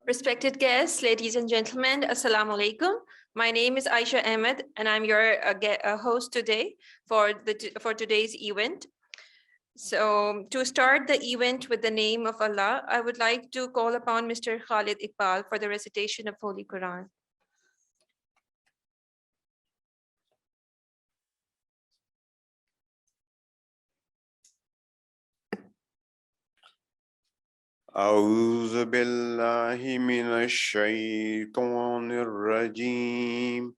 Respected guests, ladies and gentlemen, Assalamu alaikum. My name is Aisha Ahmed, and I'm your host today for today's event. So to start the event with the name of Allah, I would like to call upon Mr. Khalid Iqbal for the recitation of Holy Quran. أعوذ بالله من الشيطان الرجيم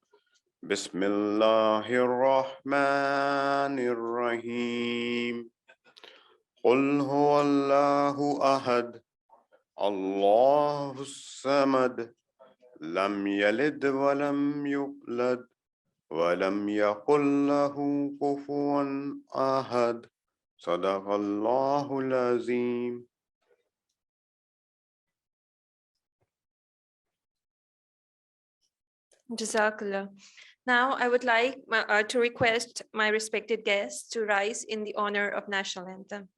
بسم الله الرحمن الرحيم قل هو الله أحد الله الصمد لم يلد ولم يولد ولم يكن له كفوا أحد صدق الله العظيم. Jazakallah. Now, I would like to request my respected guests to rise in the honor of National Anthem.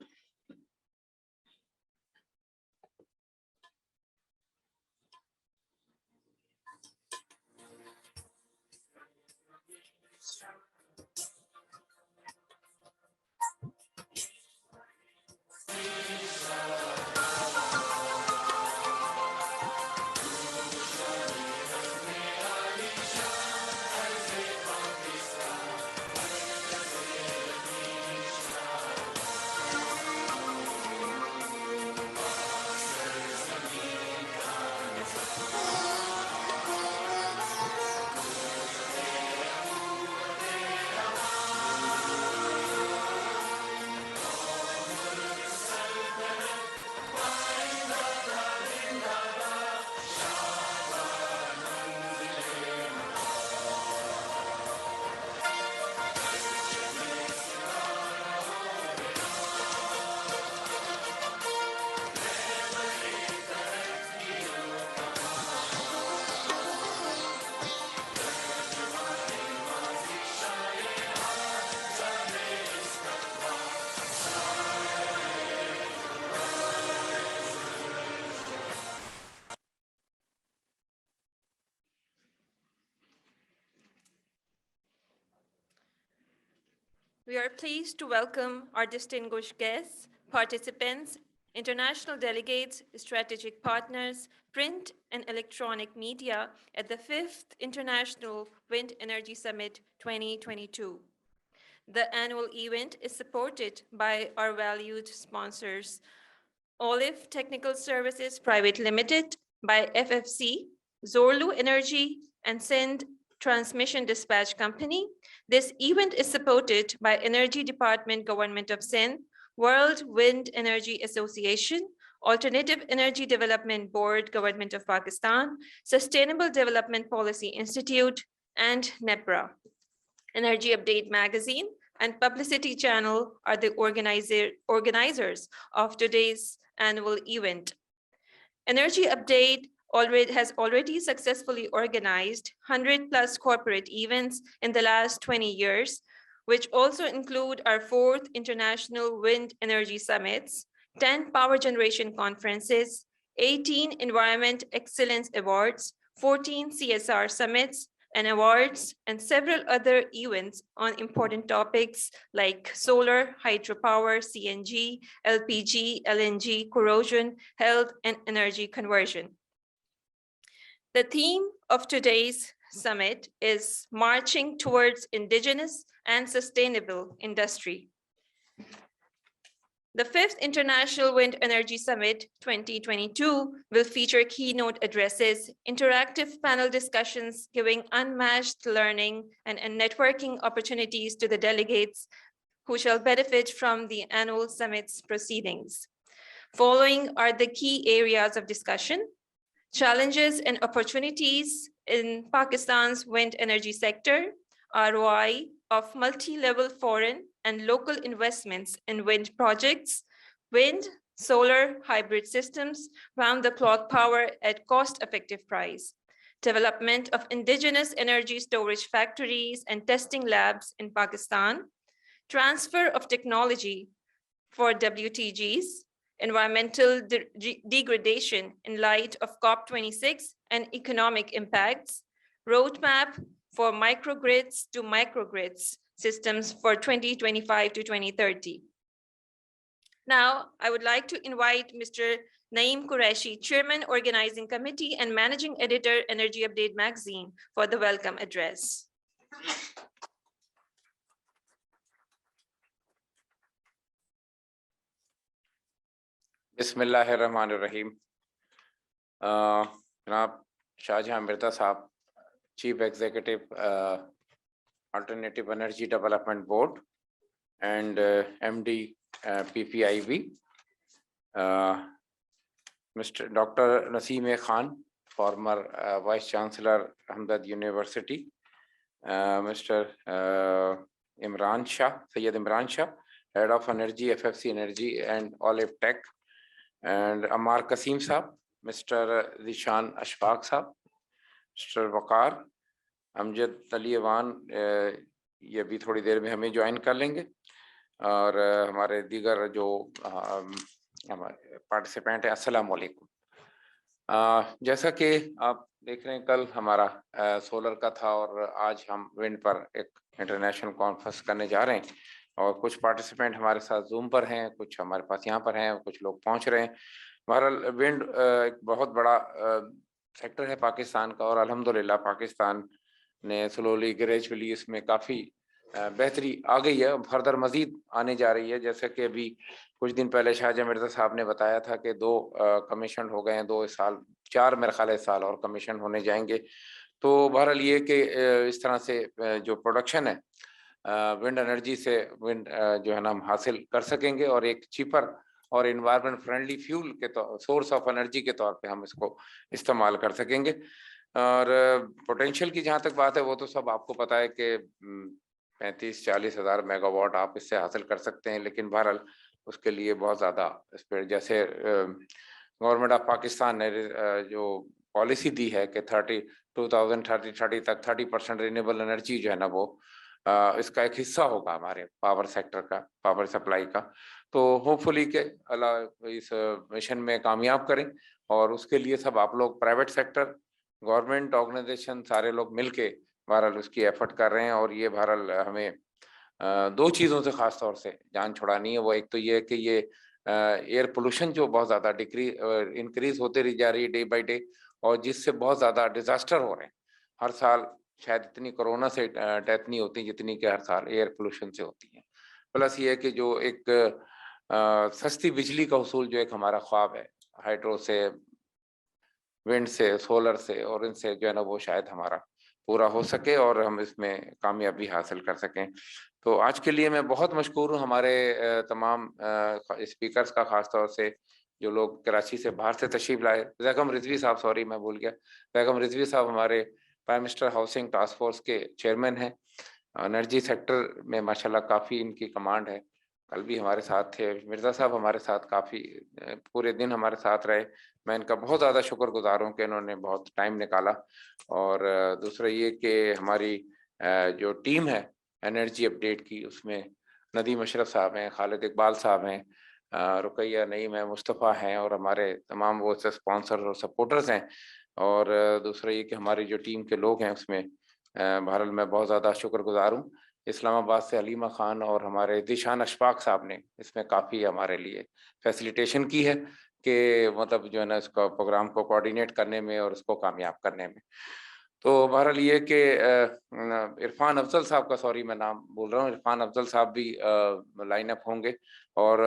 We are pleased to welcome our distinguished guests, participants, international delegates, strategic partners, print and electronic media at the 5th International Wind Energy Summit 2022. The annual event is supported by our valued sponsors, Olive Technical Services Private Limited, by FFC, Zorlu Energy, and Sindh Transmission Dispatch Company. This event is supported by Energy Department, Government of Sindh, World Wind Energy Association, Alternative Energy Development Board, Government of Pakistan, Sustainable Development Policy Institute, and NEPRA. Energy Update Magazine and Publicity Channel are the organizers of today's annual event. Energy Update has already successfully organized 100+ corporate events in the last 20 years, which also include our 4th International Wind Energy Summits, 10 power generation conferences, 18 Environment Excellence Awards, 14 CSR Summits and awards, and several other events on important topics like solar, hydropower, CNG, LPG, LNG, corrosion, health, and energy conversion. The theme of today's summit is Marching Towards Indigenous and Sustainable Industry. The 5th International Wind Energy Summit 2022 will feature keynote addresses, interactive panel discussions giving unmatched learning and networking opportunities to the delegates who shall benefit from the annual summit's proceedings. Following are the key areas of discussion: challenges and opportunities in Pakistan's wind energy sector, ROI of multi-level foreign and local investments in wind projects, wind, solar, hybrid systems, round-the-clock power at cost-effective price, development of indigenous energy storage factories and testing labs in Pakistan, transfer of technology for WTGs, environmental degradation in light of COP26 and economic impacts, roadmap for microgrids to microgrids systems for 2025 to 2030. Now, I would like to invite Mr. Naeem Qureshi, Chairman, Organizing Committee and Managing Editor, Energy Update Magazine, for the welcome address. बिस्मिल्लाहिर्रहमानिर्रहीम। जनाब शाहजहां मिर्जा साहब, chief executive alternative energy development board and MD PPIB, Mr. Dr. Naseem Khan, former Vice Chancellor, Hamdard University, Mr. Imran Shah, Sayyid Imran Shah, Head of Energy, FFC Energy and Olive Tech, and Ammar Kasim Saab, Mr. Zishan Ashfaq Saab, Mr. Waqar, Amjad Taliban, یہ بھی تھوڑی دیر میں ہمیں join کر لیں گے، اور ہمارے دیگر جو پارٹیسپینٹ ہیں، السلام علیکم۔ جیسا کہ آپ دیکھ رہے ہیں، کل ہمارا سولر کا تھا اور آج ہم ونڈ پر ایک انٹرنیشنل کانفرنس کرنے جا رہے ہیں، اور کچھ پارٹیسپینٹ ہمارے ساتھ زوم پر ہیں، کچھ ہمارے پاس یہاں پر ہیں، کچھ لوگ پہنچ رہے ہیں۔ بہرحال ونڈ ایک بہت بڑا سیکٹر ہے پاکستان کا، اور الحمدللہ پاکستان نے سلولی گریجولی اس میں کافی بہتری آ گئی ہے، فردر مزید آنے جا رہی ہے۔ جیسے کہ ابھی کچھ دن پہلے شاہجہاں مرزا صاحب نے بتایا تھا کہ 2 کمیشن ہو گئے ہیں، 2 سال 4 میرے خیال ہے سال اور کمیشن ہونے جائیں گے۔ تو بہرحال یہ کہ اس طرح سے جو پروڈکشن ہے ونڈ انرجی سے، ونڈ جو ہے نا ہم حاصل کر سکیں گے، اور ایک چیپر اور انوائرمنٹ فرینڈلی فیول کے سورس آف انرجی کے طور پہ ہم اس کو استعمال کر سکیں گے۔ اور پوٹینشیل کی جہاں تک بات ہے، وہ تو سب آپ کو پتہ ہے کہ 35-40 ہزار میگا واٹ آپ اس سے حاصل کر سکتے ہیں، لیکن بہرحال اس کے لیے بہت زیادہ اس پہ جیسے گورنمنٹ آف پاکستان نے جو پالیسی دی ہے کہ 2030 تک 30% رینیبل انرجی جو ہے نا وہ اس کا ایک حصہ ہوگا ہمارے پاور سیکٹر کا، پاور سپلائی کا۔ تو ہوپ فلی کہ اللہ اس مشن میں کامیاب کریں، اور اس کے لیے سب آپ لوگ پرائیویٹ سیکٹر، گورنمنٹ آرگنائزیشن، سارے لوگ مل کے بہرحال اس کی ایفرٹ کر رہے ہیں۔ اور یہ بہرحال ہمیں 2 چیزوں سے خاص طور سے جان چھڑانی ہے۔ وہ ایک تو یہ ہے کہ یہ ایئر پولوشن جو بہت زیادہ انکریز ہوتے رہ جا رہی ہے ڈے بائی ڈے، اور جس سے بہت زیادہ ڈیزاسٹر ہو رہے ہیں ہر سال۔ شاید اتنی کرونا سے ڈیتھ نہیں ہوتی جتنی کہ ہر سال ایئر پولوشن سے ہوتی ہیں۔ پلس یہ ہے کہ جو ایک سستی بجلی کا حصول جو ایک ہمارا خواب ہے، ہائیڈرو سے، ونڈ سے، سولر سے، اور ان سے جو ہے نا وہ شاید ہمارا پورا ہو سکے اور ہم اس میں کامیابی حاصل کر سکیں۔ تو آج کے لیے میں بہت مشکور ہوں ہمارے تمام اسپیکرز کا، خاص طور سے جو لوگ کراچی سے باہر سے تشریف لائے۔ بیگم رضوی صاحب، سوری میں بھول گیا، بیگم رضوی صاحب ہمارے prime minister housing task force کے چیئرمین ہیں۔ انرجی سیکٹر میں ماشاءاللہ کافی ان کی کمانڈ ہے۔ کل بھی ہمارے ساتھ تھے مرزا صاحب، ہمارے ساتھ کافی پورے دن ہمارے ساتھ رہے۔ میں ان کا بہت زیادہ شکر گزار ہوں کہ انہوں نے بہت ٹائم نکالا۔ اور دوسرا یہ کہ ہماری جو ٹیم ہے انرجی اپڈیٹ کی، اس میں ندیم اشرف صاحب ہیں، خالد اقبال صاحب ہیں، رقیہ نعیم ہے، مصطفیٰ ہیں، اور ہمارے تمام وہ اسپانسر اور سپورٹرز ہیں۔ اور دوسرا یہ کہ ہماری جو ٹیم کے لوگ ہیں اس میں بہرحال میں بہت زیادہ شکر گزار ہوں۔ اسلام آباد سے علیمہ خان اور ہمارے ذیشان اشفاق صاحب نے اس میں کافی ہمارے لیے فیسیلیٹیشن کی ہے، کہ مطلب جو ہے نا اس کا پروگرام کو کوآرڈینیٹ کرنے میں اور اس کو کامیاب کرنے میں۔ تو بہرحال یہ کہ عرفان افضل صاحب کا، سوری میں نام بول رہا ہوں، عرفان افضل صاحب بھی لائن اپ ہوں گے۔ اور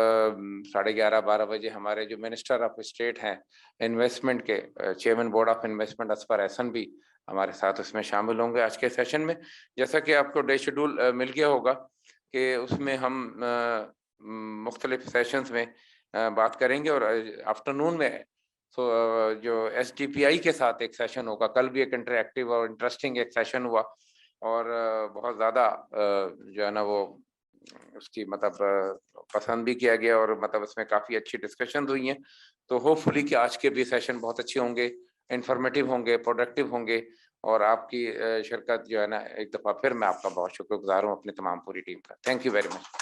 11:30-12 بجے ہمارے جو منسٹر آف اسٹیٹ ہیں انویسٹمنٹ کے، چیئرمین بورڈ آف انویسٹمنٹ اصفر احسن بھی ہمارے ساتھ اس میں شامل ہوں گے آج کے سیشن میں۔ جیسا کہ آپ کو ڈے شیڈول مل گیا ہوگا کہ اس میں ہم مختلف سیشنز میں بات کریں گے، اور آفٹرنون میں جو ایس ڈی پی آئی کے ساتھ ایک سیشن ہوگا۔ کل بھی ایک انٹریکٹیو اور انٹرسٹنگ ایک سیشن ہوا، اور بہت زیادہ جو ہے نا وہ اس کی مطلب پسند بھی کیا گیا، اور مطلب اس میں کافی اچھی ڈسکشن ہوئی ہیں۔ تو ہوپ فلی کہ آج کے بھی سیشن بہت اچھے ہوں گے، انفارمیٹیو ہوں گے، پروڈکٹیو ہوں گے، اور آپ کی شرکت جو ہے نا، ایک دفعہ پھر میں آپ کا بہت شکر گزار ہوں اپنی تمام پوری ٹیم کا۔ Thank you very much.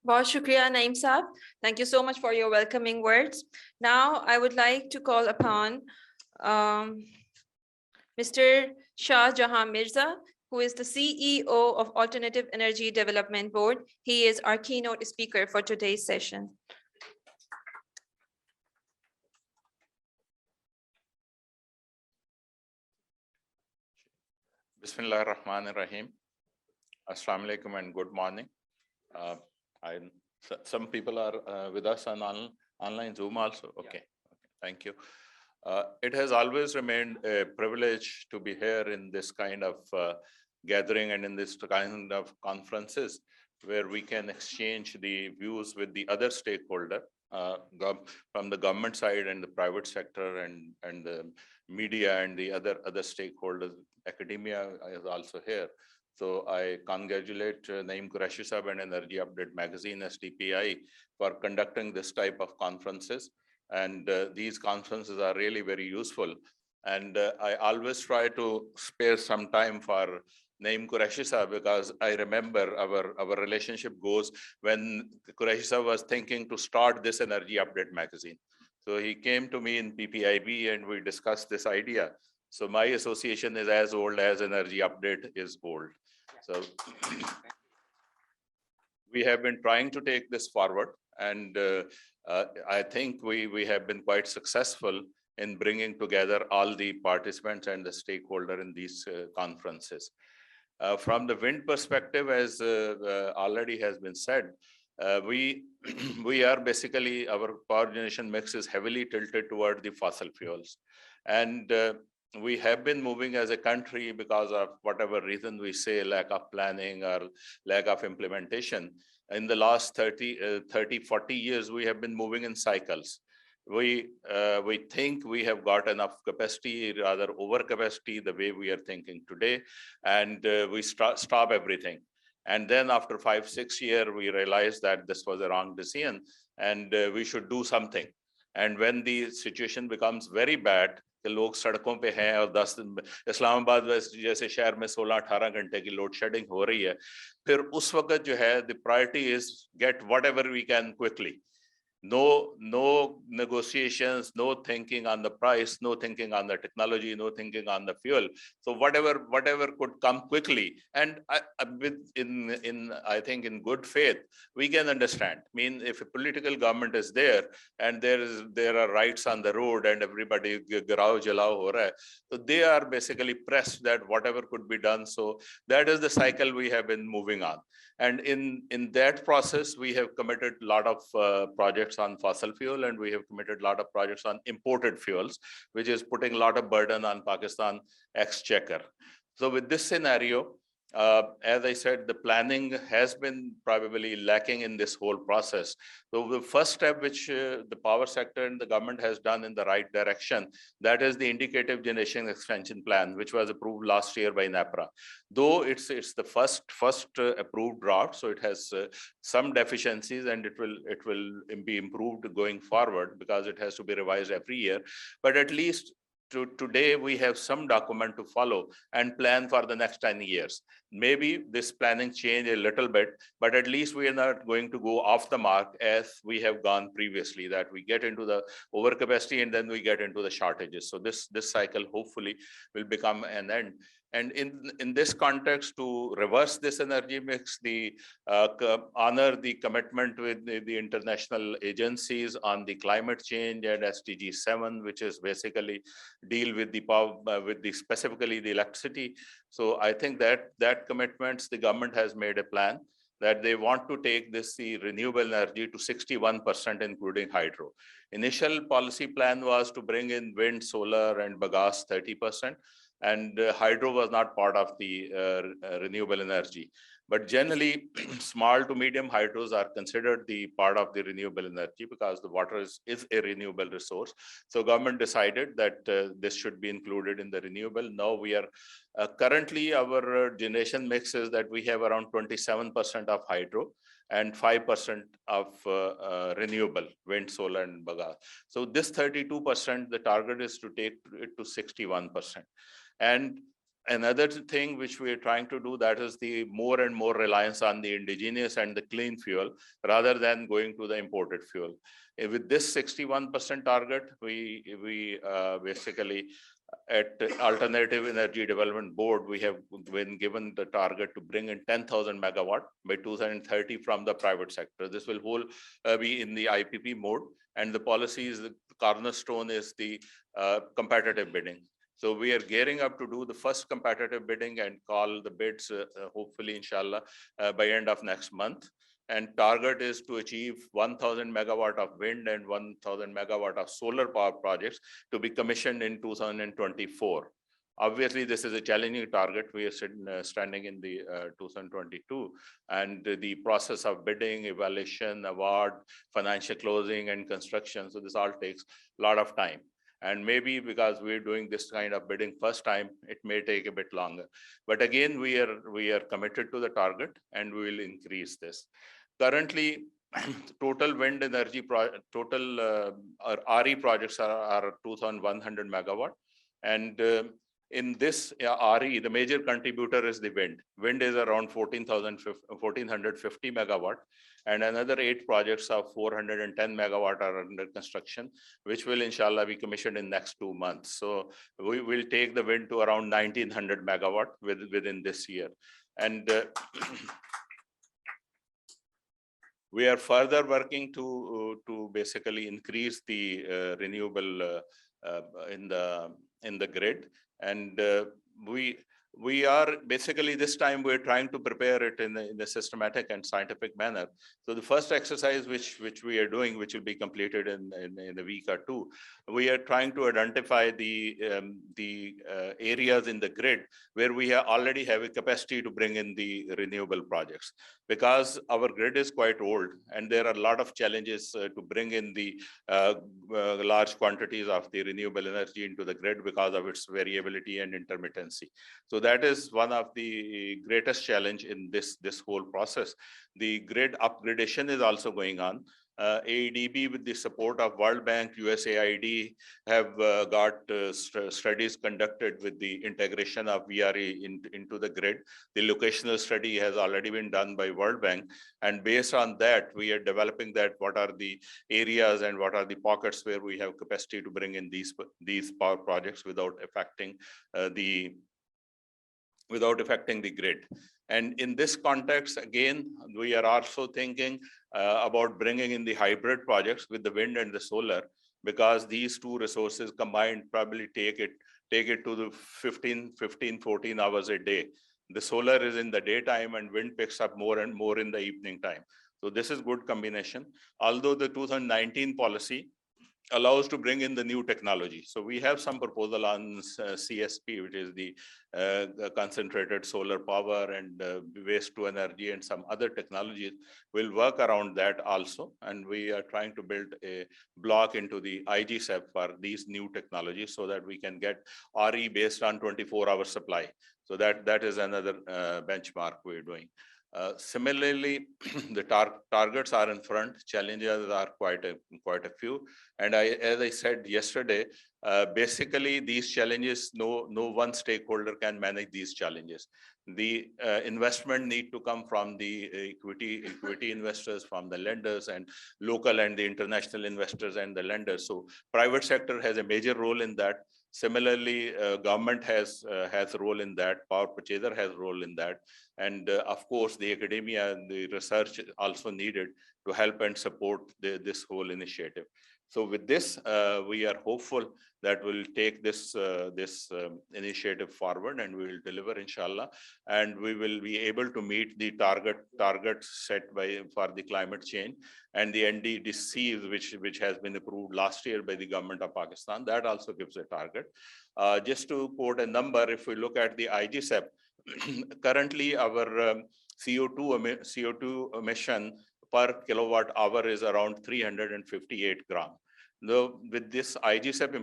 Bahut shukriya, Naeem Saab. Thank you so much for your welcoming words. Now, I would like to call upon Mr. Shah Jahan Mirza, who is the CEO of Alternative Energy Development Board. He is our keynote speaker for today's session. Bismillah ar-Rahman ar-Rahim. Assalamu alaikum and good morning. Some people are with us on online Zoom also. Okay, thank you. It has always remained a privilege to be here in this kind of gathering and in this kind of conferences where we can exchange the views with the other stakeholder from the government side and the private sector and the media and the other stakeholders. Academia is also here. So I congratulate Naeem Qureshi Sahab and Energy Update Magazine, SDPI, for conducting this type of conferences. And these conferences are really very useful. And I always try to spare some time for Naeem Qureshi Sahab because I remember our relationship goes when Qureshi Sahab was thinking to start this Energy Update Magazine. So he came to me in PPIB and we discussed this idea. So my association is as old as Energy Update is old. So we have been trying to take this forward, and I think we have been quite successful in bringing together all the participants and the stakeholder in these conferences. From the wind perspective, as already has been said, we are basically, our power generation mix is heavily tilted toward the fossil fuels. And we have been moving as a country because of whatever reason we say, lack of planning or lack of implementation. In the last 30, 40 years, we have been moving in cycles. We think we have got enough capacity, rather overcapacity, the way we are thinking today, and we stop everything. And then after 5-6 years, we realized that this was a wrong decision and we should do something. And when the situation becomes very bad, कि लोग सड़कों पे हैं और 10 दिन इस्लामाबाद जैसे शहर में 16-18 घंटे की लोड शेडिंग हो रही है, फिर उस वक्त जो है the priority is get whatever we can quickly. No negotiations, no thinking on the price, no thinking on the technology, no thinking on the fuel. So whatever could come quickly, and I think in good faith we can understand. I mean, if a political government is there and there are rights on the road and everybody garao jalao ho raha hai, so they are basically pressed that whatever could be done. So that is the cycle we have been moving on. And in that process, we have committed a lot of projects on fossil fuel, and we have committed a lot of projects on imported fuels, which is putting a lot of burden on Pakistan exchequer. So with this scenario, as I said, the planning has been probably lacking in this whole process. So the first step which the power sector and the government has done in the right direction, that is the indicative generation expansion plan, which was approved last year by NEPRA. Though it's the first approved draft, so it has some deficiencies, and it will be improved going forward because it has to be revised every year. But at least today we have some document to follow and plan for the next 10 years. Maybe this planning change a little bit, but at least we are not going to go off the mark as we have gone previously, that we get into the overcapacity and then we get into the shortages. So this cycle hopefully will become an end. And in this context, to reverse this energy mix, honor the commitment with the international agencies on the climate change and SDG 7, which is basically deal with the power, specifically the electricity. So I think that commitments, the government has made a plan that they want to take the renewable energy to 61%, including hydro. Initial policy plan was to bring in wind, solar, and bagasse 30%. And hydro was not part of the renewable energy. But generally, small to medium hydros are considered the part of the renewable energy because the water is a renewable resource. So government decided that this should be included in the renewable. Now we are currently our generation mix is that we have around 27% of hydro and 5% of renewable, wind, solar, and bagasse. So this 32%, the target is to take it to 61%. And Another thing which we are trying to do, that is the more and more reliance on the indigenous and the clean fuel rather than going to the imported fuel. With this 61% target, we basically at Alternative Energy Development Board, we have been given the target to bring in 10,000 megawatt by 2030 from the private sector. This will whole be in the IPP mode, and the policy is the cornerstone is the competitive bidding. So we are gearing up to do the first competitive bidding and call the bids, hopefully, inshallah, by end of next month. And target is to achieve 1,000 megawatt of wind and 1,000 megawatt of solar power projects to be commissioned in 2024. Obviously, this is a challenging target. We are standing in the 2022, and the process of bidding, evaluation, award, financial closing, and construction. So this all takes a lot of time. And maybe because we're doing this kind of bidding first time, it may take a bit longer. But again, we are committed to the target, and we will increase this. Currently, total wind energy total RE projects are 2,100 megawatt, and in this RE, the major contributor is the wind. Wind is around 1,450 megawatt, and another 8 projects of 410 megawatt are under construction, which will inshallah be commissioned in next 2 months. So we will take the wind to around 1,900 megawatt within this year. And we are further working to basically increase the renewable in the grid, and we are basically this time we're trying to prepare it in a systematic and scientific manner. So the first exercise which we are doing, which will be completed in a week or two, we are trying to identify the areas in the grid where we already have a capacity to bring in the renewable projects, because our grid is quite old and there are a lot of challenges to bring in the large quantities of the renewable energy into the grid because of its variability and intermittency. So that is one of the greatest challenge in this whole process. The grid upgradation is also going on. AEDB, with the support of World Bank, USAID, have got studies conducted with the integration of VRE into the grid. The locational study has already been done by World Bank, and based on that, we are developing that what are the areas and what are the pockets where we have capacity to bring in these power projects without affecting the grid. And in this context, again, we are also thinking about bringing in the hybrid projects with the wind and the solar, because these two resources combined probably take it to the 14 hours a day. The solar is in the daytime and wind picks up more and more in the evening time. So this is good combination. Although the 2019 policy allows to bring in the new technology. So we have some proposal on CSP, which is the concentrated solar power and waste to energy, and some other technologies will work around that also. And we are trying to build a block into the IGSEP for these new technologies so that we can get RE based on 24-hour supply. So that is another benchmark we're doing. Similarly, the targets are in front, challenges are quite a few. And as I said yesterday, basically these challenges, no one stakeholder can manage these challenges. The investment need to come from the equity investors, from the lenders, and local and the international investors and the lenders. So private sector has a major role in that. Similarly, government has a role in that, power purchaser has a role in that. And of course, the academia and the research also needed to help and support this whole initiative. So with this, we are hopeful that we'll take this initiative forward and we will deliver, inshallah, and we will be able to meet the target set for the climate change, and the NDDC, which has been approved last year by the government of Pakistan, that also gives a target. Just to quote a number, if we look at the IGSEP, currently our CO2 emission per kilowatt hour is around 358 gram. Though with this IGSEP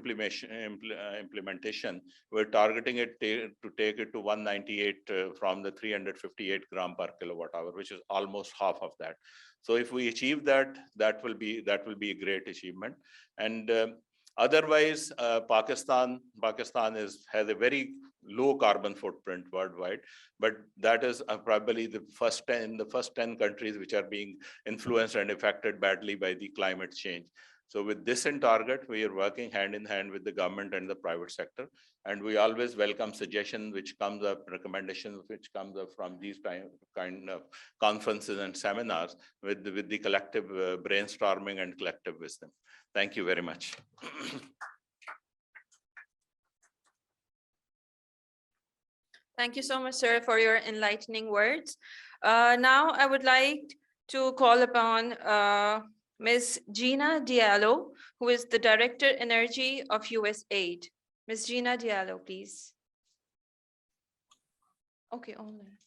implementation, we're targeting it to take it to 198 from the 358 gram per kilowatt hour, which is almost half of that. So if we achieve that, that will be a great achievement. And otherwise, Pakistan has a very low carbon footprint worldwide, but that is probably the first 10 countries which are being influenced and affected badly by the climate change. So with this in target, we are working hand in hand with the government and the private sector, and we always welcome suggestions which comes up, recommendations which comes up from these kind of conferences and seminars with the collective brainstorming and collective wisdom. Thank you very much. Thank you so much, sir, for your enlightening words. Now I would like to call upon Ms. Gina Diallo, who is the Director Energy of USAID. Ms. Gina Diallo, please. Okay, online.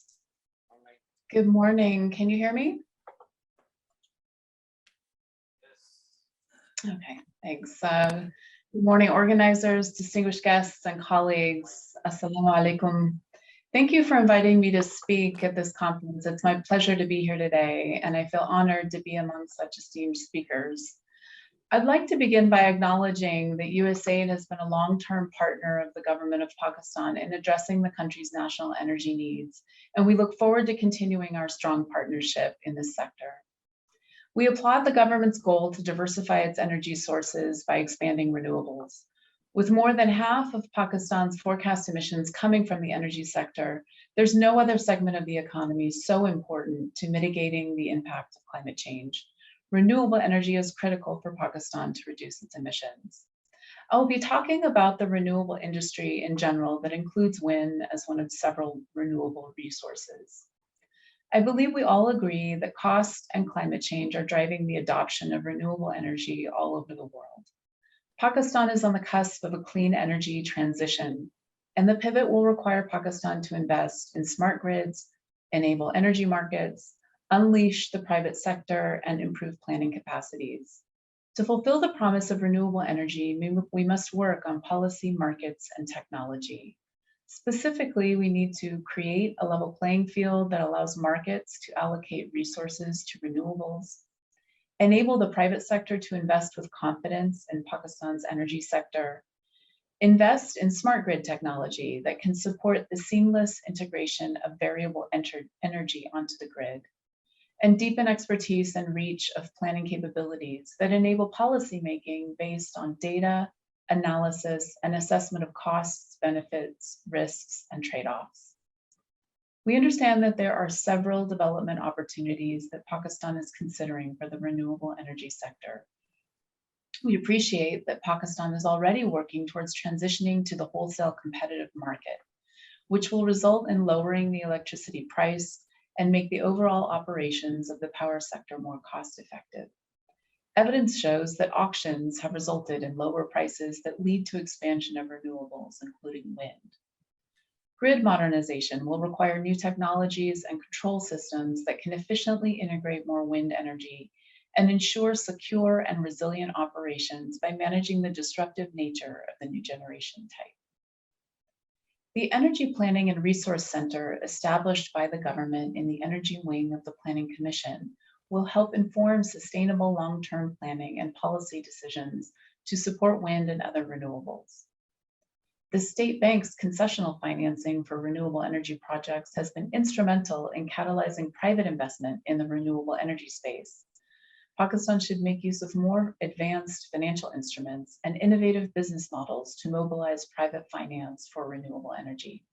Good morning. Can you hear me? Okay, thanks. Good morning, organizers, distinguished guests, and colleagues. Assalamu alaikum. Thank you for inviting me to speak at this conference. It's my pleasure to be here today, and I feel honored to be among such esteemed speakers. I'd like to begin by acknowledging that USAID has been a long-term partner of the government of Pakistan in addressing the country's national energy needs, and we look forward to continuing our strong partnership in this sector. We applaud the government's goal to diversify its energy sources by expanding renewables. With more than half of Pakistan's forecast emissions coming from the energy sector, there's no other segment of the economy so important to mitigating the impact of climate change. Renewable energy is critical for Pakistan to reduce its emissions. I'll be talking about the renewable industry in general that includes wind as one of several renewable resources. I believe we all agree that cost and climate change are driving the adoption of renewable energy all over the world. Pakistan is on the cusp of a clean energy transition, and the pivot will require Pakistan to invest in smart grids, enable energy markets, unleash the private sector, and improve planning capacities. To fulfill the promise of renewable energy, we must work on policy, markets, and technology. Specifically, we need to create a level playing field that allows markets to allocate resources to renewables, enable the private sector to invest with confidence in Pakistan's energy sector, invest in smart grid technology that can support the seamless integration of variable energy onto the grid, and deepen expertise and reach of planning capabilities that enable policymaking based on data, analysis, and assessment of costs, benefits, risks, and trade-offs. We understand that there are several development opportunities that Pakistan is considering for the renewable energy sector. We appreciate that Pakistan is already working towards transitioning to the wholesale competitive market, which will result in lowering the electricity price and make the overall operations of the power sector more cost-effective. Evidence shows that auctions have resulted in lower prices that lead to expansion of renewables, including wind. Grid modernization will require new technologies and control systems that can efficiently integrate more wind energy and ensure secure and resilient operations by managing the disruptive nature of the new generation type. The Energy Planning and Resource Center, established by the government in the energy wing of the Planning Commission, will help inform sustainable long-term planning and policy decisions to support wind and other renewables. The state bank's concessional financing for renewable energy projects has been instrumental in catalyzing private investment in the renewable energy space. Pakistan should make use of more advanced financial instruments and innovative business models to mobilize private finance for renewable energy.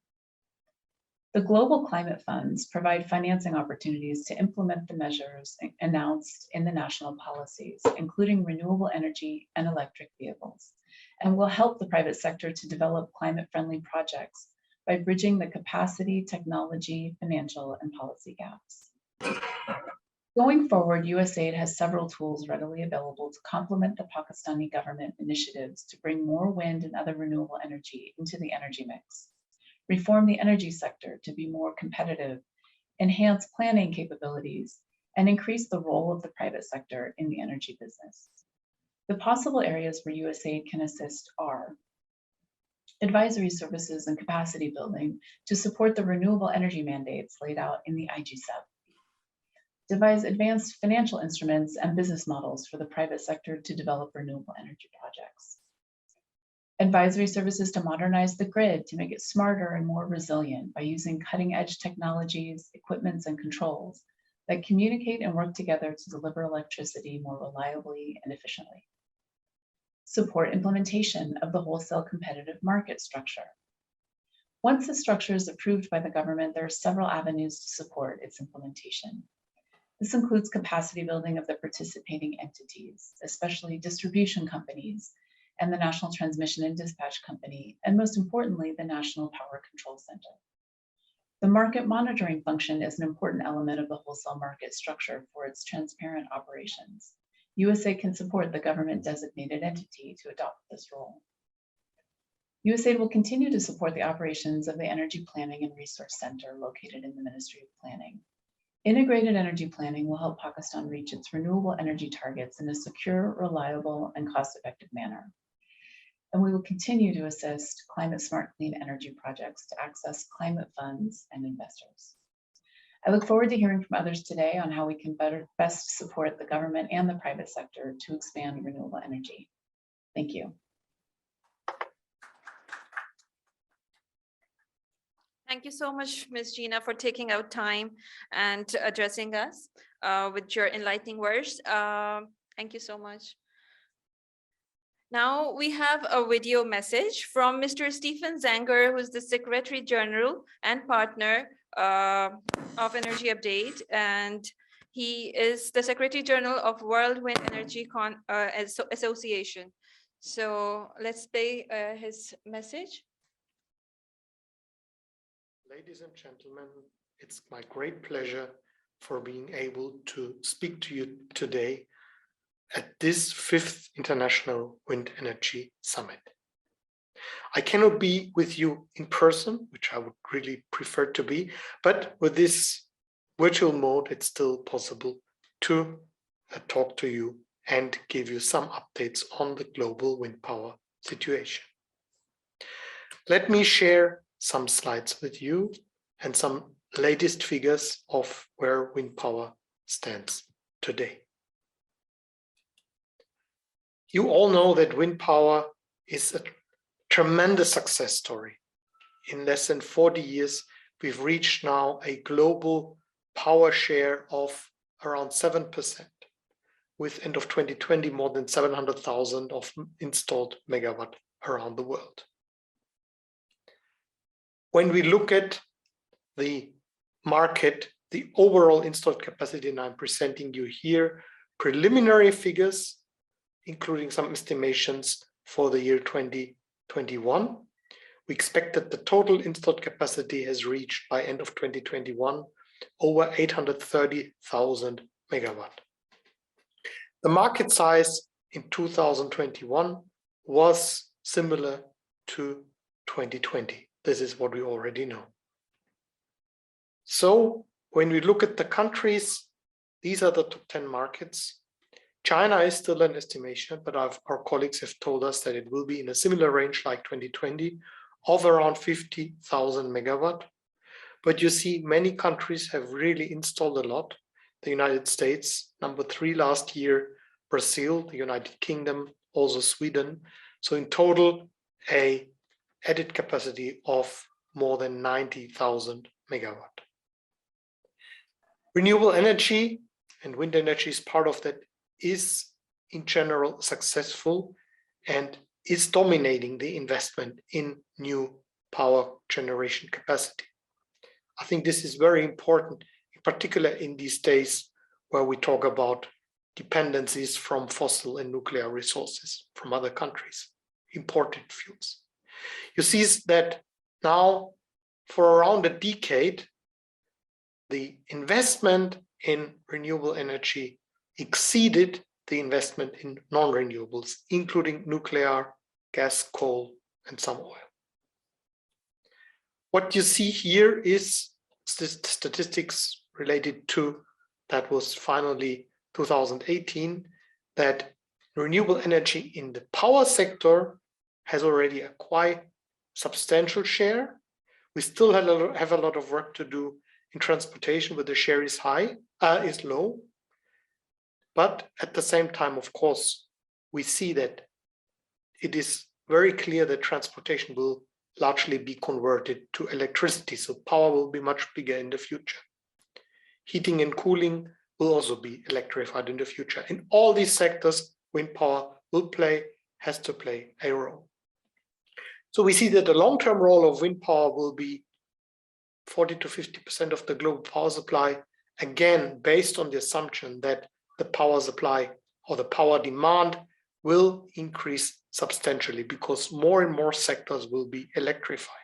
The global climate funds provide financing opportunities to implement the measures announced in the national policies, including renewable energy and electric vehicles, and will help the private sector to develop climate-friendly projects by bridging the capacity, technology, financial, and policy gaps. Going forward, USAID has several tools readily available to complement the Pakistani government initiatives to bring more wind and other renewable energy into the energy mix, reform the energy sector to be more competitive, enhance planning capabilities, and increase the role of the private sector in the energy business. The possible areas where USAID can assist are advisory services and capacity building to support the renewable energy mandates laid out in the IG-7. Devise advanced financial instruments and business models for the private sector to develop renewable energy projects. advisory services to modernize the grid to make it smarter and more resilient by using cutting-edge technologies, equipments, and controls that communicate and work together to deliver electricity more reliably and efficiently. Support implementation of the wholesale competitive market structure. Once the structure is approved by the government, there are several avenues to support its implementation. This includes capacity building of the participating entities, especially distribution companies and the National Transmission and Dispatch Company, and most importantly, the National Power Control Center. The market monitoring function is an important element of the wholesale market structure for its transparent operations. USA can support the government designated entity to adopt this role. USAID will continue to support the operations of the Energy Planning and Resource Center located in the Ministry of Planning. Integrated energy planning will help Pakistan reach its renewable energy targets in a secure, reliable, and cost-effective manner. And we will continue to assist climate smart clean energy projects to access climate funds and investors. I look forward to hearing from others today on how we can best support the government and the private sector to expand renewable energy. Thank you. Thank you so much, Ms. Gina, for taking out time and addressing us with your enlightening words. Thank you so much. Now we have a video message from Mr. Stephen Zanger, who is the Secretary General and partner of Energy Update, and he is the Secretary General of World Wind Energy Association. So let's play his message. Ladies and gentlemen, it's my great pleasure for being able to speak to you today at this 5th International Wind Energy Summit. I cannot be with you in person, which I would really prefer to be, but with this virtual mode, it's still possible to talk to you and give you some updates on the global wind power situation. Let me share some slides with you and some latest figures of where wind power stands today. You all know that wind power is a tremendous success story. In less than 40 years, we've reached now a global power share of around 7%, with end of 2020 more than 700,000 of installed megawatt around the world. When we look at the market, the overall installed capacity, and I'm presenting you here preliminary figures, including some estimations for the year 2021. We expect that the total installed capacity has reached by end of 2021 over 830,000 megawatt. The market size in 2021 was similar to 2020. This is what we already know. So when we look at the countries, these are the top 10 markets. China is still an estimation, but our colleagues have told us that it will be in a similar range like 2020 of around 50,000 megawatt. But you see many countries have really installed a lot. The United States, number 3 last year, Brazil, the United Kingdom, also Sweden. So in total, a added capacity of more than 90,000 megawatt. Renewable energy, and wind energy is part of that, is in general successful and is dominating the investment in new power generation capacity. I think this is very important, in particular in these days where we talk about dependencies from fossil and nuclear resources from other countries, imported fuels. You see that now for around a decade, the investment in renewable energy exceeded the investment in non-renewables, including nuclear, gas, coal, and some oil. What you see here is statistics related to, that was finally 2018, that renewable energy in the power sector has already a quite substantial share. We still have a lot of work to do in transportation, where the share is low. But at the same time, of course, we see that it is very clear that transportation will largely be converted to electricity. So power will be much bigger in the future. Heating and cooling will also be electrified in the future. In all these sectors, wind power has to play a role. So we see that the long-term role of wind power will be 40 to 50% of the global power supply, again, based on the assumption that the power supply or the power demand will increase substantially because more and more sectors will be electrified.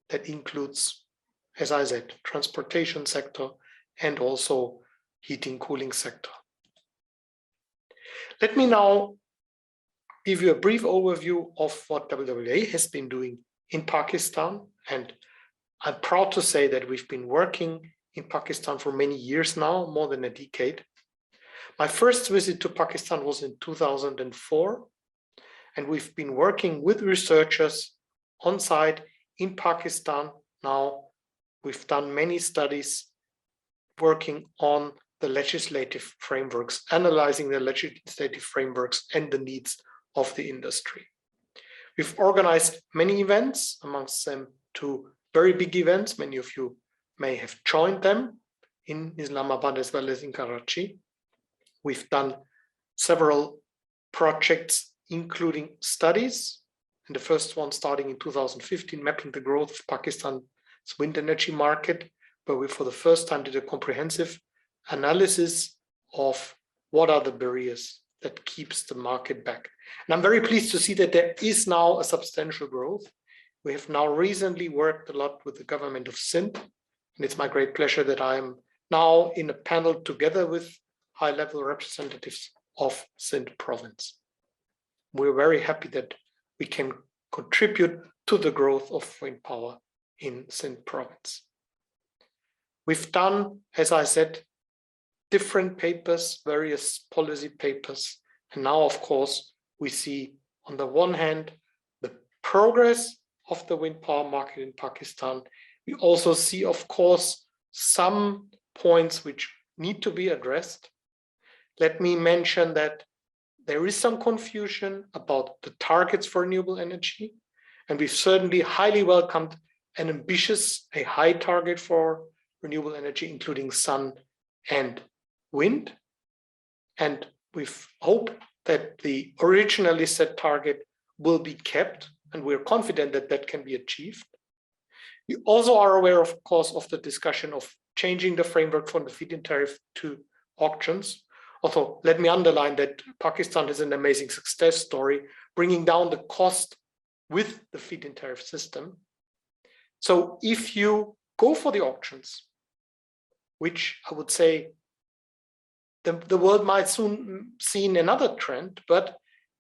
That includes, as I said, transportation sector and also heating, cooling sector. Let me now give you a brief overview of what WWA has been doing in Pakistan. And I'm proud to say that we've been working in Pakistan for many years now, more than a decade. My first visit to Pakistan was in 2004, and we've been working with researchers on site in Pakistan. Now we've done many studies working on the legislative frameworks, analyzing the legislative frameworks and the needs of the industry. We've organized many events, amongst them 2 very big events. Many of you may have joined them in Islamabad as well as in Karachi. We've done several projects, including studies, and the first one starting in 2015, mapping the growth of Pakistan's wind energy market, where we for the first time did a comprehensive analysis of what are the barriers that keeps the market back. And I'm very pleased to see that there is now a substantial growth. We have now recently worked a lot with the government of Sindh, and it's my great pleasure that I am now in a panel together with high-level representatives of Sindh province. We're very happy that we can contribute to the growth of wind power in Sindh province. We've done, as I said, different papers, various policy papers, and now, of course, we see on the one hand the progress of the wind power market in Pakistan. We also see, of course, some points which need to be addressed. Let me mention that there is some confusion about the targets for renewable energy, and we've certainly highly welcomed an ambitious, a high target for renewable energy, including sun and wind. And we hope that the originally set target will be kept, and we're confident that that can be achieved. We also are aware, of course, of the discussion of changing the framework from the feed-in tariff to auctions. Although, let me underline that Pakistan is an amazing success story, bringing down the cost with the feed-in tariff system. So if you go for the auctions, which I would say the world might soon see another trend, but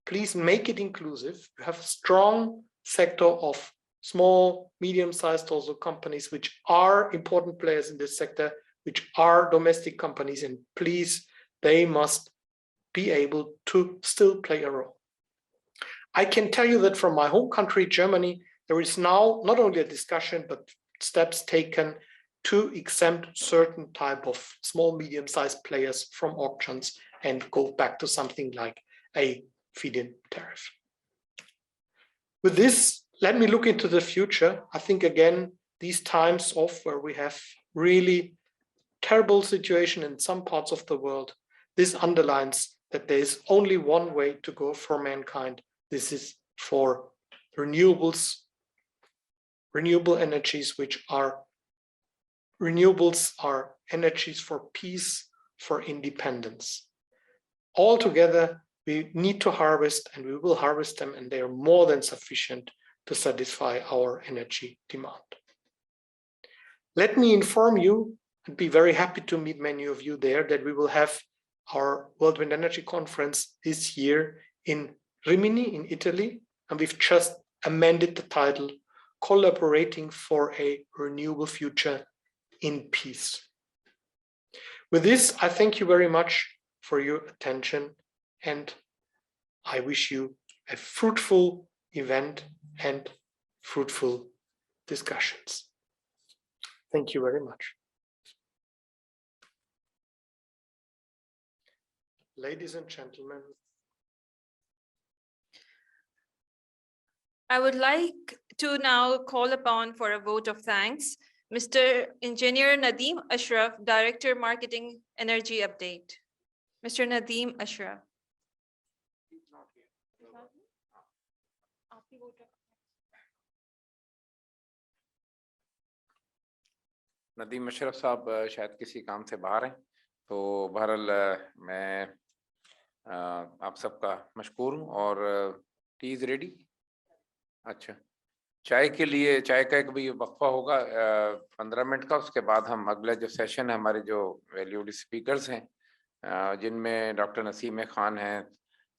please make it inclusive. You have a strong sector of small, medium-sized also companies, which are important players in this sector, which are domestic companies, and please, they must be able to still play a role. I can tell you that from my home country, Germany, there is now not only a discussion, but steps taken to exempt certain type of small, medium-sized players from auctions and go back to something like a feed-in tariff. With this, let me look into the future. I think, again, these times of where we have really terrible situation in some parts of the world, this underlines that there is only one way to go for mankind. This is for renewables, renewable energies, which are renewables are energies for peace, for independence. Altogether, we need to harvest, and we will harvest them, and they are more than sufficient to satisfy our energy demand. Let me inform you, and be very happy to meet many of you there, that we will have our World Wind Energy Conference this year in Rimini in Italy, and we've just amended the title, Collaborating for a Renewable Future in Peace. With this, I thank you very much for your attention, and I wish you a fruitful event and fruitful discussions. Thank you very much. Ladies and gentlemen. I would like to now call upon for a vote of thanks, Mr. Engineer Nadeem Ashraf, Director Marketing Energy Update. Mr. Nadeem Ashraf. Nadeem Ashraf साहब शायद किसी काम से बाहर हैं, तो बहरहाल मैं आप सबका मशकूर हूँ। और टी इज़ रेडी। अच्छा, चाय के लिए चाय का एक भी वक्फा होगा 15 मिनट का। उसके बाद हम अगला जो सेशन है, हमारे जो वैल्यूड स्पीकर्स हैं जिनमें डॉक्टर नसीम खान हैं,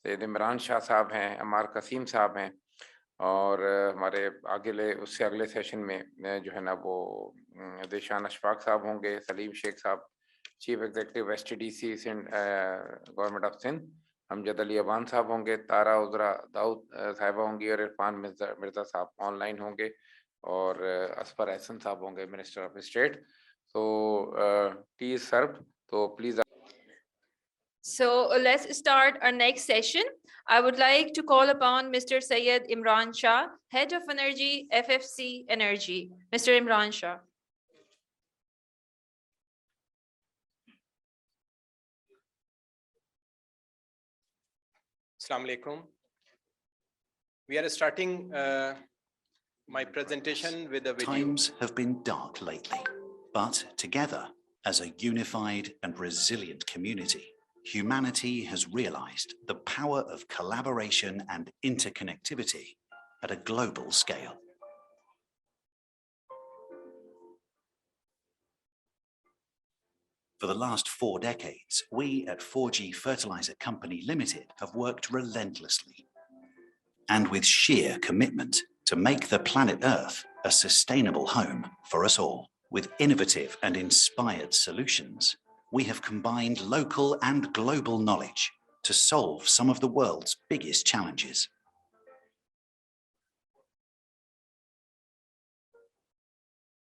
सैयद इमरान शाह साहब हैं, अमार कसीम साहब हैं, और हमारे उससे अगले सेशन में जो है ना वो देशान अशफाक साहब होंगे, Saleem Sheikh sahab chief executive STDC government of Sindh, Amjad Ali Aban sahab होंगे, तारा उजरा दाऊद साहिबा होंगी, और इरफान मिर्जा साहब ऑनलाइन होंगे, और असफर एहसन साहब होंगे, मिनिस्टर ऑफ स्टेट। तो टी इज सर्व्ड, तो please. So let's start our next session. I would like to call upon Mr. Syed Imran Shah, Head of Energy, FFC Energy. Mr. Imran Shah. Assalamu alaikum. We are starting my presentation with a video. Times have been dark lately, but together, as a unified and resilient community, humanity has realized the power of collaboration and interconnectivity at a global scale. For the last 4 decades, we at 4G Fertilizer Company Limited have worked relentlessly and with sheer commitment to make the planet Earth a sustainable home for us all. With innovative and inspired solutions, we have combined local and global knowledge to solve some of the world's biggest challenges.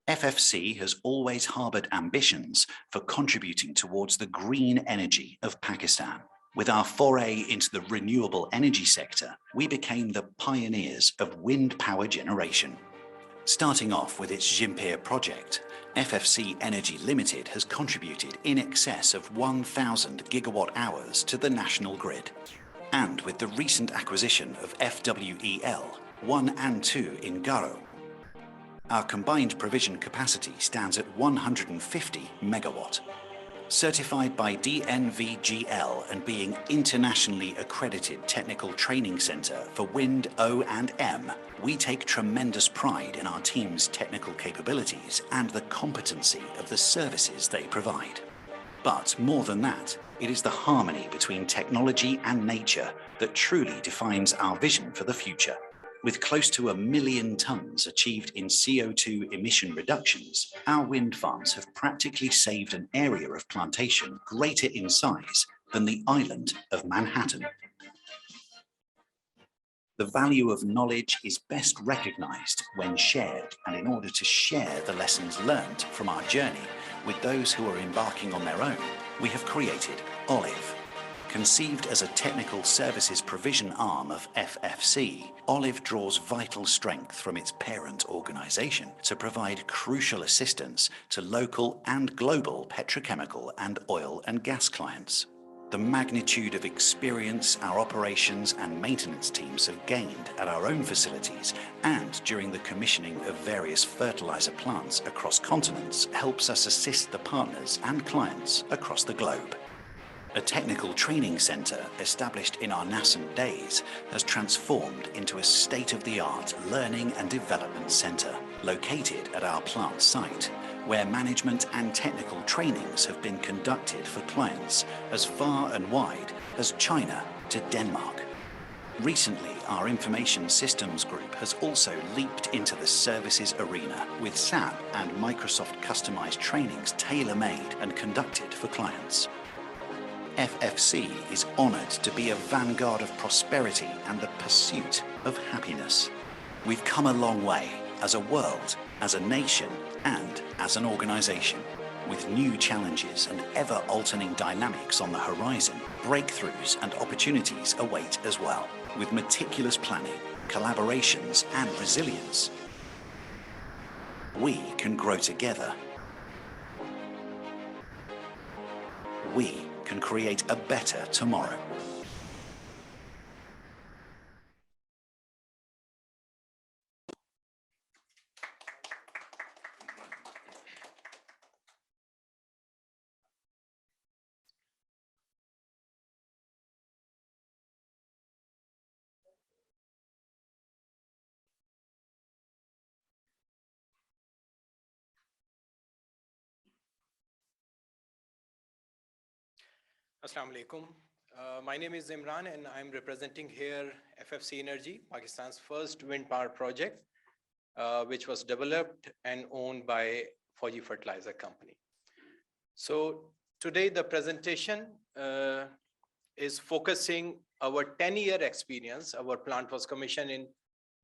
FFC has always harbored ambitions for contributing towards the green energy of Pakistan. With our foray into the renewable energy sector, we became the pioneers of wind power generation. Starting off with its Jimpir project, FFC Energy Limited has contributed in excess of 1,000 gigawatt hours to the national grid. And with the recent acquisition of FWEL 1 and 2 in Garo, our combined provision capacity stands at 150 megawatt. Certified by DNVGL and being internationally accredited technical training center for wind O&M, we take tremendous pride in our team's technical capabilities and the competency of the services they provide. But more than that, it is the harmony between technology and nature that truly defines our vision for the future. With close to 1 million tons achieved in CO2 emission reductions, our wind farms have practically saved an area of plantation greater in size than the island of Manhattan. The value of knowledge is best recognized when shared, and in order to share the lessons learned from our journey with those who are embarking on their own, we have created Olive. Conceived as a technical services provision arm of FFC, Olive draws vital strength from its parent organization to provide crucial assistance to local and global petrochemical and oil and gas clients. The magnitude of experience our operations and maintenance teams have gained at our own facilities and during the commissioning of various fertilizer plants across continents helps us assist the partners and clients across the globe. A technical training center established in our nascent days has transformed into a state-of-the-art learning and development center located at our plant site, where management and technical trainings have been conducted for clients as far and wide as China to Denmark. Recently, our information systems group has also leaped into the services arena with SAP and Microsoft customized trainings tailor-made and conducted for clients. FFC is honored to be a vanguard of prosperity and the pursuit of happiness. We've come a long way as a world, as a nation, and as an organization. With new challenges and ever-altering dynamics on the horizon, breakthroughs and opportunities await as well. With meticulous planning, collaborations and resilience, we can grow together. We can create a better tomorrow. Assalamu alaikum. My name is Imran and I'm representing here FFC Energy, Pakistan's first wind power project, which was developed and owned by Fauji Fertilizer Company. So today the presentation is focusing our 10-year experience. Our plant was commissioned in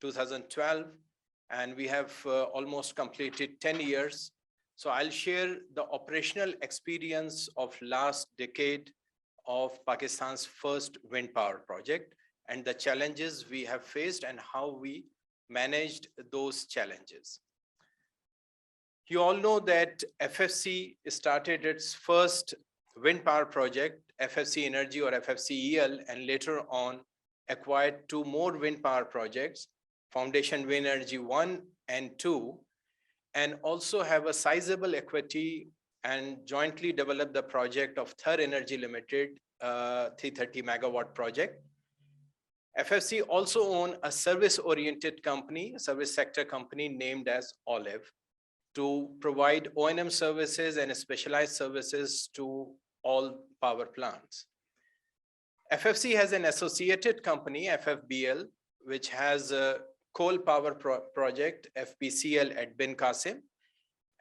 2012 and we have almost completed 10 years. So I'll share the operational experience of last decade of Pakistan's first wind power project and the challenges we have faced and how we managed those challenges. You all know that FFC started its first wind power project, FFC Energy or FFCEL, and later on acquired 2 more wind power projects, Foundation Wind Energy 1 and 2, and also have a sizable equity and jointly developed the project of Thar Energy Limited, 330 megawatt project. FFC also own a service-oriented company, a service sector company named as Olive, to provide O&M services and specialized services to all power plants. FFC has an associated company, FFBL, which has a coal power project, FPCL at Bin Qasim.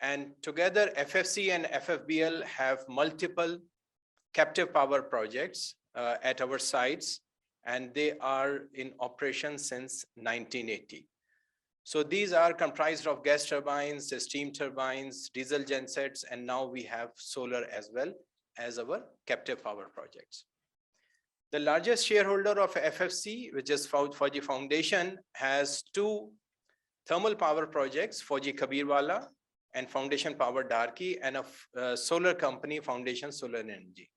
And together, FFC and FFBL have multiple captive power projects at our sites, and they are in operation since 1980. So these are comprised of gas turbines, steam turbines, diesel gensets, and now we have solar as well as our captive power projects. The largest shareholder of FFC, which is Fauji Foundation, has 2 thermal power projects, Fauji Kabirwala and Foundation Power Darki, and a solar company, Foundation Solar Energy.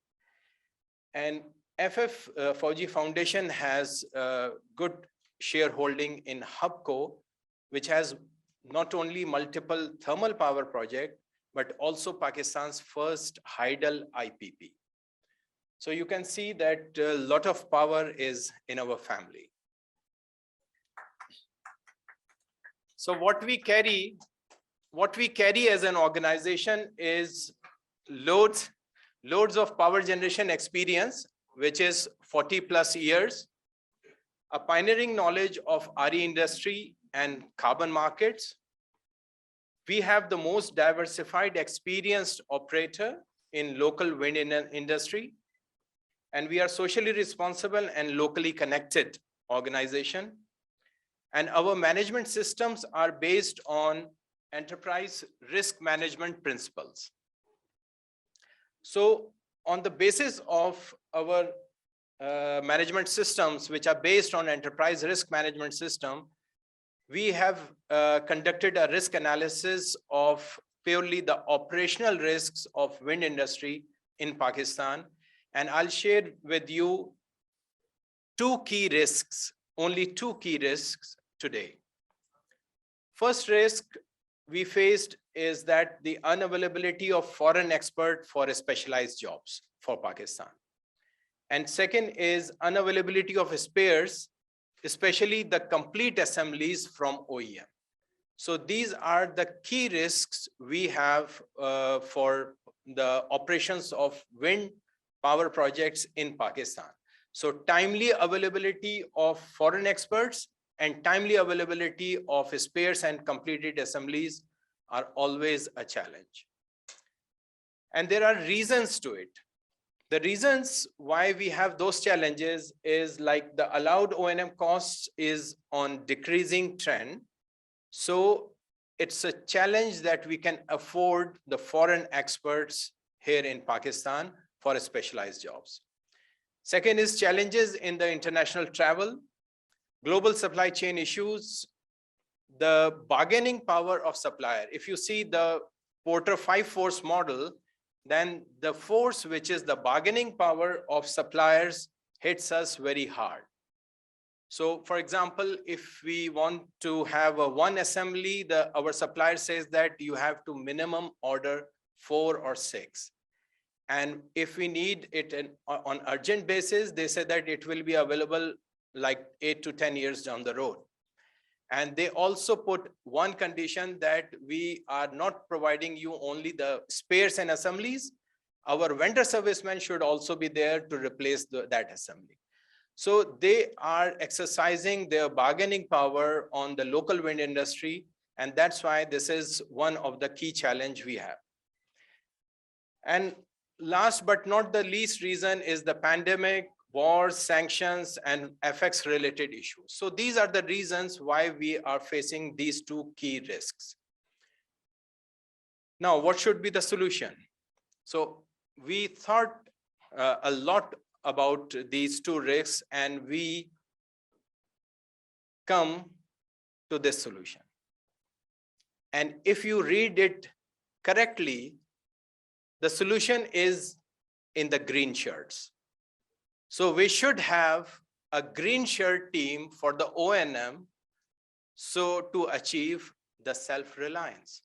And Fauji Foundation has good shareholding in Hubco, which has not only multiple thermal power projects, but also Pakistan's first hydel IPP. So you can see that a lot of power is in our family. So what we carry as an organization is loads of power generation experience, which is 40+ years, a pioneering knowledge of RE industry and carbon markets. We have the most diversified, experienced operator in local wind industry, and we are socially responsible and locally connected organization. And our management systems are based on enterprise risk management principles. So on the basis of our management systems, which are based on enterprise risk management system, we have conducted a risk analysis of purely the operational risks of wind industry in Pakistan. And I'll share with you 2 key risks, only 2 key risks today. First risk we faced is that the unavailability of foreign experts for specialized jobs for Pakistan. And second is unavailability of spares, especially the complete assemblies from OEM. So these are the key risks we have for the operations of wind power projects in Pakistan. So timely availability of foreign experts and timely availability of spares and completed assemblies are always a challenge. And there are reasons to it. The reasons why we have those challenges is like the allowed O&M costs is on decreasing trend. So it's a challenge that we can afford the foreign experts here in Pakistan for specialized jobs. Second is challenges in the international travel. global supply chain issues, the bargaining power of supplier. If you see the Porter 5 force model, then the force, which is the bargaining power of suppliers, hits us very hard. So for example, if we want to have a one assembly, our supplier says that you have to minimum order 4 or 6. And if we need it on urgent basis, they say that it will be available like 8 to 10 years down the road. And they also put one condition that we are not providing you only the spares and assemblies. Our vendor servicemen should also be there to replace that assembly. So they are exercising their bargaining power on the local wind industry. And that's why this is one of the key challenge we have. And last but not the least reason is the pandemic, wars, sanctions, and FX related issues. So these are the reasons why we are facing these two key risks. Now, what should be the solution? So we thought a lot about these two risks, and we come to this solution. And if you read it correctly, the solution is in the green shirts. So we should have a green shirt team for the O&M, so to achieve the self-reliance.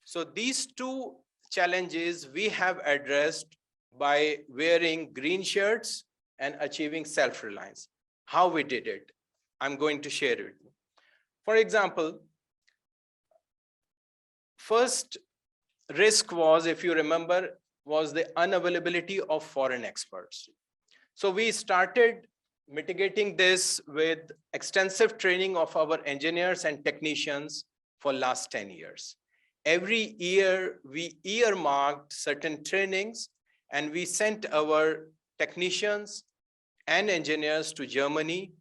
So these two challenges we have addressed by wearing green shirts and achieving self-reliance. How we did it, I'm going to share it with you. For example, first risk was, if you remember, was the unavailability of foreign experts. So we started mitigating this with extensive training of our engineers and technicians for last 10 years. Every year we earmarked certain trainings, and we sent our technicians and engineers to Germany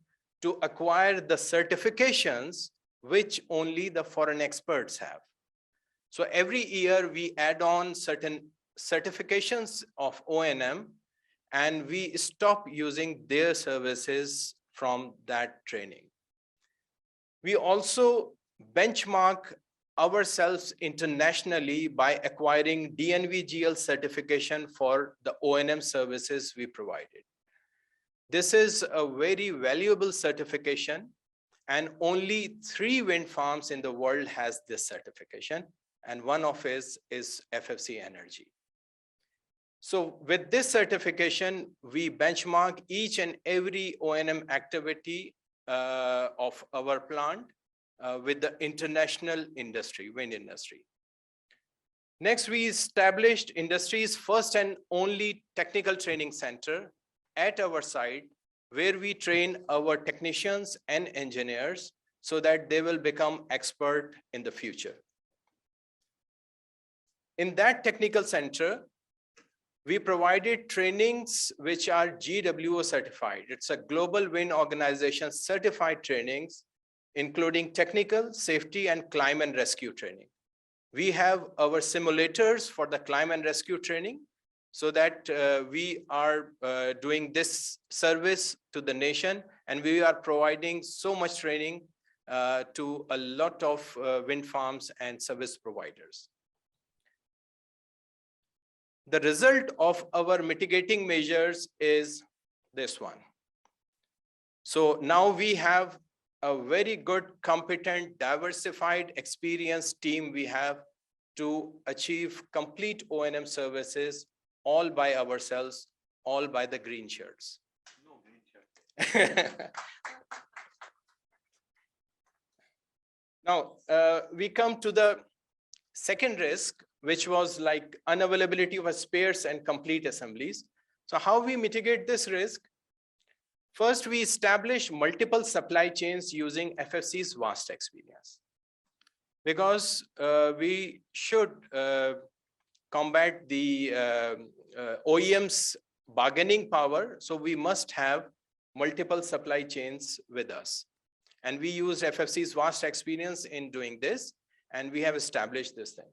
to acquire the certifications which only the foreign experts have. So every year we add on certain certifications of O&M, and we stop using their services from that training. We also benchmark ourselves internationally by acquiring DNVGL certification for the O&M services we provided. This is a very valuable certification, and only 3 wind farms in the world has this certification, and one of it is FFC Energy. So with this certification, we benchmark each and every O&M activity of our plant with the international industry, wind industry. Next, we established industry's first and only technical training center at our site, where we train our technicians and engineers so that they will become expert in the future. In that technical center, we provided trainings which are GWO certified. It's a global wind organization certified trainings, including technical, safety, and climb and rescue training. We have our simulators for the climb and rescue training, so that we are doing this service to the nation, and we are providing so much training to a lot of wind farms and service providers. The result of our mitigating measures is this one. So now we have a very good, competent, diversified, experienced team we have to achieve complete O&M services all by ourselves, all by the green shirts. No green shirt. Now, we come to the second risk, which was like unavailability of spares and complete assemblies. So how we mitigate this risk? First, we establish multiple supply chains using FFC's vast experience. Because we should combat the OEM's bargaining power, so we must have multiple supply chains with us. And we use FFC's vast experience in doing this, and we have established this thing.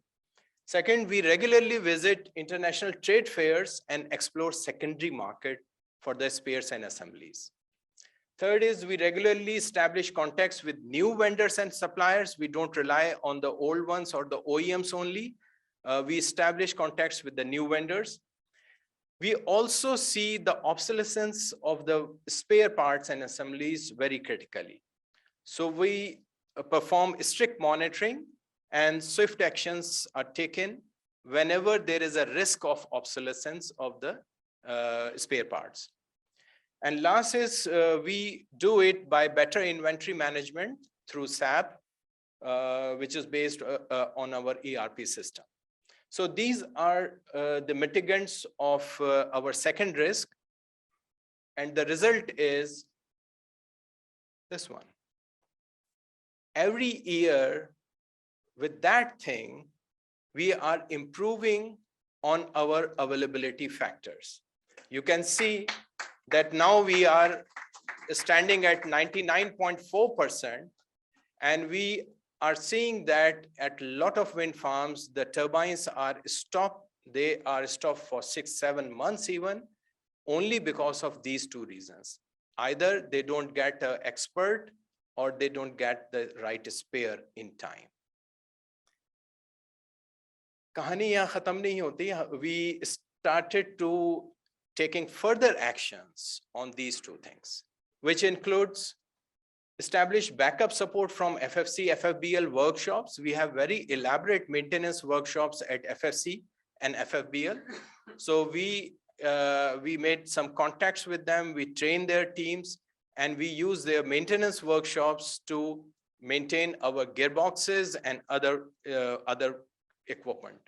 Second, we regularly visit international trade fairs and explore secondary market for the spares and assemblies. Third is we regularly establish contacts with new vendors and suppliers. We don't rely on the old ones or the OEMs only. We establish contacts with the new vendors. We also see the obsolescence of the spare parts and assemblies very critically. So we perform strict monitoring and swift actions are taken whenever there is a risk of obsolescence of the spare parts. And last is we do it by better inventory management through SAP, which is based on our ERP system. So these are the mitigants of our second risk. And the result is this one. Every year with that thing, we are improving on our availability factors. You can see that now we are standing at 99.4%, and we are seeing that at a lot of wind farms, the turbines are stopped. They are stopped for 6-7 months even, only because of these two reasons. Either they don't get an expert or they don't get the right spare in time. Kahani yahan khatam nahi hoti. We started to taking further actions on these two things, which includes establish backup support from FFC, FFBL workshops. We have very elaborate maintenance workshops at FFC and FFBL. So we made some contacts with them. We trained their teams, and we use their maintenance workshops to maintain our gearboxes and other equipment.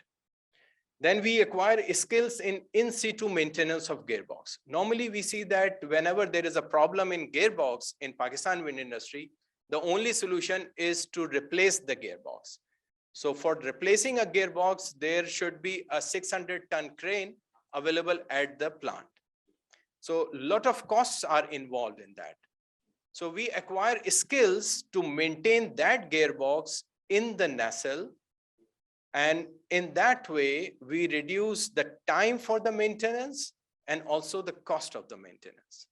Then we acquire skills in situ maintenance of gearbox. Normally we see that whenever there is a problem in gearbox in Pakistan wind industry, the only solution is to replace the gearbox. So for replacing a gearbox, there should be a 600-ton crane available at the plant. So a lot of costs are involved in that. So we acquire skills to maintain that gearbox in the nacelle. And in that way, we reduce the time for the maintenance and also the cost of the maintenance.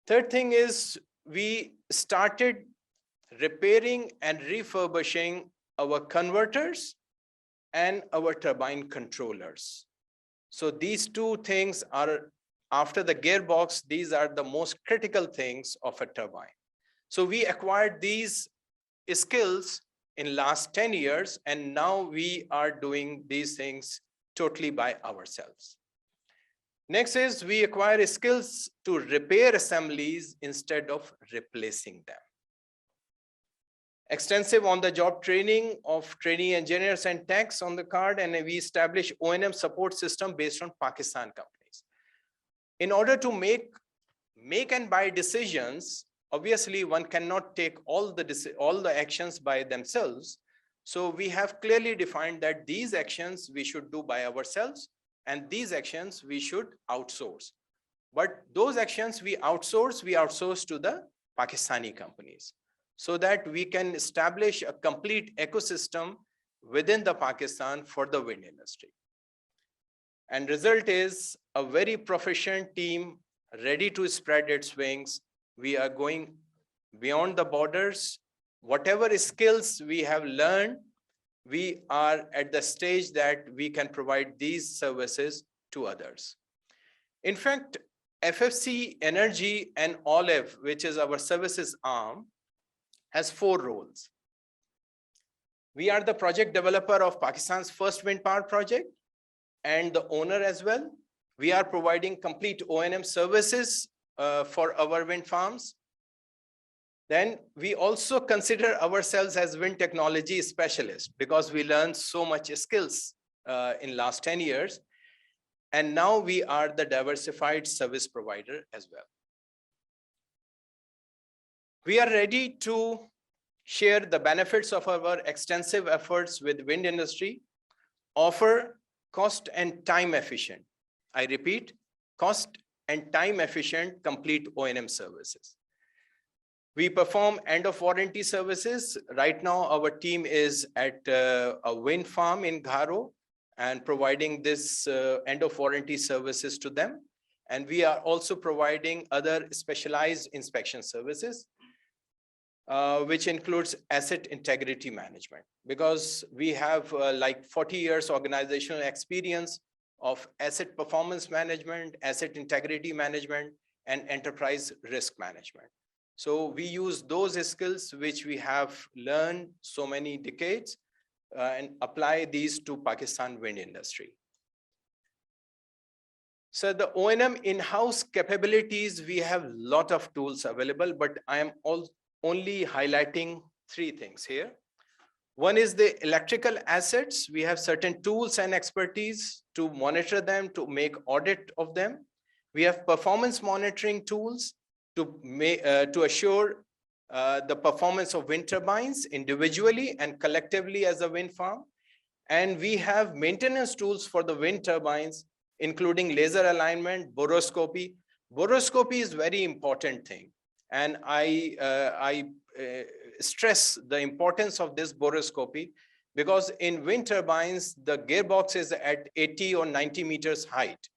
Third thing is we started repairing and refurbishing our converters and our turbine controllers. So these two things are, after the gearbox, these are the most critical things of a turbine. So we acquired these skills in last 10 years, and now we are doing these things totally by ourselves. Next is we acquire skills to repair assemblies instead of replacing them. Extensive on-the-job training of trainee engineers and techs on the card, and we establish O&M support system based on Pakistan companies. In order to make and buy decisions, obviously one cannot take all the actions by themselves. So we have clearly defined that these actions we should do by ourselves, and these actions we should outsource. But those actions we outsource to the Pakistani companies, so that we can establish a complete ecosystem within the Pakistan for the wind industry. And result is a very proficient team ready to spread its wings. We are going beyond the borders. Whatever skills we have learned, we are at the stage that we can provide these services to others. In fact, FFC Energy and Olive, which is our services arm, has 4 roles. We are the project developer of Pakistan's first wind power project and the owner as well. We are providing complete O&M services for our wind farms. Then we also consider ourselves as wind technology specialists because we learned so much skills in last 10 years. And now we are the diversified service provider as well. We are ready to share the benefits of our extensive efforts with wind industry, offer cost and time efficient. I repeat, cost and time efficient complete O&M services. We perform end of warranty services. Right now, our team is at a wind farm in Gharo and providing this end of warranty services to them. And we are also providing other specialized inspection services, which includes asset integrity management, because we have like 40 years organizational experience of asset performance management, asset integrity management, and enterprise risk management. So we use those skills which we have learned so many decades and apply these to Pakistan wind industry. So the O&M in-house capabilities, we have a lot of tools available, but I am only highlighting 3 things here. One is the electrical assets. We have certain tools and expertise to monitor them, to make audit of them. We have performance monitoring tools to assure the performance of wind turbines individually and collectively as a wind farm. And we have maintenance tools for the wind turbines, including laser alignment, borescopy. Borescopy is very important thing. And I stress the importance of this borescopy, because in wind turbines, the gearbox is at 80 or 90 meters height.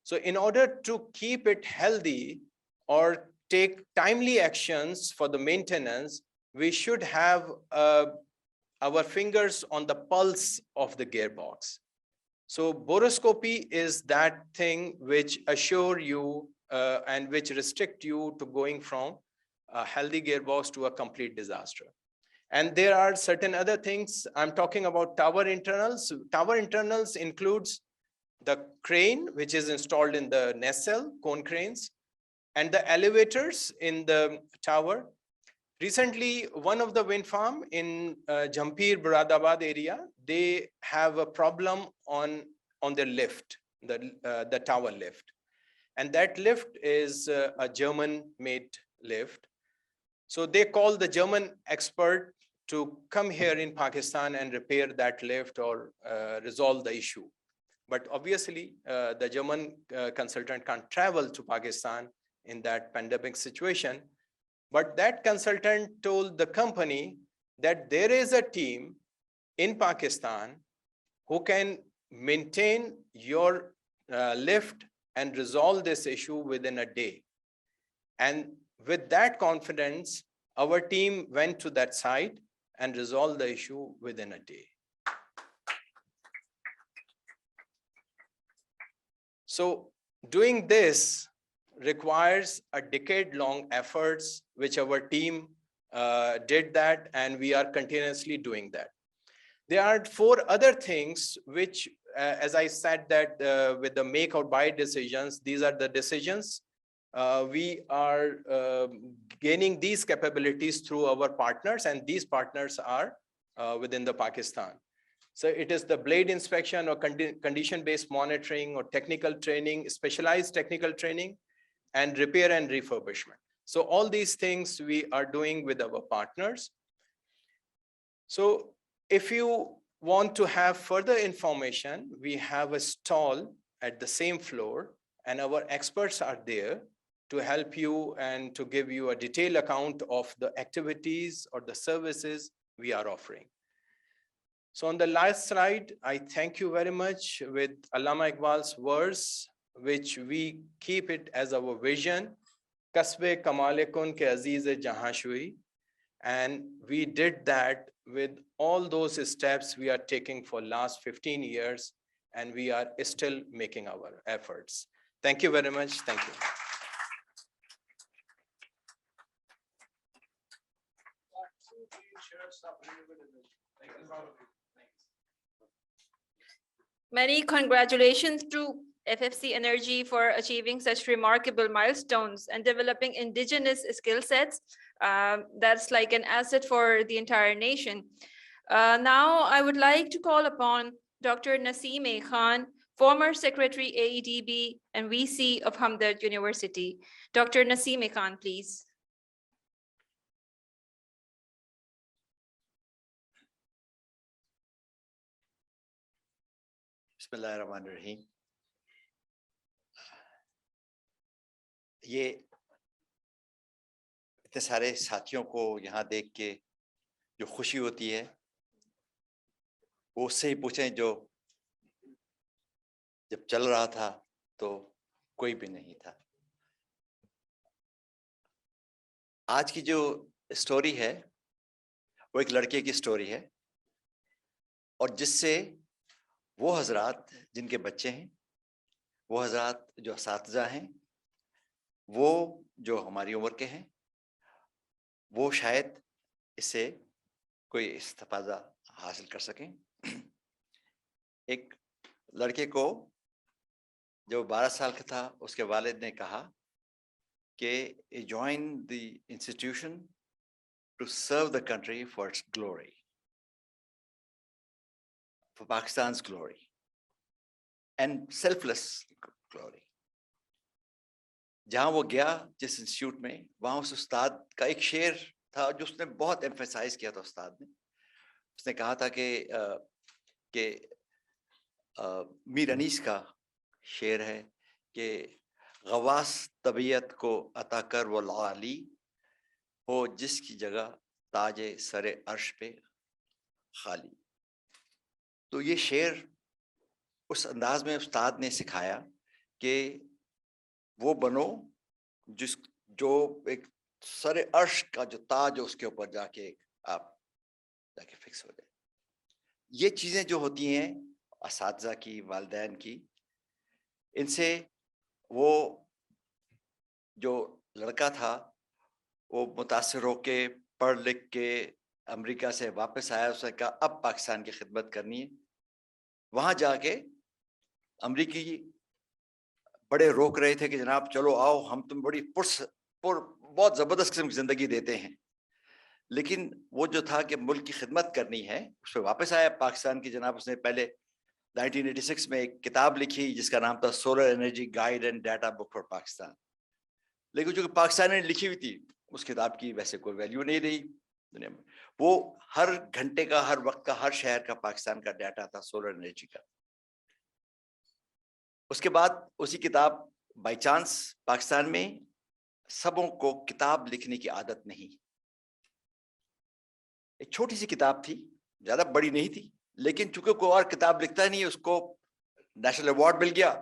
So in order to keep it healthy or take timely actions for the maintenance, we should have our fingers on the pulse of the gearbox. So borescopy is that thing which assure you and which restrict you to going from a healthy gearbox to a complete disaster. And there are certain other things. I'm talking about tower internals. Tower internals includes the crane, which is installed in the nacelle, cone cranes, and the elevators in the tower. Recently, one of the wind farm in Jampir, Muradabad area, they have a problem on their lift, the tower lift. And that lift is a German-made lift. So they call the German expert to come here in Pakistan and repair that lift or resolve the issue. But obviously, the German consultant can't travel to Pakistan in that pandemic situation. But that consultant told the company that there is a team in Pakistan who can maintain your lift and resolve this issue within a day. And with that confidence, our team went to that site and resolved the issue within a day. So doing this requires a decade-long efforts, which our team did that, and we are continuously doing that. There are 4 other things which, as I said, that with the make or buy decisions, these are the decisions. We are gaining these capabilities through our partners, and these partners are within the Pakistan. So it is the blade inspection or condition-based monitoring or technical training, specialized technical training, and repair and refurbishment. So all these things we are doing with our partners. So if you want to have further information, we have a stall at the same floor, and our experts are there to help you and to give you a detailed account of the activities or the services we are offering. So on the last slide, I thank you very much with Allama Iqbal's verse, which we keep it as our vision, Kasbe Kamalekun ke Aziz Jahan Shui. And we did that with all those steps we are taking for last 15 years, and we are still making our efforts. Thank you very much. Thank you. Many congratulations to FFC Energy for achieving such remarkable milestones and developing indigenous skill sets. That's like an asset for the entire nation. Now, I would like to call upon Dr. Naseem Khan, former Secretary AEDB and VC of Hamdard University. Dr. Naseem Khan, please. बिस्मिल्लाहिर्रहमानिर्रहीम। ये इतने सारे साथियों को यहाँ देख के जो खुशी होती है वो उससे ही पूछें जो जब चल रहा था तो کوئی بھی نہیں تھا. آج کی جو اسٹوری ہے وہ ایک لڑکے کی اسٹوری ہے, اور جس سے وہ حضرات جن کے بچے ہیں, وہ حضرات جو اساتذہ ہیں, وہ جو ہماری عمر کے ہیں, وہ شاید اس سے کوئی استفادہ حاصل کر سکیں. ایک لڑکے کو جو 12 سال کا تھا, اس کے والد نے کہا کہ join the institution to serve the country for its glory, for Pakistan's glory and selfless glory. جہاں وہ گیا جس انسٹیٹیوٹ میں, وہاں اس استاد کا ایک شعر تھا جو اس نے بہت ایمفیسائز کیا تھا. استاد نے, اس نے کہا تھا کہ میر انیس کا شعر ہے کہ غواص طبیعت کو عطا کر وہ لالی ہو جس کی جگہ تاج سر عرش پہ خالی. تو یہ شعر اس انداز میں استاد نے سکھایا کہ وہ بنو جو ایک سر عرش کا جو تاج ہے اس کے اوپر جا کے آپ جا کے فکس ہو جائے. یہ چیزیں جو ہوتی ہیں اساتذہ کی, والدین کی, ان سے وہ جو لڑکا تھا وہ متاثر ہو کے پڑھ لکھ کے امریکہ سے واپس آیا. اس نے کہا اب پاکستان کی خدمت کرنی ہے. وہاں جا کے امریکی بڑے روک رہے تھے کہ جناب چلو آؤ, ہم تم بڑی بہت زبردست قسم کی زندگی دیتے ہیں, لیکن وہ جو تھا کہ ملک کی خدمت کرنی ہے, اس پہ واپس آیا پاکستان کی. جناب اس نے پہلے 1986 میں ایک کتاب لکھی جس کا نام تھا solar energy guide and data book for Pakistan, لیکن جو کہ پاکستان نے لکھی ہوئی تھی اس کتاب کی ویسے کوئی ویلیو نہیں رہی دنیا میں. وہ ہر گھنٹے کا, ہر وقت کا, ہر شہر کا پاکستان کا ڈیٹا تھا سولر انرجی کا. اس کے بعد اسی کتاب بائی چانس پاکستان میں سبوں کو کتاب لکھنے کی عادت نہیں. ایک چھوٹی سی کتاب تھی, زیادہ بڑی نہیں تھی, لیکن چونکہ کوئی اور کتاب لکھتا نہیں, اس کو نیشنل ایوارڈ مل گیا.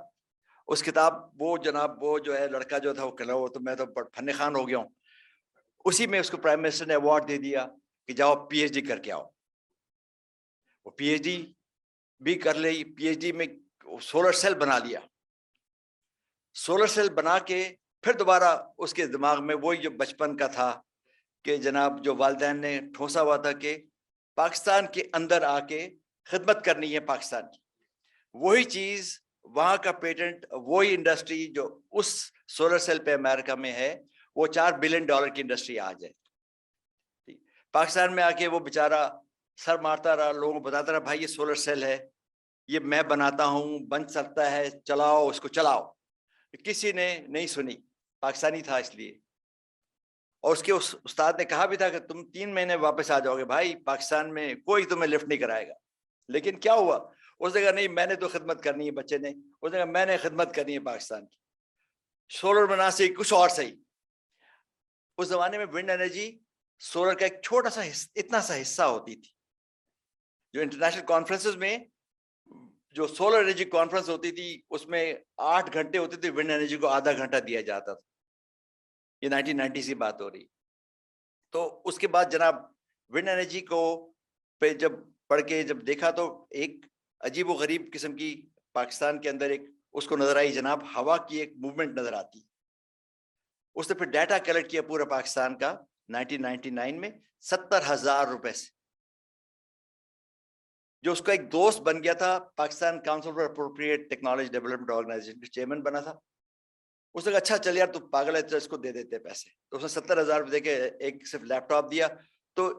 اس کتاب وہ جناب وہ جو ہے لڑکا جو تھا وہ کہا وہ تو میں تو فن خان ہو گیا ہوں. اسی میں اس کو پرائم منسٹر نے ایوارڈ دے دیا کہ جاؤ پی ایچ ڈی کر کے آؤ. وہ پی ایچ ڈی بھی کر لی. پی ایچ ڈی میں سولر سیل بنا لیا. سولر سیل بنا کے پھر دوبارہ اس کے دماغ میں وہی جو بچپن کا تھا کہ جناب جو والدین نے ٹھوسا ہوا تھا کہ پاکستان کے اندر آ کے خدمت کرنی ہے پاکستان کی, وہی چیز وہاں کا پیٹنٹ, وہی انڈسٹری جو اس سولر سیل پہ امریکہ میں ہے, وہ $4 بلین کی انڈسٹری آ جائے. پاکستان میں آ کے وہ بیچارہ سر مارتا رہا, لوگوں کو بتاتا رہا بھائی یہ سولر سیل ہے, یہ میں بناتا ہوں, بن سکتا ہے, چلاؤ اس کو چلاؤ. کسی نے نہیں سنی, پاکستانی تھا اس لیے. اور اس کے استاد نے کہا بھی تھا کہ تم 3 مہینے واپس آ جاؤ گے بھائی, پاکستان میں کوئی تمہیں لفٹ نہیں کرائے گا. لیکن کیا ہوا, اس نے کہا نہیں میں نے تو خدمت کرنی ہے. بچے نے اس نے کہا میں نے خدمت کرنی ہے پاکستان کی, سولر بنا سے کچھ اور صحیح. اس زمانے میں ونڈ انرجی سولر کا ایک چھوٹا سا اتنا سا حصہ ہوتی تھی. جو انٹرنیشنل کانفرنسز میں جو سولر انرجی کانفرنس ہوتی تھی اس میں 8 گھنٹے ہوتے تھے, ونڈ انرجی کو آدھا گھنٹہ دیا جاتا تھا. یہ 1990 کی بات ہو رہی. تو اس کے بعد جناب ونڈ انرجی کو پہ جب پڑھ کے جب دیکھا تو ایک عجیب و غریب قسم کی پاکستان کے اندر ایک اس کو نظر آئی جناب ہوا کی ایک موومنٹ نظر آتی. اس نے پھر ڈیٹا کلیکٹ کیا پورا پاکستان کا 1999 میں 70,000 روپے سے, جو اس کا ایک دوست بن گیا تھا Pakistan council for appropriate technology development organisation کے چیئرمین بنا تھا. اس نے کہا اچھا چل یار تو پاگل ہے, اس کو دے دیتے پیسے. تو اس نے 70,000 روپے دے کے ایک صرف لیپ ٹاپ دیا. تو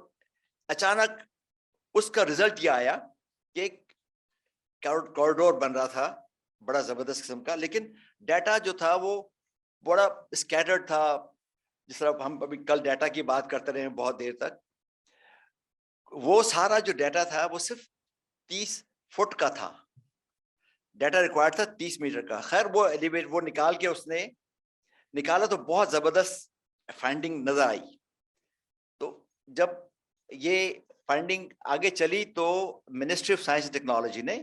اچانک اس کا رزلٹ یہ آیا کہ ایک کوریڈور بن رہا تھا بڑا زبردست قسم کا, لیکن ڈیٹا جو تھا وہ بڑا اسکیٹرڈ تھا. جس طرح ہم ابھی کل ڈیٹا کی بات کرتے رہے بہت دیر تک, وہ سارا جو ڈیٹا تھا وہ صرف 30 فٹ کا تھا. ڈیٹا ریکوائرڈ تھا 30 میٹر کا. خیر وہ ایلیویٹ وہ نکال کے اس نے نکالا تو بہت زبردست فائنڈنگ نظر آئی. تو جب یہ فائنڈنگ آگے چلی تو ministry of science and technology نے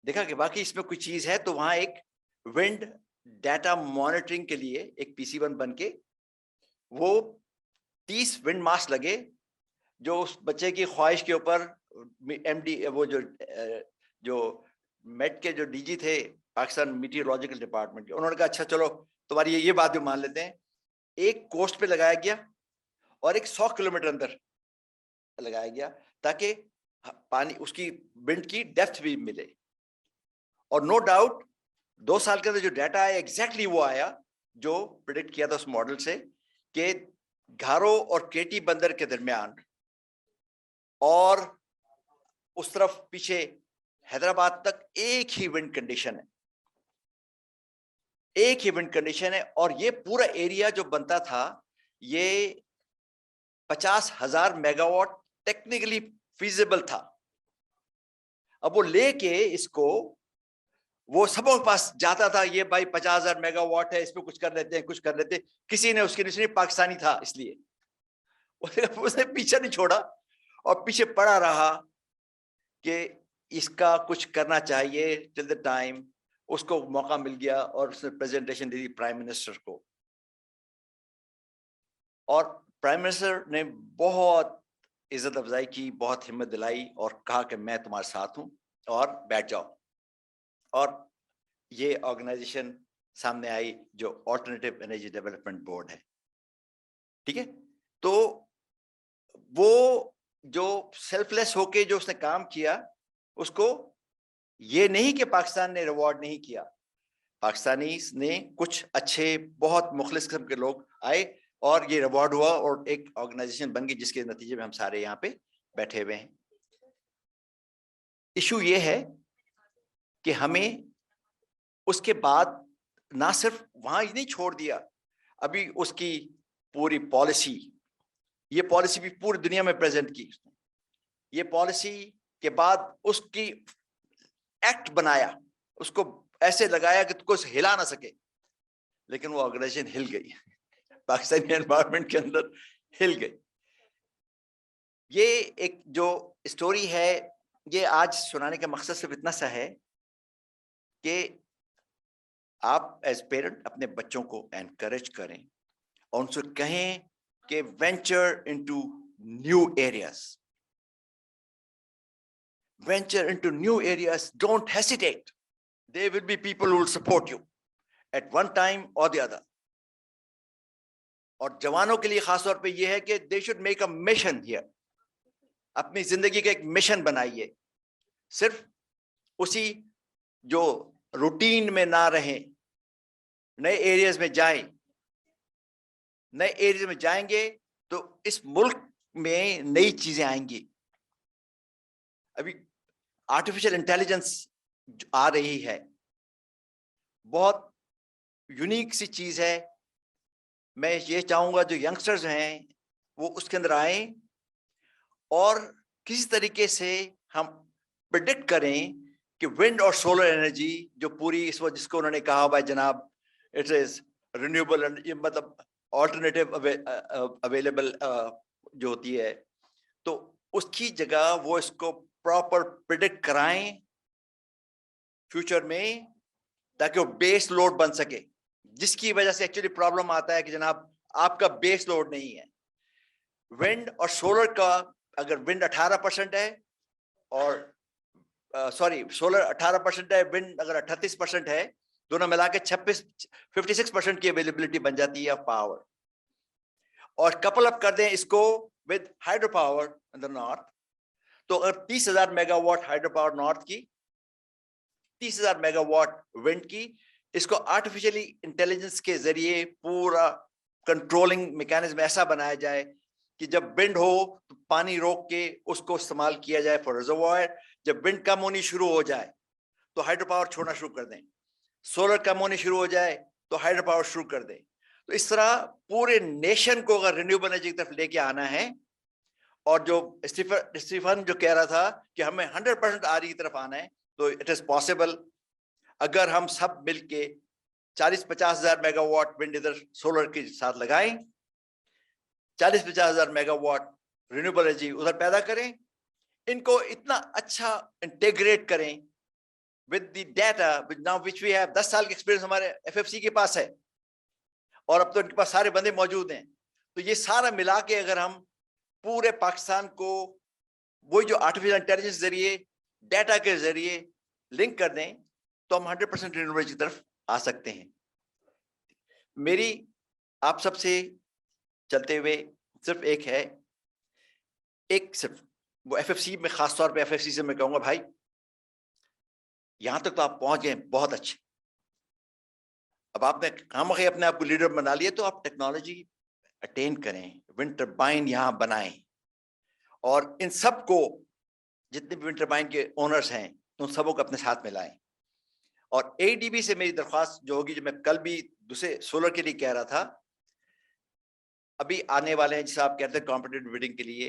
دیکھا کہ باقی اس میں کوئی چیز ہے, تو وہاں ایک विंड डाटा मॉनिटरिंग के लिए एक PC1 बन के वो 30 विंड मास्ट लगे जो उस बच्चे की ख्वाहिश के ऊपर MD वो जो मेट के जो DG थे पाकिस्तान मीटियोलॉजिकल डिपार्टमेंट के, उन्होंने कहा अच्छा चलो तुम्हारी ये बात भी मान लेते हैं, एक कोस्ट पे लगाया गया और एक 100 किलोमीटर अंदर लगाया गया ताकि पानी उसकी विंड की डेप्थ भी मिले। और नो डाउट 2 साल के अंदर जो डाटा आया एग्जैक्टली वो आया जो प्रिडिक्ट किया था उस मॉडल से कि घारो और केटी बंदर के दरमियान और उस तरफ पीछे हैदराबाद तक एक ही विंड कंडीशन है, एक ही विंड कंडीशन है। और ये पूरा एरिया जो बनता था ये 50,000 मेगावाट टेक्निकली फीजिबल था। अब वो लेके इसको वो सबों के पास जाता था, ये भाई 50,000 मेगावाट है, इस पे कुछ कर लेते हैं, कुछ कर लेते हैं। किसी ने उसके लिए पाकिस्तानी था इसलिए उसने पीछे नहीं छोड़ा और पीछे पड़ा रहा कि इसका कुछ करना चाहिए। टिल द टाइम उसको मौका मिल गया और उसने प्रेजेंटेशन दी प्राइम मिनिस्टर को, और प्राइम मिनिस्टर ने बहुत इज्जत अफजाई की, बहुत हिम्मत दिलाई और कहा कि मैं तुम्हारे साथ हूं और बैठ जाओ। और ये ऑर्गेनाइजेशन सामने आई जो ऑल्टरनेटिव एनर्जी डेवलपमेंट बोर्ड है, ठीक है। तो वो जो सेल्फलेस होके जो उसने काम किया, उसको ये नहीं कि पाकिस्तान ने रिवॉर्ड नहीं किया, पाकिस्तानी ने कुछ अच्छे बहुत मुखलिस किस्म के लोग आए और ये रिवॉर्ड हुआ और एक ऑर्गेनाइजेशन बन गई जिसके नतीजे में हम सारे यहाँ पे बैठे हुए हैं। इशू ये है कि हमें उसके बाद ना सिर्फ वहां ही नहीं छोड़ दिया, अभी उसकी पूरी पॉलिसी, ये पॉलिसी भी पूरी दुनिया में प्रेजेंट की। ये पॉलिसी के बाद उसकी एक्ट बनाया, उसको ऐसे लगाया कि तुमको हिला ना सके, लेकिन वो ऑर्गेनाइजेशन हिल गई पाकिस्तानी एनवायरनमेंट के अंदर हिल गई। ये एक जो स्टोरी है ये आज सुनाने का मकसद सिर्फ इतना सा है कि आप एज पेरेंट अपने बच्चों को एनकरेज करें और उनसे कहें कि venture into new areas, venture into new areas, don't hesitate. There will be people who will support you at one time or the other. और जवानों के लिए खास तौर पे ये है कि they should make a mission here. अपनी जिंदगी का एक मिशन बनाइए, सिर्फ उसी जो रूटीन में ना रहें, नए एरियाज में जाएं। नए एरियाज में जाएंगे तो इस मुल्क में नई चीजें आएंगी। अभी आर्टिफिशियल इंटेलिजेंस आ रही है, बहुत यूनिक सी चीज है। मैं ये चाहूंगा जो यंगस्टर्स हैं वो उसके अंदर आए और किसी तरीके से हम प्रेडिक्ट करें कि विंड और सोलर एनर्जी जो पूरी इस वक्त जिसको उन्होंने कहा भाई जनाब इट इज रिन्यूएबल, मतलब ऑल्टरनेटिव अवेलेबल जो होती है, तो उसकी जगह वो इसको प्रॉपर प्रिडिक्ट कराएं फ्यूचर में ताकि वो बेस लोड बन सके, जिसकी वजह से एक्चुअली प्रॉब्लम आता है कि जनाब आपका बेस लोड नहीं है। विंड और सोलर का अगर विंड 18% है और सॉरी सोलर 18% है, विंड अगर 38% है, दोनों मिला के 56% की अवेलेबिलिटी बन जाती है पावर। और कपल अप कर दें इसको with hydro power in the north, तो अगर 30,000 मेगावाट हाइड्रो पावर नॉर्थ की, 30,000 मेगावाट विंड की, इसको आर्टिफिशियली इंटेलिजेंस के जरिए पूरा कंट्रोलिंग मैकेनिज्म ऐसा बनाया जाए कि जब विंड हो तो पानी रोक के उसको इस्तेमाल किया जाए फॉर रिजर्वॉयर। जब विंड कम होनी शुरू हो जाए तो हाइड्रो पावर छोड़ना शुरू कर दें, सोलर कम होनी शुरू हो जाए तो हाइड्रो पावर शुरू कर दें। तो इस तरह पूरे नेशन को अगर रिन्यूएबल एनर्जी की तरफ लेके आना है, और जो स्टीफन जो कह रहा था कि हमें 100% आर की तरफ आना है, तो इट इज पॉसिबल अगर हम सब मिलके 40-50 हजार मेगावाट विंड इधर सोलर के साथ लगाएं, 40-50 हजार मेगावाट रिन्यूएबल एनर्जी उधर पैदा करें, इनको इतना अच्छा इंटीग्रेट करें with the data which we have, 10 साल के एक्सपीरियंस हमारे FFC के पास है और अब तो इनके पास सारे बंदे मौजूद हैं, तो ये सारा मिला के अगर हम पूरे पाकिस्तान को वही जो आर्टिफिशियल इंटेलिजेंस जरिए डाटा के जरिए लिंक कर दें तो हम 100% रिन्यूएबल की तरफ आ सकते हैं। मेरी आप सबसे चलते हुए सिर्फ एक है, एक सिर्फ वो FFC में, खास तौर पे FFC से मैं कहूंगा भाई यहां तक तो आप पहुंच गए, बहुत अच्छे। अब आपने खामखे अपने आप को लीडर बना लिया, तो आप टेक्नोलॉजी अटेन करें, विंड टरबाइन यहां बनाएं और इन सब को जितने भी विंड टरबाइन के ओनर्स हैं उन सबों को अपने साथ में लाएं। और ADB से मेरी दरख्वास्त जो होगी, जो मैं कल भी दूसरे सोलर के लिए कह रहा था, अभी आने वाले हैं जिसे आप कहते हैं कॉम्पिटिटिव बिडिंग के लिए,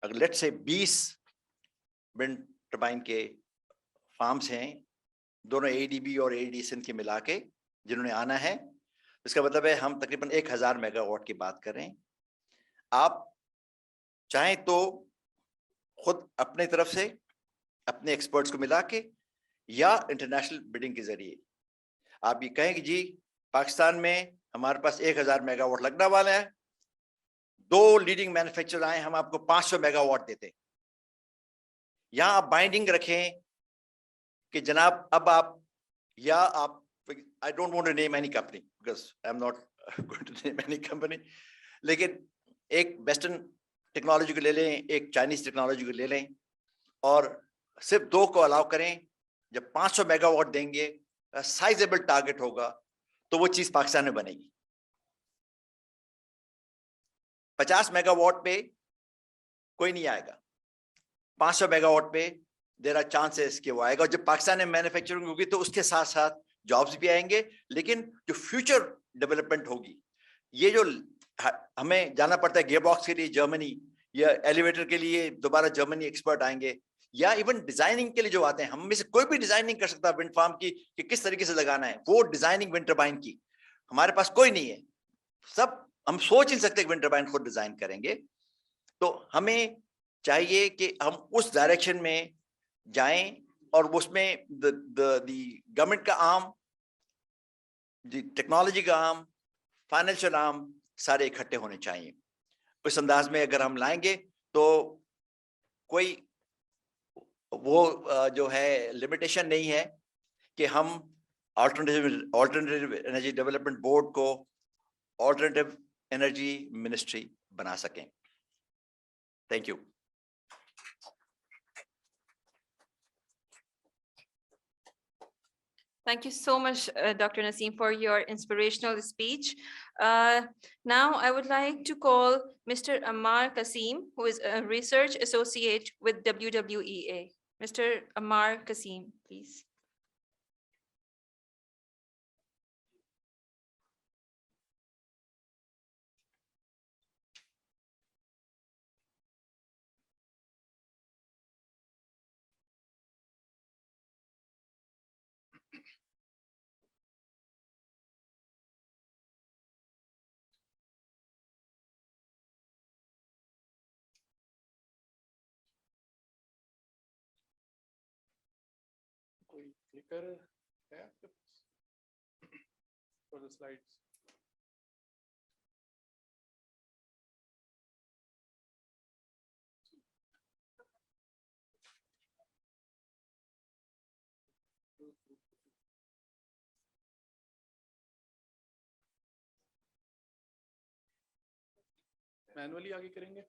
अगर लेट्स से 20 विंड टरबाइन के फार्म्स हैं, दोनों ADB और ADSN के मिला के जिन्होंने आना है, इसका मतलब है हम तकरीबन 1000 मेगावाट की बात कर रहे हैं। आप चाहें तो खुद अपने तरफ से अपने एक्सपर्ट्स को मिला के या इंटरनेशनल बिडिंग के जरिए आप ये कहें कि जी पाकिस्तान में हमारे पास 1000 मेगावाट लगने वाला है, 2 लीडिंग मैन्युफैक्चरर आए, हम आपको 500 मेगावाट देते हैं। यहां आप बाइंडिंग रखें कि जनाब अब आप, या आप, I don't want to name any company because I'm not going to name any company, लेकिन एक वेस्टर्न टेक्नोलॉजी को ले लें, एक चाइनीज टेक्नोलॉजी को ले लें और सिर्फ 2 को अलाउ करें। जब 500 मेगावाट देंगे, साइजेबल टारगेट होगा, तो वो चीज पाकिस्तान में बनेगी। 50 मेगावाट पे कोई नहीं आएगा, 500 मेगावाट पे देयर आर चांसेस कि वो आएगा। और जब पाकिस्तान में मैन्युफैक्चरिंग होगी तो उसके साथ साथ जॉब्स भी आएंगे, लेकिन जो फ्यूचर डेवलपमेंट होगी, ये जो हमें जाना पड़ता है गियरबॉक्स के लिए जर्मनी, या एलिवेटर के लिए दोबारा जर्मनी एक्सपर्ट आएंगे, या इवन डिजाइनिंग के लिए जो आते हैं, हम में से कोई भी डिजाइनिंग कर सकता है विंड फार्म की कि किस तरीके से लगाना है, वो डिजाइनिंग विंड टरबाइन की हमारे पास कोई नहीं है। सब हम सोच नहीं सकते विंड टरबाइन खुद डिजाइन करेंगे। तो हमें चाहिए कि हम उस डायरेक्शन में जाएं और उसमें गवर्नमेंट का आर्म, टेक्नोलॉजी का आर्म, फाइनेंशियल आर्म सारे इकट्ठे होने चाहिए। उस अंदाज में अगर हम लाएंगे तो कोई वो जो है लिमिटेशन नहीं है कि हम ऑल्टरनेटिव एनर्जी डेवलपमेंट बोर्ड को ऑल्टरनेटिव एनर्जी मिनिस्ट्री बना सकें। Thank you. Thank you so much, Dr. Naseem, for your inspirational speech. Now, I would like to call Mr. Ammar Kasim, who is a research associate with WWEA. Mr. Ammar Kasim, please. कोई clicker है आपके पास for the slides? Manually आगे करेंगे?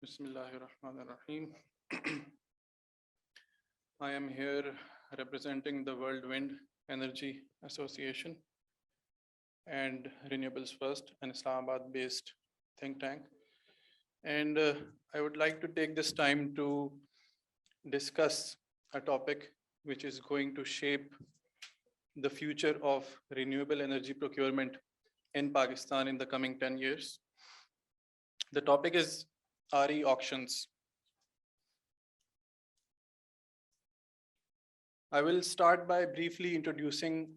Bismillahirrahmanirrahim. I am here representing the World Wind Energy Association and Renewables First, an Islamabad-based think tank. And I would like to take this time to discuss a topic which is going to shape the future of renewable energy procurement in Pakistan in the coming 10 years. The topic is RE auctions. I will start by briefly introducing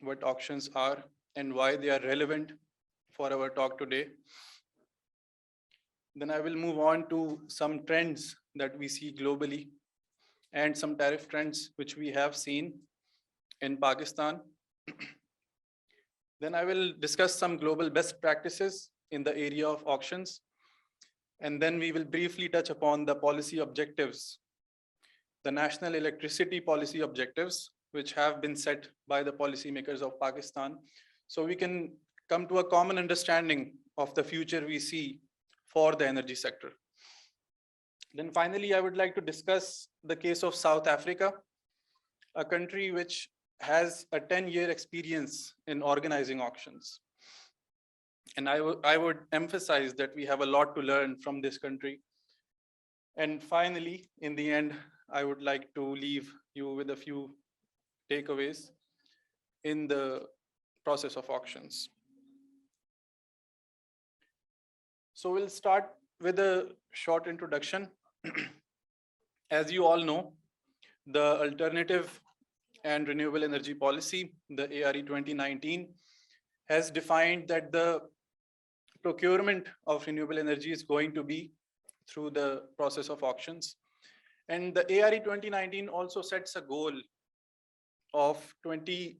what auctions are and why they are relevant for our talk today. Then I will move on to some trends that we see globally and some tariff trends which we have seen in Pakistan. Then I will discuss some global best practices in the area of auctions. And then we will briefly touch upon the policy objectives, the national electricity policy objectives, which have been set by the policymakers of Pakistan. So we can come to a common understanding of the future we see for the energy sector. Then finally, I would like to discuss the case of South Africa, a country which has a 10-year experience in organizing auctions. And I would emphasize that we have a lot to learn from this country. And finally, in the end, I would like to leave you with a few takeaways in the process of auctions. So we'll start with a short introduction. As you all know, the Alternative and Renewable Energy Policy, the ARE 2019, has defined that the procurement of renewable energy is going to be through the process of auctions. And the ARE 2019 also sets a goal of 20%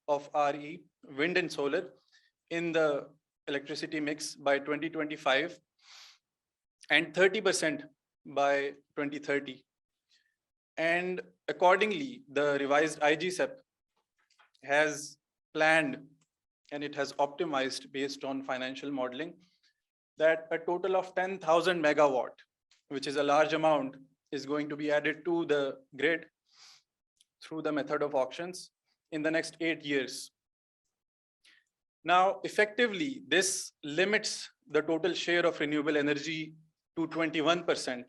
of RE, wind and solar, in the electricity mix by 2025 and 30% by 2030. And accordingly, the revised IGSEP has planned and it has optimized based on financial modeling that a total of 10,000 megawatt, which is a large amount, is going to be added to the grid through the method of auctions in the next 8 years. Now, effectively, this limits the total share of renewable energy to 21%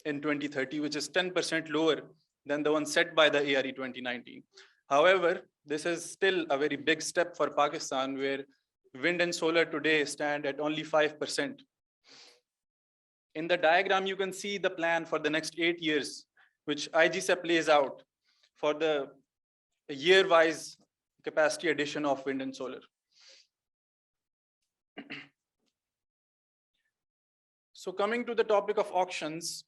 in 2030, which is 10% lower than the one set by the ARE 2019. However, this is still a very big step for Pakistan, where wind and solar today stand at only 5%. In the diagram, you can see the plan for the next 8 years, which IGSEP lays out for the year-wise capacity addition of wind and solar. So coming to the topic of auctions,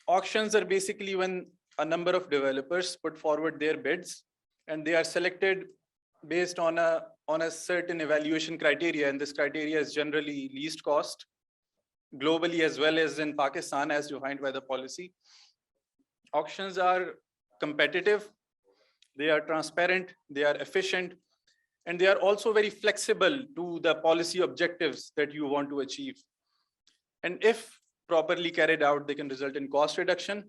auctions are basically when a number of developers put forward their bids and they are selected based on a certain evaluation criteria, and this criteria is generally least cost globally as well as in Pakistan as defined by the policy. Auctions are competitive, they are transparent, they are efficient, and they are also very flexible to the policy objectives that you want to achieve. And if properly carried out, they can result in cost reduction,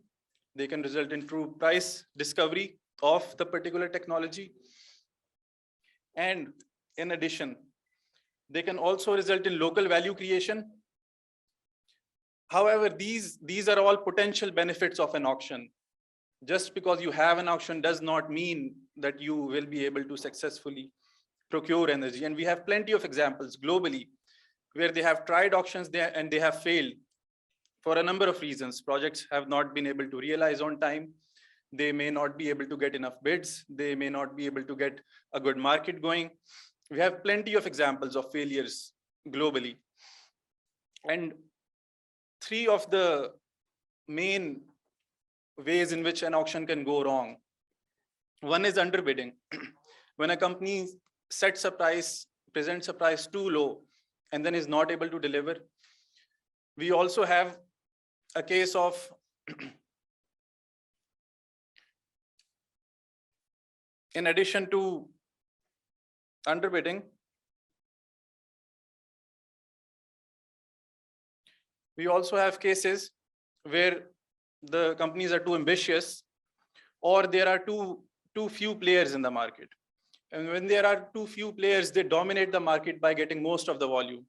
they can result in true price discovery of the particular technology. And in addition, they can also result in local value creation. However, these are all potential benefits of an auction. Just because you have an auction does not mean that you will be able to successfully procure energy. And we have plenty of examples globally where they have tried auctions there and they have failed for a number of reasons. Projects have not been able to realize on time. They may not be able to get enough bids. They may not be able to get a good market going. We have plenty of examples of failures globally. And three of the main ways in which an auction can go wrong. One is underbidding. When a company sets a price, presents a price too low, and then is not able to deliver. We also have a case of in addition to underbidding, we also have cases where the companies are too ambitious or there are too few players in the market. And when there are too few players, they dominate the market by getting most of the volume.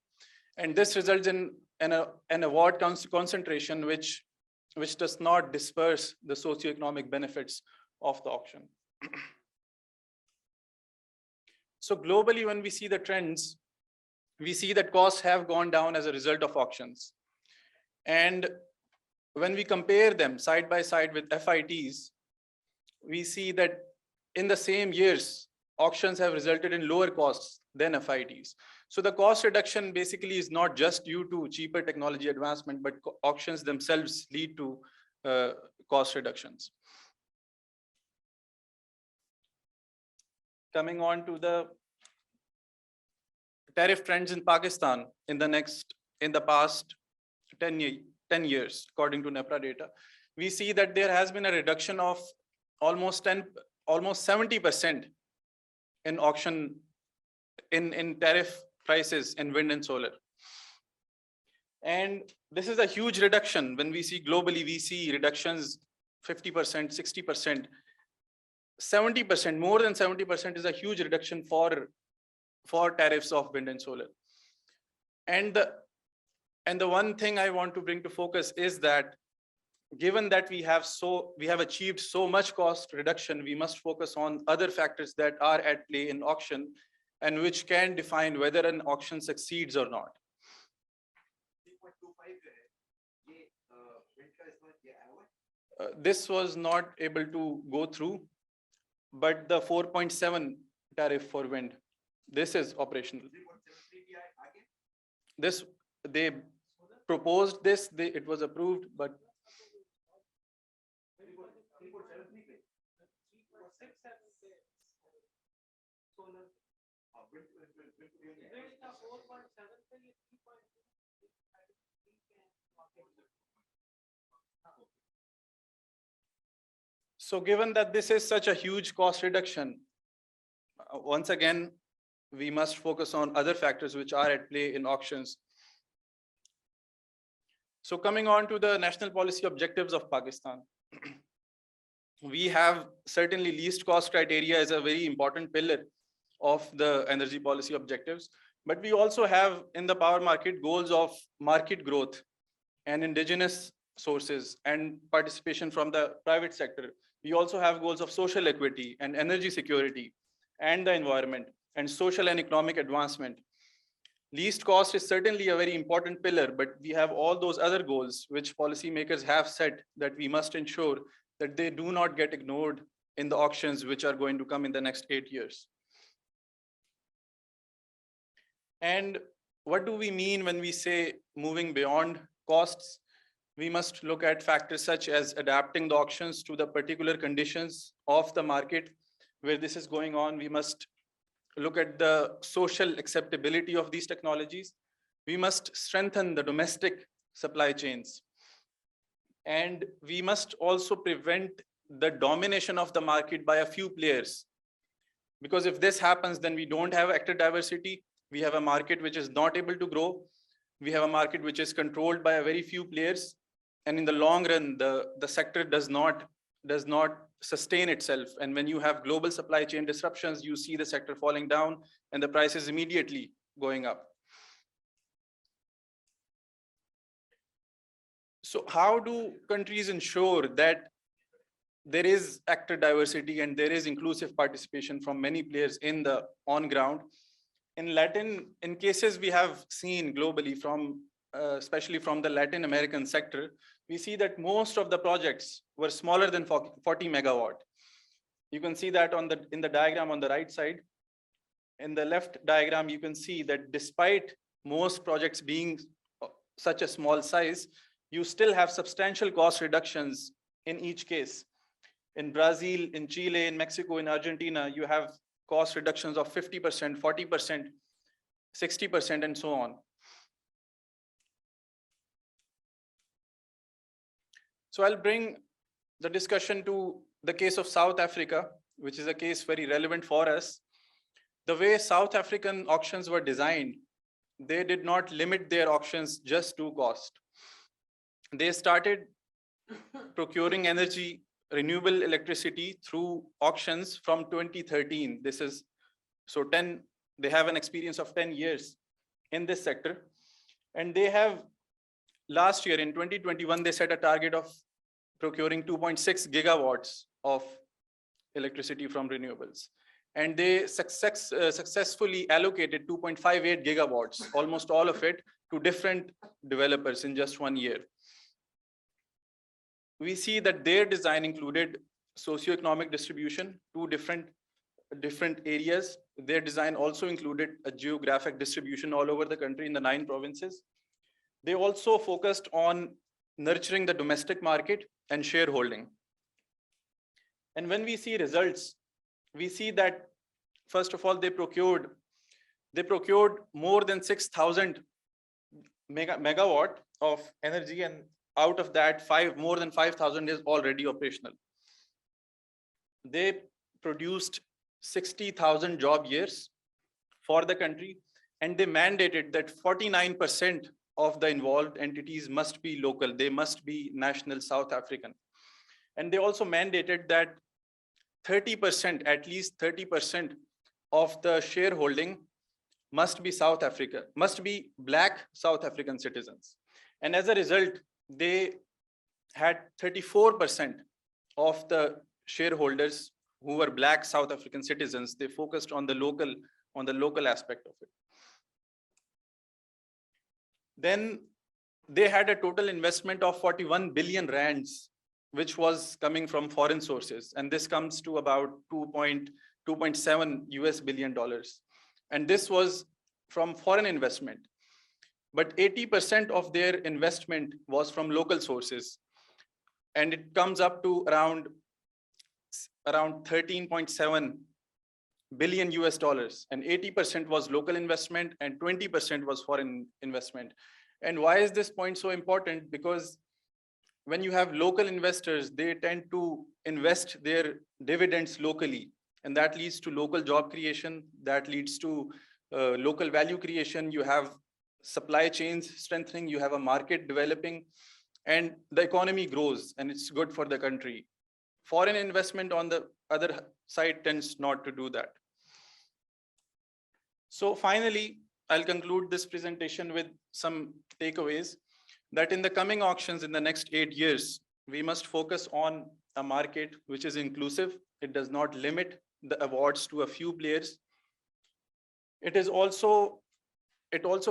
And this results in an award concentration which does not disperse the socioeconomic benefits of the auction. So globally, when we see the trends, we see that costs have gone down as a result of auctions. And when we compare them side by side with FITs, we see that in the same years, auctions have resulted in lower costs than FITs. So the cost reduction basically is not just due to cheaper technology advancement, but auctions themselves lead to cost reductions. Coming on to the tariff trends in Pakistan in the past 10 years, according to NEPRA data, we see that there has been a reduction of almost 70% in auction in tariff prices in wind and solar. And this is a huge reduction. When we see globally, we see reductions 50%, 60%, 70%, more than 70% is a huge reduction for tariffs of wind and solar. And the one thing I want to bring to focus is that given that we have achieved so much cost reduction, we must focus on other factors that are at play in auction and which can define whether an auction succeeds or not. This was not able to go through, but the 4.7 tariff for wind, this is operational. This, they proposed this, it was approved, but so given that this is such a huge cost reduction, once again, we must focus on other factors which are at play in auctions. So coming on to the national policy objectives of Pakistan, we have certainly least cost criteria as a very important pillar of the energy policy objectives, but we also have in the power market goals of market growth and indigenous sources and participation from the private sector. We also have goals of social equity and energy security and the environment and social and economic advancement. Least cost is certainly a very important pillar, but we have all those other goals which policymakers have set that we must ensure that they do not get ignored in the auctions which are going to come in the next 8 years. And what do we mean when we say moving beyond costs? We must look at factors such as adapting the auctions to the particular conditions of the market where this is going on. We must look at the social acceptability of these technologies. We must strengthen the domestic supply chains. And we must also prevent the domination of the market by a few players. Because if this happens, then we don't have active diversity. We have a market which is not able to grow. We have a market which is controlled by a very few players. And in the long run, the sector does not sustain itself. And when you have global supply chain disruptions, you see the sector falling down and the prices immediately going up. So how do countries ensure that there is active diversity and there is inclusive participation from many players in the on ground? In cases we have seen globally from, especially from the Latin American sector, we see that most of the projects were smaller than 40 megawatt. You can see that in the diagram on the right side. In the left diagram, you can see that despite most projects being such a small size, you still have substantial cost reductions in each case. In Brazil, in Chile, in Mexico, in Argentina, you have cost reductions of 50%, 40%, 60%, and so on. So I'll bring the discussion to the case of South Africa, which is a case very relevant for us. The way South African auctions were designed, they did not limit their auctions just to cost. They started procuring energy, renewable electricity through auctions from 2013. This is so they have an experience of 10 years in this sector. And they have last year in 2021, they set a target of procuring 2.6 gigawatts of electricity from renewables. and they successfully allocated 2.58 gigawatts, almost all of it, to different developers in just 1 year. We see that their design included socioeconomic distribution, two different areas. Their design also included a geographic distribution all over the country in the 9 provinces. They also focused on nurturing the domestic market and shareholding. And when we see results, we see that, first of all, they procured more than 6,000 megawatt of energy, and out of that, more than 5,000 is already operational. They produced 60,000 job years for the country, and they mandated that 49% of the involved entities must be local. They must be national South African. And they also mandated that 30%, at least 30% of the shareholding must be South Africa, must be Black South African citizens. And as a result, they had 34% of the shareholders who were Black South African citizens. They focused on the local aspect of it. Then they had a total investment of 41 billion rands, which was coming from foreign sources. And this comes to about $2.7 billion. And this was from foreign investment. But 80% of their investment was from local sources. And it comes up to around 13.7 billion US dollars. And 80% was local investment and 20% was foreign investment. And why is this point so important? Because when you have local investors, they tend to invest their dividends locally. And that leads to local job creation. That leads to local value creation. You have supply chains strengthening. You have a market developing. And the economy grows, and it's good for the country. Foreign investment, on the other side, tends not to do that. So finally, I'll conclude this presentation with some takeaways that in the coming auctions in the next 8 years, we must focus on a market which is inclusive. It does not limit the awards to a few players. It also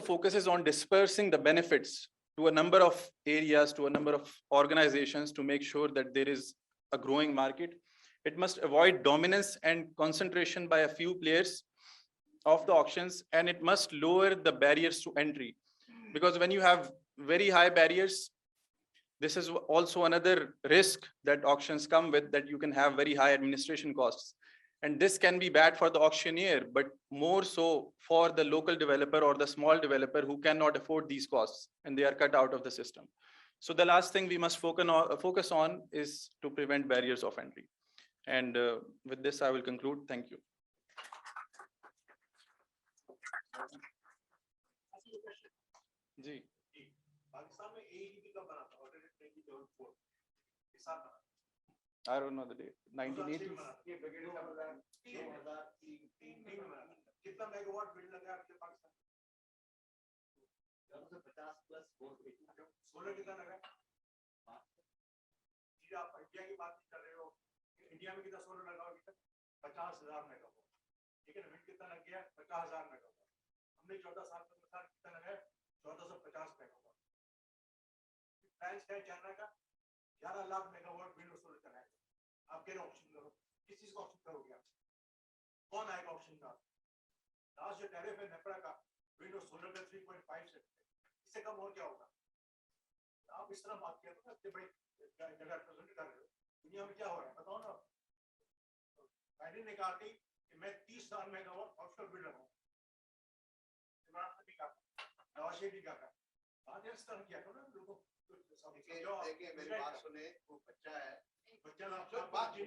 focuses on dispersing the benefits to a number of areas, to a number of organizations, to make sure that there is a growing market. It must avoid dominance and concentration by a few players of the auctions, and it must lower the barriers to entry. Because when you have very high barriers, this is also another risk that auctions come with, that you can have very high administration costs. And this can be bad for the auctioneer, but more so for the local developer or the small developer who cannot afford these costs, and they are cut out of the system. So the last thing we must focus on is to prevent barriers of entry. And with this, I will conclude. Thank you. जी I don't know the date. 1980s. India में कितना solar लगा अभी तक 50,000 megawatt, ठीक है ना? Wind कितना लग गया? 50,000 मेगावाट। हमने 14 साल में कितना लगा? 1450 मेगावाट। प्लान्स क्या है चाइना का? 11 लाख मेगावाट विंड और सोलर चलाएगा। आप कह रहे ऑप्शन करो, किस चीज का ऑप्शन करोगे आप? कौन आएगा ऑप्शन का? लास्ट जो टैरिफ है नेपरा का विंड और सोलर का 3.5 से, इससे कम और क्या होगा? आप इस तरह बात किया तो इतने बड़े जगह प्रेजेंट कर रहे हो, दुनिया में क्या हो रहा है बताओ ना। बाइडेन ने कहा कि मैं 30,000 मेगावाट ऑफशोर विंड लगाऊं, इमरान ने भी कहा, नवाज शरीफ भी कहा, बात इस तरह किया करो ना लोगों को। देखिए मेरी बात सुने, वो बच्चा है, बच्चा जो बात जो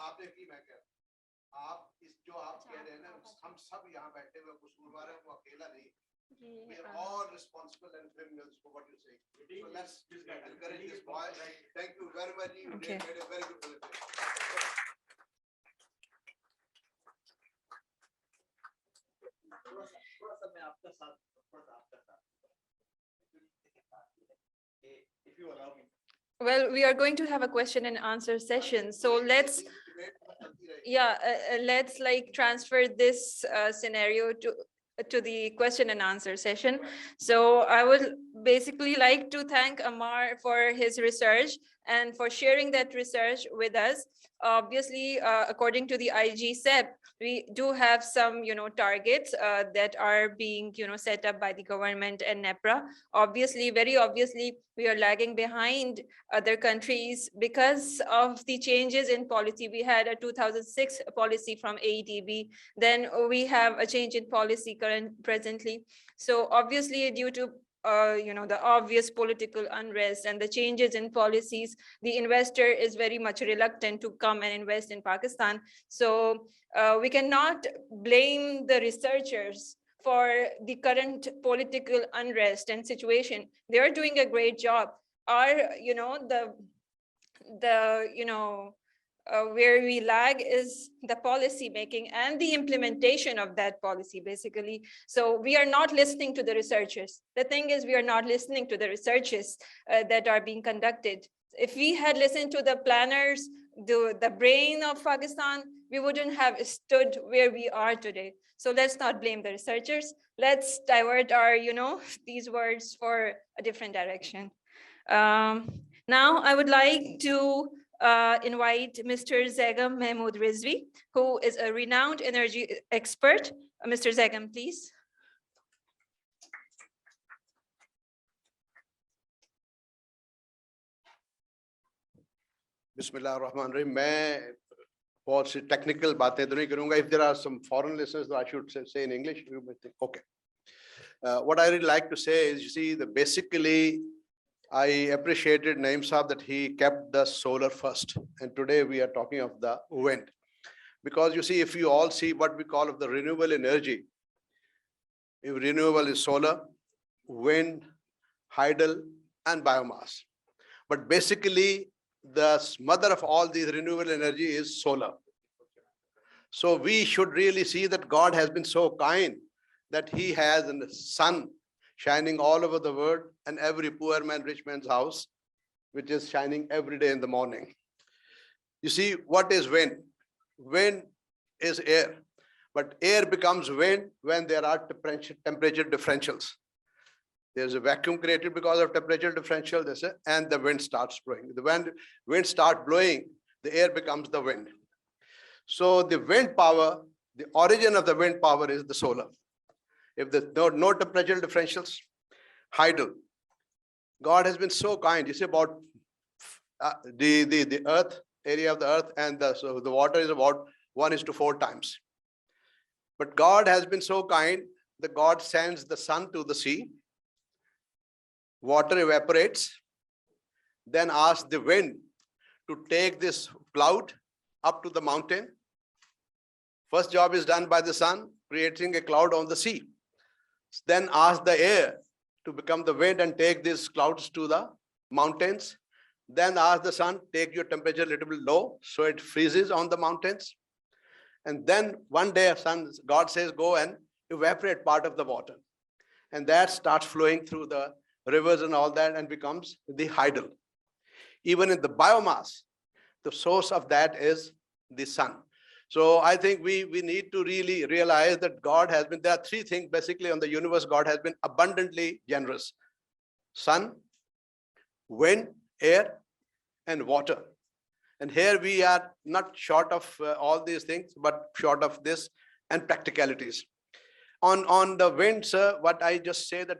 आपने की, मैं कह रहा हूं आप इस जो आप कह रहे हैं ना, हम सब यहाँ बैठे हुए कसूरवार हैं, वो अकेला नहीं। We are all responsible and criminals for what you say. So let's encourage this boy. Thank you very much. You made a very good presentation. If you allow me. Well, we are going to have a question and answer session. So let's yeah, let's like transfer this scenario to the question and answer session. So I would basically like to thank Amar for his research and for sharing that research with us. Obviously, according to the IGCEP, we do have some, targets that are being, set up by the government and NEPRA. Obviously, very obviously, we are lagging behind other countries because of the changes in policy. We had a 2006 policy from AEDB, then we have a change in policy presently. So obviously, due to the obvious political unrest and the changes in policies, the investor is very much reluctant to come and invest in Pakistan. So we cannot blame the researchers for the current political unrest and situation. They are doing a great job. Where we lag is the policy making and the implementation of that policy, basically. So we are not listening to the researchers. The thing is, we are not listening to the researches that are being conducted. If we had listened to the planners, the brain of Pakistan, we wouldn't have stood where we are today. So let's not blame the researchers. Let's divert our, these words for a different direction. Now I would like to invite Mr. Zegam Mahmood Rizvi, who is a renowned energy expert. Mr. Zegam, please. Bismillah ar-Rahman ar-Rahim. मैं बहुत सी technical बातें तो नहीं करूँगा. If there are some foreign listeners, I should say in English. You may think, okay. What I really like to say is, you see, basically, I appreciated Naeem Saab that he kept the solar first. And today we are talking of the wind. Because you see, if you all see what we call of the renewable energy, if renewable is solar, wind, hydel, and biomass. But basically, the mother of all these renewable energy is solar. So we should really see that God has been so kind that he has the sun shining all over the world and every poor man, rich man's house, which is shining every day in the morning. You see, what is wind? Wind is air, but air becomes wind when there are temperature differentials. There's a vacuum created because of temperature differential, and the wind starts blowing. When wind starts blowing, the air becomes the wind. So the wind power, the origin of the wind power is the solar. If there's no temperature differentials, hydel. God has been so kind. You see, about the earth, area of the earth, and so the water is about 1:4 times. But God has been so kind that God sends the sun to the sea, water evaporates, then asks the wind to take this cloud up to the mountain. First job is done by the sun, creating a cloud on the sea. Then ask the air to become the wind and take these clouds to the mountains. Then ask the sun, take your temperature a little bit low, so it freezes on the mountains. And then one day, God says, go and evaporate part of the water. And that starts flowing through the rivers and all that and becomes the hydel. Even in the biomass, the source of that is the sun. So I think we need to really realize that God has been, there are three things basically on the universe. God has been abundantly generous: sun, wind, air, and water. And here we are not short of all these things, but short of this and practicalities. On the wind, sir, what I just say that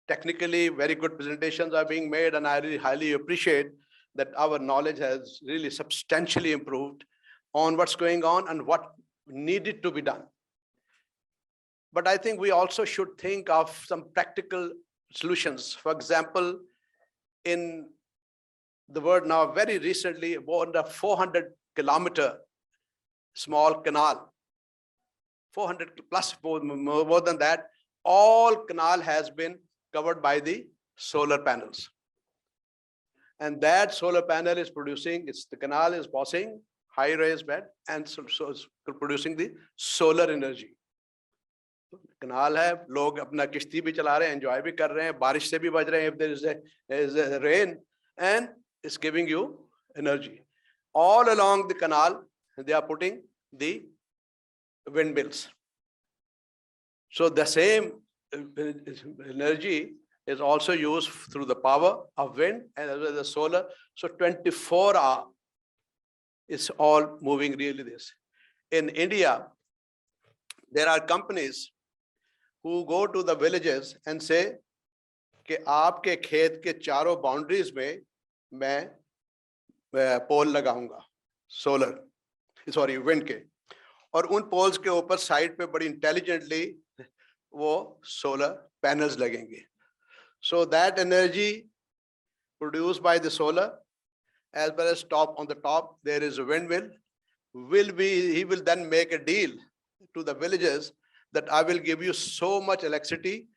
technically very good presentations are being made, and I really highly appreciate that our knowledge has really substantially improved on what's going on and what needed to be done. But I think we also should think of some practical solutions. For example, in the world now, very recently, about a 400-kilometer small canal, 400 plus more than that, all canal has been covered by the solar panels. And that solar panel is producing, the canal is passing high raised bed and so it's producing the solar energy. Canal hai, log apna kishti bhi chala rahe hain, enjoy bhi kar rahe hain, barish se bhi bach rahe hain if there is a rain, and it's giving you energy. All along the canal, they are putting the windmills. So the same energy is also used through the power of wind and as well as the solar. So 24 hours is all moving really this. In India, there are companies who go to the villages and say कि आपके खेत के चारों boundaries में मैं पोल लगाऊंगा solar wind के, और उन पोल्स के ऊपर साइड पे बड़ी इंटेलिजेंटली वो सोलर पैनल्स लगेंगे. So that energy produced by the solar, as well as on the top there is a windmill, he will then make a deal to the villagers that I will give you so much electricity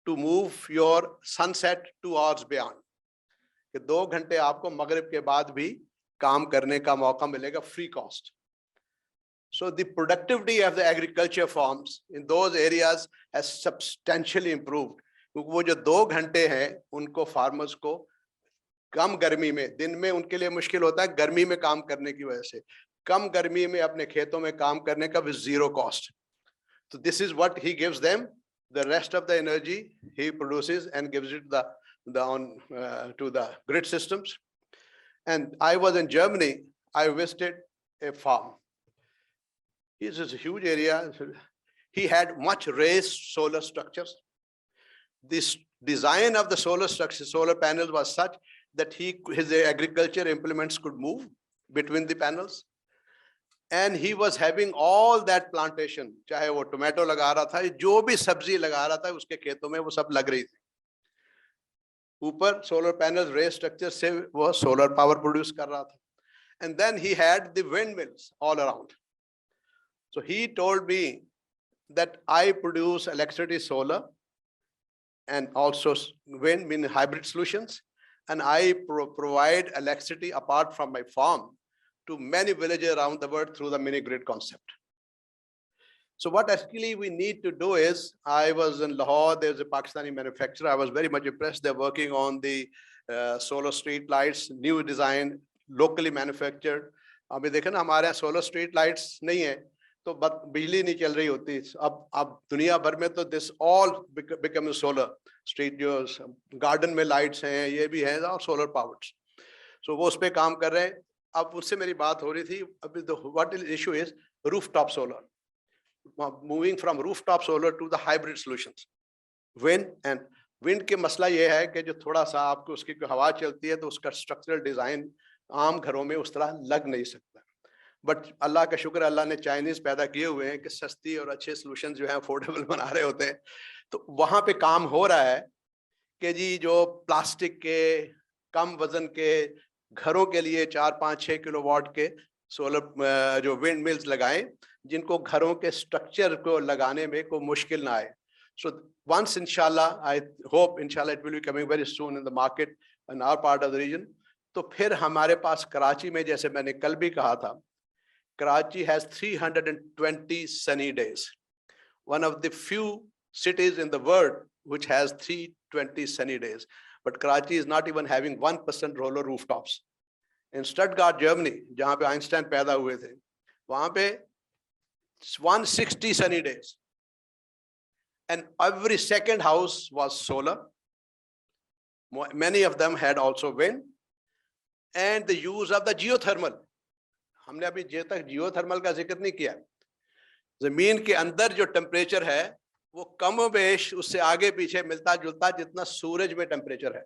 to move your sunset 2 hours beyond. कि 2 घंटे आपको मगरिब के बाद भी काम करने का मौका मिलेगा free cost. So the productivity of the agriculture farms in those areas has substantially improved. क्योंकि वो जो 2 घंटे हैं उनको farmers को कम गर्मी में, दिन में उनके लिए मुश्किल होता है गर्मी में काम करने की वजह से, कम गर्मी में अपने खेतों में काम करने का with zero cost. So this is what he gives them. The rest of the energy he produces and gives it to the grid systems. And I was in Germany. I visited a farm. This is a huge area. He had much raised solar structures. This design of the solar structure, solar panels was such that his agriculture implements could move between the panels. And he was having all that plantation, चाहे वो tomato लगा रहा था, जो भी सब्जी लगा रहा था उसके खेतों में वो सब लग रही थी. ऊपर solar panels raised structure से वो solar power produce कर रहा था. And then he had the windmills all around. So he told me that I produce electricity solar and also wind, meaning hybrid solutions, and I provide electricity apart from my farm to many villages around the world through the mini grid concept. So what actually we need to do is, I was in Lahore, there's a Pakistani manufacturer, I was very much impressed. They're working on the solar street lights, new design, locally manufactured. अभी देखें ना हमारे यहाँ solar street lights नहीं है तो बिजली नहीं चल रही होती. अब दुनिया भर में तो this all become solar street, जो garden में lights हैं ये भी हैं और solar powered. So वो उस पे काम कर रहे हैं. अब उससे मेरी बात हो रही थी. अभी what is issue is rooftop solar, moving from rooftop solar to the hybrid solutions. Wind के मसला ये है कि जो थोड़ा सा आपको उसकी हवा चलती है तो उसका स्ट्रक्चरल डिजाइन आम घरों में उस तरह लग नहीं सकता. बट अल्लाह का शुक्र, अल्लाह ने चाइनीज पैदा किए हुए हैं कि सस्ती और अच्छे सोल्यूशन जो है अफोर्डेबल बना रहे होते हैं. तो वहां पे काम हो रहा है कि जी जो प्लास्टिक के कम वजन के घरों के लिए 4-5-6 किलोवाट के सोलर जो विंड मिल्स लगाएं जिनको घरों के स्ट्रक्चर को लगाने में कोई मुश्किल ना आए. So once inshallah, I hope inshallah it will be coming very soon in the market in our part of the region. तो फिर हमारे पास कराची में, जैसे मैंने कल भी कहा था, Karachi has 320 sunny days. One of the few cities in the world which has 320 sunny days. But Karachi is not even having 1% roller rooftops. In Stuttgart, Germany, जहाँ पे Einstein पैदा हुए थे, वहाँ पे 160 sunny days. And every second house was solar. Many of them had also wind. And the use of the geothermal. हमने अभी तक जियोथर्मल का जिक्र नहीं किया. जमीन के अंदर जो टेम्परेचर है वो कम बेश उससे आगे पीछे मिलता जुलता जितना सूरज में टेम्परेचर है.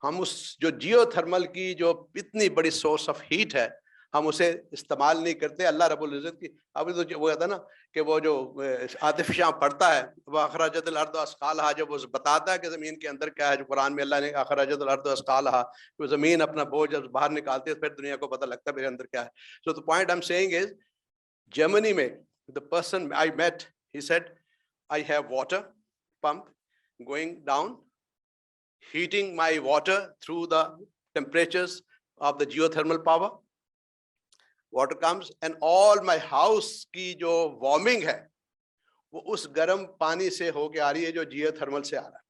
हम उस जो जियोथर्मल की जो इतनी बड़ी सोर्स ऑफ हीट है हम उसे इस्तेमाल नहीं करते. अल्लाह रब्बुल इज्जत की अभी तो वो कहता है ना कि वो जो आतिफिशा पढ़ता है वो अखराजतल अर्द अस्कालहा, जब वो बताता है कि जमीन के अंदर क्या है, जो कुरान में अल्लाह ने अखराजतल अर्द अस्कालहा, वो जमीन अपना बोझ जब बाहर निकालती है फिर दुनिया को पता लगता है मेरे अंदर क्या है. So the point I am saying is, Germany में the person I met, he said I have water pump going down, heating my water through the temperatures of the geothermal power. Water comes and all my house की जो warming है वो उस गर्म पानी से होके आ रही है जो geothermal से आ रहा है.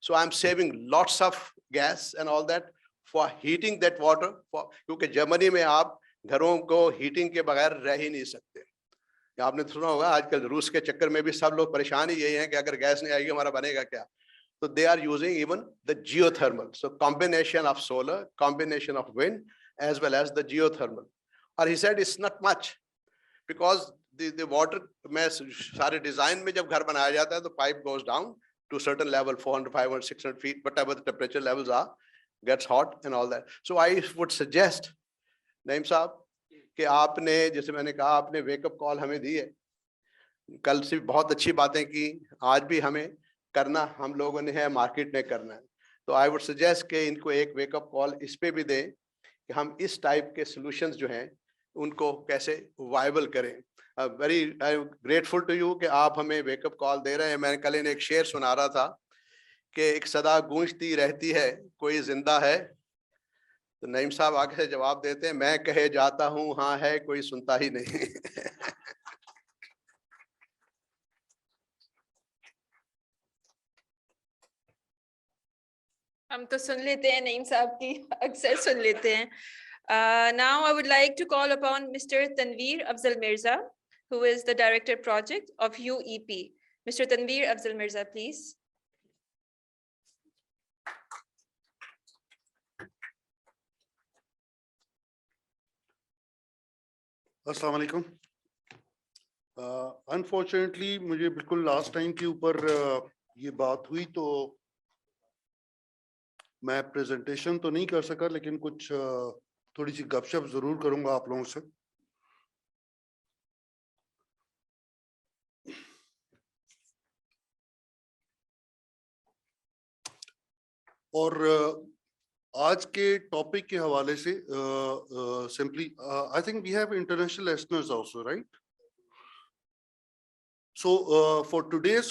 So I'm saving lots of gas and all that for heating that water. क्योंकि जर्मनी में आप घरों को हीटिंग के बगैर रह ही नहीं सकते। आपने सुना होगा आजकल रूस के चक्कर में भी सब लोग परेशान ही यही हैं कि अगर गैस नहीं आएगी हमारा बनेगा क्या। So they are using even the geothermal. So combination of solar, combination of wind, as well as the geothermal. Or he said it's not much because the water में सारे design में जब घर बनाया जाता है तो pipe goes down to a certain level, 400, 500, 600 feet, whatever the temperature levels are, gets hot and all that. So I would suggest, Naeem साहब, कि आपने जैसे मैंने कहा आपने वेकअप कॉल हमें दी है, कल से बहुत अच्छी बातें की, आज भी हमें करना हम लोगों ने है, मार्केट ने करना है। तो आई वुड सजेस्ट कि इनको एक वेकअप कॉल इस पे भी दें कि हम इस टाइप के सॉल्यूशंस जो हैं उनको कैसे वायबल करें। वेरी ग्रेटफुल टू यू कि आप हमें वेकअप कॉल दे रहे हैं। मैंने कल इन एक शेर सुना रहा था कि एक सदा गूंजती रहती है कोई जिंदा है, तो नईम साहब आगे से जवाब देते हैं मैं कहे जाता हूँ हाँ है कोई सुनता ही नहीं। हम तो सुन लेते हैं, नईम साहब की अक्सर सुन लेते हैं। Now I would like to call upon Mr. Tanveer Afzal Mirza, who is the Director Project of UEP. Mr. Tanveer Afzal Mirza, please. अस्सलाम वालेकुम। अनफॉर्चुनेटली मुझे बिल्कुल लास्ट टाइम के ऊपर ये बात हुई तो मैं प्रेजेंटेशन तो नहीं कर सका, लेकिन कुछ थोड़ी सी गपशप जरूर करूंगा आप लोगों से। और आज के टॉपिक के हवाले से simply I think we have international listeners also, right? So for today's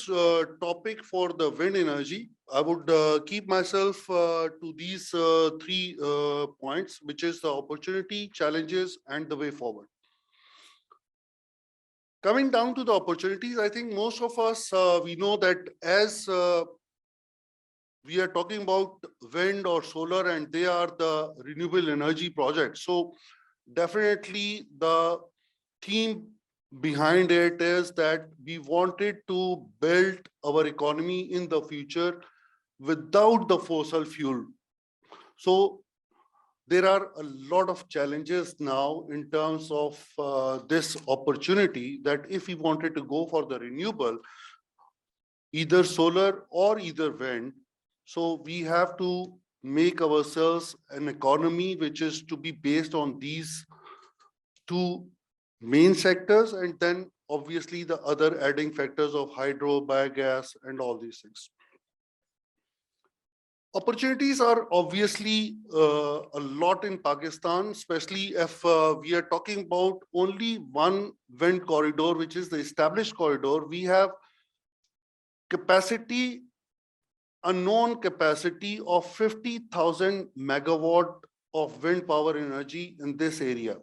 topic for the wind energy, I would keep myself to these three points, which is the opportunity, challenges, and the way forward. Coming down to the opportunities, I think most of us, we know that as we are talking about wind or solar and they are the renewable energy projects. So definitely the theme behind it is that we wanted to build our economy in the future without the fossil fuel. So there are a lot of challenges now in terms of this opportunity, that if we wanted to go for the renewable, either solar or either wind, so we have to make ourselves an economy which is to be based on these two main sectors, and then obviously the other adding factors of hydro, biogas, and all these things. Opportunities are obviously a lot in Pakistan, especially if we are talking about only one wind corridor, which is the established corridor. We have capacity, a known capacity of 50,000 megawatt of wind power energy in this area.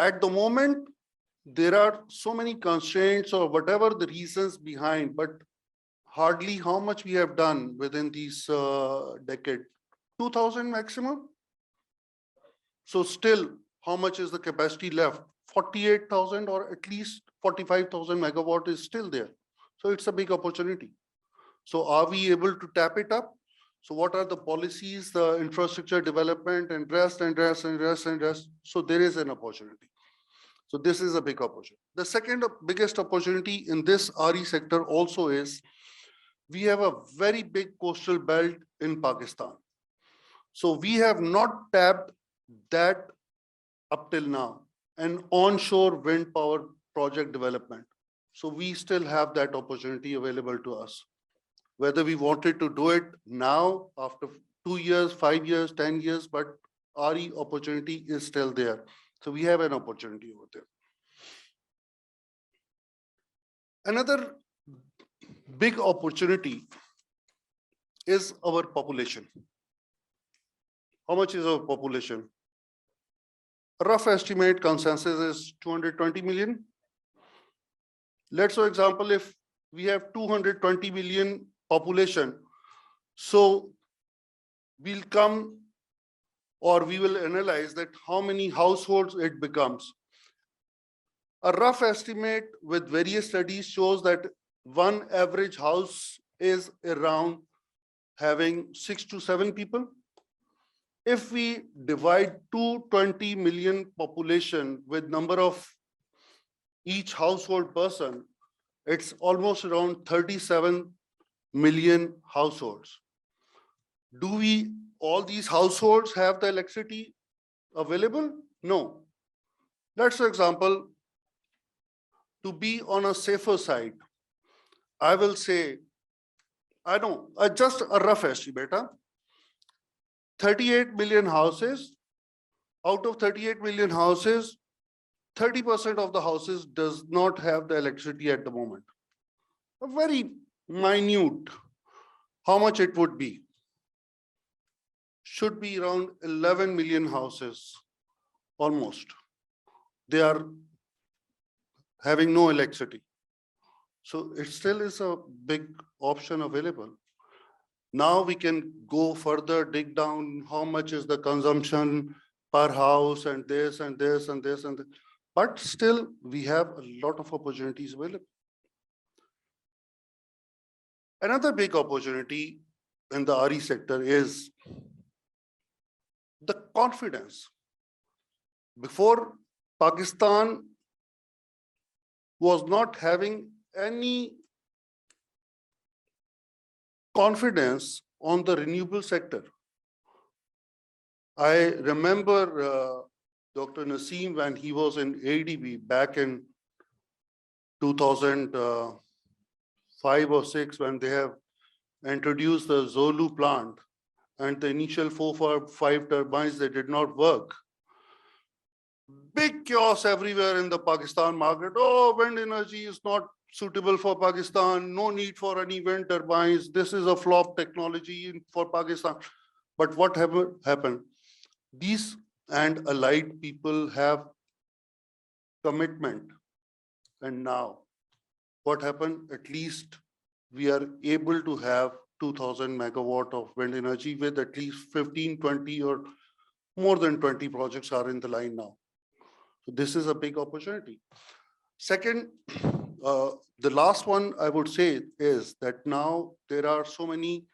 At the moment, there are so many constraints or whatever the reasons behind, but hardly how much we have done within these decade, 2,000 maximum. So still, how much is the capacity left? 48,000 or at least 45,000 megawatt is still there. So it's a big opportunity. So are we able to tap it up? So what are the policies, the infrastructure development, and rest. So there is an opportunity. So this is a big opportunity. The second biggest opportunity in this RE sector also is we have a very big coastal belt in Pakistan. So we have not tapped that up till now, an onshore wind power project development. So we still have that opportunity available to us. Whether we wanted to do it now, after 2 years, 5 years, 10 years, but RE opportunity is still there. So we have an opportunity over there. Another big opportunity is our population. How much is our population? A rough estimate consensus is 220 million. Let's, for example, if we have 220 million population, so we'll come or we will analyze that how many households it becomes. A rough estimate with various studies shows that one average house is around having 6 to 7 people. If we divide 220 million population with number of each household person, it's almost around 37 million households. Do we, all these households have the electricity available? No. Let's, for example, to be on a safer side, I will say, I know, just a rough estimate, 38 million houses, out of 38 million houses, 30% of the houses does not have the electricity at the moment. A very minute, how much it would be? Should be around 11 million houses, almost. They are having no electricity. So it still is a big option available. Now we can go further, dig down how much is the consumption per house and this and this and this and this. But still we have a lot of opportunities available. Another big opportunity in the RE sector is the confidence. Before, Pakistan was not having any confidence on the renewable sector. I remember Dr. Naseem when he was in ADB back in 2005 or 6, when they have introduced the Zolu plant and the initial 4 or 5 turbines, they did not work. Big chaos everywhere in the Pakistan market. Oh, wind energy is not suitable for Pakistan. No need for any wind turbines. This is a flop technology for Pakistan. But what happened? These and allied people have commitment. And now, what happened? At least we are able to have 2000 megawatt of wind energy with at least 15, 20 or more than 20 projects are in the line now. So this is a big opportunity. Second, the last one I would say is that now there are so many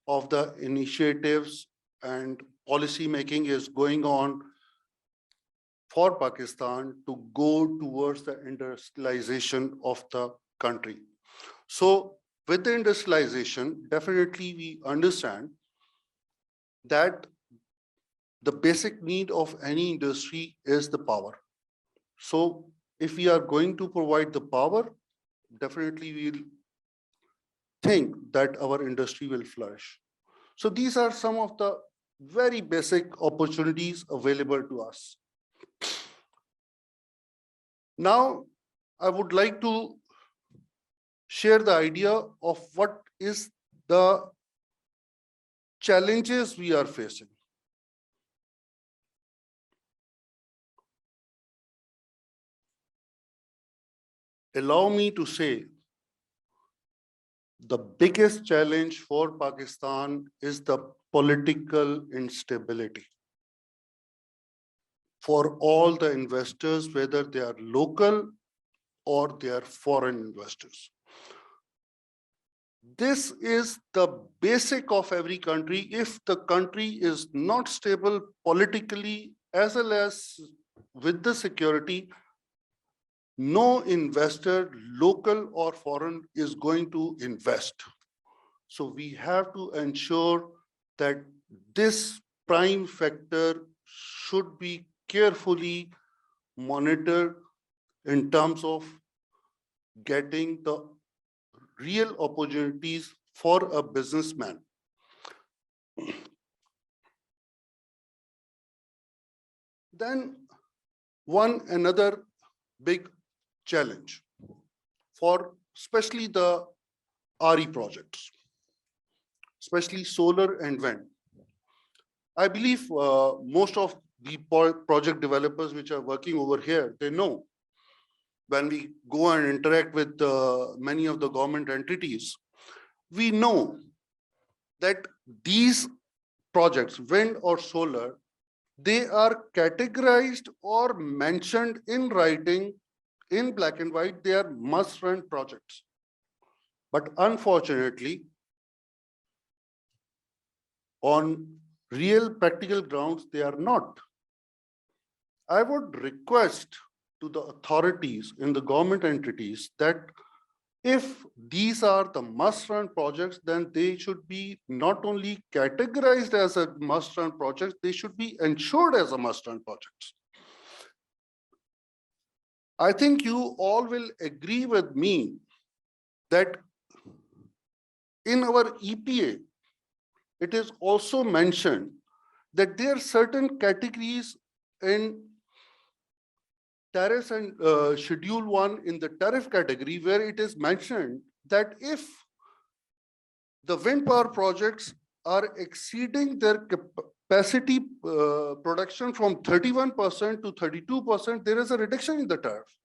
of the initiatives and policy making is going on for Pakistan to go towards the industrialization of the country. So with the industrialization, definitely we understand that the basic need of any industry is the power. So if we are going to provide the power, definitely we'll think that our industry will flourish. So these are some of the very basic opportunities available to us. Now, I would like to share the idea of what is the challenges we are facing. Allow me to say the biggest challenge for Pakistan is the political instability. For all the investors, whether they are local or they are foreign investors. This is the basic of every country. If the country is not stable politically as well as with the security, no investor, local or foreign, is going to invest. So we have to ensure that this prime factor should be carefully monitored in terms of getting the real opportunities for a businessman. Then another big challenge for especially the RE projects, especially solar and wind. I believe most of the project developers which are working over here, they know when we go and interact with many of the government entities, we know that these projects, wind or solar, they are categorized or mentioned in writing in black and white. They are must-run projects. But unfortunately, on real practical grounds, they are not. I would request to the authorities in the government entities that if these are the must-run projects, then they should be not only categorized as a must-run project, they should be ensured as a must-run projects. I think you all will agree with me that in our EPA, it is also mentioned that there are certain categories in tariffs and schedule 1 in the tariff category where it is mentioned that if the wind power projects are exceeding their capacity production from 31% to 32%, there is a reduction in the tariff.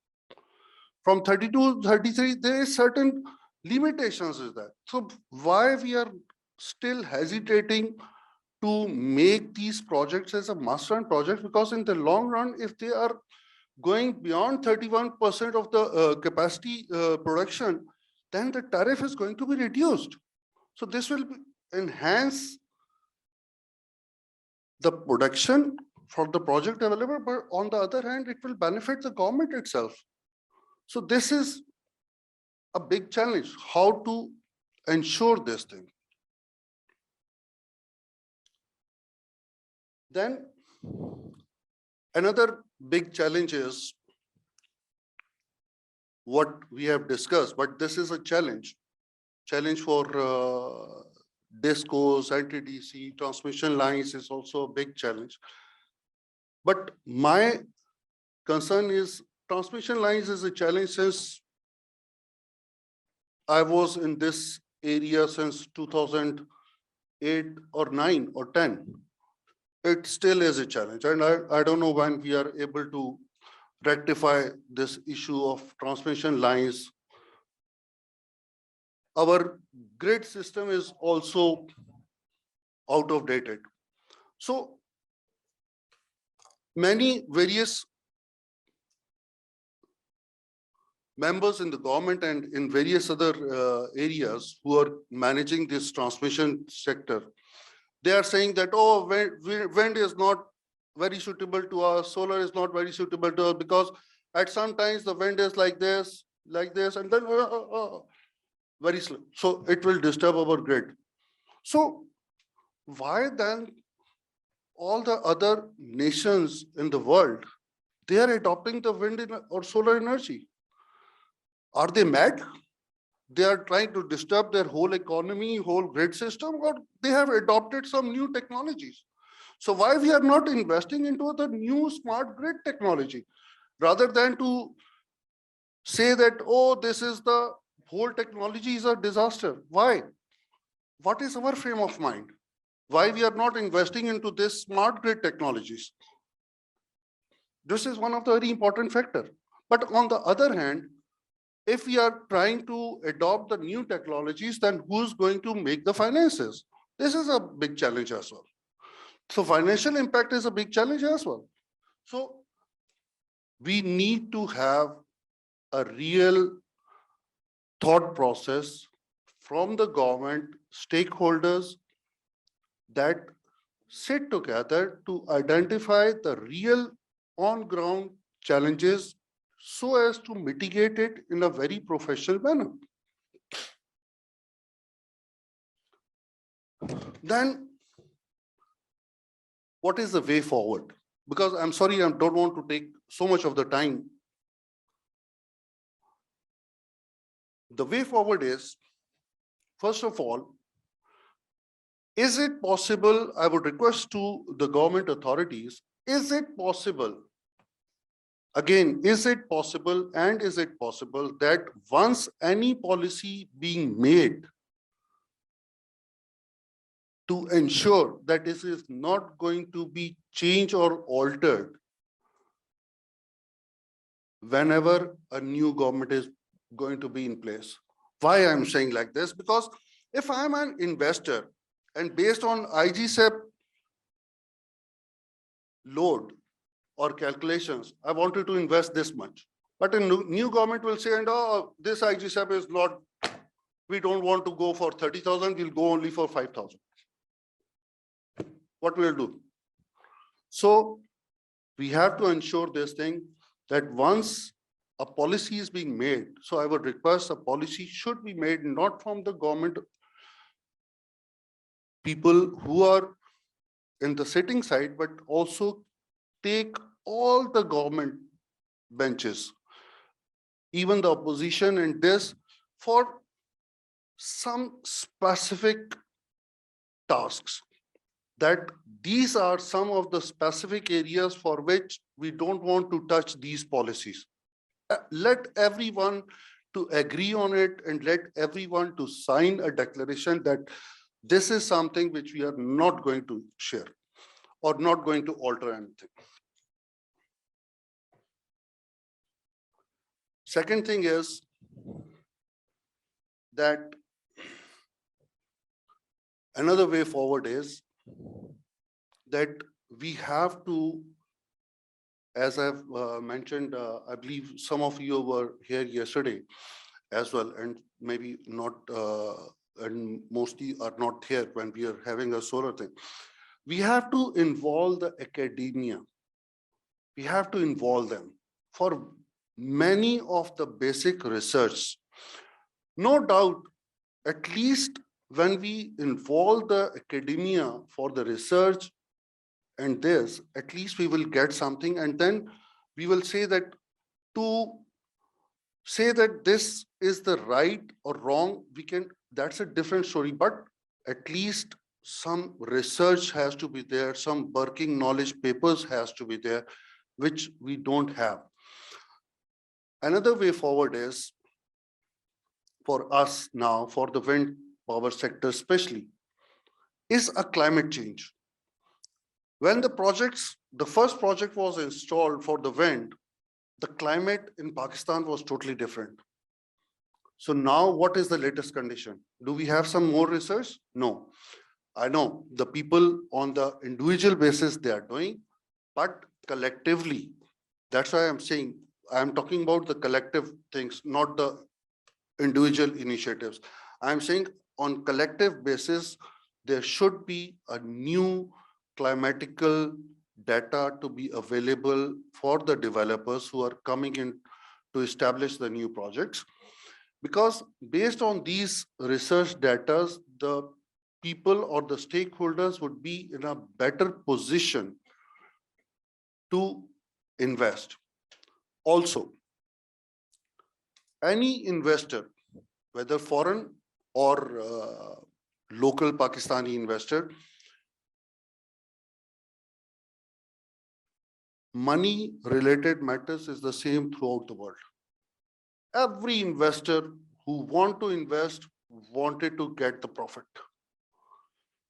From 32 to 33, there is certain limitations is that. So why we are still hesitating to make these projects as a must-run project? Because in the long run, if they are going beyond 31% of the capacity production, then the tariff is going to be reduced. So this will enhance the production for the project developer, but on the other hand, it will benefit the government itself. So this is a big challenge, how to ensure this thing. Then another big challenge is what we have discussed, but this is a challenge for DISCOs, anti-DC, transmission lines is also a big challenge. But my concern is transmission lines is a challenge since I was in this area since 2008 or 9 or 10. It still is a challenge. And I don't know when we are able to rectify this issue of transmission lines. Our grid system is also out of dated. So many various members in the government and in various other areas who are managing this transmission sector, they are saying that, oh, wind is not very suitable to us, solar is not very suitable to us, because at some times the wind is like this, and then very slow. So it will disturb our grid. So why then all the other nations in the world, they are adopting the wind or solar energy? Are they mad? They are trying to disturb their whole economy, whole grid system, or they have adopted some new technologies? So why we are not investing into the new smart grid technology rather than to say that, oh, this is the whole technology is a disaster? Why? What is our frame of mind? Why we are not investing into this smart grid technologies? This is one of the very important factors. But on the other hand, if we are trying to adopt the new technologies, then who's going to make the finances? This is a big challenge as well. So financial impact is a big challenge as well. So we need to have a real thought process from the government stakeholders that sit together to identify the real on-ground challenges so as to mitigate it in a very professional manner. Then, what is the way forward? Because I'm sorry, I don't want to take so much of the time. The way forward is, first of all, is it possible, I would request to the government authorities, is it possible, again, is it possible that once any policy being made to ensure that this is not going to be changed or altered whenever a new government is going to be in place? Why I'm saying like this? Because if I'm an investor and based on IGSEP load or calculations. I wanted to invest this much. But a new government will say, and oh, this IGSAP is not, we don't want to go for 30,000, we'll go only for 5,000. What we'll do? So we have to ensure this thing that once a policy is being made, so I would request a policy should be made not from the government people who are in the sitting side, but also take all the government benches, even the opposition, and this for some specific tasks, that these are some of the specific areas for which we don't want to touch these policies. Let everyone to agree on it and let everyone to sign a declaration that this is something which we are not going to share or not going to alter anything. Second thing is that another way forward is that we have to, as I've mentioned, I believe some of you were here yesterday as well, and maybe not, and mostly are not here when we are having a solar thing. We have to involve the academia. We have to involve them for many of the basic research. No doubt, at least when we involve the academia for the research and this, at least we will get something, and then we will say that to say that this is the right or wrong, we can, that's a different story, but at least some research has to be there, some working knowledge papers has to be there, which we don't have. Another way forward is for us now, for the wind power sector especially, is a climate change. When the first project was installed for the wind, the climate in Pakistan was totally different. So now what is the latest condition? Do we have some more research? No. I know the people on the individual basis they are doing, but collectively, that's why I'm saying, I'm talking about the collective things, not the individual initiatives. I'm saying on collective basis, there should be a new climatical data to be available for the developers who are coming in to establish the new projects. Because based on these research data, the people or the stakeholders would be in a better position to invest. Also, any investor, whether foreign or local Pakistani investor, money related matters is the same throughout the world. Every investor who want to invest wanted to get the profit,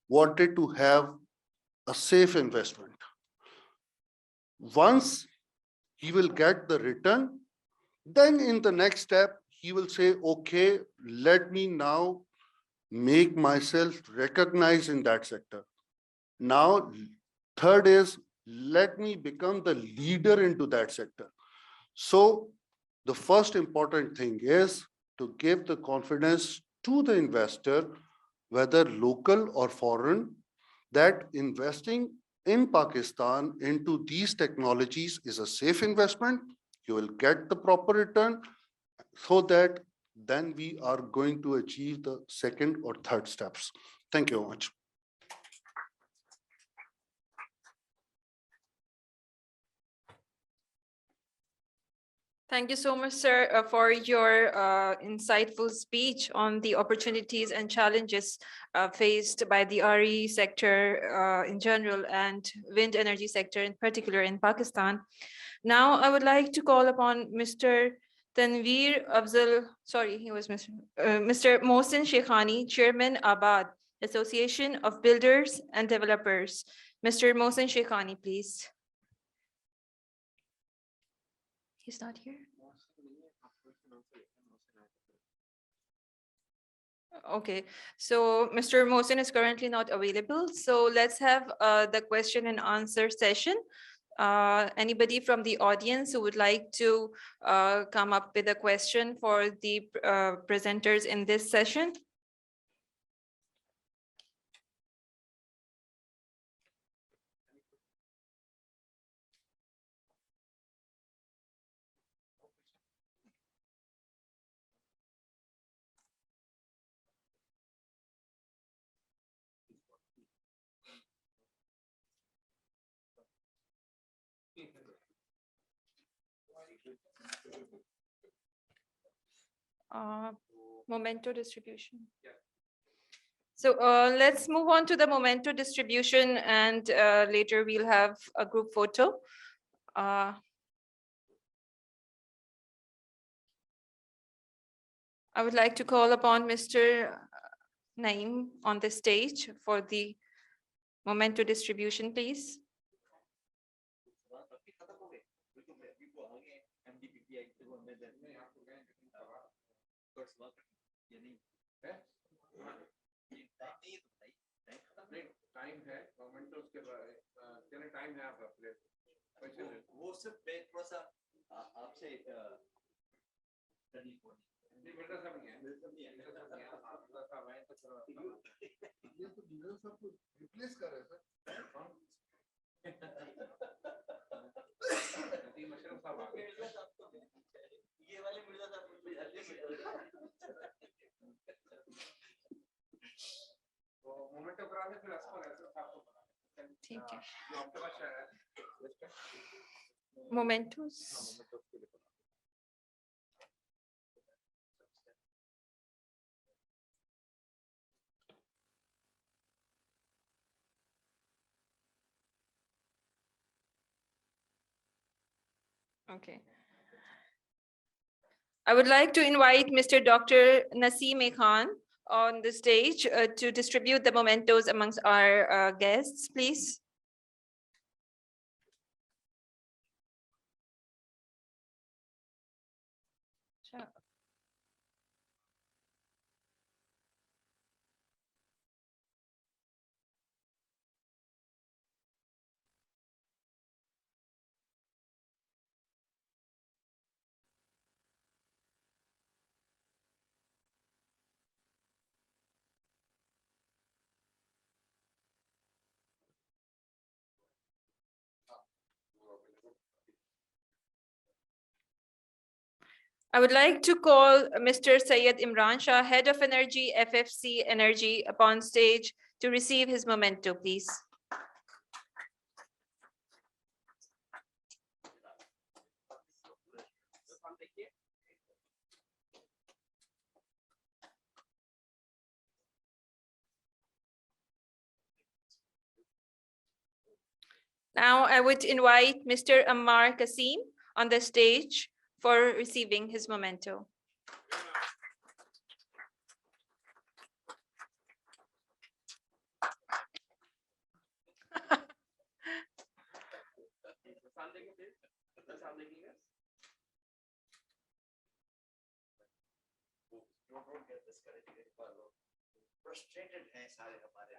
wanted to have a safe investment. Once he will get the return, then in the next step, he will say, okay, let me now make myself recognized in that sector. Now, third is, let me become the leader into that sector. So the first important thing is to give the confidence to the investor, whether local or foreign, that investing in Pakistan into these technologies is a safe investment. You will get the proper return, so that then we are going to achieve the second or third steps. Thank you very much. Thank you so much, sir, for your insightful speech on the opportunities and challenges faced by the RE sector in general and wind energy sector in particular in Pakistan. Now, I would like to call upon Mr. Tanveer Afzal, sorry, he was Mr. Mohsin Shekhani, Chairman Abad, Association of Builders and Developers. Mr. Mohsin Shekhani, please. He's not here. Okay, so Mr. Mohsin is currently not available. So let's have the question and answer session. Anybody from the audience who would like to come up with a question for the presenters in this session? Momento distribution. So let's move on to the momento distribution, and later we'll have a group photo. I would like to call upon Mr. Naeem on the stage for the momento distribution, please. Time है मोमेंटोस के कितने time है आप अपने वो सिर्फ मैं थोड़ा सा आपसे मेरा सब नहीं है ये तो डीजल सब रिप्लेस कर रहे हैं सर मशरूम साहब आ गए ये वाले मिर्जा साहब तो मोमेंटो करा दे फिर असफल ऐसे आपको ठीक है जो आपके पास है Momentos. Okay. I would like to invite Mr. Dr. Naseem Khan on the stage to distribute the mementos amongst our guests, please. Sure. I would like to call Mr. Syed Imran Shah, Head of Energy, FFC Energy, upon stage to receive his memento, please. Now I would invite Mr. Ammar Kasim on the stage for receiving his memento. Frustrated हैं सारे हमारे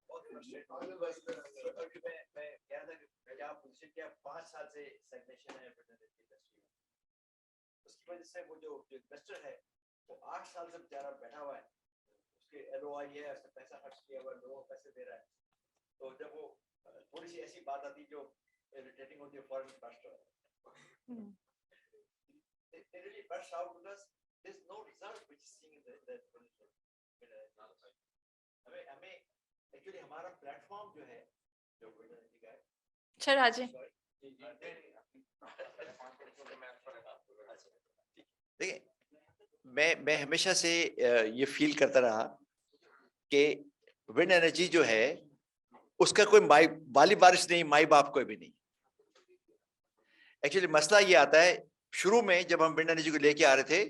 बहुत frustrated मैं क्या था कि क्या position क्या 5 साल से स्टैग्नेशन है इंडस्ट्री में उसकी वजह से वो जो इन्वेस्टर है वो 8 साल से बेचारा बैठा हुआ है उसके एलओआई है उसने पैसा खर्च किया हुआ है लोगों को पैसे दे रहा है तो जब वो थोड़ी सी ऐसी बात आती जो इरिटेटिंग होती है foreign investor they really burst out because there's no result which is seen in the हमें एक्चुअली हमारा प्लेटफॉर्म जो है जो Sir Raji. देखिए मैं हमेशा से ये फील करता रहा कि विंड एनर्जी जो है उसका कोई बाली बारिश नहीं माई बाप कोई भी नहीं एक्चुअली मसला ये आता है शुरू में जब हम विंड एनर्जी को लेके आ रहे थे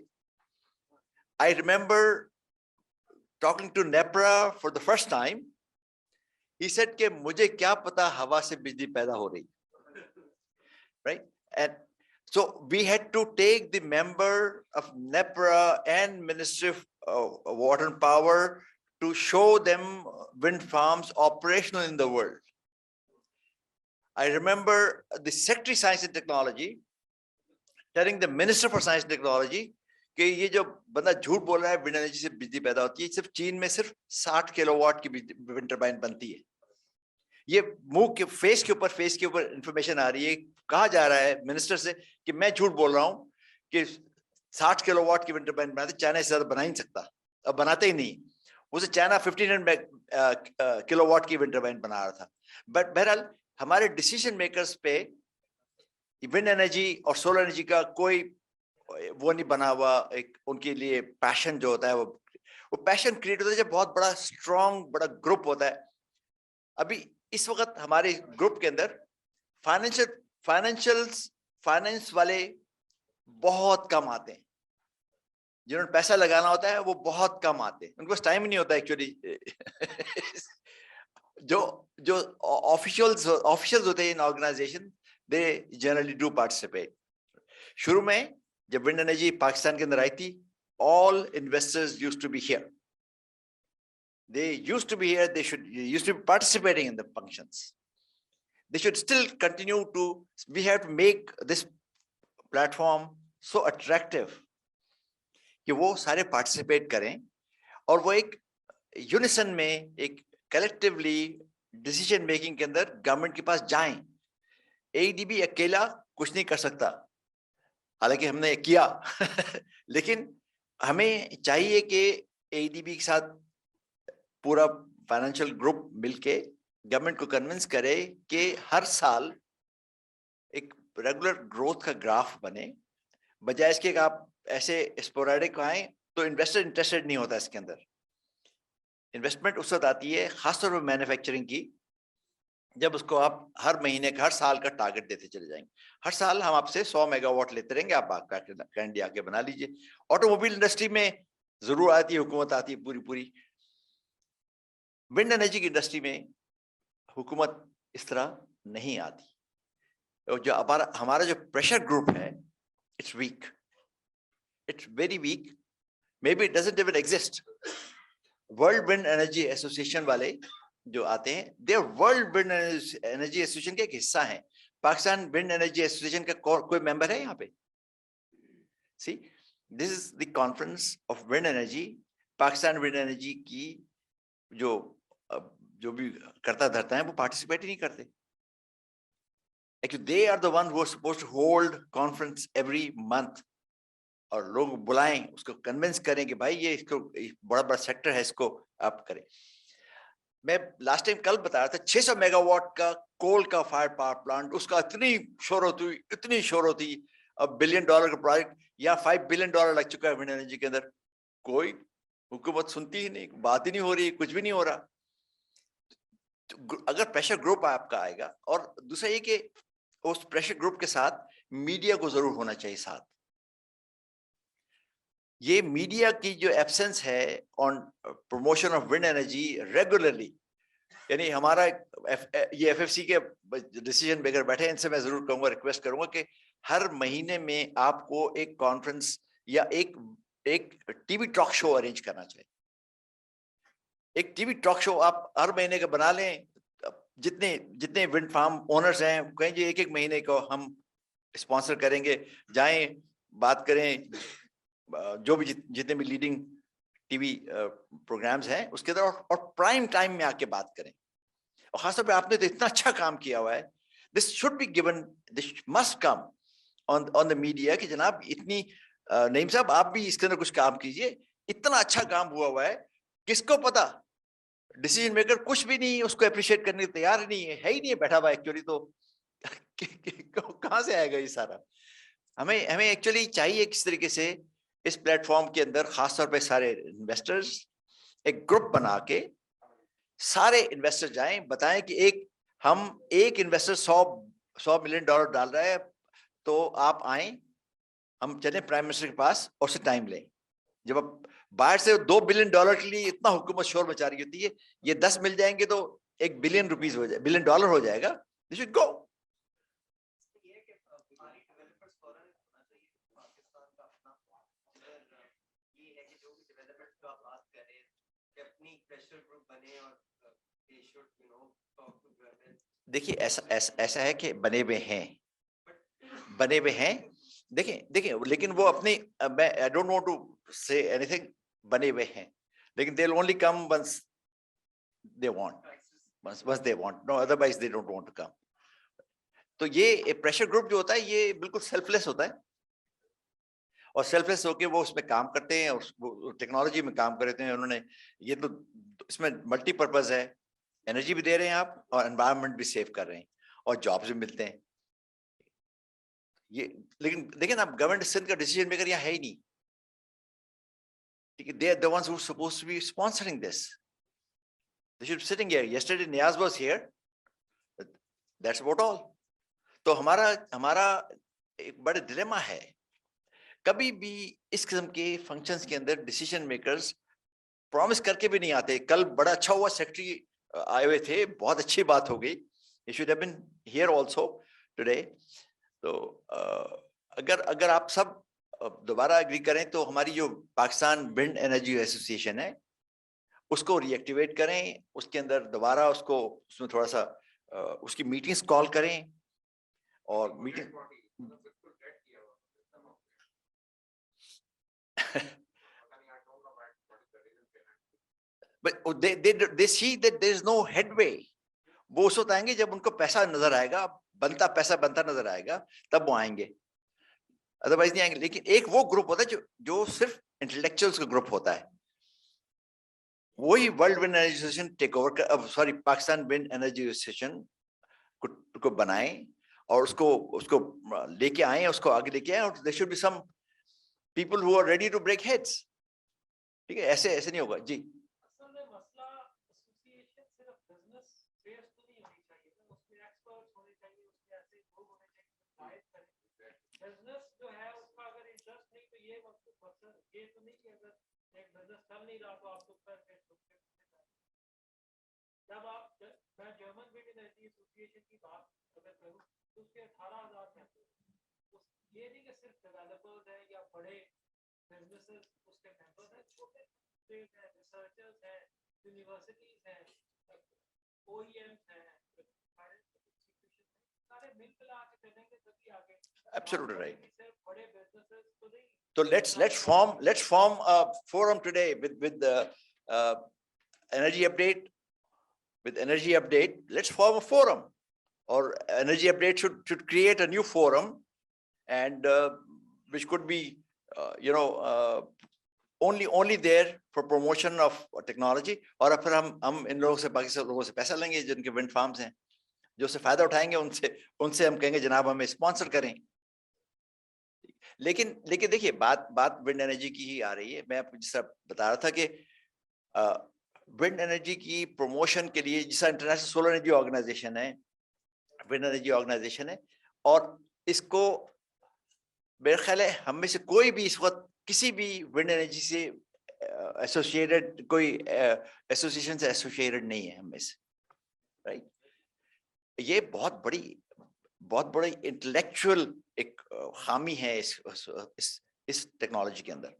I remember talking to NEPRA for the first time he said कि मुझे क्या पता हवा से बिजली पैदा हो रही right and so we had to take the member of NEPRA and Ministry of Water and Power to show them wind farms operational in the world. I remember the Secretary Science and Technology telling the Minister for Science and Technology کہ یہ جو بندہ جھوٹ بول رہا ہے wind energy سے بجلی پیدا ہوتی ہے, صرف چین میں صرف 60 کلو واٹ کی ونڈ ٹربائن بنتی ہے. یہ منہ کے فیس کے اوپر انفارمیشن آ رہی ہے, کہا جا رہا ہے منسٹر سے کہ میں جھوٹ بول رہا ہوں کہ 60 کلو واٹ کی ونڈ ٹربائن بناتے, چائنا سے زیادہ بنا ہی نہیں سکتا, اب بناتے ہی نہیں. اسے چائنا 1500 کلو واٹ کی ونڈ ٹربائن بنا رہا تھا. بٹ بہرحال ہمارے ڈیسیژن میکرز پہ ونڈ انرجی اور سولر انرجی کا کوئی وہ نہیں بنا ہوا. ایک ان کے لیے پیشن جو ہوتا ہے وہ پیشن کریٹ ہوتا ہے جب بہت بڑا اسٹرانگ بڑا گروپ ہوتا ہے. ابھی اس وقت ہمارے گروپ کے اندر فائنینس والے بہت کم آتے ہیں, جنہوں نے پیسہ لگانا ہوتا ہے وہ بہت کم آتے ہیں, ان کو ٹائم نہیں ہوتا ایکچولی. جو آفیشلز ہوتے ہیں ان organization, they generally do participate. شروع میں جب ونڈ انرجی پاکستان کے اندر آئی تھی, all investors used to be here. They used to be here. They used to be participating in the functions. They should still continue to. We have to make this platform so attractive کہ وہ سارے participate کریں اور وہ ایک unison میں ایک collectively decision making کے اندر گورنمنٹ کے پاس جائیں. ADB اکیلا کچھ نہیں کر سکتا, حالانکہ ہم نے کیا لیکن ہمیں چاہیے کہ ADB کے ساتھ پورا فائنینشیل گروپ مل کے گورنمنٹ کو کنونس کرے کہ ہر سال ایک ریگولر گروتھ کا گراف بنے, بجائے اس کے کہ آپ ایسے اسپوریڈک آئیں تو انویسٹر انٹرسٹڈ نہیں ہوتا اس کے اندر. انویسٹمنٹ اس وقت آتی ہے خاص طور پہ مینوفیکچرنگ کی, جب اس کو آپ ہر مہینے کا ہر سال کا ٹارگٹ دیتے چلے جائیں گے. ہر سال ہم آپ سے 100 میگا واٹ لیتے رہیں گے, آپ کینڈی آ کے بنا لیجیے. آٹوموبائل انڈسٹری میں ضرور آتی ہے, حکومت آتی ہے پوری. ونڈ انرجی کی انڈسٹری میں حکومت اس طرح نہیں آتی. جو ہمارا جو پریشر گروپ ہے, it's weak, it's very weak, maybe it doesn't even exist. World wind energy association والے جو آتے ہیں, the world wind energy association کا ایک حصہ ہیں. پاکستان ونڈ انرجی ایسوسیشن کا کوئی ممبر ہے یہاں پہ؟ See, this is the conference of wind energy. Pakistan wind energy کی جو بھی کرتا دھرتا ہے وہ پارٹیسپیٹ ہی نہیں کرتے. Actually, they are the one who are supposed to hold conference every month. اور لوگ بلائیں, اس کو کنونس کریں کہ بھائی یہ اس کو بڑا بڑا سیکٹر ہے, اس کو آپ کریں. میں لاسٹ ٹائم کل بتا رہا تھا 600 میگا واٹ کا کول کا فائر پاور پلانٹ, اس کا اتنی شور ہوتی, اب $1 بلین کا پروجیکٹ یا $5 بلین لگ چکا ہے ونڈ انرجی کے اندر. کوئی حکومت سنتی ہی نہیں, بات ہی نہیں ہو رہی, کچھ بھی نہیں ہو رہا. اگر پریشر گروپ آپ کا آئے گا, اور دوسرا یہ کہ اس پریشر گروپ کے ساتھ میڈیا کو ضرور ہونا چاہیے ساتھ. یہ میڈیا کی جو ایبسنس ہے on promotion of wind energy regularly, یعنی ہمارا یہ FFC کے ڈیسیژن میکر بیٹھے, ان سے میں ضرور کہوں گا, ریکویسٹ کروں گا کہ ہر مہینے میں آپ کو ایک کانفرنس یا ایک TV talk show arrange کرنا چاہیے. ایک ٹی وی ٹاک شو آپ ہر مہینے کا بنا لیں. جتنے ونڈ فارم اونرز ہیں کہیں جی ایک مہینے کو ہم اسپانسر کریں گے, جائیں بات کریں, جو بھی جتنے بھی لیڈنگ ٹی وی پروگرامز ہیں اس کے اندر, اور پرائم ٹائم میں آ کے بات کریں. اور خاص طور پہ آپ نے تو اتنا اچھا کام کیا ہوا ہے, this should be given, this must come on the media کہ جناب اتنی, نعیم صاحب آپ بھی اس کے اندر کچھ کام کیجئے, اتنا اچھا کام ہوا ہے, کس کو پتا, ڈیسیژن میکر کچھ بھی نہیں اس کو اپریشیٹ کرنے کو تیار نہیں ہے ہی نہیں ہے, بیٹھا ہوا ایکچولی, تو کہاں سے آئے گا یہ سارا. ہمیں ایکچولی چاہیے کس طریقے سے اس پلیٹ فارم کے اندر خاص طور پہ سارے انویسٹرز ایک گروپ بنا کے سارے انویسٹر جائیں, بتائیں کہ ہم ایک انویسٹر $100 ملین ڈال رہا ہے, تو آپ آئیں, ہم چلیں پرائم منسٹر کے پاس اور اسے ٹائم لیں. جب آپ باہر سے $2 بلین کے لیے اتنا حکومت شور مچا رہی ہوتی ہے, یہ 10 مل جائیں گے تو $1 بلین بلین ڈالر ہو جائے گا. They should go. देखिए ऐसा है कि बने हुए हैं देखिए लेकिन वो अपनी मैं I don't want to say anything बने हुए हैं लेकिन they will only come once they want once they want, no otherwise they don't want to come. तो ये प्रेशर ग्रुप जो होता है ये बिल्कुल सेल्फलेस होता है और सेल्फलेस होके वो उसमें काम करते हैं और टेक्नोलॉजी में काम करते हैं उन्होंने ये तो इसमें मल्टीपर्पज है एनर्जी भी दे रहे हैं आप और एनवायरनमेंट भी सेव कर रहे हैं और जॉब्स भी मिलते हैं ये लेकिन देखिए ना गवर्नमेंट सिंध का डिसीजन मेकर यहाँ है ही नहीं ठीक है they are the ones who supposed to be sponsoring this they should be sitting here yesterday Niaz was here that's about all तो हमारा एक बड़ा डिलेमा है कभी भी इस किस्म के फंक्शंस के अंदर डिसीजन मेकर्स प्रॉमिस करके भी नहीं आते कल बड़ा अच्छा हुआ सेक्रेटरी आए हुए थे बहुत अच्छी बात हो गई you should have been here also today तो अगर आप सब दोबारा एग्री करें तो हमारी जो पाकिस्तान विंड एनर्जी एसोसिएशन है उसको रीएक्टिवेट करें उसके अंदर दोबारा उसमें थोड़ा सा उसकी मीटिंग्स कॉल करें और meeting but they see that there is no headway वो उस वक्त आएंगे जब उनको पैसा नजर आएगा पैसा बनता नजर आएगा तब वो आएंगे अदरवाइज नहीं आएंगे लेकिन एक वो ग्रुप होता है जो सिर्फ इंटेलेक्चुअल्स का ग्रुप होता है वही world wind energy association take over Pakistan wind energy association को बनाए और उसको लेके आए उसको आगे लेके आए और there should be some people who are ready to break heads ठीक है ऐसे नहीं होगा जी बिजनेस जो है उसका अगर इंटरेस्ट नहीं तो ये ये तो नहीं कि अगर एक बिजनेस कर नहीं रहा तो आप तो जब आप मैं जर्मन विंड एनर्जी एसोसिएशन की बात अगर करूं तो उसके 18,000 मेंबर ये नहीं कि सिर्फ डेवलपर्स हैं या बड़े बिजनेसेस उसके मेंबर्स हैं छोटे हैं रिसर्चर्स हैं यूनिवर्सिटीज हैं ओईएम्स हैं सारे मिलकर आके चलेंगे तभी आगे Absolutely right. So let's form a forum today with the energy update. With energy update, let's form a forum. Or energy update should create a new forum, and which could be only there for promotion of technology. और फिर हम इन लोगों से बाकी सब लोगों से पैसा लेंगे जिनके विंड फार्म्स हैं जो से फायदा उठाएंगे उनसे हम कहेंगे जनाब हमें स्पॉन्सर करें लेकिन देखिए बात विंड एनर्जी की ही आ रही है मैं आपको जिस तरह बता रहा था कि विंड एनर्जी की प्रमोशन के लिए जिस इंटरनेशनल सोलर एनर्जी ऑर्गेनाइजेशन है विंड एनर्जी ऑर्गेनाइजेशन है और इसको मेरे ख्याल है हम में से कोई भी इस वक्त किसी भी विंड एनर्जी से एसोसिएटेड कोई एसोसिएशन से एसोसिएटेड नहीं है हम में से राइट ये बहुत बड़ी इंटेलेक्चुअल एक खामी है इस टेक्नोलॉजी के अंदर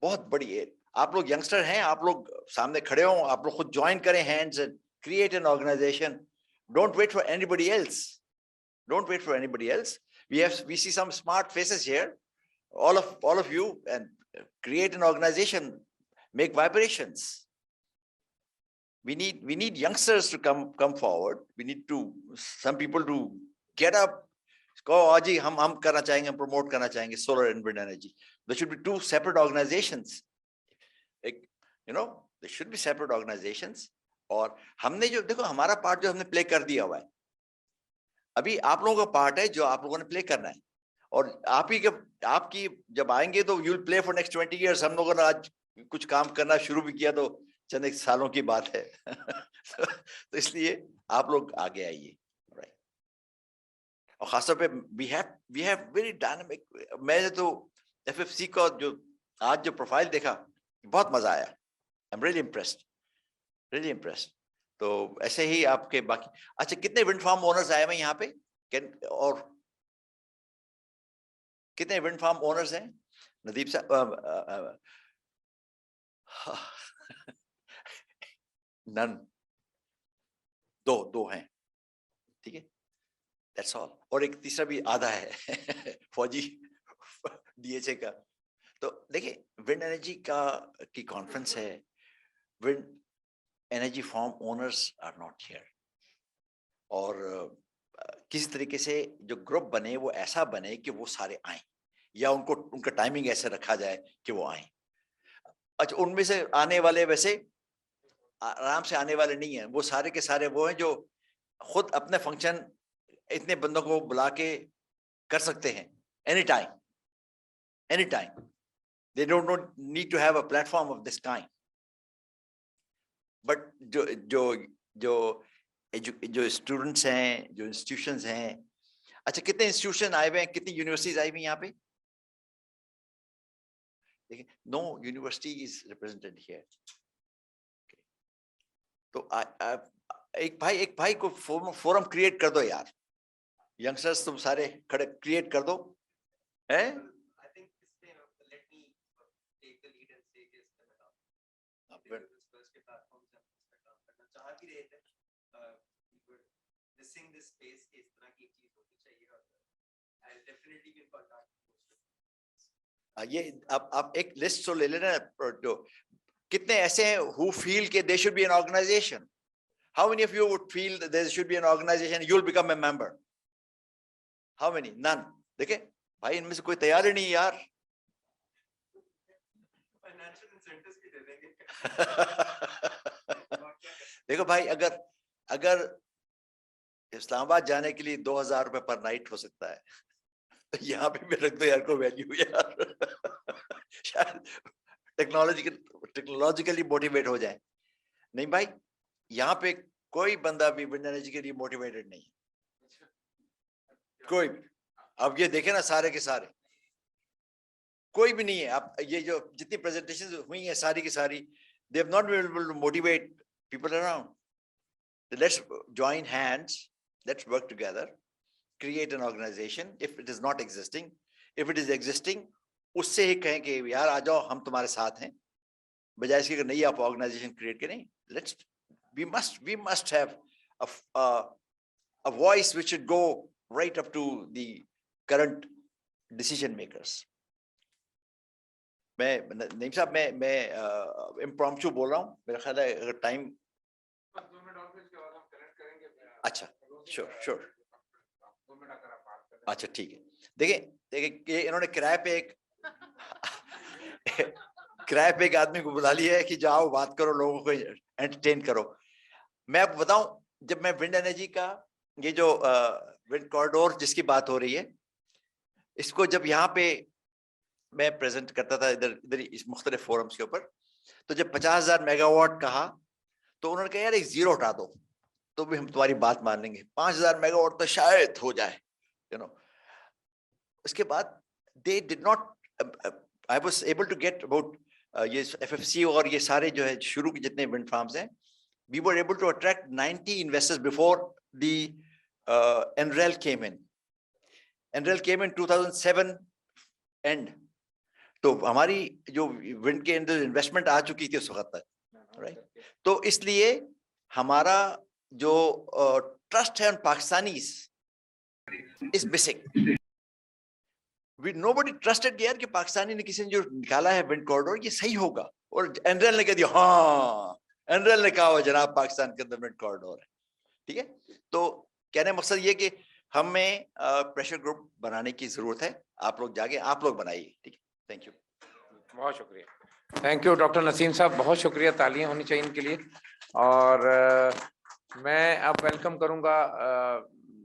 बहुत बड़ी है आप लोग यंगस्टर हैं आप लोग सामने खड़े हो आप लोग खुद ज्वाइन करें hands and create an organisation don't wait for anybody else we see some smart faces here all of you and create an organization make vibrations we need youngsters to come forward we need some people to get up go aji hum karna chahenge hum promote karna chahenge solar and wind energy there should be two separate organizations there should be separate organizations और हमने जो देखो हमारा part जो हमने play कर दिया हुआ है अभी आप लोगों का पार्ट है जो आप लोगों ने प्ले करना है और आपकी जब आएंगे तो you will play for next 20 years हम लोगों ने आज कुछ काम करना शुरू भी किया तो चंद एक सालों की बात है तो इसलिए आप लोग आगे आइए राइट और खासतौर पे वी हैव वेरी डायनामिक मैंने तो एफएफसी का जो आज जो प्रोफाइल देखा बहुत मजा आया आई एम रियली इम्प्रेस्ड तो ऐसे ही आपके बाकी अच्छा कितने विंड फार्म ओनर्स आए हैं यहाँ पे और कितने विंड फार्म ओनर्स हैं नदीप साहब नन दो हैं ठीक है, that's all. और एक तीसरा भी आधा है फौजी DHA का. तो देखिए विंड एनर्जी की कॉन्फ्रेंस है. Wind energy farm owners are not here. और किसी तरीके से जो ग्रुप बने वो ऐसा बने कि वो सारे आए, या उनका टाइमिंग ऐसे रखा जाए कि वो आए. अच्छा, उनमें से आने वाले वैसे आराम से आने वाले नहीं हैं. वो सारे के सारे वो हैं जो खुद अपने फंक्शन इतने बंदों को बुला के कर सकते हैं any time. They don't need to have a platform of this kind. But जो स्टूडेंट्स हैं, जो इंस्टीट्यूशंस हैं, अच्छा कितने इंस्टीट्यूशन आए हुए हैं, कितनी यूनिवर्सिटीज आई हुई हैं यहाँ पे? देखिए, no university is represented here. तो एक भाई को फोरम क्रिएट कर दो यार. यंगस्टर्स तुम सारे खड़े क्रिएट कर दो, हैं? ये आप एक लिस्ट तो ले लेना. जो कितने ऐसे हैं who feel कि there should be an organization? How many of you would feel that there should be an organization? You'll become a member. How many? None. देखे भाई, इनमें से कोई तैयार ही नहीं यार. देखो भाई, अगर इस्लामाबाद जाने के लिए 2000 रुपए पर नाइट हो सकता है, तो यहाँ पे भी रख दो यार को वैल्यू यार. शायद टेक्नोलॉजिकली मोटिवेट हो जाए. नहीं भाई, यहाँ पे कोई बंदा भी विंड एनर्जी के लिए मोटिवेटेड नहीं है, कोई भी. अब ये देखे ना, सारे के सारे कोई भी नहीं है. आप ये जो जितनी प्रेजेंटेशंस हुई हैं सारी की सारी, they have not been able to motivate people around. Let's join hands, let's work together, create an organization if it is not existing. If it is existing, उससे ही कहें कि यार आ जाओ, हम तुम्हारे साथ हैं, बजाय इसके कि नहीं आप ऑर्गेनाइजेशन क्रिएट करें. Let's we must have a voice which should go right up to the current decision makers. मैं नईम साहब, मैं इम्प्रॉम्प्टू बोल रहा हूँ. मेरा ख्याल है अगर टाइम, अच्छा श्योर, अच्छा ठीक है. देखिए इन्होंने किराए पे एक आदमी को बुला लिया है कि जाओ बात करो, लोगों को एंटरटेन करो. मैं आपको बताऊं, जब मैं विंड एनर्जी का ये जो विंड कॉरिडोर जिसकी बात हो रही है, इसको जब यहाँ पे मैं प्रेजेंट करता था इधर इस मुख्तलिफ फोरम्स के ऊपर, तो जब 50,000 मेगावाट कहा तो उन्होंने कहा यार एक जीरो हटा दो तो भी हम तुम्हारी बात मान लेंगे. 5,000 मेगावाट तो शायद हो जाए, उसके बाद they did not, I was able to get about ये FFC और ये सारे जो है शुरू के जितने विंड फार्म्स हैं, we were able to attract 90 investors before the NREL came in. NREL came in 2007 end. तो हमारी जो विंड के अंदर इन्वेस्टमेंट आ चुकी थी उस वक्त तक, राइट. तो इसलिए हमारा जो ट्रस्ट है उन Pakistanis is missing. Nobody trusted यार कि पाकिस्तानी ने किसी ने जो निकाला है विंड कॉरिडोर ये सही होगा, और एनरेल ने कह दिया हाँ, एनरेल ने कहा जनाब पाकिस्तान के अंदर विंड कॉरिडोर है. ठीक है, तो कहने मकसद ये कि हमें प्रेशर ग्रुप बनाने की जरूरत है. आप लोग जाके आप लोग बनाइए. ठीक है, थैंक यू, बहुत शुक्रिया. थैंक यू डॉक्टर नसीम साहब, बहुत शुक्रिया. तालियां होनी चाहिए इनके लिए. और मैं अब वेलकम करूंगा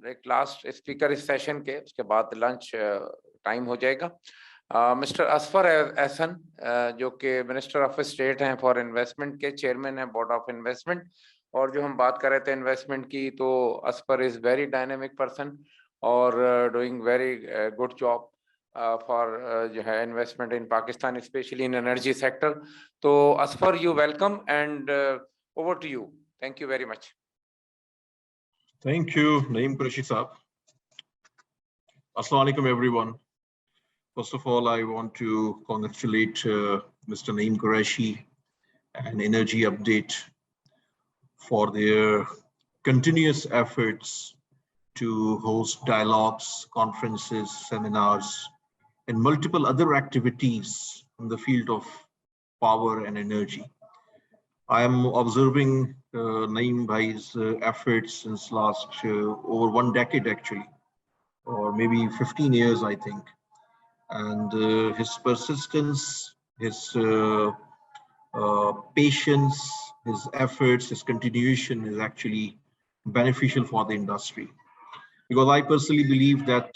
एक लास्ट स्पीकर इस सेशन के, उसके बाद लंच टाइम हो जाएगा. मिस्टर असफर एहसन, जो कि मिनिस्टर ऑफ स्टेट हैं फॉर इन्वेस्टमेंट के, चेयरमैन हैं बोर्ड ऑफ इन्वेस्टमेंट. और जो हम बात कर रहे थे इन्वेस्टमेंट की, तो Asfar is very dynamic person और doing very good job for जो है investment in Pakistan, specially in energy sector. तो Asfar, you welcome and over to you. Thank you very much. Thank you, Naeem Qureshi Saab. Assalamu alaikum, everyone. First of all, I want to congratulate Mr. Naeem Qureshi and Energy Update for their continuous efforts to host dialogues, conferences, seminars, and multiple other activities in the field of power and energy. I am observing Naeem Bhai's efforts since last over 1 decade actually, or maybe 15 years, I think. And his persistence, his patience, his efforts, his continuation is actually beneficial for the industry. Because I personally believe that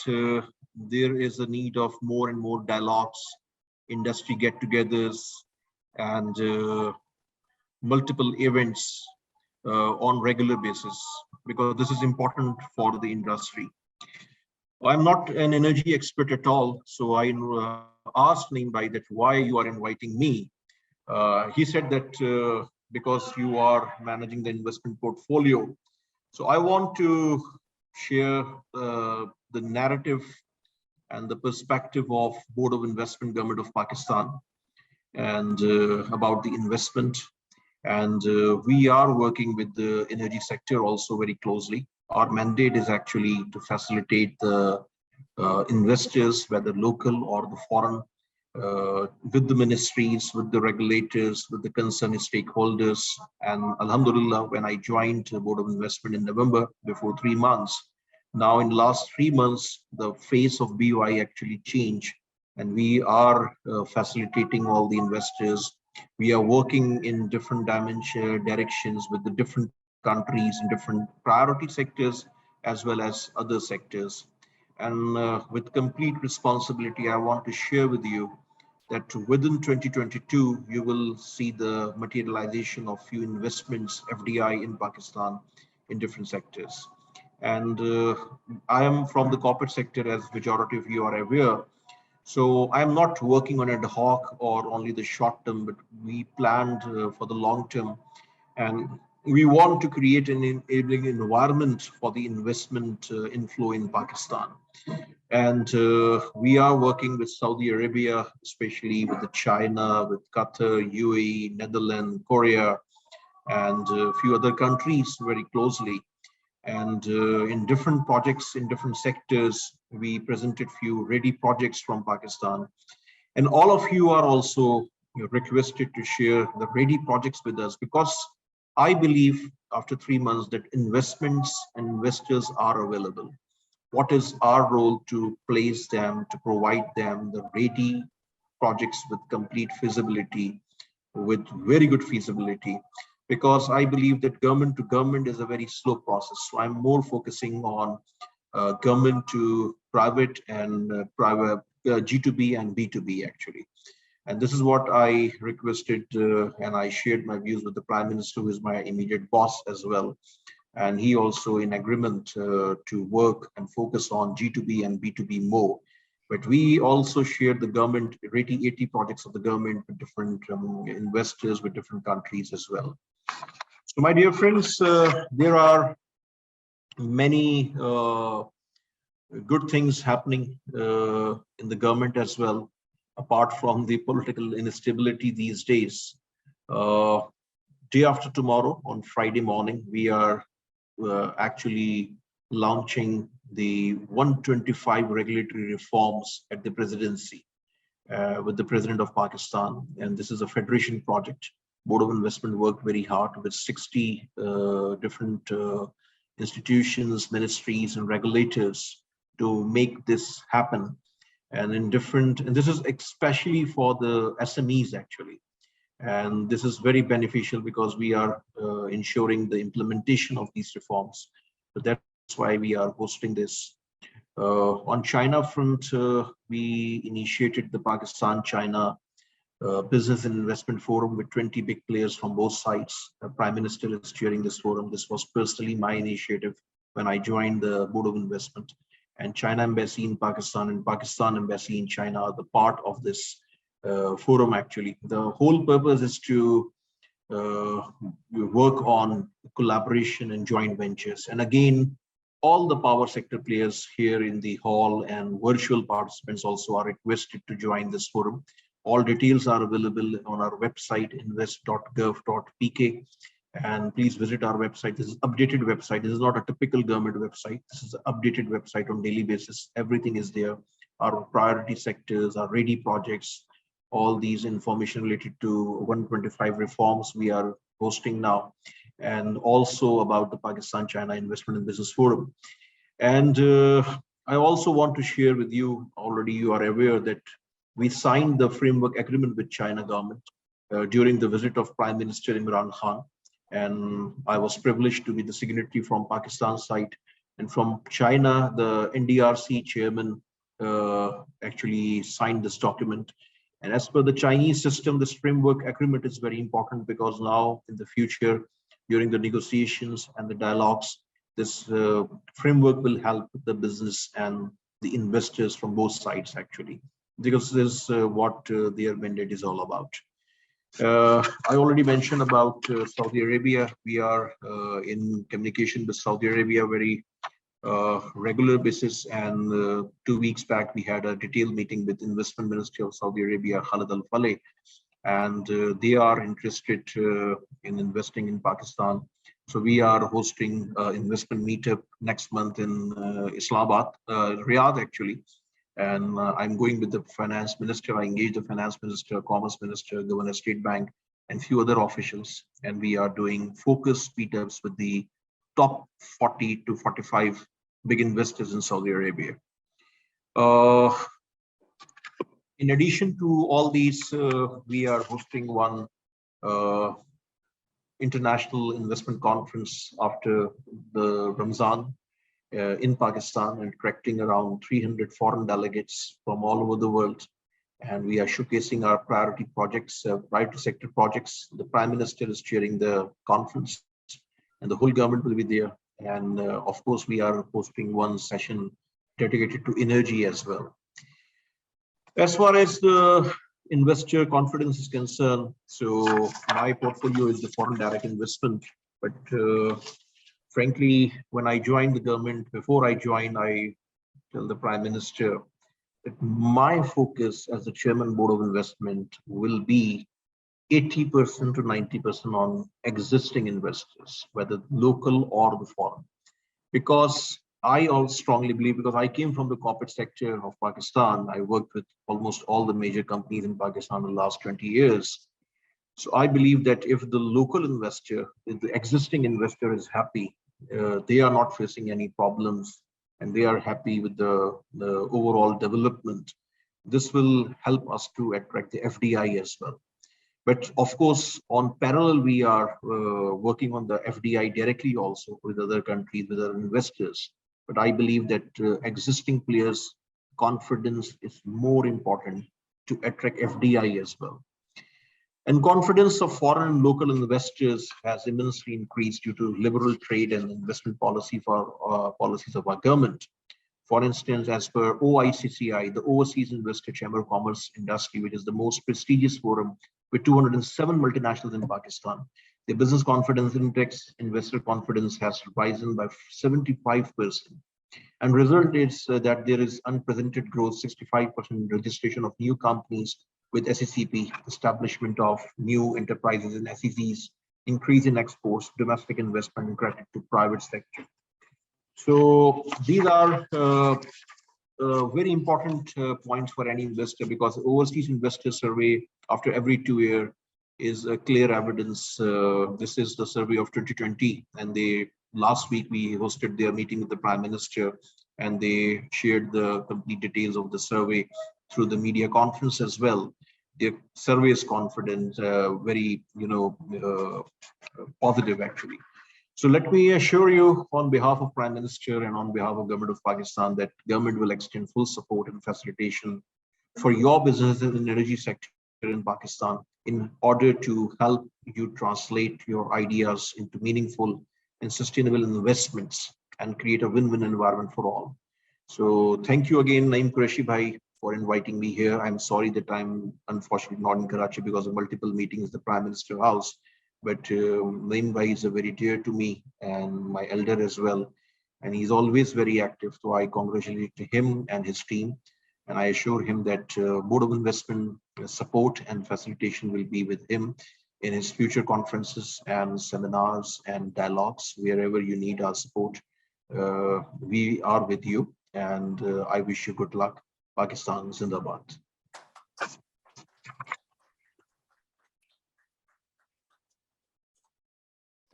there is a need of more and more dialogues, industry get-togethers, and multiple events on regular basis, because this is important for the industry. I'm not an energy expert at all, so I asked Naeem Bhai that why you are inviting me. He said that because you are managing the investment portfolio. So I want to share the narrative and the perspective of Board of Investment Government of Pakistan and about the investment. And we are working with the energy sector also very closely. Our mandate is actually to facilitate the investors, whether local or the foreign, with the ministries, with the regulators, with the concerned stakeholders. And Alhamdulillah, when I joined the Board of Investment in November, before 3 months, now in the last 3 months, the face of BOI actually changed. And we are facilitating all the investors. We are working in different directions with the different countries and different priority sectors, as well as other sectors. And with complete responsibility, I want to share with you that within 2022, you will see the materialization of few investments, FDI in Pakistan in different sectors. And I am from the corporate sector, as majority of you are aware. So I'm not working on ad hoc or only the short term, but we planned for the long term. And we want to create an enabling environment for the investment inflow in Pakistan. And we are working with Saudi Arabia, especially with the China, with Qatar, UAE, Netherlands, Korea, and a few other countries very closely. And in different projects, in different sectors, we presented few ready projects from Pakistan. And all of you are also requested to share the ready projects with us, because I believe after 3 months that investments and investors are available. What is our role to place them, to provide them the ready projects with complete feasibility, with very good feasibility, because I believe that government to government is a very slow process. So I'm more focusing on government to private and private G2B and B2B actually. And this is what I requested and I shared my views with the Prime Minister, who is my immediate boss as well. And he also in agreement to work and focus on G2B and B2B more. But we also shared the government 80 projects of the government with different investors with different countries as well. So my dear friends, there are many good things happening in the government as well, apart from the political instability these days. Day after tomorrow, on Friday morning, we are actually launching the 125 regulatory reforms at the presidency with the President of Pakistan. And this is a federation project. Board of Investment worked very hard with 60 different institutions, ministries, and regulators to make this happen. And in different, and this is especially for the SMEs actually. And this is very beneficial because we are ensuring the implementation of these reforms. So that's why we are hosting this. On China front, we initiated the Pakistan-China Business and Investment Forum with 20 big players from both sides. The Prime Minister is chairing this forum. This was personally my initiative when I joined the Board of Investment. And China Embassy in Pakistan and Pakistan Embassy in China are the part of this forum actually. The whole purpose is to work on collaboration and joint ventures. And again, all the power sector players here in the hall and virtual participants also are requested to join this forum. All details are available on our website, invest.gov.pk. And please visit our website. This is updated website. This is not a typical government website. This is an updated website on daily basis. Everything is there. Our priority sectors, our ready projects, all these information related to 125 reforms we are hosting now, and also about the Pakistan-China Investment and Business Forum. And I also want to share with you, already you are aware that we signed the framework agreement with China government during the visit of Prime Minister Imran Khan. And I was privileged to be the signatory from Pakistan side. And from China, the NDRC chairman actually signed this document. And as per the Chinese system, this framework agreement is very important because now in the future, during the negotiations and the dialogues, this framework will help the business and the investors from both sides actually, because this is what their mandate is all about. I already mentioned about Saudi Arabia. We are in communication with Saudi Arabia very regular basis, and 2 weeks back we had a detailed meeting with Investment Minister of Saudi Arabia, Khalid Al Faleh, and they are interested in investing in Pakistan. So we are hosting investment meetup next month in Islamabad, Riyadh actually. And I'm going with the finance minister. I engaged the finance minister, commerce minister, governor, state bank, and few other officials. And we are doing focus meetups with the top 40 to 45 big investors in Saudi Arabia. In addition to all these, we are hosting one international investment conference after the Ramzan in Pakistan, and attracting around 300 foreign delegates from all over the world. And we are showcasing our priority projects, priority sector projects. The Prime Minister is chairing the conference and the whole government will be there. And of course, we are hosting one session dedicated to energy as well. As far as the investor confidence is concerned, so my portfolio is the foreign direct investment, but frankly, when I joined the government, before I joined, I tell the Prime Minister that my focus as the Chairman Board of Investment will be 80% to 90% on existing investors, whether local or the foreign. Because I also strongly believe, because I came from the corporate sector of Pakistan, I worked with almost all the major companies in Pakistan in the last 20 years. So I believe that if the local investor, if the existing investor is happy, they are not facing any problems and they are happy with the overall development, this will help us to attract the FDI as well. But of course, on parallel, we are working on the FDI directly also with other countries, with other investors. But I believe that existing players' confidence is more important to attract FDI as well. And confidence of foreign and local investors has immensely increased due to liberal trade and investment policy for policies of our government. For instance, as per OICCI, the Overseas Investor Chamber of Commerce Industry, which is the most prestigious forum with 207 multinationals in Pakistan, the business confidence index, investor confidence has risen by 75%. And result is that there is unprecedented growth, 65% registration of new companies with SECP, establishment of new enterprises in SECs, increase in exports, domestic investment, and credit to private sector. So these are very important points for any investor, because overseas investor survey after every 2 years is a clear evidence. This is the survey of 2020, and last week we hosted their meeting with the Prime Minister, and they shared the complete details of the survey through the media conference as well. The survey is confident, very positive actually. So let me assure you on behalf of Prime Minister and on behalf of Government of Pakistan that government will extend full support and facilitation for your businesses in the energy sector in Pakistan in order to help you translate your ideas into meaningful and sustainable investments and create a win-win environment for all. So thank you again, Naeem Qureshi bhai, for inviting me here. I'm sorry that I'm unfortunately not in Karachi because of multiple meetings at the Prime Minister House. But Naeem bhai is a very dear to me and my elder as well. And he's always very active. So I congratulate him and his team. And I assure him that Board of Investment support and facilitation will be with him. in his future conferences and seminars and dialogues. Wherever you need our support, we are with you, and I wish you good luck. Pakistan Zindabad.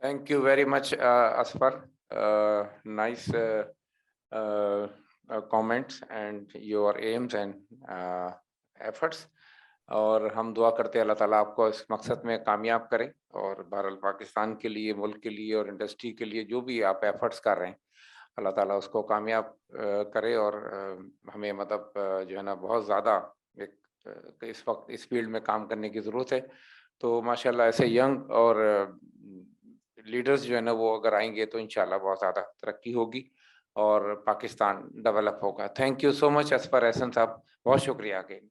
Thank you very much, Asfar. Nice comments and your aims and efforts. और हम दुआ करते हैं अल्लाह ताला आपको इस मकसद में कामयाब करे, और बहरहाल पाकिस्तान के लिए, मुल्क के लिए और इंडस्ट्री के लिए जो भी आप एफर्ट्स कर रहे हैं, अल्लाह ताला उसको कामयाब करे। और हमें मतलब जो है ना बहुत ज़्यादा इस वक्त इस फील्ड में काम करने की ज़रूरत है। तो माशाल्लाह ऐसे यंग और लीडर्स जो है ना वो अगर आएंगे तो इंशाल्लाह बहुत ज़्यादा तरक्की होगी और पाकिस्तान डेवलप होगा। थैंक यू सो मच एस्पर एहसन साहब, बहुत शुक्रिया again.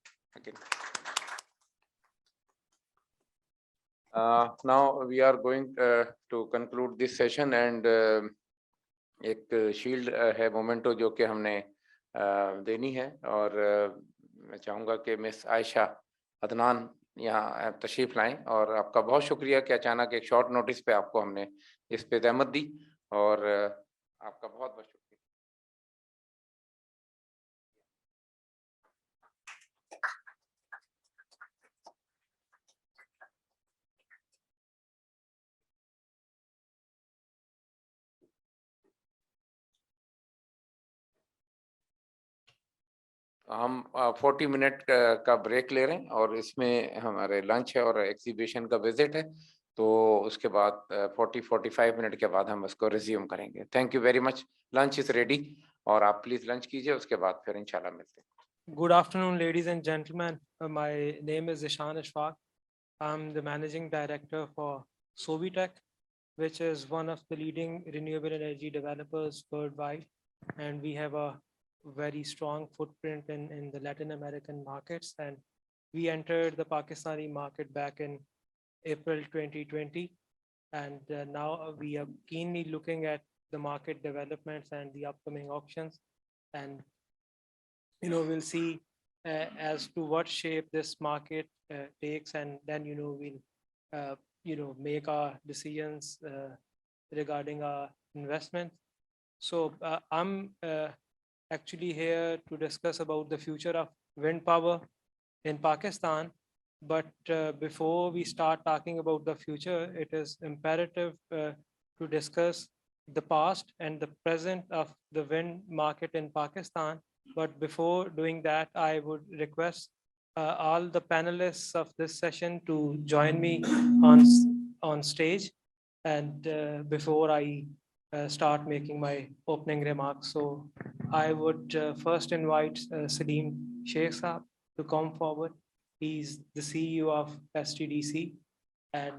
Now we are going to conclude this session, and एक शील्ड है मोमेंटो जो कि हमने देनी है, और मैं चाहूँगा कि मिस आयशा अदनान यहाँ तशरीफ लाएं। और आपका बहुत शुक्रिया कि अचानक एक शॉर्ट नोटिस पे आपको हमने इस पे ज़हमत दी, और आपका बहुत बहुत शुक्रिया। हम 40 मिनट का ब्रेक ले रहे हैं, और इसमें हमारे लंच है और एग्जीबिशन का विजिट है, तो उसके बाद 40-45 मिनट के बाद हम इसको रिज्यूम करेंगे। Thank you very much. Lunch is ready, और आप प्लीज लंच कीजिए, उसके बाद फिर इंशाल्लाह मिलते हैं। Good afternoon, ladies and gentlemen. My name is Ishan Ishfaq. I'm the managing director for Sovitech, which is one of the leading renewable energy developers worldwide. And we have a very strong footprint in the Latin American markets. And we entered the Pakistani market back in April 2020. And now we are keenly looking at the market developments and the upcoming auctions. And we'll see as to what shape this market takes, and then we'll make our decisions regarding our investment. So I'm actually here to discuss about the future of wind power in Pakistan. But before we start talking about the future, it is imperative to discuss the past and the present of the wind market in Pakistan. But before doing that, I would request all the panelists of this session to join me on stage, and before I start making my opening remarks. So I would first invite Salim Sheikh Saab to come forward. He's the CEO of STDC, and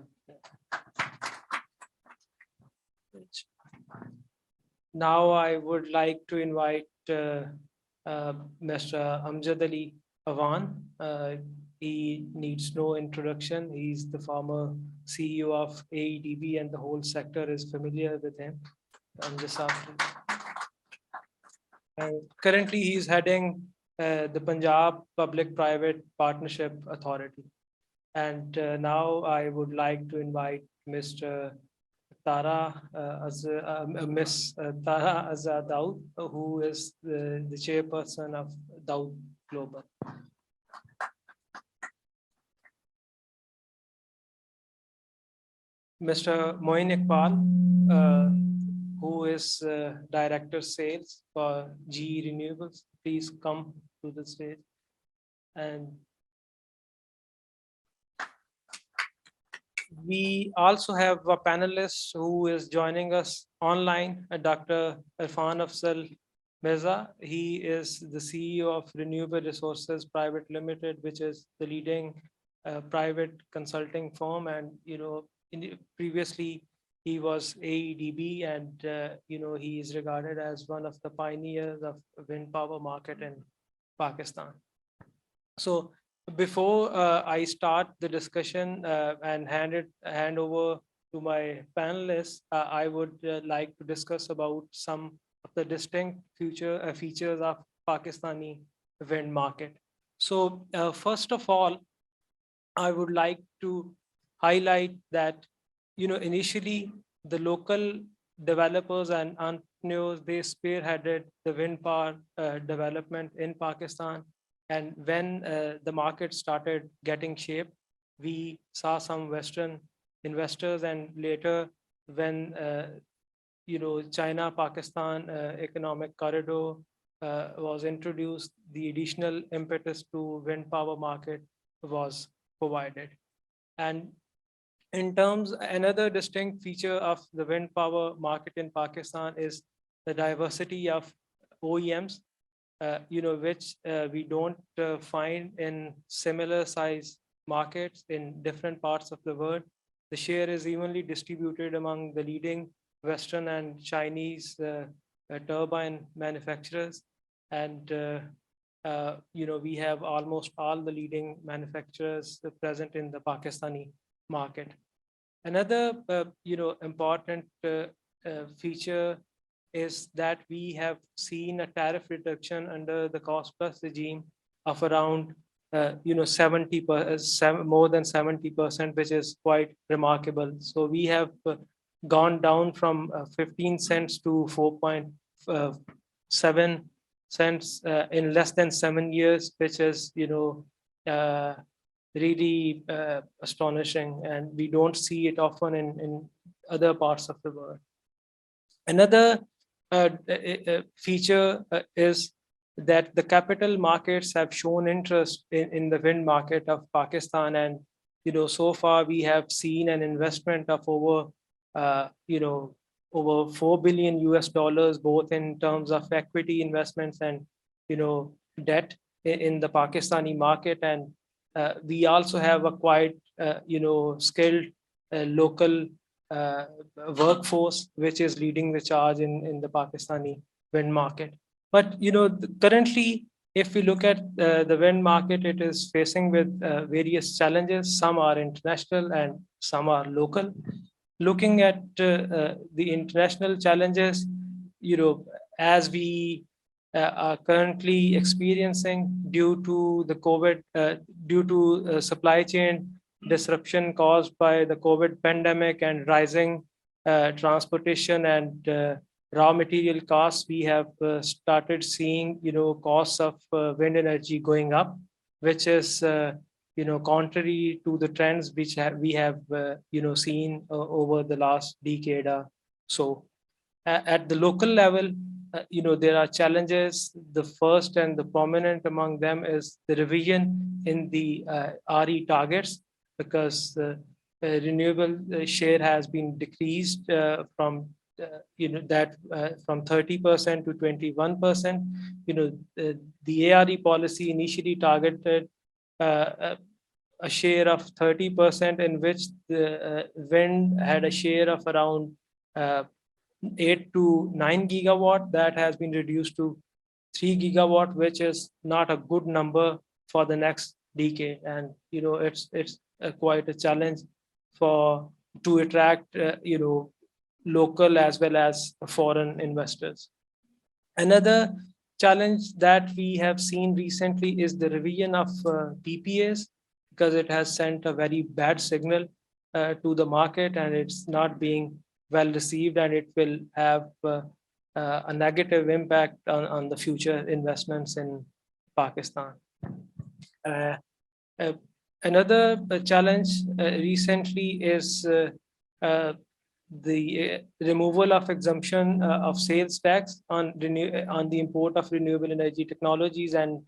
now I would like to invite Mr. Amjad Ali Awan. He needs no introduction. He's the former CEO of AEDB, and the whole sector is familiar with him. And currently, he's heading the Punjab Public-Private Partnership Authority. And now I would like to invite Mr. Miss Tara Azad Daud, who is the chairperson of Daud Global. Mr. Moin Iqbal, who is Director Sales for GE Renewables, please come to the stage. And we also have a panelist who is joining us online, Dr. Irfan Afzal Mirza. He is the CEO of Renewable Resources Private Limited, which is the leading private consulting firm. And previously he was AEDB, and he is regarded as one of the pioneers of wind power market in Pakistan. So before I start the discussion and hand over to my panelists, I would like to discuss about some of the distinct features of Pakistani wind market. So first of all, I would like to highlight that, initially the local developers and entrepreneurs, they spearheaded the wind power development in Pakistan. And when the market started getting shape, we saw some Western investors, and later when China-Pakistan economic corridor was introduced, the additional impetus to wind power market was provided. And in terms, another distinct feature of the wind power market in Pakistan is the diversity of OEMs, which we don't find in similar size markets in different parts of the world. The share is evenly distributed among the leading Western and Chinese turbine manufacturers. And, we have almost all the leading manufacturers present in the Pakistani market. Another, important feature is that we have seen a tariff reduction under the cost plus regime of around, 70%, more than 70%, which is quite remarkable. So we have gone down from 15 cents to 4.7 cents in less than 7 years, which is, really astonishing, and we don't see it often in other parts of the world. Another feature is that the capital markets have shown interest in the wind market of Pakistan, and so far we have seen an investment of over over $4 billion US, both in terms of equity investments and debt in the Pakistani market. And we also have a quite skilled local workforce which is leading the charge in the Pakistani wind market. But currently, if we look at the wind market, it is facing with various challenges. Some are international and some are local. Looking at the international challenges, as we are currently experiencing due to the COVID, due to supply chain disruption caused by the COVID pandemic and rising transportation and raw material costs, we have started seeing, costs of wind energy going up, which is, contrary to the trends which we have, seen over the last decade or so. At the local level, there are challenges. The first and the prominent among them is the revision in the RE targets, because renewable share has been decreased from from 30% to 21%. The ARE policy initially targeted a share of 30%, in which the wind had a share of around 8 to 9 gigawatt. That has been reduced to 3 gigawatt, which is not a good number for the next decade. And it's quite a challenge to attract local as well as foreign investors. Another challenge that we have seen recently is the revision of PPAs, because it has sent a very bad signal to the market, and it's not being well received, and it will have a negative impact on the future investments in Pakistan. Another challenge recently is the removal of exemption of sales tax on the import of renewable energy technologies, and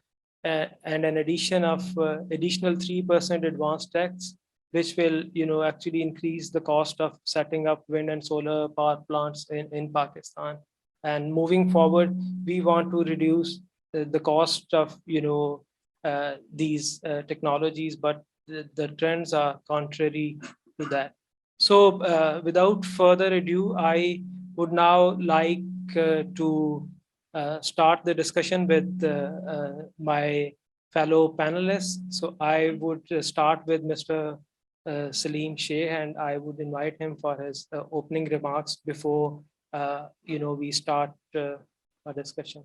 an addition of additional 3% advance tax, which will actually increase the cost of setting up wind and solar power plants in Pakistan. And moving forward, we want to reduce the cost of these technologies, but the trends are contrary to that. So without further ado, I would now like to start the discussion with my fellow panelists. So I would start with Mr. Salim Sheikh, and I would invite him for his opening remarks before we start our discussion.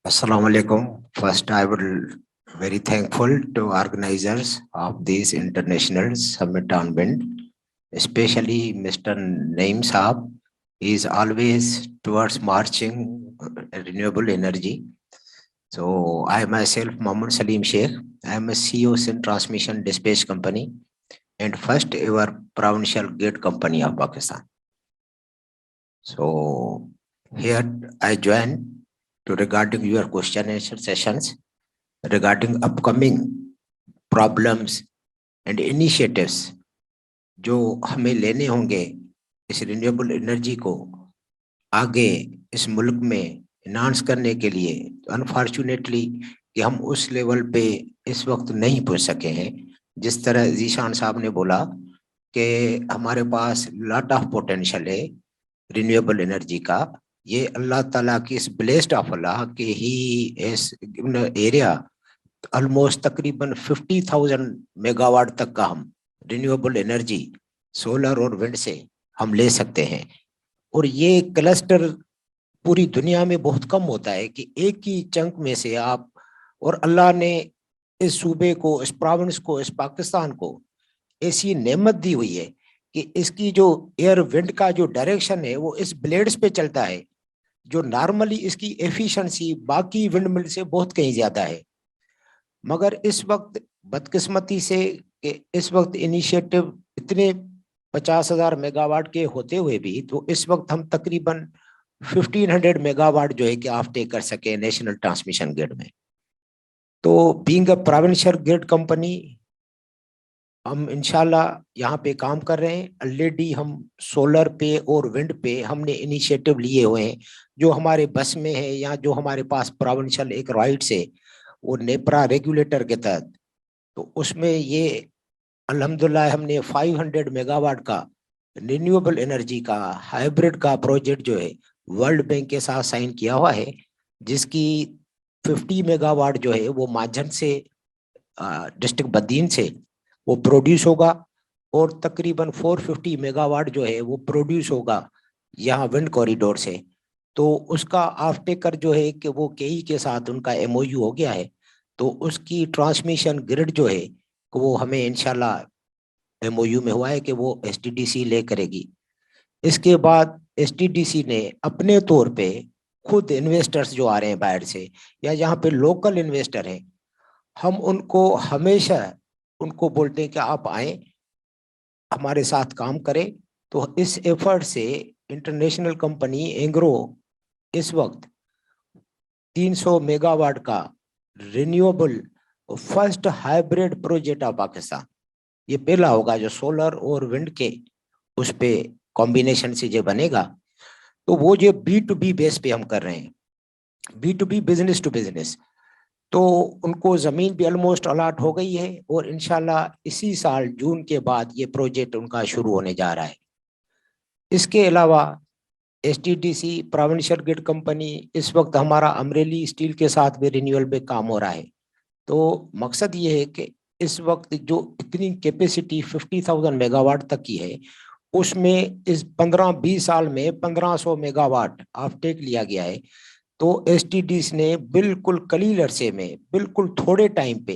Assalamu alaikum. First, I would very thankful to organizers of this international summit on wind, especially Mr. Naim Saab. He is always towards marching renewable energy. So I myself, Mohammed Salim Sheikh, I am a CEO in Transmission Dispatch Company and first ever provincial gate company of Pakistan. So here I join to regarding your question and answer sessions regarding upcoming problems and initiatives जो हमें लेने होंगे इस renewable energy को आगे इस मुल्क में इन्हांस करने के लिए। अनफॉर्चुनेटली कि हम उस लेवल पे इस वक्त नहीं पहुंच सके हैं। जिस तरह जीशान साहब ने बोला कि हमारे पास लॉट ऑफ पोटेंशियल है रिन्यूएबल एनर्जी का। ये अल्लाह ताला की इस ब्लेस्ड ऑफ अल्लाह कि he is given area almost तकरीबन 50,000 मेगावाट तक का हम रिन्यूएबल एनर्जी सोलर और विंड से हम ले सकते हैं। और ये क्लस्टर पूरी दुनिया में बहुत कम होता है कि एक ही चंक में से आप, और अल्लाह ने इस सूबे को, इस प्रोविंस को, इस पाकिस्तान को ऐसी नेमत दी हुई है कि इसकी जो एयर विंड का जो डायरेक्शन है वो इस ब्लेड्स पे चलता है, जो नॉर्मली इसकी एफिशिएंसी बाकी विंड मिल से बहुत कहीं ज्यादा है। मगर इस वक्त बदकिस्मती से कि इस वक्त इनिशिएटिव इतने 50,000 मेगावाट के होते हुए भी तो इस वक्त हम तकरीबन 1500 मेगावाट जो है कि ऑफ टेक कर सके नेशनल ट्रांसमिशन ग्रिड में। तो being a provincial grid company हम इंशाल्लाह यहाँ पे काम कर रहे हैं। ऑलरेडी हम सोलर पे और विंड पे हमने इनिशिएटिव लिए हुए हैं जो हमारे बस में है या जो हमारे पास प्रोविंशियल एक राइट्स है वो नेपरा रेगुलेटर के तहत। तो उसमें ये अल्हम्दुलिल्लाह हमने 500 मेगावाट का रिन्यूएबल एनर्जी का हाइब्रिड का प्रोजेक्ट जो है वर्ल्ड बैंक के साथ साइन किया हुआ है, जिसकी 50 मेगावाट जो है वो माझन से डिस्ट्रिक्ट बद्दीन से वो प्रोड्यूस होगा और तकरीबन 450 मेगावाट जो है वो प्रोड्यूस होगा यहाँ विंड कॉरिडोर से। तो उसका ऑफ टेकर जो है कि वो केई के साथ उनका MOU हो गया है। तो उसकी ट्रांसमिशन ग्रिड जो है वो हमें इंशाल्लाह MOU में हुआ है कि वो STDC ले करेगी। इसके बाद STDC ने अपने तौर पे खुद इन्वेस्टर्स जो आ रहे हैं बाहर से या यहाँ पे लोकल इन्वेस्टर हैं, हम उनको हमेशा उनको बोलते हैं कि आप आए हमारे साथ काम करें। तो इस एफर्ट से इंटरनेशनल कंपनी एंग्रो इस वक्त 300 मेगावाट का renewable first hybrid project of Pakistan, ये पहला होगा जो सोलर और विंड के उस पे कॉम्बिनेशन से जो बनेगा। तो वो जो B2B बेस पे हम कर रहे हैं, B2B बिजनेस टू बिजनेस। तो उनको जमीन भी ऑलमोस्ट अलॉट हो गई है और इंशाल्लाह इसी साल जून के बाद ये प्रोजेक्ट उनका शुरू होने जा रहा है। इसके अलावा STDC प्रोविंशियल ग्रिड कंपनी इस वक्त हमारा अमरेली स्टील के साथ भी रिन्यूअल पे काम हो रहा है। तो मकसद ये है कि इस वक्त जो इतनी कैपेसिटी 50,000 मेगावाट तक की है उसमें इस 15-20 साल में 1500 मेगावाट ऑफ टेक लिया गया है। तो STDC ने बिल्कुल कलील अरसे में बिल्कुल थोड़े टाइम पे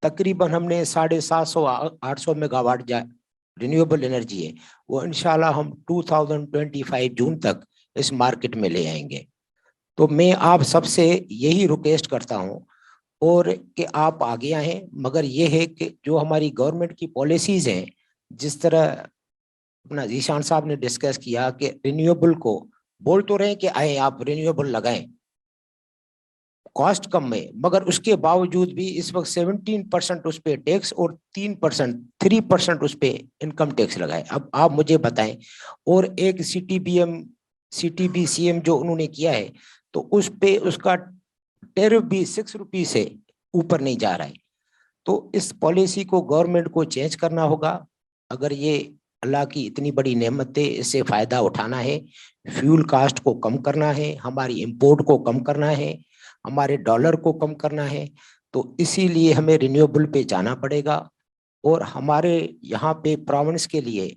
तकरीबन हमने 750-800 मेगावाट रिन्यूएबल एनर्जी है वो इंशाल्लाह हम 2025 जून तक इस मार्केट में ले आएंगे। तो मैं आप सबसे यही रिक्वेस्ट करता हूं और कि आप आगे आए, मगर ये है कि जो हमारी गवर्नमेंट की पॉलिसीज हैं, जिस तरह अपना जीशान साहब ने डिस्कस किया कि रिन्यूएबल को बोल तो रहे कि आए आप रिन्यूएबल लगाएं कॉस्ट कम में, मगर उसके बावजूद भी इस वक्त 17% उस पे टैक्स और 3% उस पे इनकम टैक्स लगाए। अब आप मुझे बताएं, और एक CTBCM जो उन्होंने किया है तो उस पे उसका टैरिफ भी 6 रुपये से ऊपर नहीं जा रहा है। तो इस पॉलिसी को गवर्नमेंट को चेंज करना होगा। अगर ये अल्लाह की इतनी बड़ी नेमत है, इससे फायदा उठाना है, फ्यूल कास्ट को कम करना है, हमारी इंपोर्ट को कम करना है, हमारे डॉलर को कम करना है, तो इसीलिए हमें रिन्यूएबल पे जाना पड़ेगा। और हमारे यहाँ पे प्रोविंस के लिए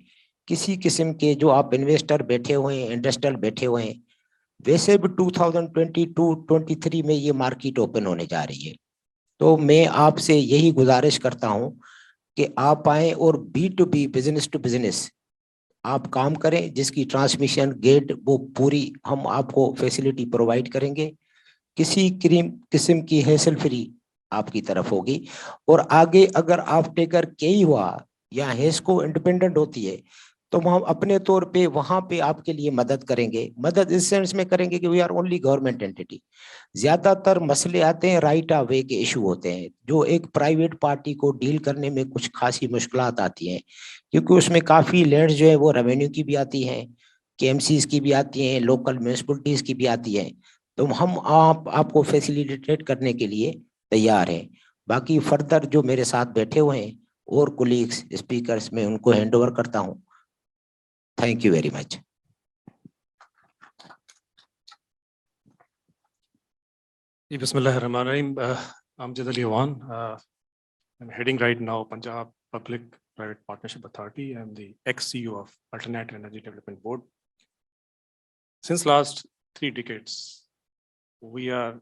किसी किस्म के जो आप इन्वेस्टर बैठे हुए हैं, इंडस्ट्रियल बैठे हुए हैं, वैसे भी 2022-23 में ये मार्केट ओपन होने जा रही है। तो मैं आपसे यही गुजारिश करता हूं कि आप आए और B2B, बिजनेस टू बिजनेस आप काम करें, जिसकी ट्रांसमिशन गेट वो पूरी हम आपको फैसिलिटी प्रोवाइड करेंगे, किसी किस्म की हैसल फ्री आपकी तरफ होगी। और आगे अगर आप टेकर कई हुआ या हेस्को इंडिपेंडेंट होती है तो हम अपने तौर पे वहां पे आपके लिए मदद करेंगे। मदद इस सेंस में करेंगे कि we are only government entity. ज्यादातर मसले आते हैं राइट ऑफ वे के इशू होते हैं, जो एक प्राइवेट पार्टी को डील करने में कुछ खासी मुश्किलात आती हैं, क्योंकि उसमें काफी लैंड जो है वो रेवेन्यू की भी आती हैं, KMCs की भी आती हैं, लोकल म्यूनिसिपलिटीज की भी आती हैं। तो हम आपको फैसिलिटेट करने के लिए तैयार हैं। बाकी फर्दर जो मेरे साथ बैठे हुए हैं और कोलीग्स स्पीकर्स में उनको हैंड ओवर करता हूं। Thank you very much. Bismillahirrahmanirrahim. I'm Jadali Awan. I'm heading right now Punjab Public Private Partnership Authority. I'm the ex-CEO of Alternative Energy Development Board. Since last 3 decades, we are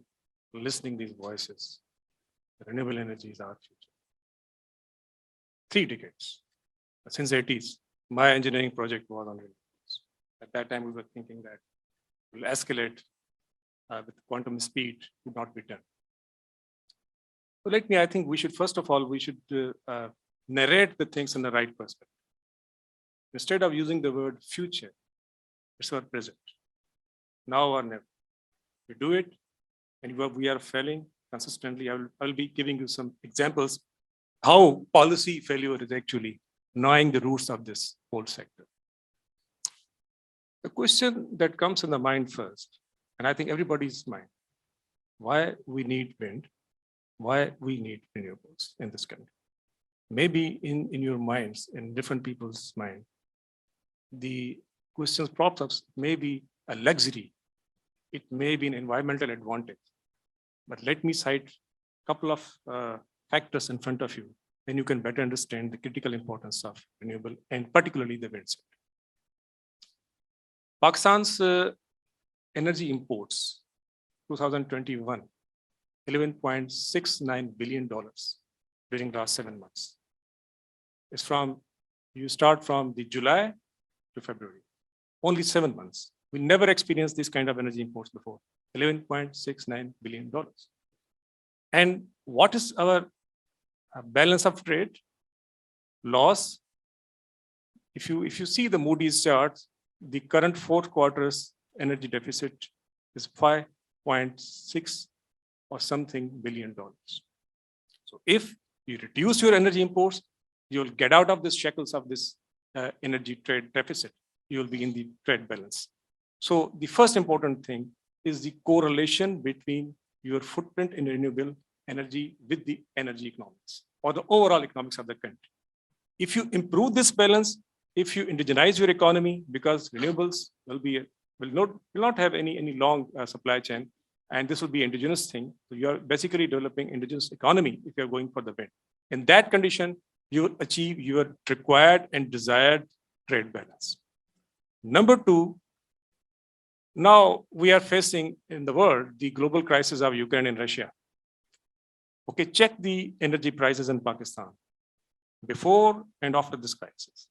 listening these voices. Renewable energy is our future. 3 decades. Since 80s, my engineering project was on renewables. At that time, we were thinking that we'll escalate with quantum speed would not be done. So I think we should, first of all, we should narrate the things in the right perspective. Instead of using the word future, it's our present. Now or never. We do it, and we are failing consistently. I will be giving you some examples how policy failure is actually gnawing the roots of this whole sector. The question that comes in the mind first, and I think everybody's mind, why we need wind, why we need renewables in this country. Maybe in your minds, in different people's mind, the questions pops up may be a luxury, it may be an environmental advantage. But let me cite a couple of factors in front of you, then you can better understand the critical importance of renewable and particularly the wind sector. Pakistan's energy imports, 2021, $11.69 billion during the last 7 months. It's you start from the July to February, only 7 months. We never experienced this kind of energy imports before, $11.69 billion. And what is our balance of trade loss? If you see the Moody's charts, the current 4th quarter's energy deficit is 5.6 or something billion dollars. So if you reduce your energy imports, you'll get out of the shackles of this energy trade deficit. You'll be in the trade balance. So the first important thing is the correlation between your footprint in renewable energy with the energy economics or the overall economics of the country. If you improve this balance, if you indigenize your economy, because renewables will not have any long supply chain, and this will be indigenous thing. So you are basically developing indigenous economy if you're going for the wind. In that condition, you will achieve your required and desired trade balance. Number 2, now we are facing in the world the global crisis of Ukraine and Russia. Okay, check the energy prices in Pakistan before and after this crisis.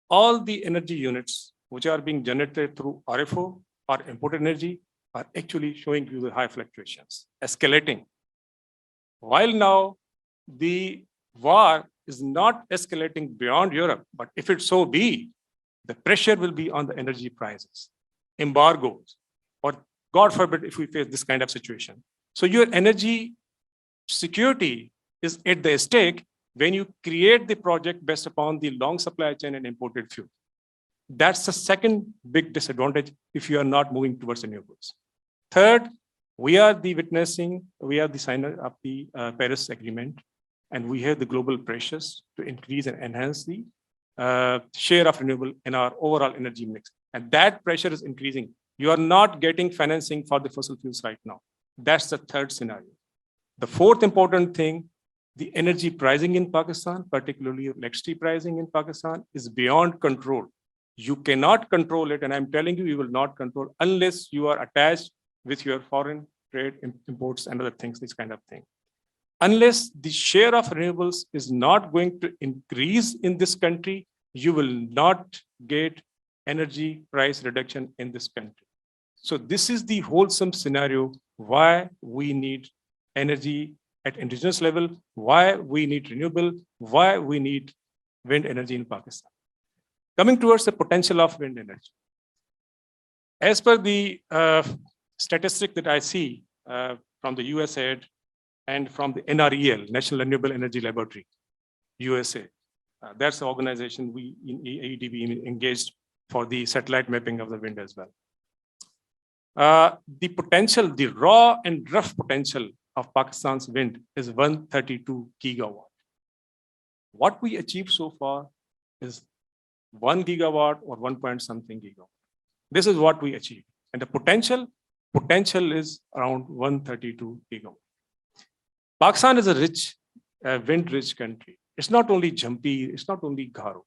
All the energy units which are being generated through RFO or imported energy are actually showing you the high fluctuations, escalating. While now the war is not escalating beyond Europe, but if it so be, the pressure will be on the energy prices, embargoes, or God forbid if we face this kind of situation. So your energy security is at the stake when you create the project based upon the long supply chain and imported fuel. That's the second big disadvantage if you are not moving towards renewables. Third, we are the signer of the Paris Agreement, and we have the global pressures to increase and enhance the share of renewable in our overall energy mix. And that pressure is increasing. You are not getting financing for the fossil fuels right now. That's the third scenario. The fourth important thing, the energy pricing in Pakistan, particularly electricity pricing in Pakistan, is beyond control. You cannot control it, and I'm telling you, you will not control unless you are attached with your foreign trade imports and other things, this kind of thing. unless the share of renewables is not going to increase in this country, you will not get energy price reduction in this country. So this is the wholesome scenario why we need energy at indigenous level, why we need renewable, why we need wind energy in Pakistan. Coming towards the potential of wind energy. As per the statistic that I see from the USAID and from the NREL, National Renewable Energy Laboratory, USA, that's the organization we in AEDB engaged for the satellite mapping of the wind as well. The potential, the raw and rough potential of Pakistan's wind is 132 gigawatt. What we achieved so far is 1 gigawatt or 1 point something gigawatt. This is what we achieved. And the potential is around 132 gigawatt. Pakistan is a rich, wind-rich country. It's not only Jhampi, it's not only Gharo.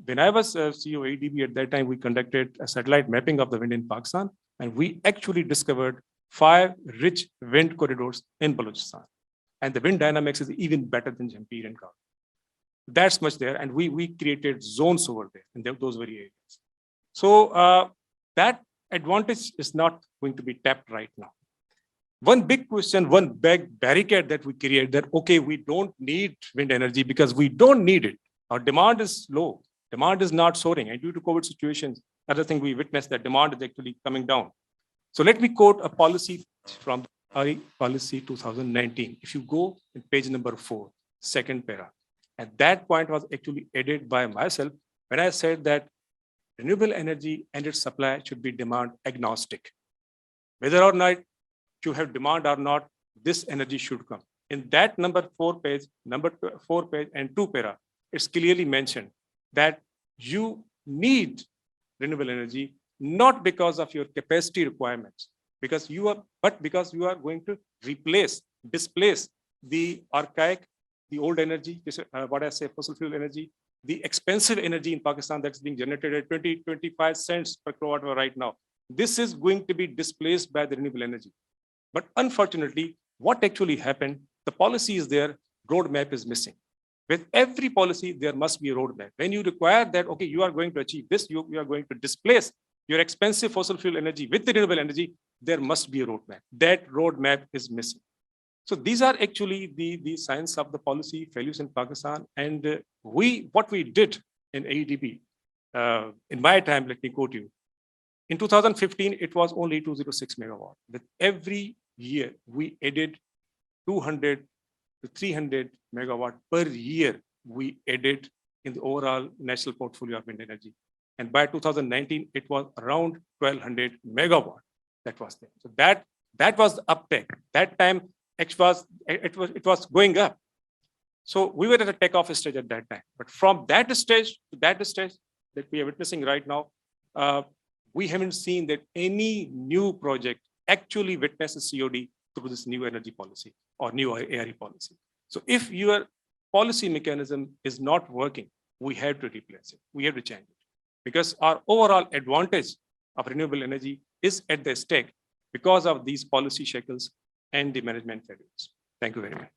When I was CEO ADB at that time, we conducted a satellite mapping of the wind in Pakistan, and we actually discovered 5 rich wind corridors in Balochistan. And the wind dynamics is even better than Jhampi and Gharo. That's much there, and we created zones over there in those very areas. So that advantage is not going to be tapped right now. One big question, one big barricade that we create that, okay, we don't need wind energy because we don't need it. Our demand is low. Demand is not soaring. And due to COVID situations, other thing we witnessed that demand is actually coming down. So let me quote a policy from RE policy 2019. If you go in page number 4, second para, and that point was actually added by myself when I said that renewable energy and its supply should be demand agnostic. Whether or not you have demand or not, this energy should come. In that number 4 page and 2 para, it's clearly mentioned that you need renewable energy, not because of your capacity requirements, because you are going to displace the archaic, the old energy, fossil fuel energy, the expensive energy in Pakistan that's being generated at 20-25 cents per kilowatt hour right now. This is going to be displaced by the renewable energy. But unfortunately, what actually happened, the policy is there, roadmap is missing. With every policy, there must be a roadmap. When you require that, okay, you are going to achieve this, you are going to displace your expensive fossil fuel energy with the renewable energy, there must be a roadmap. That roadmap is missing. So these are actually the signs of the policy failures in Pakistan. And what we did in AEDB, in my time, let me quote you. In 2015, it was only 206 megawatt. With every year, we added 200 to 300 megawatt per year we added in the overall national portfolio of wind energy. And by 2019, it was around 1200 megawatt that was there. So that was the uptake. That time it was going up. So we were at a takeoff stage at that time. But from that stage to that stage that we are witnessing right now, we haven't seen that any new project actually witnesses COD through this new energy policy or new ARE policy. So if your policy mechanism is not working, we have to replace it. We have to change it because our overall advantage of renewable energy is at the stake because of these policy shackles and the management failures. Thank you very much.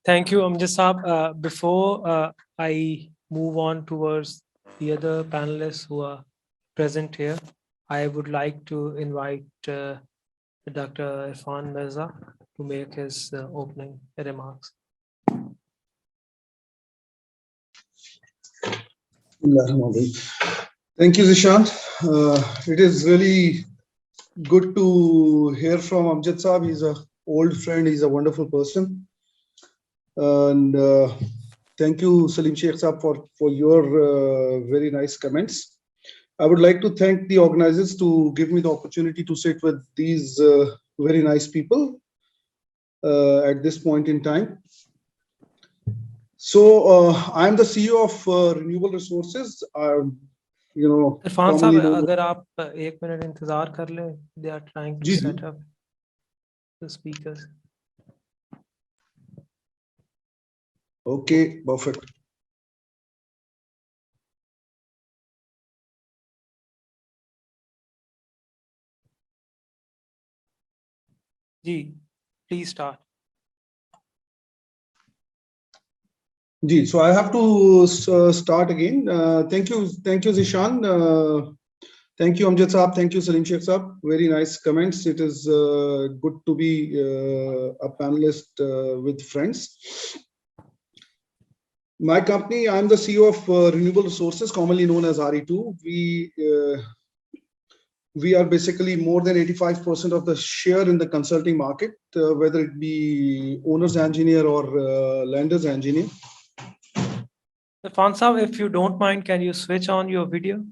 Thank you, Amjad Saab. Before I move on towards the other panelists who are present here, I would like to invite Dr. Irfan Mirza to make his opening remarks. Thank you, Zishant. It is really good to hear from Amjad Saab. He's an old friend. He's a wonderful person. And thank you, Salim Sheikh Saab, for your very nice comments. I would like to thank the organizers to give me the opportunity to sit with these very nice people at this point in time. So I'm the CEO of Renewable Resources. Irfan Saab, agar aap 1 minute इंतजार कर ले, they are trying to set up the speakers. Okay, perfect. Ji, please start. Ji, so I have to start again. Thank you, Zishan. Thank you, Amjad Saab. Thank you, Salim Sheikh Saab. Very nice comments. It is good to be a panelist with friends. My company, I'm the CEO of Renewable Resources, commonly known as RE2. We are basically more than 85% of the share in the consulting market, whether it be owner's engineer or lender's engineer. Fansab, if you don't mind, can you switch on your video?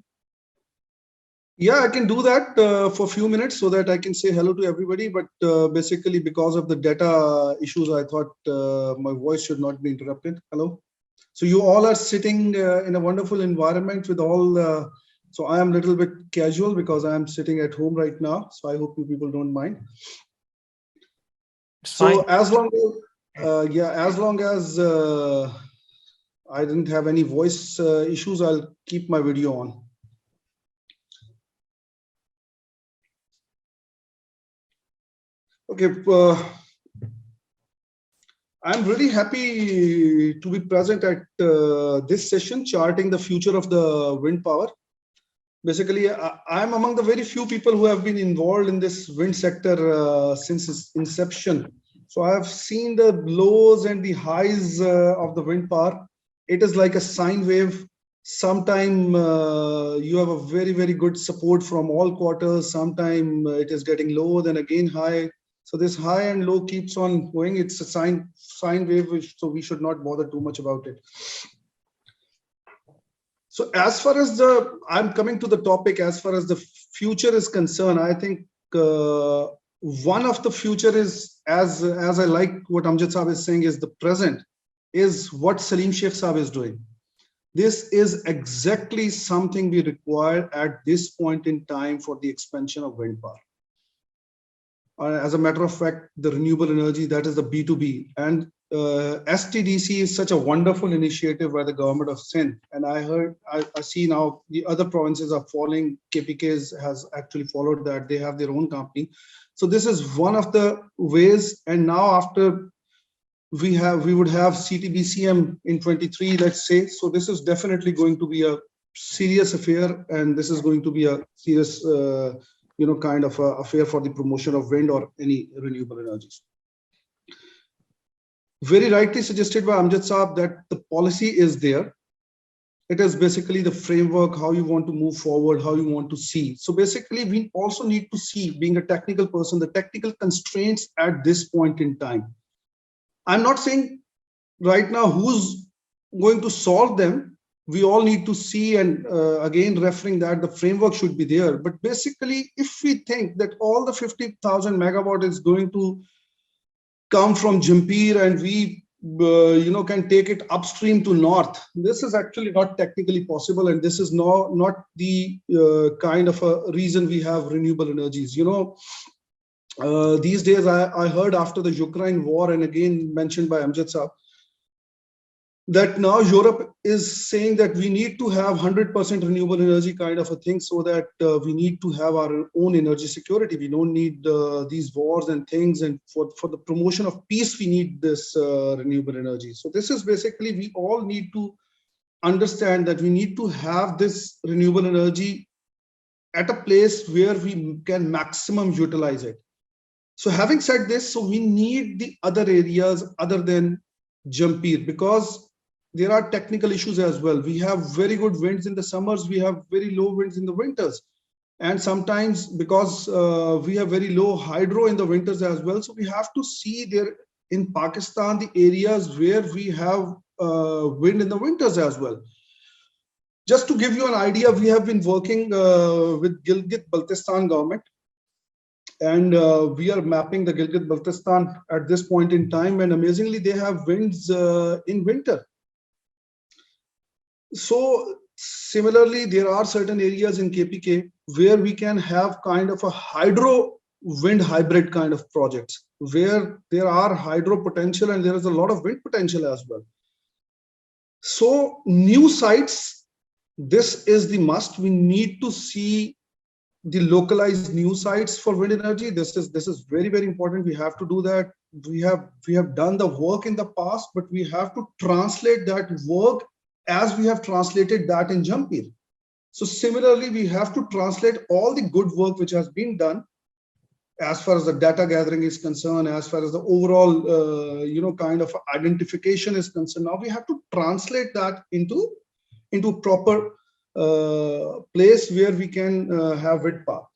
Yeah, I can do that for a few minutes so that I can say hello to everybody. But basically, because of the data issues, I thought my voice should not be interrupted. Hello. So you all are sitting in a wonderful environment with all. So I am a little bit casual because I am sitting at home right now. So I hope you people don't mind. So as long as I didn't have any voice issues, I'll keep my video on. Okay, I'm really happy to be present at this session, charting the future of the wind power. Basically, I'm among the very few people who have been involved in this wind sector since its inception. So I have seen the lows and the highs of the wind power. It is like a sine wave. Sometime you have a very, very good support from all quarters. Sometime it is getting low, then again high. So this high and low keeps on going. It's a sine wave, so we should not bother too much about it. So as far as I'm coming to the topic, as far as the future is concerned, I think one of the future is, as I like what Amjad Saab is saying, is the present, is what Salim Sheikh Saab is doing. This is exactly something we require at this point in time for the expansion of wind power. As a matter of fact, the renewable energy, that is the B2B. And STDC is such a wonderful initiative by the government of Sindh. And I see now the other provinces are following. KPK has actually followed that. They have their own company. So this is one of the ways. And now after we would have CTBCM in 23, let's say. So this is definitely going to be a serious affair. And this is going to be a serious kind of affair for the promotion of wind or any renewable energies. Very rightly suggested by Amjad Saab that the policy is there. It is basically the framework, how you want to move forward, how you want to see. So basically, we also need to see, being a technical person, the technical constraints at this point in time. I'm not saying right now who's going to solve them. We all need to see, and again, referring that the framework should be there. But basically, if we think that all the 50,000 megawatt is going to come from Jampir and we can take it upstream to north, this is actually not technically possible, and this is not the kind of a reason we have renewable energies. These days I heard after the Ukraine war, and again mentioned by Amjad Saab, that now Europe is saying that we need to have 100% renewable energy kind of a thing, so that we need to have our own energy security. We don't need these wars and things, and for the promotion of peace, we need this renewable energy. So this is basically, we all need to understand that we need to have this renewable energy at a place where we can maximum utilize it. So having said this, so we need the other areas other than Jampir, because there are technical issues as well. We have very good winds in the summers, we have very low winds in the winters. And sometimes because we have very low hydro in the winters as well. So we have to see there in Pakistan, the areas where we have wind in the winters as well. Just to give you an idea, we have been working with Gilgit-Baltistan government. And we are mapping the Gilgit-Baltistan at this point in time. And amazingly, they have winds in winter. So similarly, there are certain areas in KPK where we can have kind of a hydro wind hybrid kind of projects, where there are hydro potential and there is a lot of wind potential as well. So new sites, this is the must. We need to see the localized new sites for wind energy. This is very, very important. We have to do that. we have done the work in the past, but we have to translate that work as we have translated that in Jampir. So similarly, we have to translate all the good work which has been done as far as the data gathering is concerned, as far as the overall kind of identification is concerned. Now we have to translate that into proper place where we can have wind power.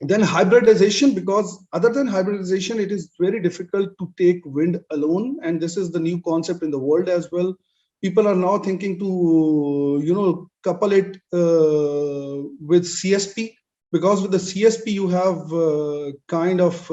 Then hybridization, because other than hybridization, it is very difficult to take wind alone, and this is the new concept in the world as well. People are now thinking to couple it with CSP, because with the CSP you have kind of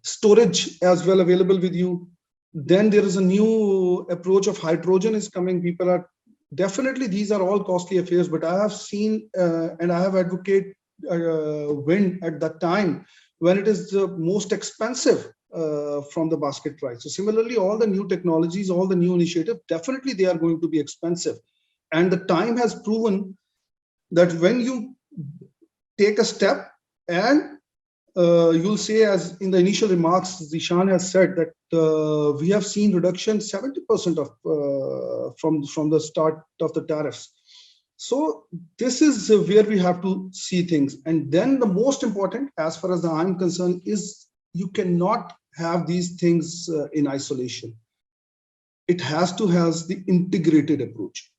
storage as well available with you. Then there is a new approach of hydrogen is coming. People are definitely, these are all costly affairs, but I have seen and I have advocated wind at that time when it is the most expensive from the basket price. So similarly, all the new technologies, all the new initiatives, definitely they are going to be expensive. And the time has proven that when you take a step and you'll say, as in the initial remarks, Zishan has said that we have seen reduction 70% of from the start of the tariffs. So this is where we have to see things. And then the most important, as far as I'm concerned, is you cannot have these things in isolation. It has to have the integrated approach.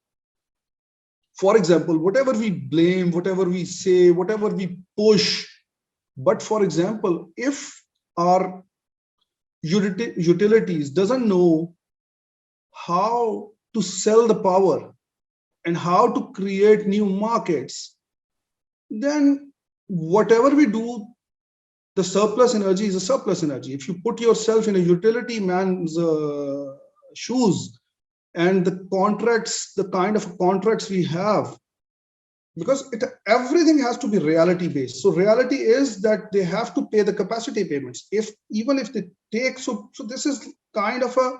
For example, whatever we blame, whatever we say, whatever we push, but for example, if our utilities doesn't know how to sell the power and how to create new markets, then whatever we do, the surplus energy is a surplus energy. If you put yourself in a utility man's shoes, and the contracts, the kind of contracts we have, because everything has to be reality based. So reality is that they have to pay the capacity payments. Even if they take, so this is kind of a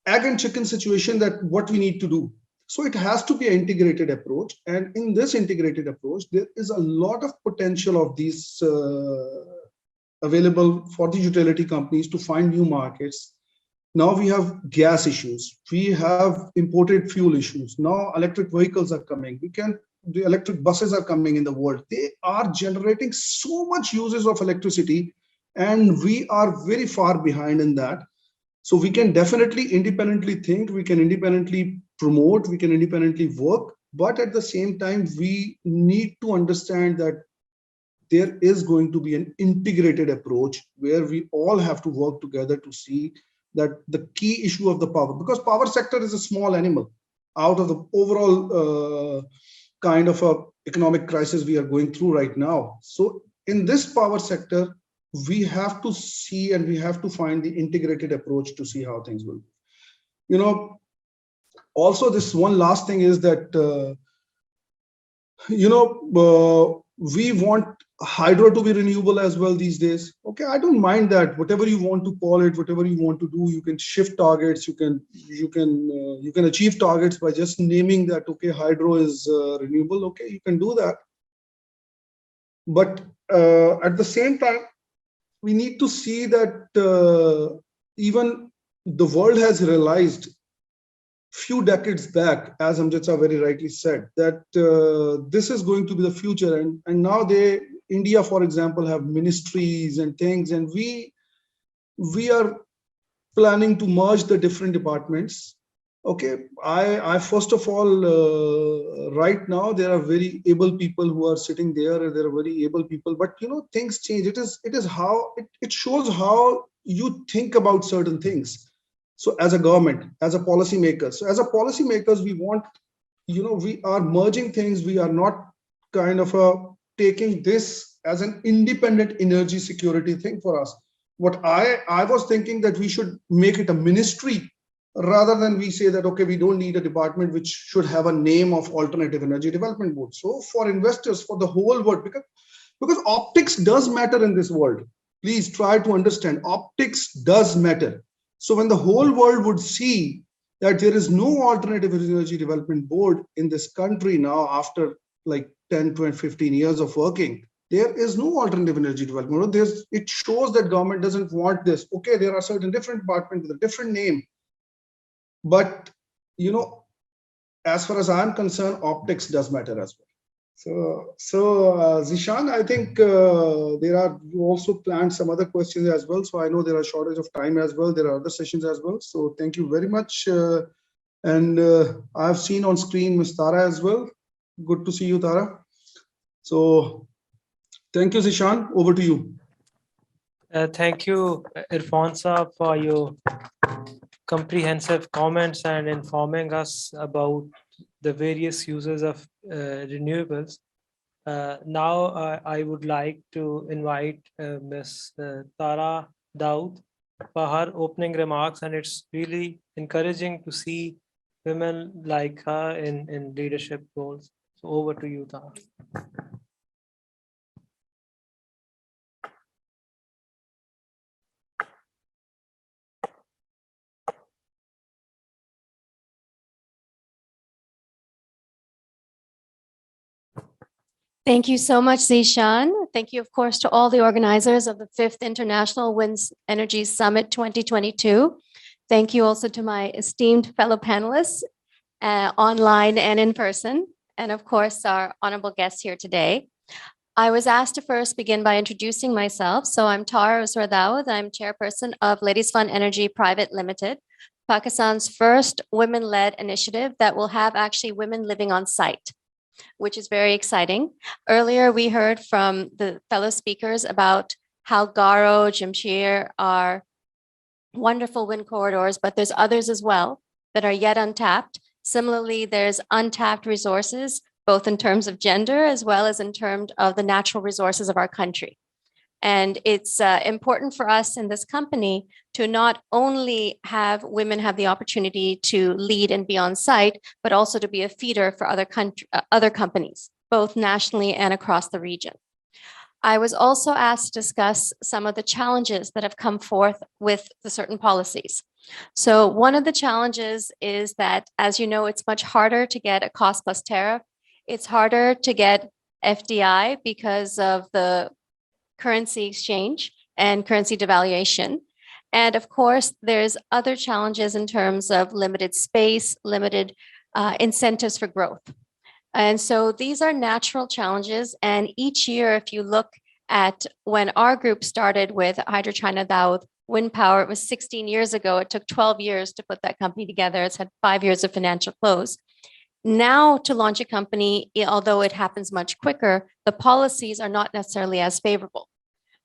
egg and chicken situation, that what we need to do. So it has to be an integrated approach. And in this integrated approach, there is a lot of potential of these available for the utility companies to find new markets. Now we have gas issues. We have imported fuel issues. Now electric vehicles are coming. The electric buses are coming in the world. They are generating so much uses of electricity, and we are very far behind in that. So we can definitely independently think, we can independently promote, we can independently work, but at the same time, we need to understand that there is going to be an integrated approach where we all have to work together to see that the key issue of the power, because power sector is a small animal out of the overall kind of a economic crisis we are going through right now. So in this power sector, we have to see and we have to find the integrated approach to see how things will be. Also this one last thing is that, we want hydro to be renewable as well these days. Okay, I don't mind that. Whatever you want to call it, whatever you want to do, you can shift targets. You can achieve targets by just naming that. Okay, hydro is renewable. Okay, you can do that. But at the same time, we need to see that even the world has realized few decades back, as Amjad Sahab very rightly said, that this is going to be the future. And now India, for example, have ministries and things, and we are planning to merge the different departments. Okay, I first of all, right now there are very able people who are sitting there, and there are very able people, but things change. It is how it shows how you think about certain things. So as a government, as a policymaker, we want, we are merging things. We are not kind of taking this as an independent energy security thing for us. What I was thinking that we should make it a ministry, rather than we say that, okay, we don't need a department which should have a name of Alternative Energy Development Board. So for investors, for the whole world, because optics does matter in this world. Please try to understand, optics does matter. So when the whole world would see that there is no Alternative Energy Development Board in this country now, after like 10, 20, 15 years of working, There is no alternative energy development. It shows that government doesn't want this. Okay, there are certain different departments with a different name, but as far as I'm concerned, optics does matter as well. So Zishan, I think you also planned some other questions as well. So I know there are shortage of time as well. There are other sessions as well. So thank you very much. And I've seen on screen Ms. Tara as well. Good to see you, Tara. So thank you, Zishan. Over to you. Thank you, Irfan Saab, for your comprehensive comments and informing us about the various uses of renewables. Now I would like to invite Ms. Tara Daud for her opening remarks, and it's really encouraging to see women like her in leadership roles. So over to you, Tara. Thank you so much, Zishan. Thank you, of course, to all the organizers of the 5th International Wind Energy Summit 2022. Thank you also to my esteemed fellow panelists, online and in person, and of course, our honorable guests here today. I was asked to first begin by introducing myself. So I'm Tara Usra Dawood. I'm chairperson of Ladies Fund Energy Private Limited, Pakistan's first women-led initiative that will have actually women living on site, which is very exciting. Earlier, we heard from the fellow speakers about how Garo, Jamshir are wonderful wind corridors, but there's others as well that are yet untapped. Similarly, there's untapped resources, both in terms of gender as well as in terms of the natural resources of our country. And it's important for us in this company to not only have women have the opportunity to lead and be on site, but also to be a feeder for other companies, both nationally and across the region. I was also asked to discuss some of the challenges that have come forth with the certain policies. So one of the challenges is that, as you know, it's much harder to get a cost plus tariff. It's harder to get FDI because of the currency exchange and currency devaluation. And of course, there's other challenges in terms of limited space, limited incentives for growth. And so these are natural challenges. And each year, if you look at when our group started with HydroChina Dawood Wind Power, it was 16 years ago. It took 12 years to put that company together. It's had 5 years of financial close. Now to launch a company, although it happens much quicker, the policies are not necessarily as favorable.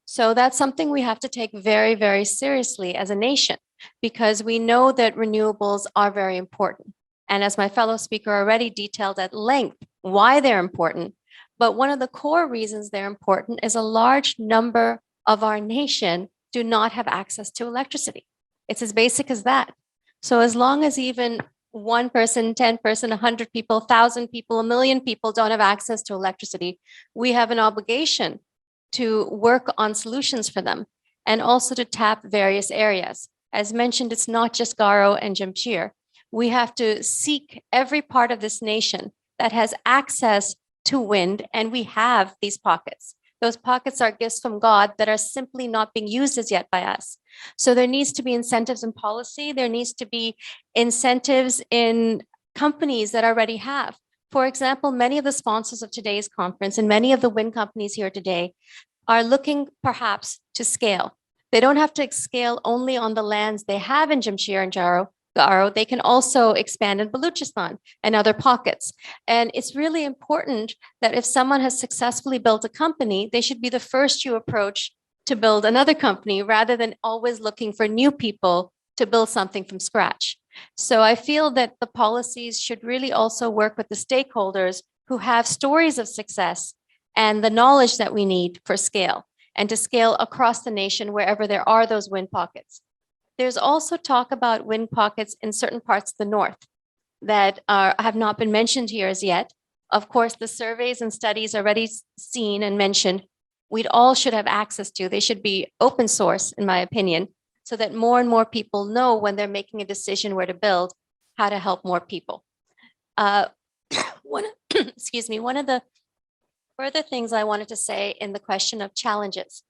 So that's something we have to take very, very seriously as a nation, because we know that renewables are very important. And as my fellow speaker already detailed at length why they're important, but one of the core reasons they're important is a large number of our nation do not have access to electricity. It's as basic as that. So as long as even 1 person, 10 person, 100 people, 1,000 people, 1 million people don't have access to electricity, we have an obligation to work on solutions for them and also to tap various areas. As mentioned, it's not just Garo and Jamshir. We have to seek every part of this nation that has access to wind, and we have these pockets. Those pockets are gifts from God that are simply not being used as yet by us. So there needs to be incentives in policy. There needs to be incentives in companies that already have. For example, many of the sponsors of today's conference and many of the wind companies here today are looking perhaps to scale. They don't have to scale only on the lands they have in Jamshir and Garo. They can also expand in Balochistan and other pockets. And it's really important that if someone has successfully built a company, they should be the first you approach to build another company rather than always looking for new people to build something from scratch. So I feel that the policies should really also work with the stakeholders who have stories of success and the knowledge that we need for scale and to scale across the nation wherever there are those wind pockets. There's also talk about wind pockets in certain parts of the north that have not been mentioned here as yet. Of course, the surveys and studies already seen and mentioned, we'd all should have access to. They should be open source, in my opinion, so that more and more people know when they're making a decision where to build, how to help more people. Excuse me, one of the Further things I wanted to say in the question of challenges.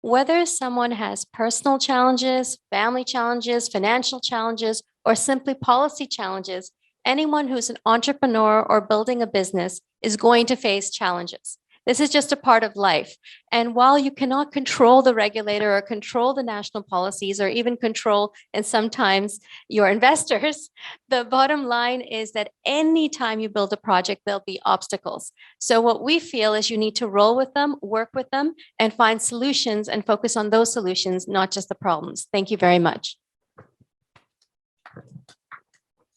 Whether someone has personal challenges, family challenges, financial challenges, or simply policy challenges, anyone who's an entrepreneur or building a business is going to face challenges. This is just a part of life. And while you cannot control the regulator or control the national policies or even control, and sometimes your investors, the bottom line is that anytime you build a project, there'll be obstacles. So what we feel is you need to roll with them, work with them, and find solutions and focus on those solutions, not just the problems. Thank you very much.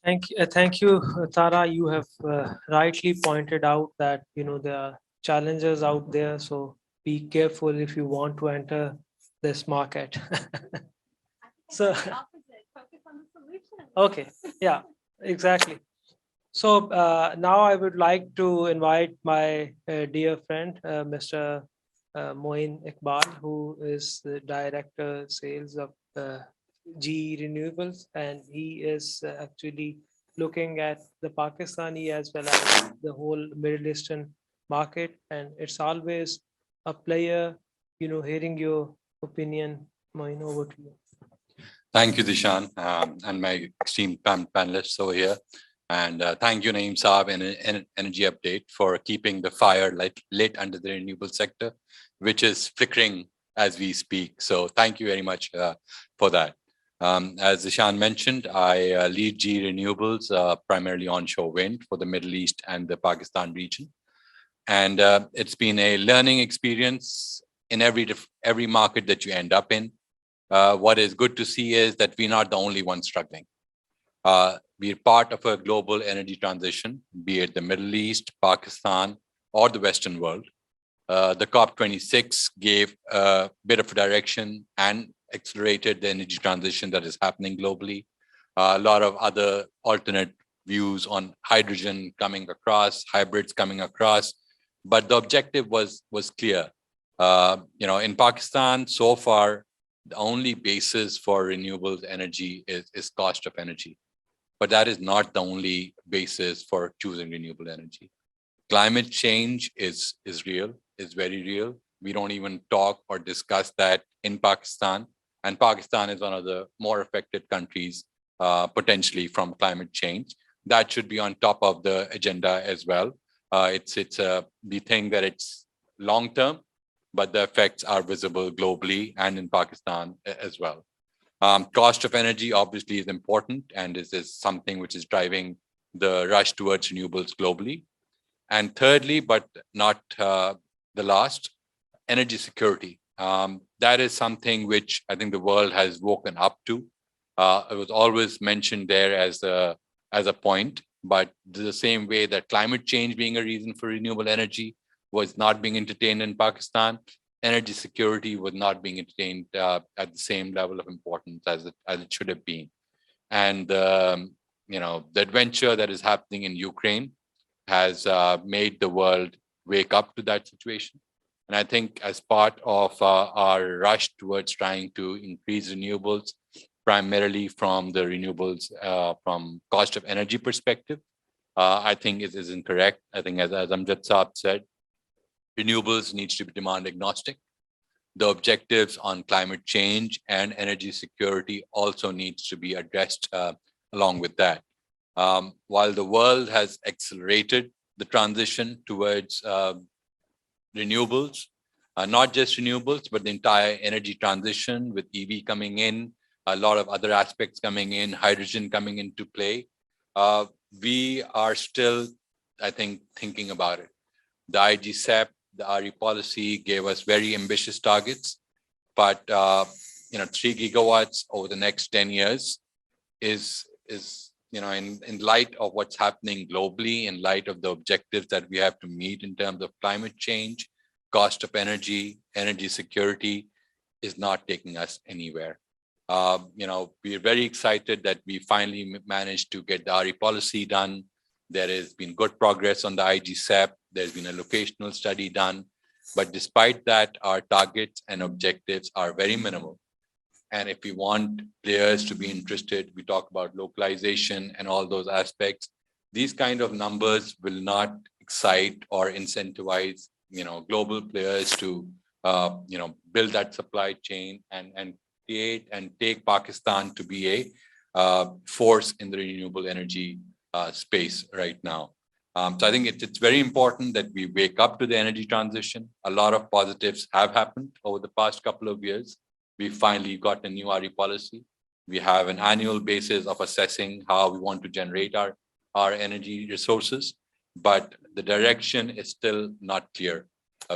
Thank you, Tara. You have rightly pointed out that there are challenges out there. So be careful if you want to enter this market. So, okay, yeah, exactly. So now I would like to invite my dear friend, Mr. Moin Iqbal, who is the Director Sales of GE Renewables, and he is actually looking at the Pakistani as well as the whole Middle Eastern market. And it's always a pleasure, hearing your opinion. Moin, over to you. Thank you, Dishan, and my esteemed panelists over here. And thank you, Naeem Saab and Energy Update for keeping the fire lit under the renewable sector, which is flickering as we speak. So thank you very much for that. As Dishan mentioned, I lead GE Renewables, primarily onshore wind for the Middle East and the Pakistan region. And it's been a learning experience in every market that you end up in. What is good to see is that we're not the only ones struggling. We're part of a global energy transition, be it the Middle East, Pakistan, or the Western world. The COP26 gave a bit of direction and accelerated the energy transition that is happening globally. A lot of other alternate views on hydrogen coming across, hybrids coming across, but the objective was clear. In Pakistan, so far, the only basis for renewable energy is cost of energy. But that is not the only basis for choosing renewable energy. Climate change is real, is very real. We don't even talk or discuss that in Pakistan. And Pakistan is one of the more affected countries potentially from climate change. That should be on top of the agenda as well. We think that it's long term, but the effects are visible globally and in Pakistan as well. Cost of energy obviously is important and is something which is driving the rush towards renewables globally. And thirdly, but not the last, energy security. That is something which I think the world has woken up to. It was always mentioned there as a point, but the same way that climate change being a reason for renewable energy was not being entertained in Pakistan, energy security was not being entertained at the same level of importance as it should have been. And the adventure that is happening in Ukraine has made the world wake up to that situation. And I think as part of our rush towards trying to increase renewables, primarily from the renewables from cost of energy perspective, I think it is incorrect. I think as Amjad Saab said, renewables needs to be demand agnostic. The objectives on climate change and energy security also needs to be addressed along with that. While the world has accelerated the transition towards renewables, not just renewables, but the entire energy transition with EV coming in, a lot of other aspects coming in, hydrogen coming into play, we are still, I think, thinking about it. The IGCEP, the RE policy gave us very ambitious targets, but 3 gigawatts over the next 10 years is in light of what's happening globally, in light of the objectives that we have to meet in terms of climate change, cost of energy, energy security, is not taking us anywhere. We're very excited that we finally managed to get the RE policy done. There has been good progress on the IGCEP. There's been a locational study done. But despite that, our targets and objectives are very minimal. And if we want players to be interested, we talk about localization and all those aspects. These kind of numbers will not excite or incentivize global players to, build that supply chain and create and take Pakistan to be a force in the renewable energy space right now. So I think it's very important that we wake up to the energy transition. A lot of positives have happened over the past couple of years. We finally got a new RE policy. We have an annual basis of assessing how we want to generate our energy resources, but the direction is still not clear.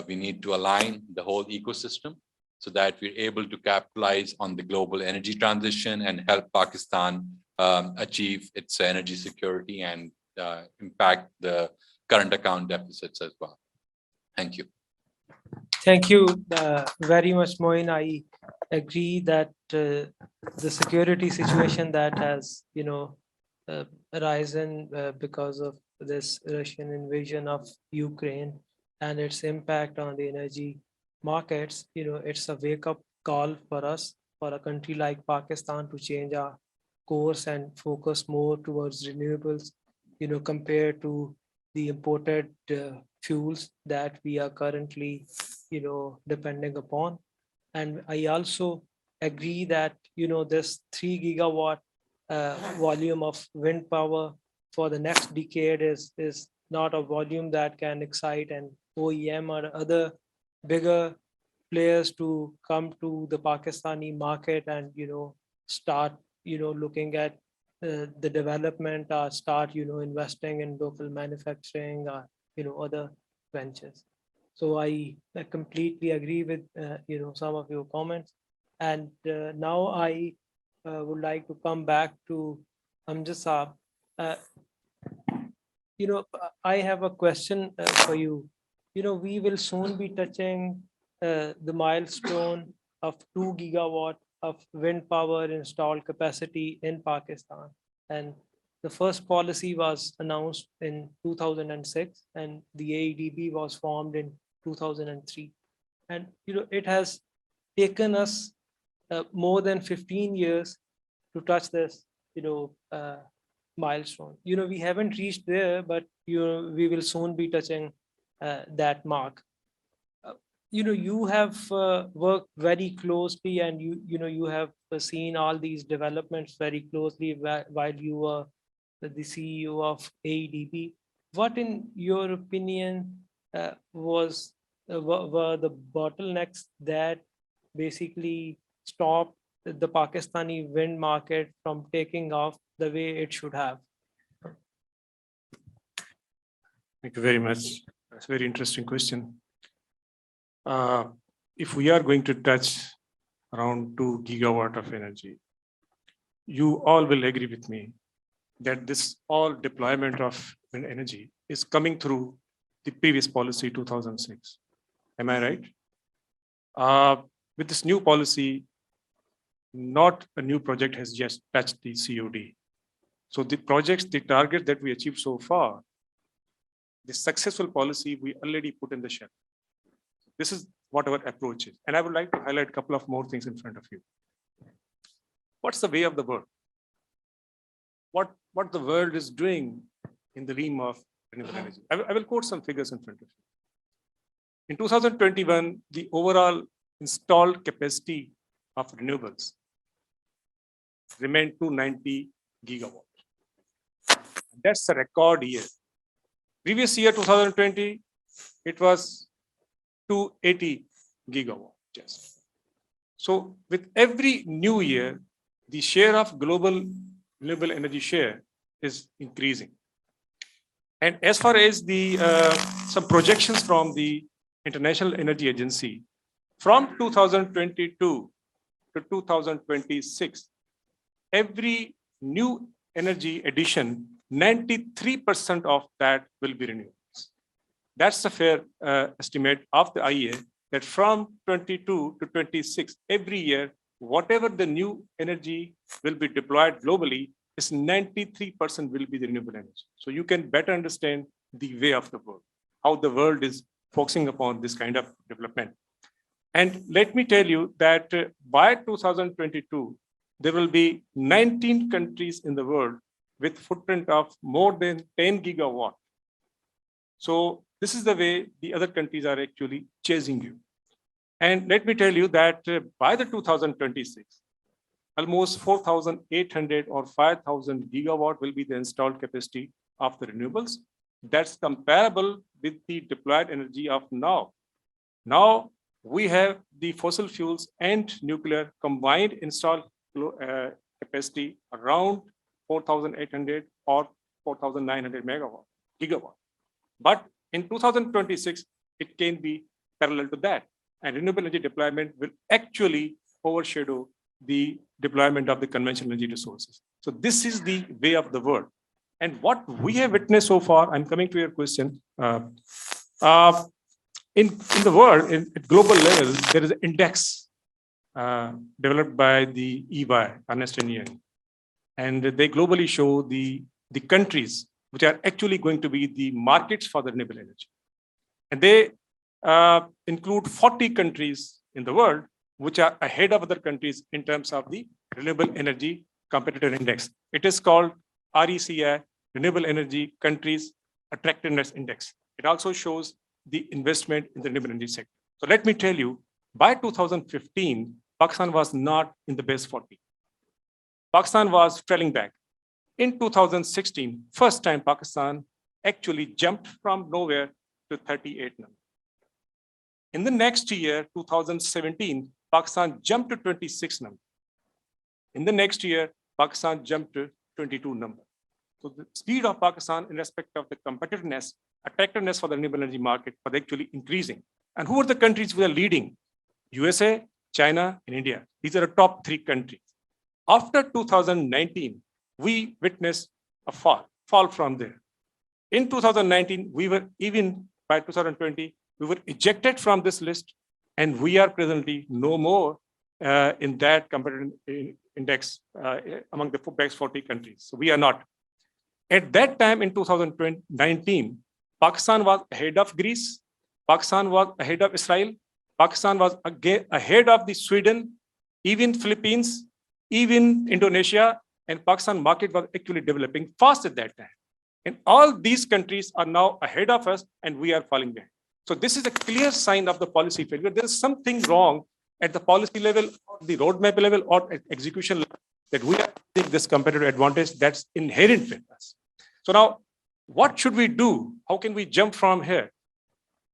We need to align the whole ecosystem so that we're able to capitalize on the global energy transition and help Pakistan achieve its energy security and impact the current account deficits as well. Thank you. Thank you very much, Moin. I agree that the security situation that has, arisen because of this Russian invasion of Ukraine and its impact on the energy markets, it's a wake-up call for us, for a country like Pakistan, to change our course and focus more towards renewables, compared to the imported fuels that we are currently, depending upon. And I also agree that, this 3 gigawatt volume of wind power for the next decade is not a volume that can excite an OEM or other bigger players to come to the Pakistani market and, start, looking at the development or start, investing in local manufacturing or, other ventures. So I completely agree with, some of your comments. And now I would like to come back to Amjad Saab. I have a question for you. We will soon be touching the milestone of 2 gigawatt of wind power installed capacity in Pakistan. And the first policy was announced in 2006 and the AEDB was formed in 2003. And, it has taken us more than 15 years to touch this, milestone. We haven't reached there, but, we will soon be touching that mark. You have worked very closely and you have seen all these developments very closely while you were the CEO of AEDB. What, in your opinion, were the bottlenecks that basically stopped the Pakistani wind market from taking off the way it should have? Thank you very much. That's a very interesting question. If we are going to touch around 2 gigawatt of energy, you all will agree with me that this all deployment of wind energy is coming through the previous policy 2006. Am I right? With this new policy, not a new project has just touched the COD. So the projects, the target that we achieved so far, the successful policy we already put in the shelf. This is what our approach is. And I would like to highlight a couple of more things in front of you. What's the way of the world? What the world is doing in the realm of renewable energy. I will quote some figures in front of you. In 2021, the overall installed capacity of renewables remained 290 gigawatts. That's a record year. Previous year, 2020, it was 280 gigawatts. So with every new year, the share of global renewable energy share is increasing. And as far as the some projections from the International Energy Agency, from 2022 to 2026, every new energy addition, 93% of that will be renewables. That's a fair estimate of the IEA, that from 22 to 26, every year, whatever the new energy will be deployed globally, is 93% will be the renewable energy. So you can better understand the way of the world, how the world is focusing upon this kind of development. And let me tell you that by 2022, there will be 19 countries in the world with footprint of more than 10 gigawatt. So This is the way the other countries are actually chasing you. And let me tell you that by the 2026, almost 4,800 or 5,000 gigawatt will be the installed capacity of the renewables. That's comparable with the deployed energy of now. Now we have the fossil fuels and nuclear combined installed capacity around 4,800 or 4,900 gigawatt. But in 2026, it can be parallel to that. And renewable energy deployment will actually overshadow the deployment of the conventional energy resources. So this is the way of the world. And what we have witnessed so far, I'm coming to your question, in the world, at global level, there is an index developed by the EY, Ernst & Young. And they globally show the countries which are actually going to be the markets for the renewable energy. And they include 40 countries in the world which are ahead of other countries in terms of the renewable energy competitor index. It is called RECI, Renewable Energy Countries Attractiveness Index. It also shows the investment in the renewable energy sector. So let me tell you, by 2015, Pakistan was not in the best 40. Pakistan was trailing back. In 2016, first time Pakistan actually jumped from nowhere to 38 number. In the next year, 2017, Pakistan jumped to 26 number. In the next year, Pakistan jumped to 22 number. So the speed of Pakistan in respect of the competitiveness, attractiveness for the renewable energy market was actually increasing. And who are the countries who are leading? USA, China, and India. These are the top 3 countries. After 2019, we witnessed a fall from there. In 2019, we were even by 2020, we were ejected from this list, and we are presently no more in that competitive index among the best 40 countries. So we are not. At that time in 2019, Pakistan was ahead of Greece, Pakistan was ahead of Israel, Pakistan was ahead of the Sweden, even Philippines, even Indonesia, and Pakistan market was actually developing fast at that time. And all these countries are now ahead of us, and we are falling behind. So this is a clear sign of the policy failure. There is something wrong at the policy level, or the roadmap level, or at execution level, that we are taking this competitive advantage that's inherent with us. So now, what should we do? How can we jump from here?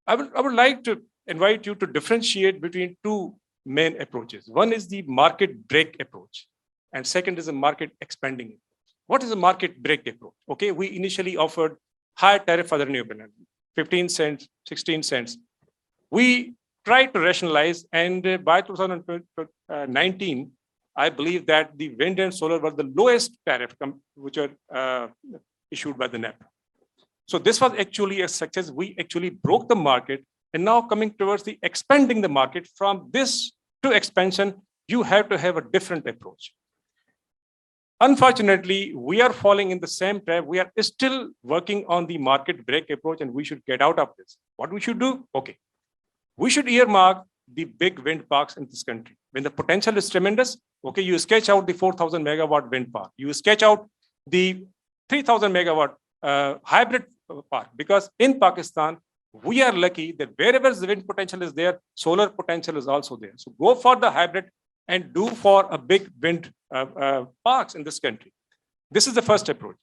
I would like to invite you to differentiate between 2 main approaches. One is the market break approach, and second is a market expanding approach. What is a market break approach? Okay, we initially offered higher tariff for the renewable energy, 15 cents, 16 cents. We tried to rationalize, and by 2019, I believe that the wind and solar were the lowest tariff which are issued by the NEP. So this was actually a success. We actually broke the market, and now coming towards the expanding the market. From this to expansion, you have to have a different approach. Unfortunately, we are falling in the same trap. We are still working on the market break approach, and we should get out of this. What we should do? Okay, we should earmark the big wind parks in this country. When the potential is tremendous, okay, you sketch out the 4,000 megawatt wind park. You sketch out the 3,000 megawatt hybrid park, because in Pakistan, we are lucky that wherever the wind potential is there, solar potential is also there. So go for the hybrid and do for a big wind parks in this country. This is the first approach.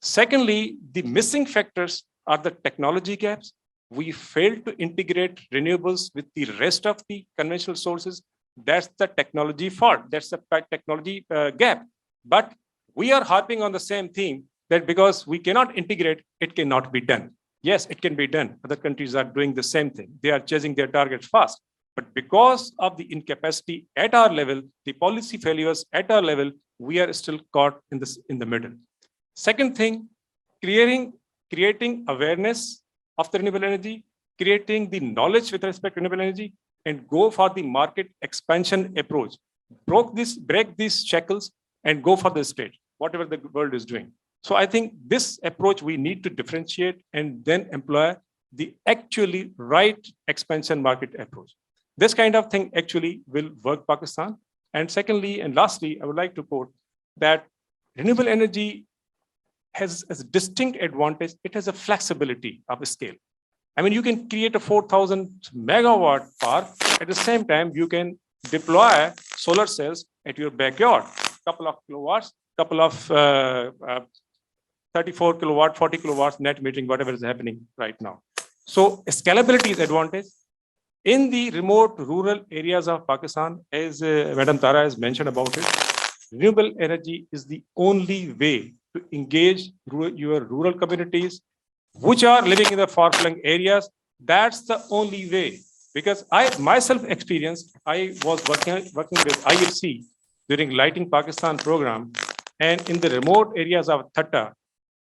Secondly, the missing factors are the technology gaps. We failed to integrate renewables with the rest of the conventional sources. That's the technology fault. That's the technology gap. But we are harping on the same theme, that because we cannot integrate, it cannot be done. Yes, it can be done. Other countries are doing the same thing. They are chasing their targets fast. But because of the incapacity at our level, the policy failures at our level, we are still caught in the middle. Second thing, creating awareness of the renewable energy, creating the knowledge with respect to renewable energy, and go for the market expansion approach. Break these shackles and go for the stage, whatever the world is doing. So I think this approach we need to differentiate and then employ the actually right expansion market approach. This kind of thing actually will work Pakistan. And secondly, and lastly, I would like to quote that renewable energy has a distinct advantage. It has a flexibility of a scale. I mean, you can create a 4,000 megawatt park. At the same time, you can deploy solar cells at your backyard, couple of kilowatts, couple of 34 kilowatt, 40 kilowatts net metering, whatever is happening right now. So scalability is advantage. In the remote rural areas of Pakistan, as Madam Tara has mentioned about it, renewable energy is the only way to engage your rural communities, which are living in the far-flung areas. That's the only way. Because I myself experienced, I was working with IFC during Lighting Pakistan program, and in the remote areas of Thatta,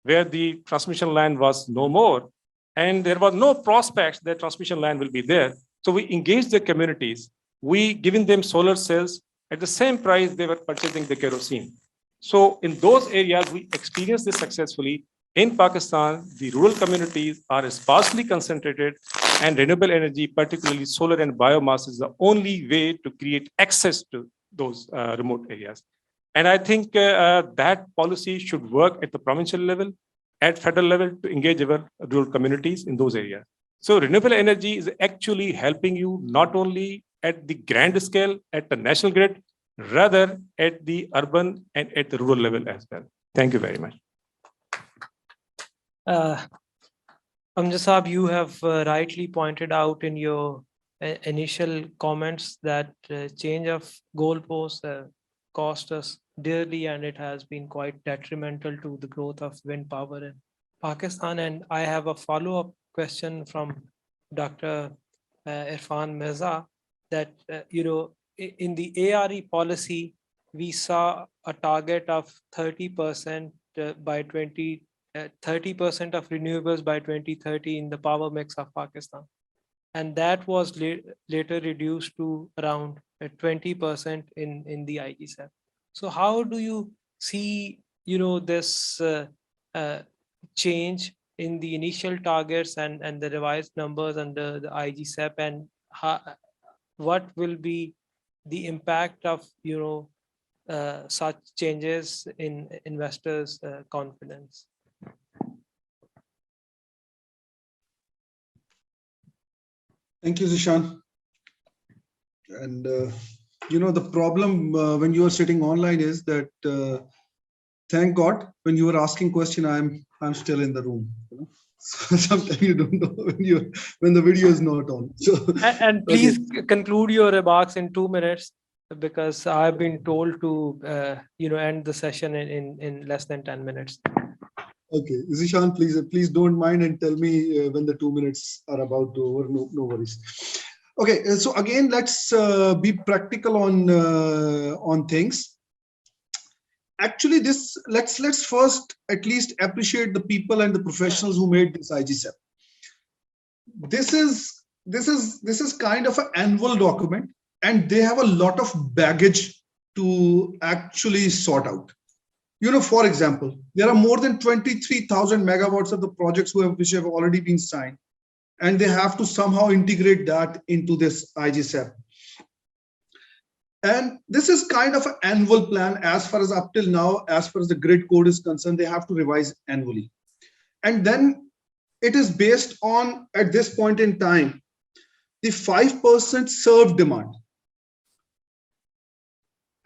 where the transmission line was no more, and there was no prospects that transmission line will be there. So we engaged the communities. We giving them solar cells at the same price they were purchasing the kerosene. So in those areas, we experienced this successfully. In Pakistan, the rural communities are sparsely concentrated, and renewable energy, particularly solar and biomass, is the only way to create access to those remote areas. And I think that policy should work at the provincial level, at federal level, to engage our rural communities in those areas. So renewable energy is actually helping you not only at the grand scale, at the national grid, rather at the urban and at the rural level as well. Thank you very much. Amjad Saab, you have rightly pointed out in your initial comments that change of goalposts cost us dearly, and it has been quite detrimental to the growth of wind power in Pakistan. And I have a follow-up question from Dr. Irfan Mirza that, in the ARE policy, we saw a target of 30% by 30% of renewables by 2030 in the power mix of Pakistan. And that was later reduced to around 20% in the IGSAP. So how do you see, this change in the initial targets and the revised numbers under the IGSAP, and what will be the impact of, such changes in investors' confidence? Thank you, Zishan. And the problem when you are sitting online is that thank God when you are asking question, I'm still in the room. So sometimes you don't know when the video is not on. So and please conclude your remarks in 2 minutes, because I've been told to end the session in less than 10 minutes. Okay, Zishan, please don't mind and tell me when the 2 minutes are about to over. No worries. Okay, so again, let's be practical on things. Actually, let's first at least appreciate the people and the professionals who made this IGSAP. This is kind of an annual document, and they have a lot of baggage to actually sort out. For example, there are more than 23,000 megawatts of the projects which have already been signed, and they have to somehow integrate that into this IGSAP. And this is kind of an annual plan as far as up till now, as far as the grid code is concerned, they have to revise annually. And then it is based on, at this point in time, the 5% served demand.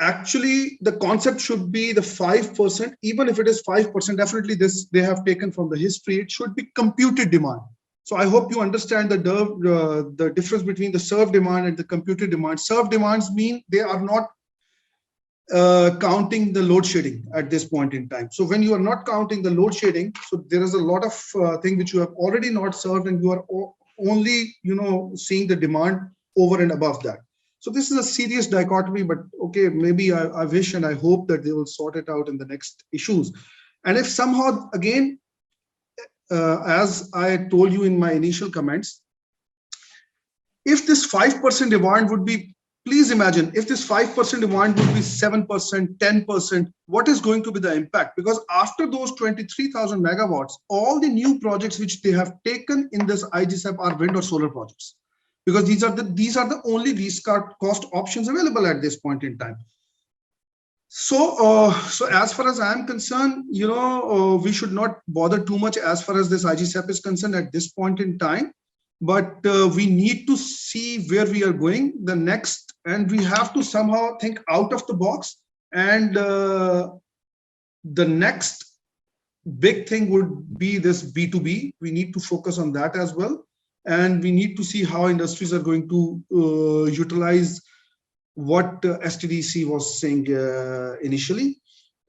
Actually, the concept should be the 5%, even if it is 5%, definitely this they have taken from the history, it should be computed demand. So I hope you understand the difference between the served demand and the computed demand. Served demands mean they are not counting the load shedding at this point in time. So when you are not counting the load shedding, so there is a lot of things which you have already not served, and you are only seeing the demand over and above that. So this is a serious dichotomy, but okay, maybe I wish and I hope that they will sort it out in the next issues. And if somehow, again, as I told you in my initial comments, if this 5% demand would be, please imagine, if this 5% demand would be 7%, 10%, what is going to be the impact? Because after those 23,000 megawatts, all the new projects which they have taken in this IGSAP are wind or solar projects, because these are the only least cost options available at this point in time. So, as far as I am concerned, we should not bother too much as far as this IGSAP is concerned at this point in time. but we need to see where we are going the next, and we have to somehow think out of the box. And the next big thing would be this B2B. We need to focus on that as well. And we need to see how industries are going to utilize what STDC was saying initially.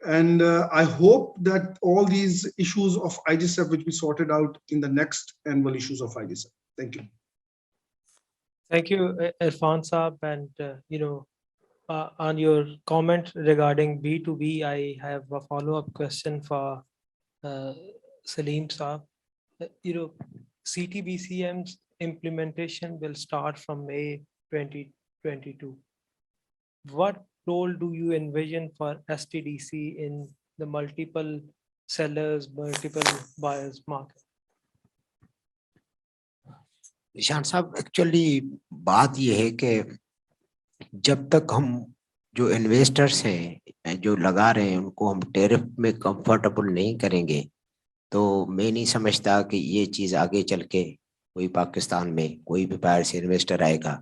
And I hope that all these issues of IGSF will be sorted out in the next annual issues of IGSF. Thank you. Thank you, Irfan Saab. And, on your comment regarding B2B, I have a follow-up question for Salim Saab. CTBCM's implementation will start from May 2022. What role do you envision for STDC in the multiple sellers, multiple buyers market? Ishan साहब, actually बात ये है कि जब तक हम जो investors हैं जो लगा रहे हैं उनको हम टैरिफ में कंफर्टेबल नहीं करेंगे, तो मैं नहीं समझता कि ये चीज़ आगे चल के कोई पाकिस्तान में कोई भी बाहर से इन्वेस्टर आएगा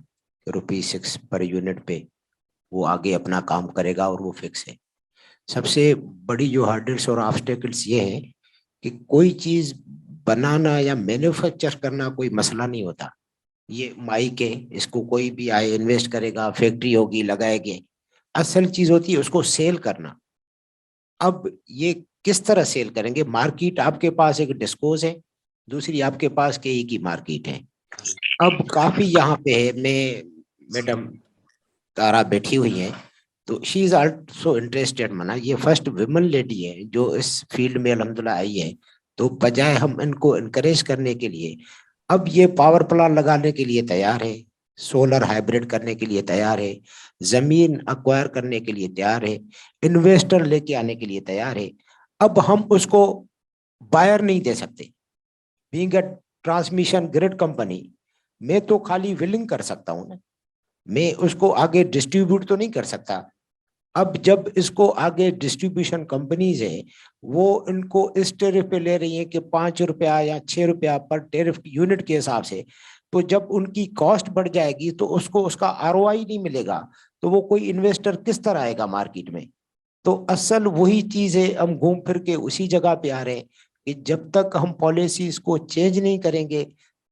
कि ₹6 पर यूनिट पे वो आगे अपना काम करेगा और वो फिक्स है। सबसे बड़ी जो हर्डल्स और ऑब्स्टेकल्स ये हैं कि कोई चीज़ बनाना या मैन्युफैक्चर करना कोई मसला नहीं होता। ये माइक है, इसको कोई भी आए इन्वेस्ट करेगा, फैक्ट्री होगी, लगाएंगे। असल चीज होती है उसको सेल करना। अब ये किस तरह सेल करेंगे? मार्केट आपके पास एक डिस्कोज है, दूसरी आपके पास केई की मार्केट है। अब काफी यहाँ पे है, मैं मैडम तारा बैठी हुई है, तो शी इज आल्सो इंटरेस्टेड। मना ये फर्स्ट विमेन लेडी है जो इस फील्ड में अल्हम्दुलिल्लाह आई है, तो बजाय हम इनको इनकरेज करने के लिए अब ये पावर प्लांट लगाने के लिए तैयार है, सोलर हाइब्रिड करने के लिए तैयार है, जमीन अक्वायर करने के लिए तैयार है, इन्वेस्टर लेके आने के लिए तैयार है। अब हम उसको बायर नहीं दे सकते। Being a transmission grid company, मैं तो खाली विलिंग कर सकता हूँ ना, मैं उसको आगे डिस्ट्रीब्यूट तो नहीं कर सकता। अब जब इसको आगे डिस्ट्रीब्यूशन कंपनीज है वो इनको इस टेरिफ पे ले रही है कि ₹5 या ₹6 पर टेरिफ यूनिट के हिसाब से, तो जब उनकी कॉस्ट बढ़ जाएगी तो उसको उसका ROI नहीं मिलेगा, तो वो कोई इन्वेस्टर किस तरह आएगा मार्केट में? तो असल वही चीज है, हम घूम फिर के उसी जगह पे आ रहे हैं कि जब तक हम पॉलिसीज को चेंज नहीं करेंगे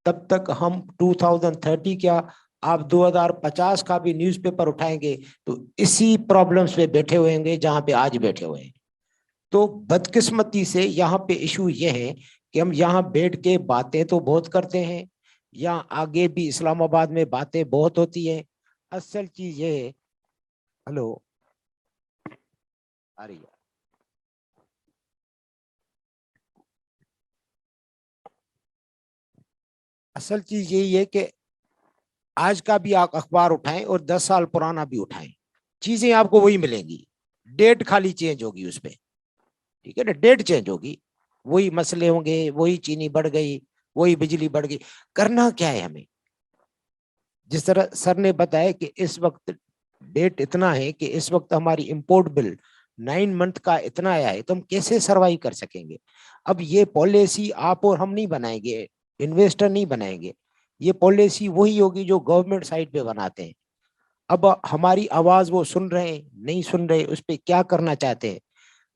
तब तक हम 2030 क्या आप 2050 का भी न्यूज़पेपर उठाएंगे तो इसी प्रॉब्लम्स पे बैठे होंगे जहां पे आज बैठे हुए हैं। तो बदकिस्मती से यहाँ पे इशू ये है कि हम यहाँ बैठ के बातें तो बहुत करते हैं, या आगे भी इस्लामाबाद में बातें बहुत होती है। असल चीज ये है, हेलो आ रही है, असल चीज यही है कि आज का भी आप अखबार उठाएं और 10 साल पुराना भी उठाएं, चीजें आपको वही मिलेंगी, डेट खाली चेंज होगी उस पर, ठीक है ना, डेट चेंज होगी, वही मसले होंगे, वही चीनी बढ़ गई, वही बिजली बढ़ गई। करना क्या है हमें? जिस तरह सर ने बताया कि इस वक्त डेट इतना है कि इस वक्त हमारी इंपोर्ट बिल 9 मंथ का इतना आया है, तो हम कैसे सरवाइव कर सकेंगे? अब ये पॉलिसी आप और हम नहीं बनाएंगे, इन्वेस्टर नहीं बनाएंगे, ये पॉलिसी वही होगी जो गवर्नमेंट साइड पे बनाते हैं। अब हमारी आवाज वो सुन रहे हैं, नहीं सुन रहे, उस पर क्या करना चाहते हैं?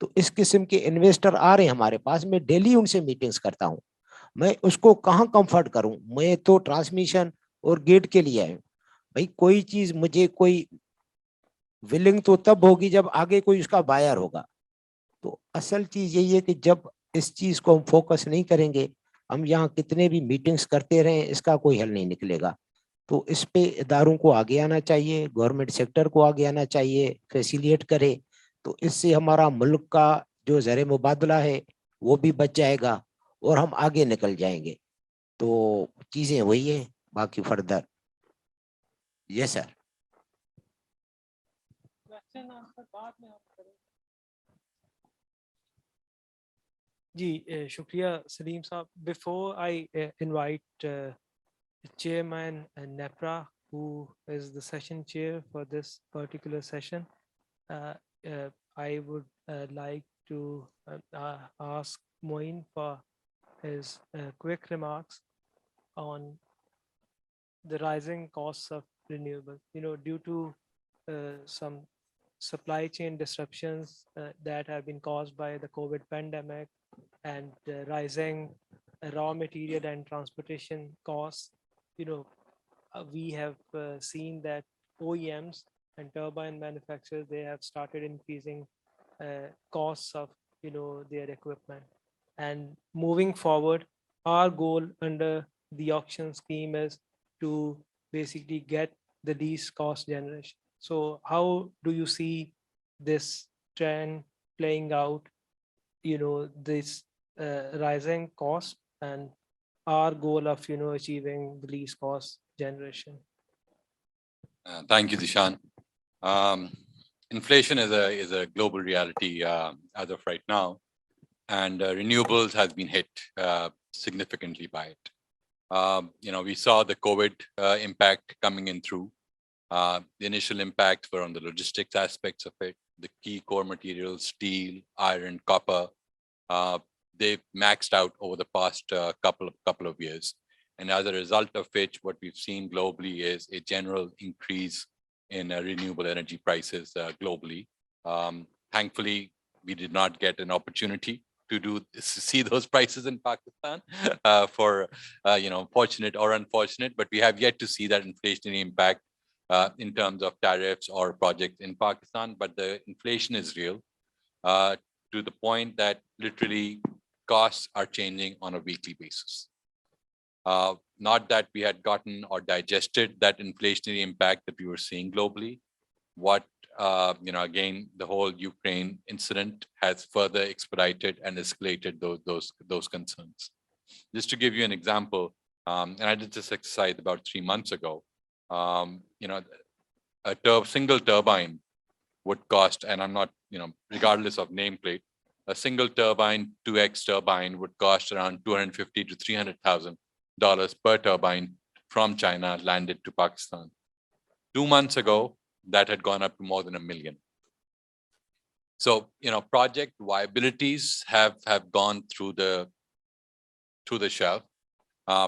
तो इस किस्म के इन्वेस्टर आ रहे हैं हमारे पास, मैं डेली उनसे मीटिंग्स करता हूँ, मैं उसको कहाँ कंफर्ट करूं? मैं तो ट्रांसमिशन और गेट के लिए आया हूँ भाई, कोई चीज मुझे कोई विलिंग तो तब होगी जब आगे कोई उसका बायर होगा। तो असल चीज यही है कि जब इस चीज को हम फोकस नहीं करेंगे, हम यहाँ कितने भी मीटिंग्स करते रहें, इसका कोई हल नहीं निकलेगा। तो इस पे इदारों को आगे आना चाहिए, गवर्नमेंट सेक्टर को आगे आना चाहिए, फैसिलिटेट करे, तो इससे हमारा मुल्क का जो ज़र मुबादला है वो भी बच जाएगा और हम आगे निकल जाएंगे। तो चीज़ें वही है, बाकी फर्दर। Yes sir. जी शुक्रिया सलीम साहब। Before I invite Chairman NEPRA, who is the session chair for this particular session, I would like to ask Moin for his quick remarks on the rising costs of renewable, due to some supply chain disruptions that have been caused by the COVID pandemic and rising raw material and transportation costs, we have seen that OEMs and turbine manufacturers, they have started increasing costs of, their equipment. And moving forward, our goal under the auction scheme is to basically get the least cost generation. So how do you see this trend playing out, this rising cost and our goal of, achieving the least cost generation? Thank you, Dishan. Inflation is a global reality as of right now, and renewables has been hit significantly by it. We saw the COVID impact coming in through. The initial impacts were on the logistics aspects of it. The key core materials, steel, iron, copper, they've maxed out over the past couple of years. And as a result of which, what we've seen globally is a general increase in renewable energy prices globally. Thankfully, we did not get an opportunity to see those prices in Pakistan for fortunate or unfortunate, but we have yet to see that inflationary impact in terms of tariffs or projects in Pakistan. But the inflation is real to the point that literally costs are changing on a weekly basis. Not that we had gotten or digested that inflationary impact that we were seeing globally. What, again, the whole Ukraine incident has further expedited and escalated those concerns. Just to give you an example, and I did this exercise about 3 months ago, a single turbine would cost, and I'm not, regardless of nameplate, a single turbine, 2x turbine would cost around $250,000 to $300,000 per turbine from China landed to Pakistan. 2 months ago, that had gone up to more than $1 million. So, project viabilities have gone through the shelf.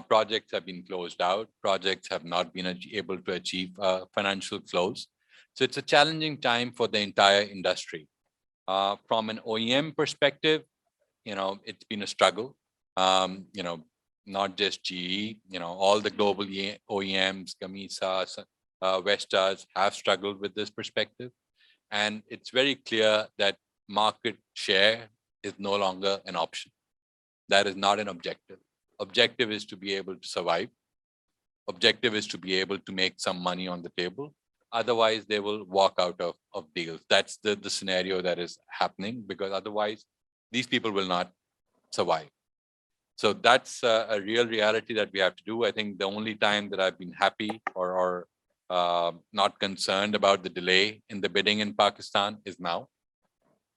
Projects have been closed out. Projects have not been able to achieve financial close. So it's a challenging time for the entire industry. From an OEM perspective, it's been a struggle. Not just GE, all the global OEMs, Gamesa, Vestas have struggled with this perspective. And it's very clear that market share is no longer an option. That is not an objective. Objective is to be able to survive. Objective is to be able to make some money on the table. Otherwise, they will walk out of deals. That's the scenario that is happening, because otherwise, these people will not survive. So that's a real reality that we have to do. I think the only time that I've been happy or not concerned about the delay in the bidding in Pakistan is now,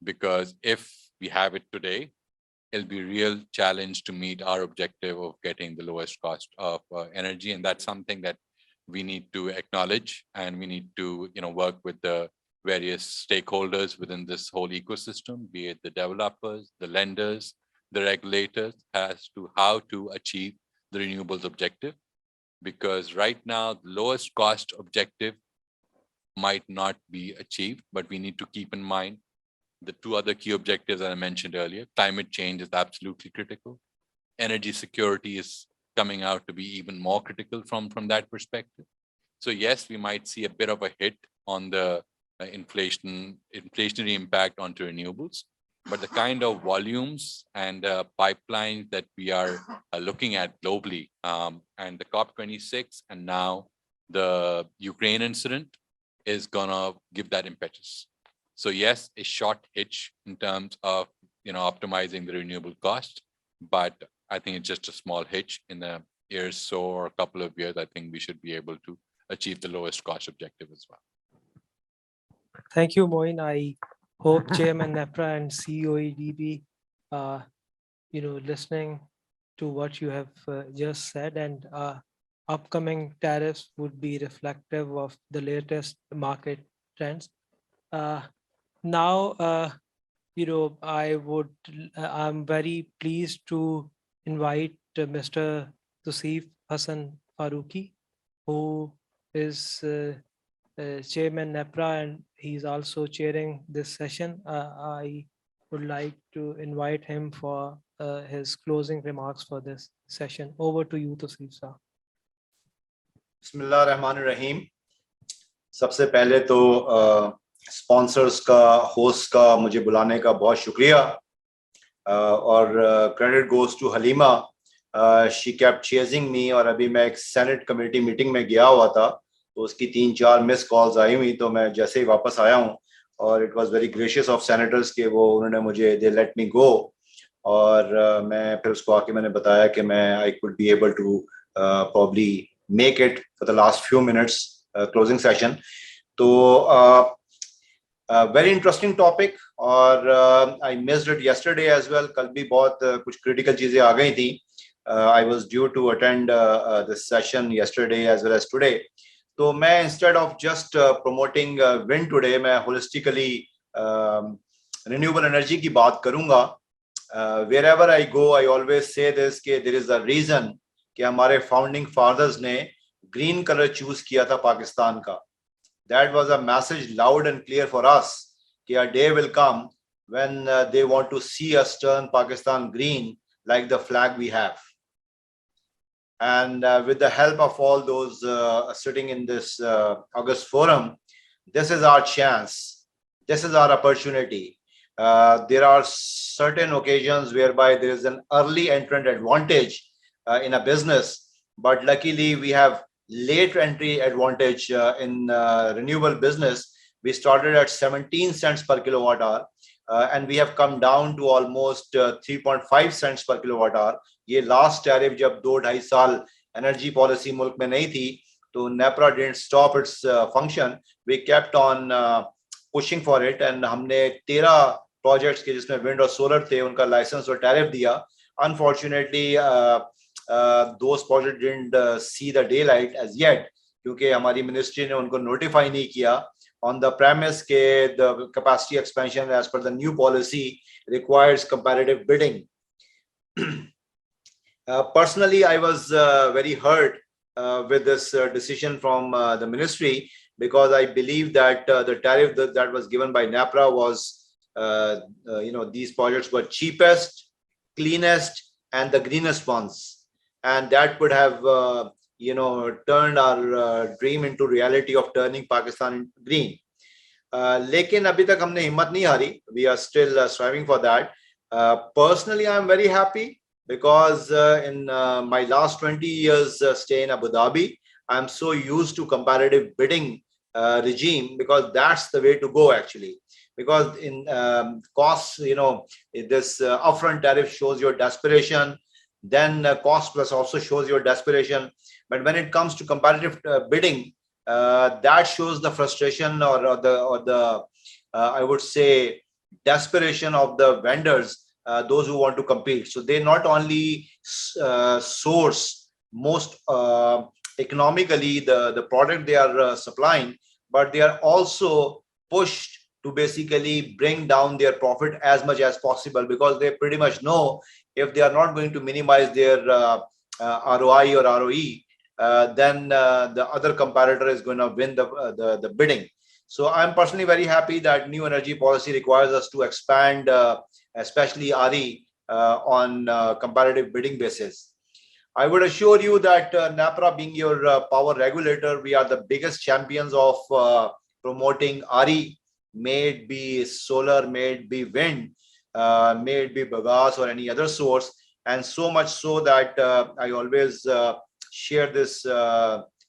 because if we have it today, it'll be a real challenge to meet our objective of getting the lowest cost of energy. And that's something that we need to acknowledge, and we need to work with the various stakeholders within this whole ecosystem, be it the developers, the lenders, the regulators, as to how to achieve the renewables objective. Because right now, the lowest cost objective might not be achieved, but we need to keep in mind the 2 other key objectives that I mentioned earlier. Climate change is absolutely critical. Energy security is coming out to be even more critical from that perspective. So yes, we might see a bit of a hit on the inflationary impact onto renewables, but the kind of volumes and pipelines that we are looking at globally, and the COP26 and now the Ukraine incident is gonna give that impetus. So yes, a short hitch in terms of optimizing the renewable cost, but I think it's just a small hitch. In a year or so, or a couple of years, I think we should be able to achieve the lowest cost objective as well. Thank you, Moin. I hope Chairman NEPRA and CEO EDB are, listening to what you have just said, and upcoming tariffs would be reflective of the latest market trends. Now, I'm very pleased to invite Mr. Tosif Hassan Faruqi, who is Chairman NEPRA, and he's also chairing this session. I would like to invite him for his closing remarks for this session. Over to you, Tasif Sir. बिस्मिल्लाहिर्रहमानिर्रहीम। सबसे पहले तो sponsors का, host का मुझे बुलाने का बहुत शुक्रिया, और credit goes to Halima. She kept chasing me, और अभी मैं एक सेनेट कमेटी मीटिंग में गया हुआ था तो उसकी 3-4 मिस कॉल्स आई हुई, तो मैं जैसे ही वापस आया हूँ, और it was very gracious of senators के वो उन्होंने मुझे दे लेट मी गो, और मैं फिर उसको आके मैंने बताया कि मैं I could be able to probably make it for the last few minutes closing session. तो very interesting topic, और I missed it yesterday as well. कल भी बहुत कुछ critical चीजें आ गई थी. I was due to attend this session yesterday as well as today. तो मैं instead of just promoting wind today, मैं holistically renewable energy की बात करूँगा. Wherever I go, I always say this कि there is a reason कि हमारे founding fathers ने ग्रीन कलर चूज किया था पाकिस्तान का. That was a message loud and clear for us कि a day will come when they want to see us turn Pakistan green like the flag we have. And with the help of all those sitting in this August forum, this is our chance. This is our opportunity. There are certain occasions whereby there is an early entrant advantage in a business, but luckily we have late entry advantage in renewable business. We started at 17 cents per kilowatt hour, and we have come down to almost 3.5 cents per kilowatt hour. ये last tariff जब 2-2.5 साल energy policy मुल्क में नहीं थी, तो NEPRA didn't stop its function. We kept on pushing for it, and हमने 13 projects के जिसमें wind और solar थे उनका license और tariff दिया. Unfortunately, those projects didn't see the daylight as yet, क्योंकि हमारी ministry ने उनको notify नहीं किया on the premise के the capacity expansion as per the new policy requires comparative bidding. Personally, I was very hurt with this decision from the ministry, because I believe that the tariff that was given by NEPRA was, these projects were cheapest, cleanest, and the greenest ones, and that would have turned our dream into reality of turning Pakistan green. लेकिन अभी तक हमने हिम्मत नहीं हारी. We are still striving for that. Personally, I am very happy because in my last 20 years stay in Abu Dhabi, I am so used to comparative bidding regime, because that's the way to go actually. Because in costs, this upfront tariff shows your desperation, then cost plus also shows your desperation. But when it comes to comparative bidding, that shows the frustration or the I would say desperation of the vendors, those who want to compete. So they not only source most economically the product they are supplying, but they are also pushed to basically bring down their profit as much as possible, because they pretty much know if they are not going to minimize their ROI or ROE, then the other comparator is going to win the bidding. So I'm personally very happy that new energy policy requires us to expand, especially RE, on comparative bidding basis. I would assure you that NEPRA being your power regulator, we are the biggest champions of promoting RE, may it be solar, may it be wind, may it be bagasse or any other source, and so much so that I always share this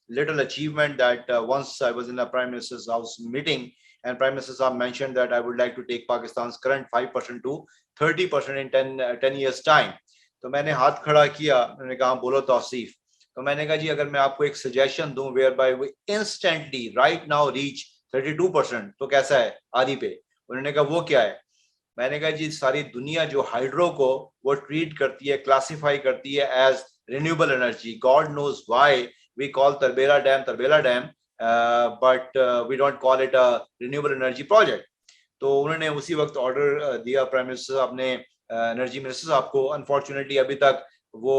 little achievement that once I was in the Prime Minister's house meeting, and Prime Minister mentioned that I would like to take Pakistan's current 5% to 30% in 10 years time. तो मैंने हाथ खड़ा किया, मैंने कहा बोलो तौसीफ. तो मैंने कहा जी अगर मैं आपको एक सजेशन दूं whereby we instantly right now reach 32%, तो कैसा है आरी पे? उन्होंने कहा वो क्या है? मैंने कहा जी सारी दुनिया जो हाइड्रो को वो ट्रीट करती है, क्लासिफाई करती है as renewable energy. God knows why we call Tarbela Dam, but we don't call it a renewable energy project. तो उन्होंने उसी वक्त ऑर्डर दिया प्राइम मिनिस्टर साहब ने एनर्जी मिनिस्टर साहब को. अनफॉर्चुनेटली अभी तक वो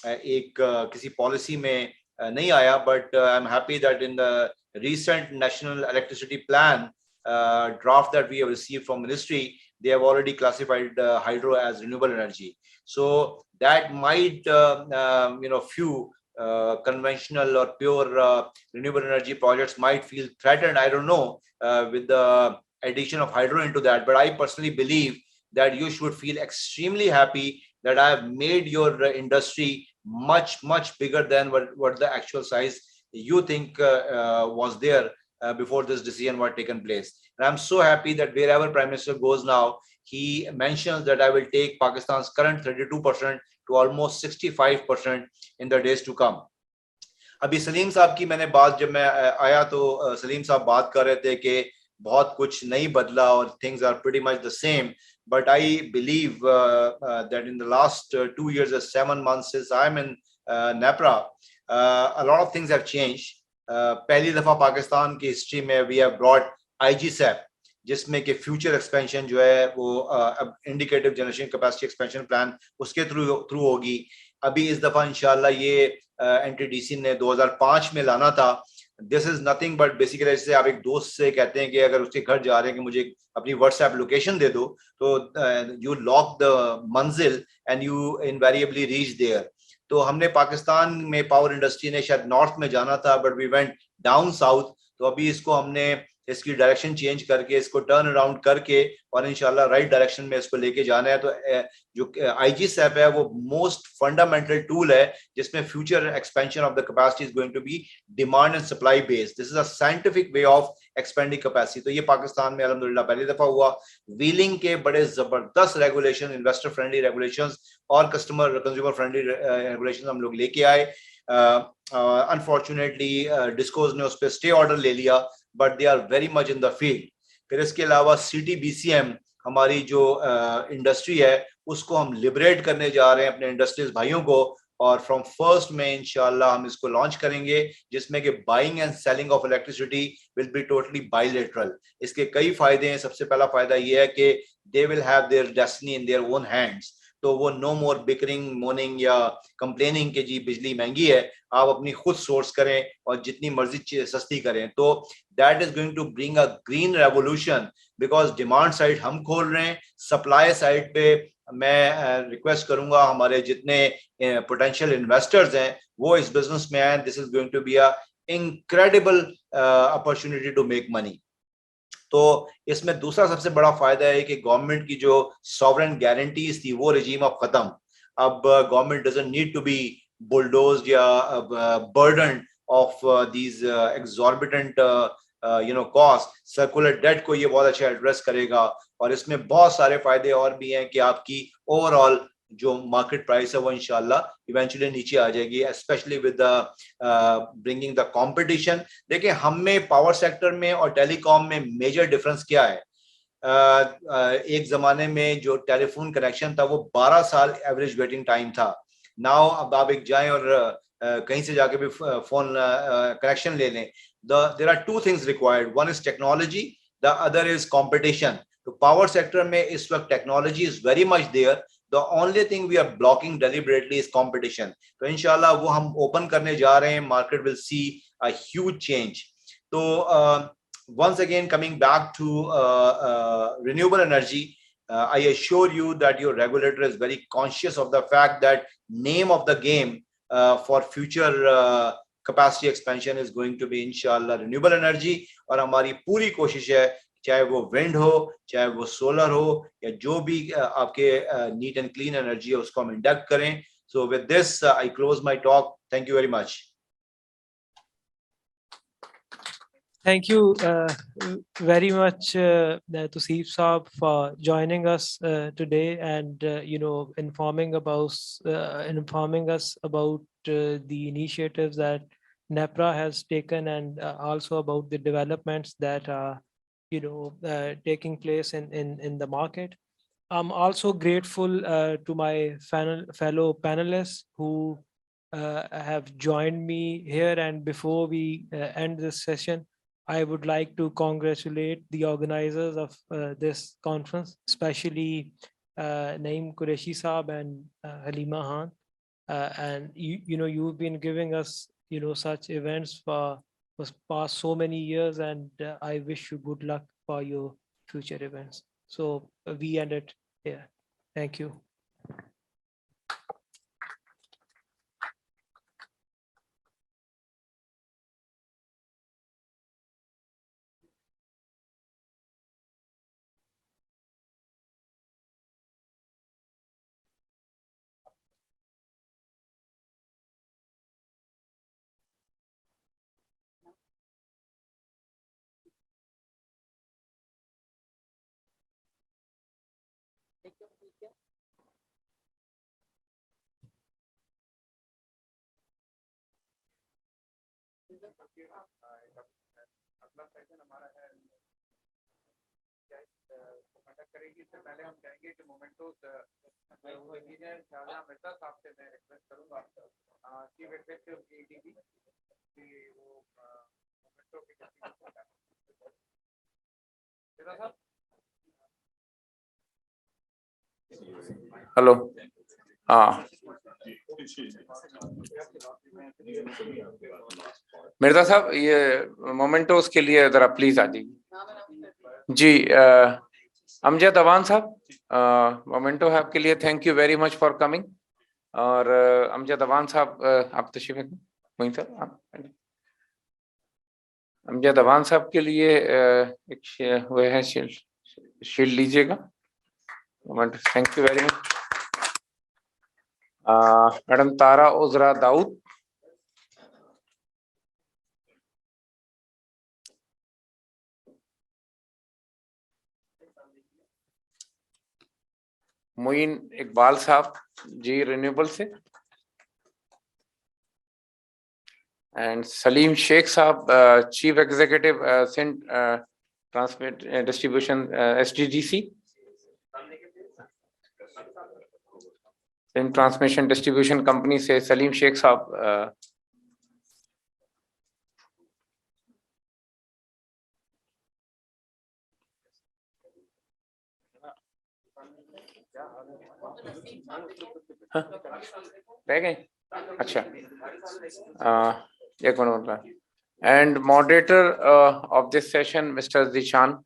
एक किसी पॉलिसी में nahi aaya, but I'm happy that in the recent National Electricity Plan draft that we have received from Ministry, they have already classified hydro as renewable energy. So that might, few conventional or pure renewable energy projects might feel threatened. I don't know with the addition of hydro into that, but I personally believe that you should feel extremely happy that I have made your industry much bigger than what the actual size you think was there before this decision was taken place. And I'm so happy that wherever Prime Minister goes now, he mentions that I will take Pakistan's current 32% to almost 65% in the days to come. अभी सलीम साहब की मैंने बात जब मैं आया तो सलीम साहब बात कर रहे थे कि बहुत कुछ नहीं बदला और things are pretty much the same, but I believe that in the last 2 years or 7 months since I'm in NEPRA, a lot of things have changed. पहली दफा पाकिस्तान की हिस्ट्री में we have brought IGSAP, जिसमें कि future expansion जो है वो indicative generation capacity expansion plan उसके थ्रू होगी. अभी इस दफा इंशाल्लाह ये एनटीडीसी ने 2005 में लाना था. This is nothing but basically जैसे आप एक दोस्त से कहते हैं कि अगर उसके घर जा रहे हैं कि मुझे अपनी व्हाट्सएप लोकेशन दे दो, तो यू लॉक द मंजिल and you invariably reach there. तो हमने पाकिस्तान में पावर इंडस्ट्री ने शायद नॉर्थ में जाना था, but we went down south. तो अभी इसको हमने इसकी डायरेक्शन चेंज करके इसको टर्न अराउंड करके और इंशाल्लाह राइट डायरेक्शन में इसको लेके जाना है. तो जो IGSAP है वो मोस्ट फंडामेंटल टूल है जिसमें future expansion of the capacity is going to be demand and supply based. This is a scientific way of expanding capacity. तो ये पाकिस्तान में अल्हम्दुलिल्लाह पहली दफा हुआ. व्हीलिंग के बड़े जबरदस्त रेगुलेशन, इन्वेस्टर फ्रेंडली रेगुलेशंस और कंज्यूमर फ्रेंडली रेगुलेशन हम लोग लेके आए. अनफॉर्चुनेटली डिस्कोज ने उस पर स्टे ऑर्डर ले लिया, but they are very much in the field. फिर इसके अलावा CTBCM हमारी जो इंडस्ट्री है उसको हम लिबरेट करने जा रहे हैं अपने इंडस्ट्रीज भाइयों को, और फ्रॉम 1st में इंशाल्लाह हम इसको लॉन्च करेंगे, जिसमें कि buying and selling of electricity will be totally bilateral. इसके कई फायदे हैं. सबसे पहला फायदा ये है कि they will have their destiny in their own hands. तो वो नो मोर बिकरिंग, मोर्निंग या कंप्लेनिंग कि जी बिजली महंगी है. आप अपनी खुद सोर्स करें और जितनी मर्जी सस्ती करें. तो that is going to bring a green revolution, because demand side हम खोल रहे हैं. सप्लाई साइड पे मैं रिक्वेस्ट करूंगा हमारे जितने पोटेंशियल इन्वेस्टर्स हैं वो इस बिजनेस में आए. This is going to be a incredible opportunity to make money. तो इसमें दूसरा सबसे बड़ा फायदा है कि गवर्नमेंट की जो सॉवरेन गारंटीज थी वो रिजीम अब खत्म. अब government doesn't need to be bulldozed या burden of these exorbitant cost. Circular debt को ये बहुत अच्छा एड्रेस करेगा, और इसमें बहुत सारे फायदे और भी हैं कि आपकी ओवरऑल जो मार्केट प्राइस है वो इंशाल्लाह इवेंचुअली नीचे आ जाएगी, specially with bringing the competition. देखिए हम में पावर सेक्टर में और टेलीकॉम में मेजर डिफरेंस क्या है. एक जमाने में जो टेलीफोन कनेक्शन था वो 12 साल एवरेज वेटिंग टाइम था. नाउ अब आप एक जाएं और कहीं से जाके भी फोन कनेक्शन ले लें. There are two things required. One is technology, the other is competition. तो पावर सेक्टर में इस वक्त technology is very much there. The only thing we are blocking deliberately is competition. तो इंशाल्लाह वो हम ओपन करने जा रहे हैं. Market will see a huge change. तो once again coming back to renewable energy, I assure you that your regulator is very conscious of the fact that name of the game for future capacity expansion is going to be inshallah renewable energy. और हमारी पूरी कोशिश है चाहे वो wind हो, चाहे वो सोलर हो, या जो भी आपके नीट एंड क्लीन एनर्जी है उसको हम इंडक्ट करें. So with this I close my talk. Thank you very much. Thank you very much, Tausif Saab, for joining us today and informing us about the initiatives that NEPRA has taken, and also about the developments that are taking place in the market. I'm also grateful to my fellow panelists who have joined me here. And before we end this session, I would like to congratulate the organizers of this conference, especially Naeem Qureshi Saab and Halima Khan. And you've been giving us such events for past so many years, and I wish you good luck for your future events. So we end it here. Thank you. अगला session हमारा है conduct करेगी। इससे पहले हम कहेंगे कि memento engineer Shahjahan Mirza साहब से मैं रिक्वेस्ट करूंगा चीफ एग्जीक्यूटिव एडीबी कि वो मोमेंटो की हेलो हाँ मिर्जा साहब ये मोमेंटोस के लिए जरा प्लीज आ जाइए जी। अमजद अवान साहब मोमेंटो है आपके लिए thank you very much for coming. और अमजद अवान साहब आप तशरीफ रखें वहीं सर। अमजद अवान साहब के लिए एक वो है शील्ड लीजिएगा। Thank you very much. Madam Tara Uzra Dawood. Moin Iqbal sahab ji renewable से। And Saleem Sheikh sahab chief executive sent transmit distribution STDC sent transmission distribution company से सलीम शेख साहब। रह गए अच्छा एक मिनट। And moderator of this session mister Zeeshan.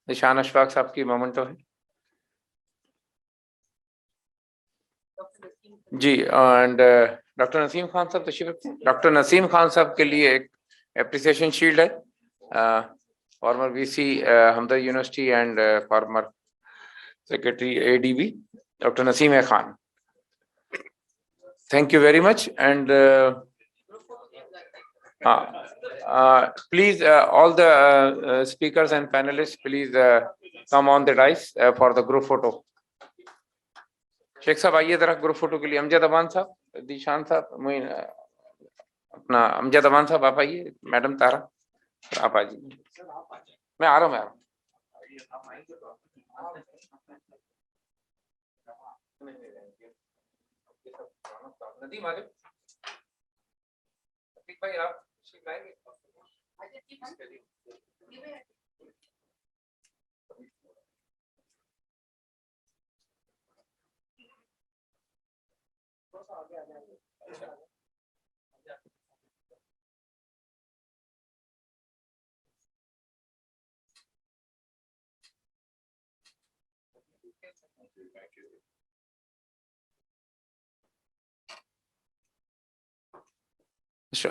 Nishan Ashfaq sahab की मोमेंटो है जी। एंड डॉक्टर नसीम खान साहब तशरीफ रखते हैं। डॉक्टर नसीम खान साहब के लिए एक एप्रिसिएशन शील्ड है। Farmer VC Hamdard university and former secretary ADB doctor Naseem Khan. Thank you very much. And please all the speakers and panelists please come on the dais for the group photo। Sheikh साहब आइए जरा group photo के लिए। अमजद अवान साहब, दीशान साहब, मोइन अपना अमजद अवान साहब आप आइए। मैडम तारा आप आ जाइए। मैं आ रहा हूँ मैं आ रहा हूँ। नदीम आ जाओ। भाई आप लाएंगे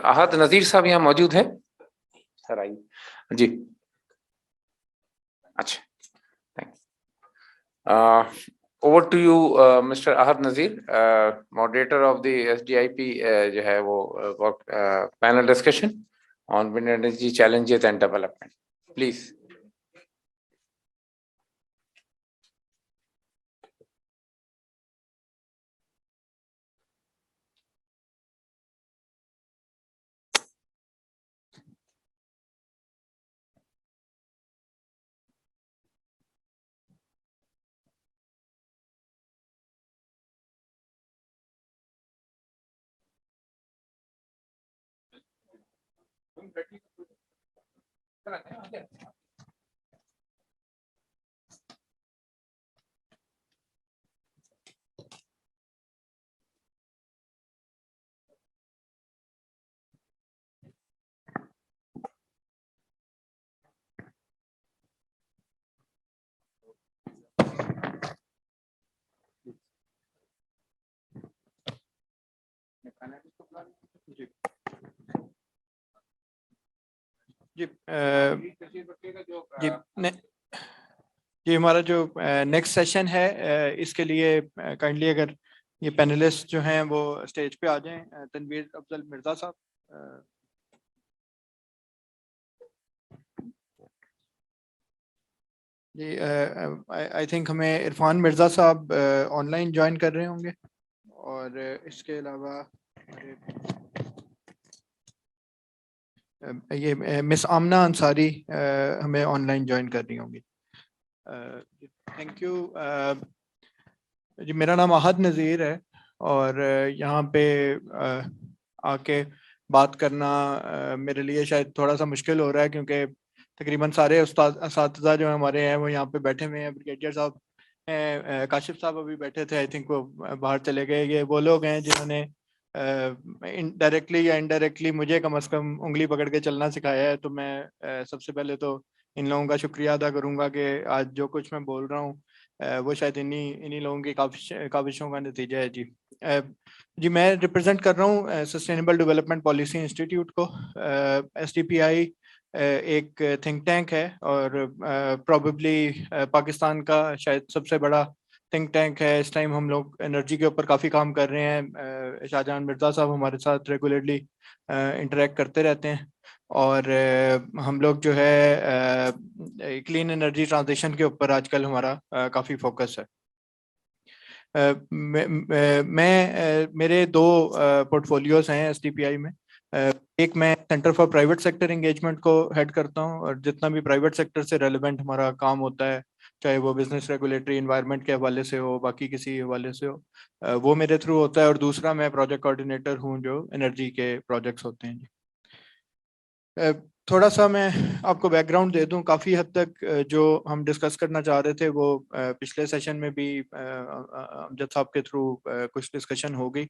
आहद नजीर साहब यहाँ मौजूद हैं सर आइए जी। अच्छा thanks. Over to you, Mr. Ahad Nazir, moderator of the SDIP जो है वो panel discussion on wind energy challenges and development. Please. جی ہمارا جو نیکسٹ سیشن ہے اس کے لیے کائنڈلی اگر یہ پینلسٹ جو ہیں وہ اسٹیج پہ آ جائیں. تنویر افضل مرزا صاحب. جی آئی تھنک ہمیں عرفان مرزا صاحب آن لائن جوائن کر رہے ہوں گے, اور اس کے علاوہ یہ مس آمنہ انصاری ہمیں آن لائن جوائن کر رہی ہوں گی. Thank you. جی میرا نام احد نذیر ہے, اور یہاں پہ آ کے بات کرنا میرے لیے شاید تھوڑا سا مشکل ہو رہا ہے, کیونکہ تقریباً سارے اساتذہ جو ہمارے ہیں وہ یہاں پہ بیٹھے ہوئے ہیں. بریگیڈیئر صاحب ہیں, کاشف صاحب ابھی بیٹھے تھے, آئی تھنک وہ باہر چلے گئے. یہ وہ لوگ ہیں جنہوں نے ڈائریکٹلی یا انڈائریکٹلی مجھے کم از کم انگلی پکڑ کے چلنا سکھایا ہے. تو میں سب سے پہلے تو ان لوگوں کا شکریہ ادا کروں گا کہ آج جو کچھ میں بول رہا ہوں وہ شاید انہی لوگوں کی کاوشوں کا نتیجہ ہے. جی میں ریپرزینٹ کر رہا ہوں سسٹینیبل ڈیولپمنٹ پالیسی انسٹیٹیوٹ کو. ایس ٹی پی آئی ایک تھنک ٹینک ہے, اور پروبیبلی پاکستان کا شاید سب سے بڑا تھنک ٹینک ہے. اس ٹائم ہم لوگ انرجی کے اوپر کافی کام کر رہے ہیں. شاہجہان مرزا صاحب ہمارے ساتھ ریگولرلی انٹریکٹ کرتے رہتے ہیں, اور ہم لوگ جو ہے کلین انرجی ٹرانزیشن کے اوپر آج کل ہمارا کافی فوکس ہے. میرے دو پورٹ فولیوز ہیں ایس ٹی پی آئی میں. ایک میں centre for private sector engagement کو ہیڈ کرتا ہوں, اور جتنا بھی پرائیویٹ سیکٹر سے ریلیونٹ ہمارا کام ہوتا ہے, چاہے وہ بزنس ریگولیٹری انوائرمنٹ کے حوالے سے ہو, باقی کسی حوالے سے ہو, وہ میرے تھرو ہوتا ہے. اور دوسرا میں پروجیکٹ کوآرڈینیٹر ہوں جو انرجی کے پروجیکٹس ہوتے ہیں. تھوڑا سا میں آپ کو بیک گراؤنڈ دے دوں. کافی حد تک جو ہم ڈسکس کرنا چاہ رہے تھے وہ پچھلے سیشن میں بھی امجد صاحب کے تھرو کچھ ڈسکشن ہو گئی,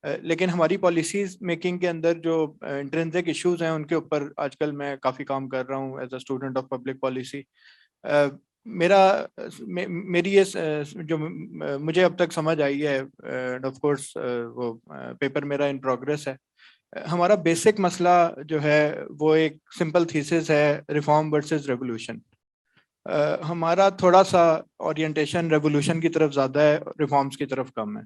لیکن ہماری پالیسیز میکنگ کے اندر جو انٹرنسک ایشوز ہیں ان کے اوپر آج کل میں کافی کام کر رہا ہوں as a student of public policy. میری یہ جو مجھے اب تک سمجھ آئی ہے, آف کورس وہ پیپر میرا ان پروگریس ہے, ہمارا بیسک مسئلہ جو ہے وہ ایک سمپل تھیسس ہے, ریفارم ورسز ریولوشن. ہمارا تھوڑا سا اورینٹیشن ریولوشن کی طرف زیادہ ہے, ریفارمز کی طرف کم ہے.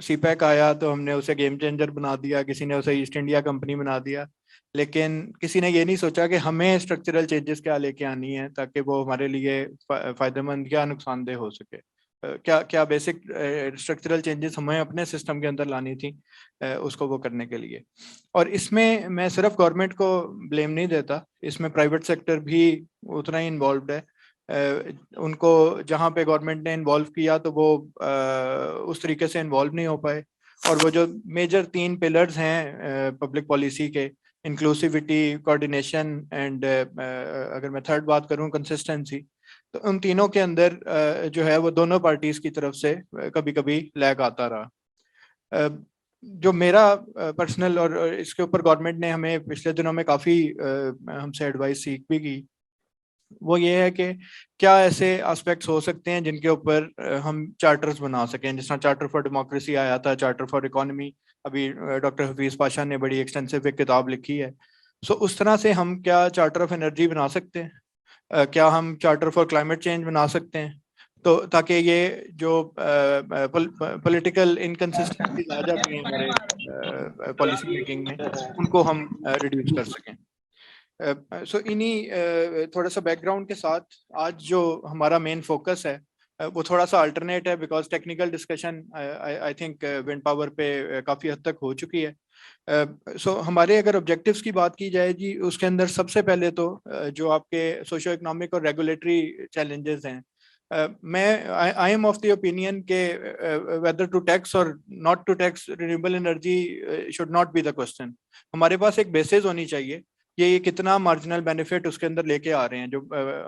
سی پیک آیا تو ہم نے اسے گیم چینجر بنا دیا, کسی نے اسے ایسٹ انڈیا کمپنی بنا دیا, لیکن کسی نے یہ نہیں سوچا کہ ہمیں اسٹرکچرل چینجز کیا لے کے آنی ہے تاکہ وہ ہمارے لیے فائدہ مند یا نقصان دہ ہو سکے. کیا بیسک اسٹرکچرل چینجز ہمیں اپنے سسٹم کے اندر لانی تھی اس کو وہ کرنے کے لیے. اور اس میں صرف گورنمنٹ کو بلیم نہیں دیتا, اس میں پرائیویٹ سیکٹر بھی اتنا ہی انوالوڈ ہے. ان کو جہاں پہ گورنمنٹ نے انوالو کیا تو وہ اس طریقے سے انوالو نہیں ہو پائے. اور وہ جو میجر 3 پلرز ہیں پبلک پالیسی کے, انکلوسیوٹی, کوآرڈینیشن اینڈ اگر میں تھرڈ بات کروں کنسسٹنسی, تو ان تینوں کے اندر جو ہے وہ دونوں پارٹیز کی طرف سے کبھی کبھی لیگ آتا رہا. جو میرا پرسنل, اور اس کے اوپر گورنمنٹ نے ہمیں پچھلے دنوں میں کافی ہم سے ایڈوائس سیکھ بھی کی, وہ یہ ہے کہ کیا ایسے آسپیکٹس ہو سکتے ہیں جن کے اوپر ہم چارٹرز بنا سکیں, جس طرح چارٹر فار ڈیموکریسی آیا تھا, چارٹر فار اکانومی, ابھی ڈاکٹر حفیظ پاشا نے بڑی ایکسٹینسو ایک کتاب لکھی ہے. اس طرح سے ہم کیا چارٹر آف انرجی بنا سکتے ہیں, کیا ہم چارٹر فار کلائمیٹ چینج بنا سکتے ہیں, تو تاکہ یہ جو پولیٹیکل انکنسسٹنسیز آ جاتی ہیں ہمارے پالیسی میکنگ میں, ان کو ہم ریڈیوس کر سکیں. سو انہی تھوڑا سا بیک گراؤنڈ کے ساتھ آج جو ہمارا مین فوکس ہے وہ تھوڑا سا الٹرنیٹ ہے, because technical discussion I think wind power پہ کافی حد تک ہو چکی ہے. سو ہمارے اگر آبجیکٹیوز کی بات کی جائے جی, اس کے اندر سب سے پہلے تو جو آپ کے سوشو اکنامک اور ریگولیٹری چیلنجز ہیں, میں I am of the opinion کہ ویدر ٹو ٹیکس اور not to tax renewable energy should not be the question. ہمارے پاس ایک بیسز ہونی چاہیے, یہ کتنا مارجنل بینیفٹ اس کے اندر لے کے آ رہے ہیں. جو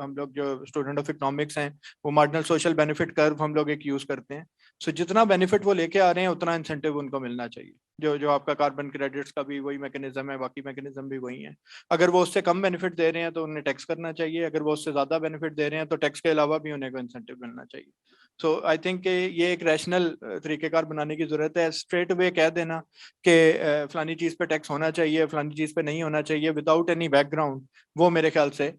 ہم لوگ جو اسٹوڈنٹ آف اکنامکس ہیں وہ مارجنل سوشل بینیفٹ کرو ہم لوگ ایک یوز کرتے ہیں. سو جتنا بینیفٹ وہ لے کے آ رہے ہیں اتنا انسینٹیو ان کو ملنا چاہیے. جو آپ کا کاربن کریڈٹس کا بھی وہی میکینزم ہے, باقی میکینزم بھی وہی ہیں. اگر وہ اس سے کم بینیفٹ دے رہے ہیں تو انہیں ٹیکس کرنا چاہیے, اگر وہ اس سے زیادہ بینیفٹ دے رہے ہیں تو ٹیکس کے علاوہ بھی انہیں کو انسینٹیو ملنا چاہیے. सो आई थिंक ये एक रैशनल तरीक़ेकार बनाने की ज़रूरत है. स्ट्रेट अवे कह देना कि फलानी चीज़ पे टैक्स होना चाहिए, फलानी चीज़ पे नहीं होना चाहिए विदाउट एनी बैकग्राउंड, वो मेरे ख्याल से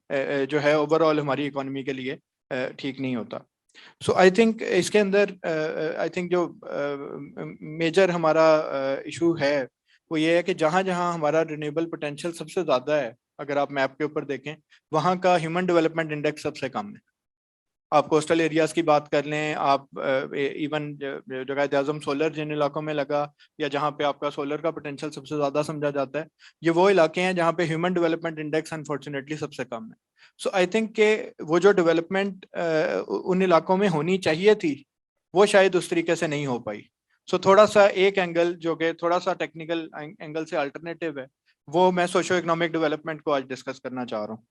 जो है ओवरऑल हमारी इकोनॉमी के लिए ठीक नहीं होता. सो आई थिंक इसके अंदर आई थिंक जो मेजर हमारा इशू है वो ये है कि जहाँ जहाँ हमारा रिन्यूएबल पोटेंशियल सबसे ज़्यादा है, अगर आप मैप के ऊपर देखें, वहाँ का ह्यूमन डेवलपमेंट इंडेक्स सबसे कम है. आप कोस्टल एरियाज की बात कर लें, आप इवन जो कायद आज़म सोलर जिन इलाकों में लगा या जहाँ पे आपका सोलर का पोटेंशियल सबसे ज़्यादा समझा जाता है, ये वो इलाके हैं जहाँ पे ह्यूमन डेवलपमेंट इंडेक्स अनफॉर्चुनेटली सबसे कम है. सो आई थिंक के वो जो डेवलपमेंट उन इलाकों में होनी चाहिए थी वो शायद उस तरीके से नहीं हो पाई. सो थोड़ा सा एक एंगल जो कि थोड़ा सा टेक्निकल एंगल से अल्टरनेटिव है, वो मैं सोशो इकोनॉमिक डेवलपमेंट को आज डिस्कस करना चाह रहा हूँ.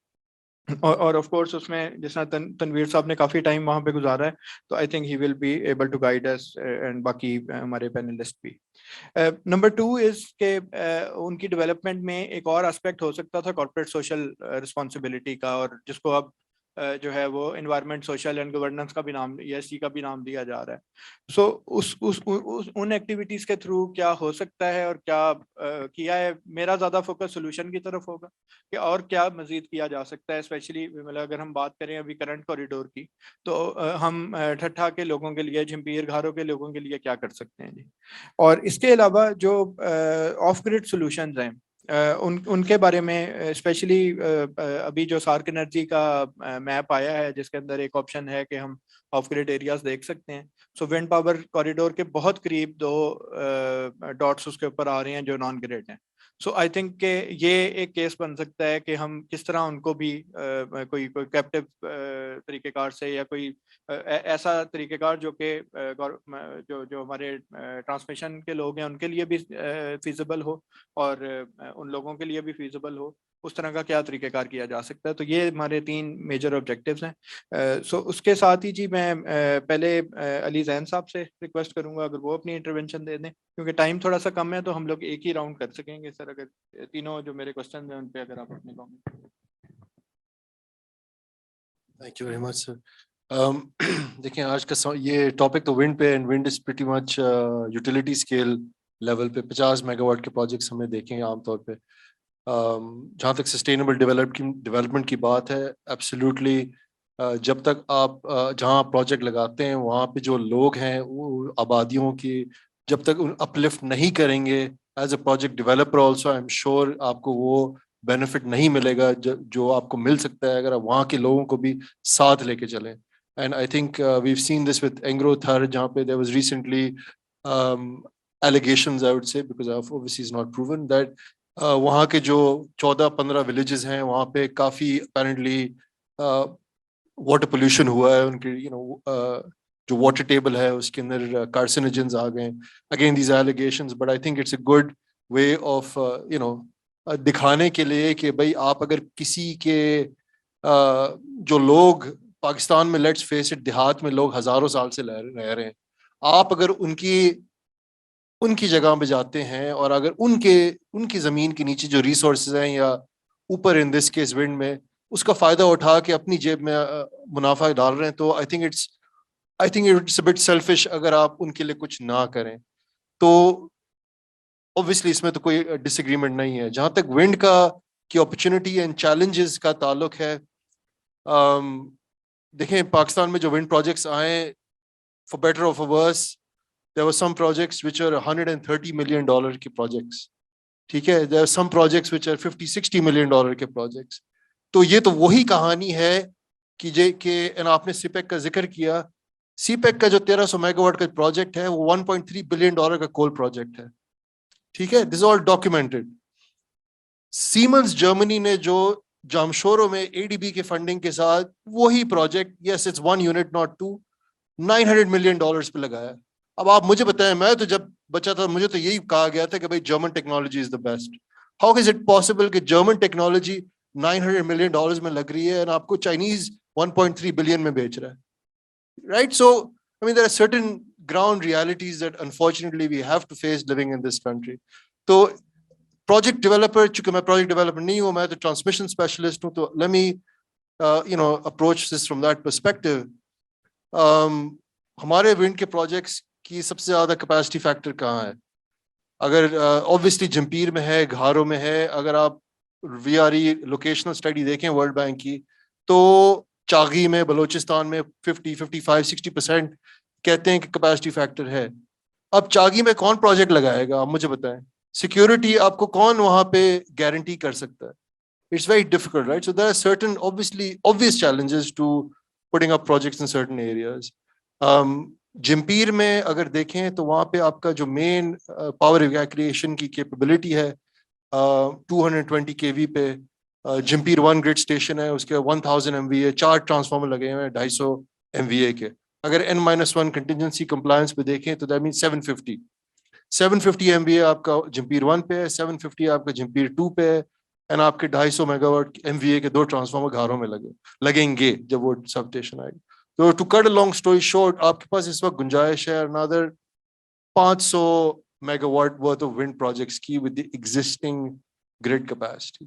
और ऑफ कोर्स उसमें जिस तरह तनवीर साहब ने काफ़ी टाइम वहाँ पे गुजारा है, तो I think he will be able to guide us and बाकी हमारे पैनलिस्ट भी. नंबर 2 इज के उनकी डेवलपमेंट में एक और एस्पेक्ट हो सकता था कॉर्पोरेट सोशल रिस्पॉन्सिबिलिटी का, और जिसको अब जो है वो एनवायरनमेंट सोशल एंड गवर्नेंस का भी नाम, ESG का भी नाम दिया जा रहा है. सो उन एक्टिविटीज़ के थ्रू क्या हो सकता है और क्या किया है. मेरा ज़्यादा फोकस सोल्यूशन की तरफ होगा कि और क्या मज़ीद किया जा सकता है, स्पेशली मतलब अगर हम बात करें अभी करंट कॉरिडोर की, तो हम ठट्ठा के लोगों के लिए, झिम्पीर घारों के लोगों के लिए क्या कर सकते हैं जी. और इसके अलावा जो ऑफ ग्रिड सोल्यूशंस हैं उनके बारे में स्पेशली अभी जो सार्क एनर्जी का मैप आया है जिसके अंदर एक ऑप्शन है कि हम ऑफ ग्रिड एरियाज देख सकते हैं. सो विंड पावर कॉरिडोर के बहुत करीब 2 डॉट्स उसके ऊपर आ रहे हैं जो नॉन ग्रिड हैं. सो आई थिंक के ये एक केस बन सकता है कि हम किस तरह उनको भी कोई कैप्टिव तरीक़ेकार से या कोई ऐसा तरीक़ेकार जो कि जो हमारे ट्रांसमिशन के लोग हैं उनके लिए भी फीजिबल हो और उन लोगों के लिए भी फीजिबल हो, उस तरह का क्या तरीक़ेकार किया जा सकता है. तो ये हमारे 3 मेजर ऑब्जेक्टिव्स हैं. सो उसके साथ ही जी मैं पहले अली जैन साहब से रिक्वेस्ट करूंगा अगर वो अपनी इंटरवेंशन दे दें, क्योंकि टाइम थोड़ा सा कम है तो हम लोग एक ही राउंड कर सकेंगे. सर अगर तीनों जो मेरे क्वेश्चन हैं उन पे अगर आप अपने comment. Thank you very much sir. देखिए आज का ये टॉपिक तो विंड पे, and wind is pretty much utility scale level पे 50 मेगावाट के प्रोजेक्ट्स हमें देखेंगे आमतौर पे. जहाँ तक सस्टेनेबल डेवलपमेंट की बात है, एब्सोल्युटली जब तक आप जहाँ प्रोजेक्ट लगाते हैं वहाँ पे जो लोग हैं वो आबादियों की जब तक उन अपलिफ्ट नहीं करेंगे as a project developer also, I am sure आपको वो बेनिफिट नहीं मिलेगा जो आपको मिल सकता है अगर आप वहाँ के लोगों को भी साथ लेके चलें. And I think we've seen this with एंग्रोथर, जहाँ पे there was recently allegations I would say because obviously is not proven that वहाँ के जो 14-15 विलेजेस हैं वहाँ पे काफ़ी अपेरेंटली वाटर पोल्यूशन हुआ है. उनके जो वाटर टेबल है उसके अंदर कार्सिनोजेंस आ गए. Again these allegations, but I think it's a good way of दिखाने के लिए कि भाई आप अगर किसी के जो लोग पाकिस्तान में, लेट्स फेस इट, देहात में लोग हज़ारों साल से रह रहे हैं, आप अगर उनकी जगह पे जाते हैं और अगर उनकी ज़मीन के नीचे जो रिसोर्सेज हैं या ऊपर इन दिस केस विंड में उसका फ़ायदा उठा के अपनी जेब में मुनाफा डाल रहे हैं, तो I think it's a bit selfish अगर आप उनके लिए कुछ ना करें. तो ऑब्वियसली इसमें तो कोई डिसएग्रीमेंट नहीं है. जहाँ तक विंड की अपॉर्चुनिटी एंड चैलेंजेस का ताल्लुक है, देखें पाकिस्तान में जो विंड प्रोजेक्ट्स आए, फॉर बेटर और for worse, there were some projects which are $130 million के projects. ठीक है, there are some projects which are $50-60 million के projects. तो ये तो वही कहानी है कि आपने सीपेक का जिक्र किया. सीपेक का जो 1300 मेगावाट का प्रोजेक्ट है वो $1.3 बिलियन का कोल प्रोजेक्ट है. ठीक है, this all documented. Siemens Germany ने जो जामशोरो में ADB के फंडिंग के साथ वही project, yes it's 1 unit not 2, $900 million पे लगाया. अब आप मुझे बताएं, मैं तो जब बच्चा था मुझे तो यही कहा गया था कि भाई German technology is the best. How is it possible कि जर्मन टेक्नोलॉजी $900 मिलियन में लग रही है और आपको चाइनीज 1.3 बिलियन में बेच रहा है, right? So I mean there are certain ground realities that unfortunately we have to face living in this country. तो प्रोजेक्ट डेवलपर, चूंकि मैं प्रोजेक्ट डेवलपर नहीं हूँ, मैं तो ट्रांसमिशन स्पेशलिस्ट हूँ, तो let me approach this from that perspective. ہمارے ونڈ کے پروجیکٹس کی سب سے زیادہ کیپیسٹی فیکٹر کہاں ہے؟ اگر اوبویسلی جمپیر میں ہے, گھاروں میں ہے. اگر آپ وی آر ای لوکیشنل اسٹڈی دیکھیں ورلڈ بینک کی, تو چاغی میں بلوچستان میں 50-55-60% کہتے ہیں کہ کیپیسٹی فیکٹر ہے. اب چاغی میں کون پروجیکٹ لگائے گا, آپ مجھے بتائیں. سیکیورٹی آپ کو کون وہاں پہ گارنٹی کر سکتا ہے؟ It's very difficult, right? So there are certain obvious challenges to putting up projects in certain areas. جمپیر میں اگر دیکھیں تو وہاں پہ آپ کا جو مین پاور ایویکویشن کی کیپیبلٹی ہے 220 kV پہ. جمپیر 1 گرڈ اسٹیشن ہے, اس کے 1000 MVA 4 ٹرانسفارمر لگے ہوئے ہیں 250 MVA کے. اگر N-1 کنٹینجنسی کمپلائنس پہ دیکھیں تو دیٹ مینس 750 MVA آپ کا جمپیر 1 پہ ہے, 750 آپ کا جمپیر 2 پہ ہے, اینڈ آپ کے 250 میگا واٹ MVA کے 2 ٹرانسفارمر گھروں میں لگیں گے جب وہ سب اسٹیشن آئے گی. تو to cut a long story short, آپ کے پاس اس وقت گنجائش ہے another 500 megawatt worth of wind projects کی with the existing grid capacity.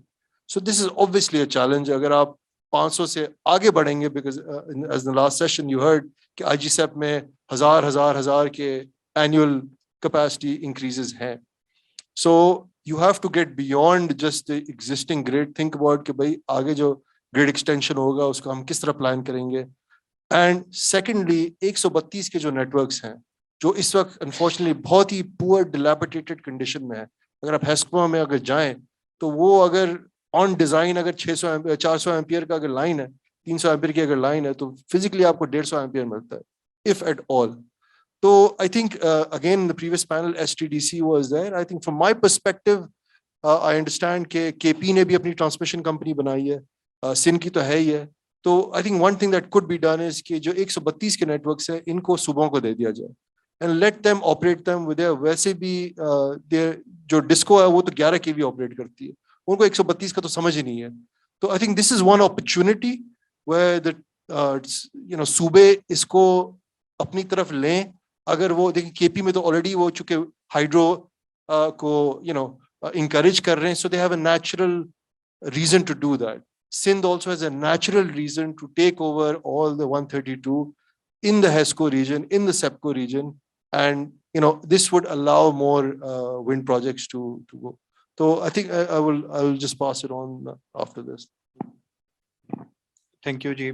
So this is obviously a challenge. اگر آپ 500 سے آگے بڑھیں گے, because as the last session you heard کہ IGCEP میں ہزار کے اینیول capacity increases ہیں. So you have to get beyond just the existing grid. Think about کہ بھائی آگے جو grid extension ہوگا اس کو ہم کس طرح پلان کریں گے. اینڈ سیکنڈلی 132 کے جو نیٹورکس ہیں جو اس وقت انفارچونیٹلی بہت ہی پور ڈیلیپیٹیڈ کنڈیشن میں ہے. اگر آپ ہیسکو میں اگر جائیں تو وہ اگر آن ڈیزائن اگر 400 ایمپیئر کا اگر لائن ہے, 300 ایمپیئر کی اگر لائن ہے, تو فزیکلی آپ کو 150 ایمپیئر ملتا ہے if at all. So I think again in the previous panel STDC was there. I think from my perspective I understand کہ KP نے بھی اپنی ٹرانسمیشن کمپنی بنائی ہے, سن کی تو ہے ہی ہے. تو I think one thing that could be done is کہ جو 132 کے نیٹ ورکس ہیں ان کو صوبوں کو دے دیا جائے and let them operate them with their, ویسے بھی جو ڈسکو ہے وہ تو 11 kV آپریٹ کرتی ہے, ان کو 132 کا تو سمجھ ہی نہیں ہے. تو I think this is one opportunity where the صوبے اس کو اپنی طرف لیں. اگر وہ دیکھیں KP میں تو آلریڈی وہ چونکہ ہائیڈرو کو انکریج کر رہے ہیں, so they have a natural reason to do that. Sindh also has a natural reason to take over all the 132 in the HESCO region, in the SEPCO region, and this would allow more wind projects to go. So I think I will just pass it on after this. Thank you ji.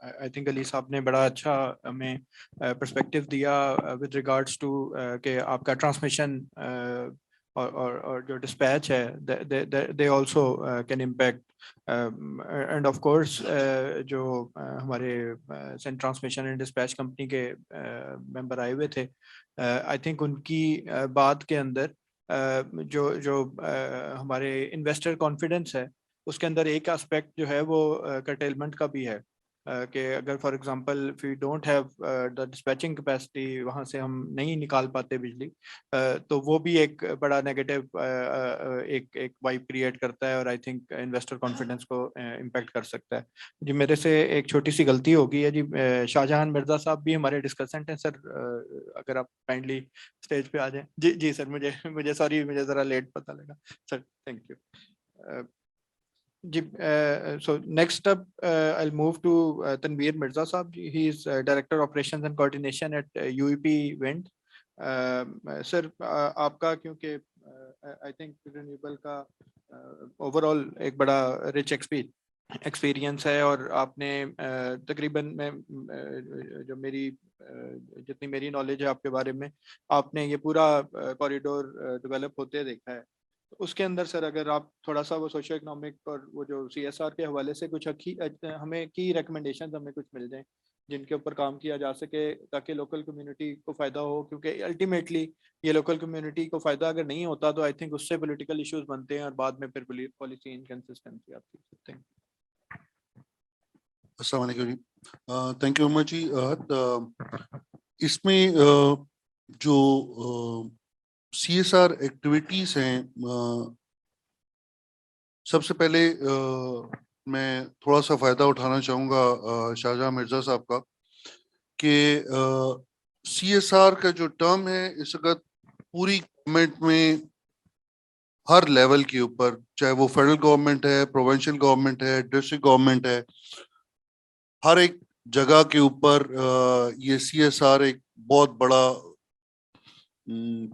I think Ali sahab نے بڑا اچھا ہمیں perspective دیا with regards to کہ آپ کا transmission اور جو ڈسپیچ ہے they also can impact. And of course جو ہمارے سینٹ ٹرانسمیشن اینڈ ڈسپیچ کمپنی کے ممبر آئے ہوئے تھے, آئی تھنک ان کی بات کے اندر جو ہمارے انویسٹر کانفیڈنس ہے اس کے اندر ایک اسپیکٹ جو ہے وہ کرٹیلمنٹ کا بھی ہے کہ اگر for example we don't have the dispatching capacity, وہاں سے ہم نہیں نکال پاتے بجلی, تو وہ بھی ایک بڑا نیگیٹو ایک وائب کریٹ کرتا ہے اور آئی تھنک انویسٹر کانفیڈنس کو امپیکٹ کر سکتا ہے. جی میرے سے ایک چھوٹی سی غلطی ہو گئی ہے جی. شاہجہان مرزا صاحب بھی ہمارے ڈسکسنٹ ہیں سر, اگر آپ کائنڈلی اسٹیج پہ آ جائیں. جی سر, مجھے سوری, مجھے ذرا لیٹ پتہ لگا sir. Thank you ji. So next up I'll move to Tanveer Mirza Saab. He is Director Operations and Coordination at UEP Wind. Sir آپ کا کیونکہ I think renewable کا overall ایک بڑا rich ایکسپیرینس ہے, اور آپ نے تقریباً میں جو جتنی میری نالج ہے آپ کے بارے میں, آپ نے یہ پورا کوریڈور ڈیولپ ہوتے دیکھا ہے. اس کے اندر سر اگر آپ تھوڑا سا وہ سوشو اکنامک اور وہ جو CSR کے حوالے سے کچھ ہمیں کی ریکمنڈیشنز ہمیں کچھ مل جائیں جن کے اوپر کام کیا جا سکے تاکہ لوکل کمیونٹی کو فائدہ ہو, کیونکہ الٹیمیٹلی یہ لوکل کمیونٹی کو فائدہ اگر نہیں ہوتا تو آئی تھنک اس سے پولیٹیکل ایشوز بنتے ہیں اور بعد میں پھر پالیسی انکنسسٹنسی آتی ہے. السلام علیکم جی. تھینک یو مچ جی. اس میں جو CSR ایکٹیویٹیز ہیں, سب سے پہلے میں تھوڑا سا فائدہ اٹھانا چاہوں گا شاہجہاں مرزا صاحب کا کہ CSR کا جو ٹرم ہے اس وقت پوری گورنمنٹ میں ہر لیول کے اوپر, چاہے وہ فیڈرل گورنمنٹ ہے, پروونشل گورنمنٹ ہے, ڈسٹرکٹ گورنمنٹ ہے, ہر ایک جگہ کے اوپر یہ CSR ایک بہت بڑا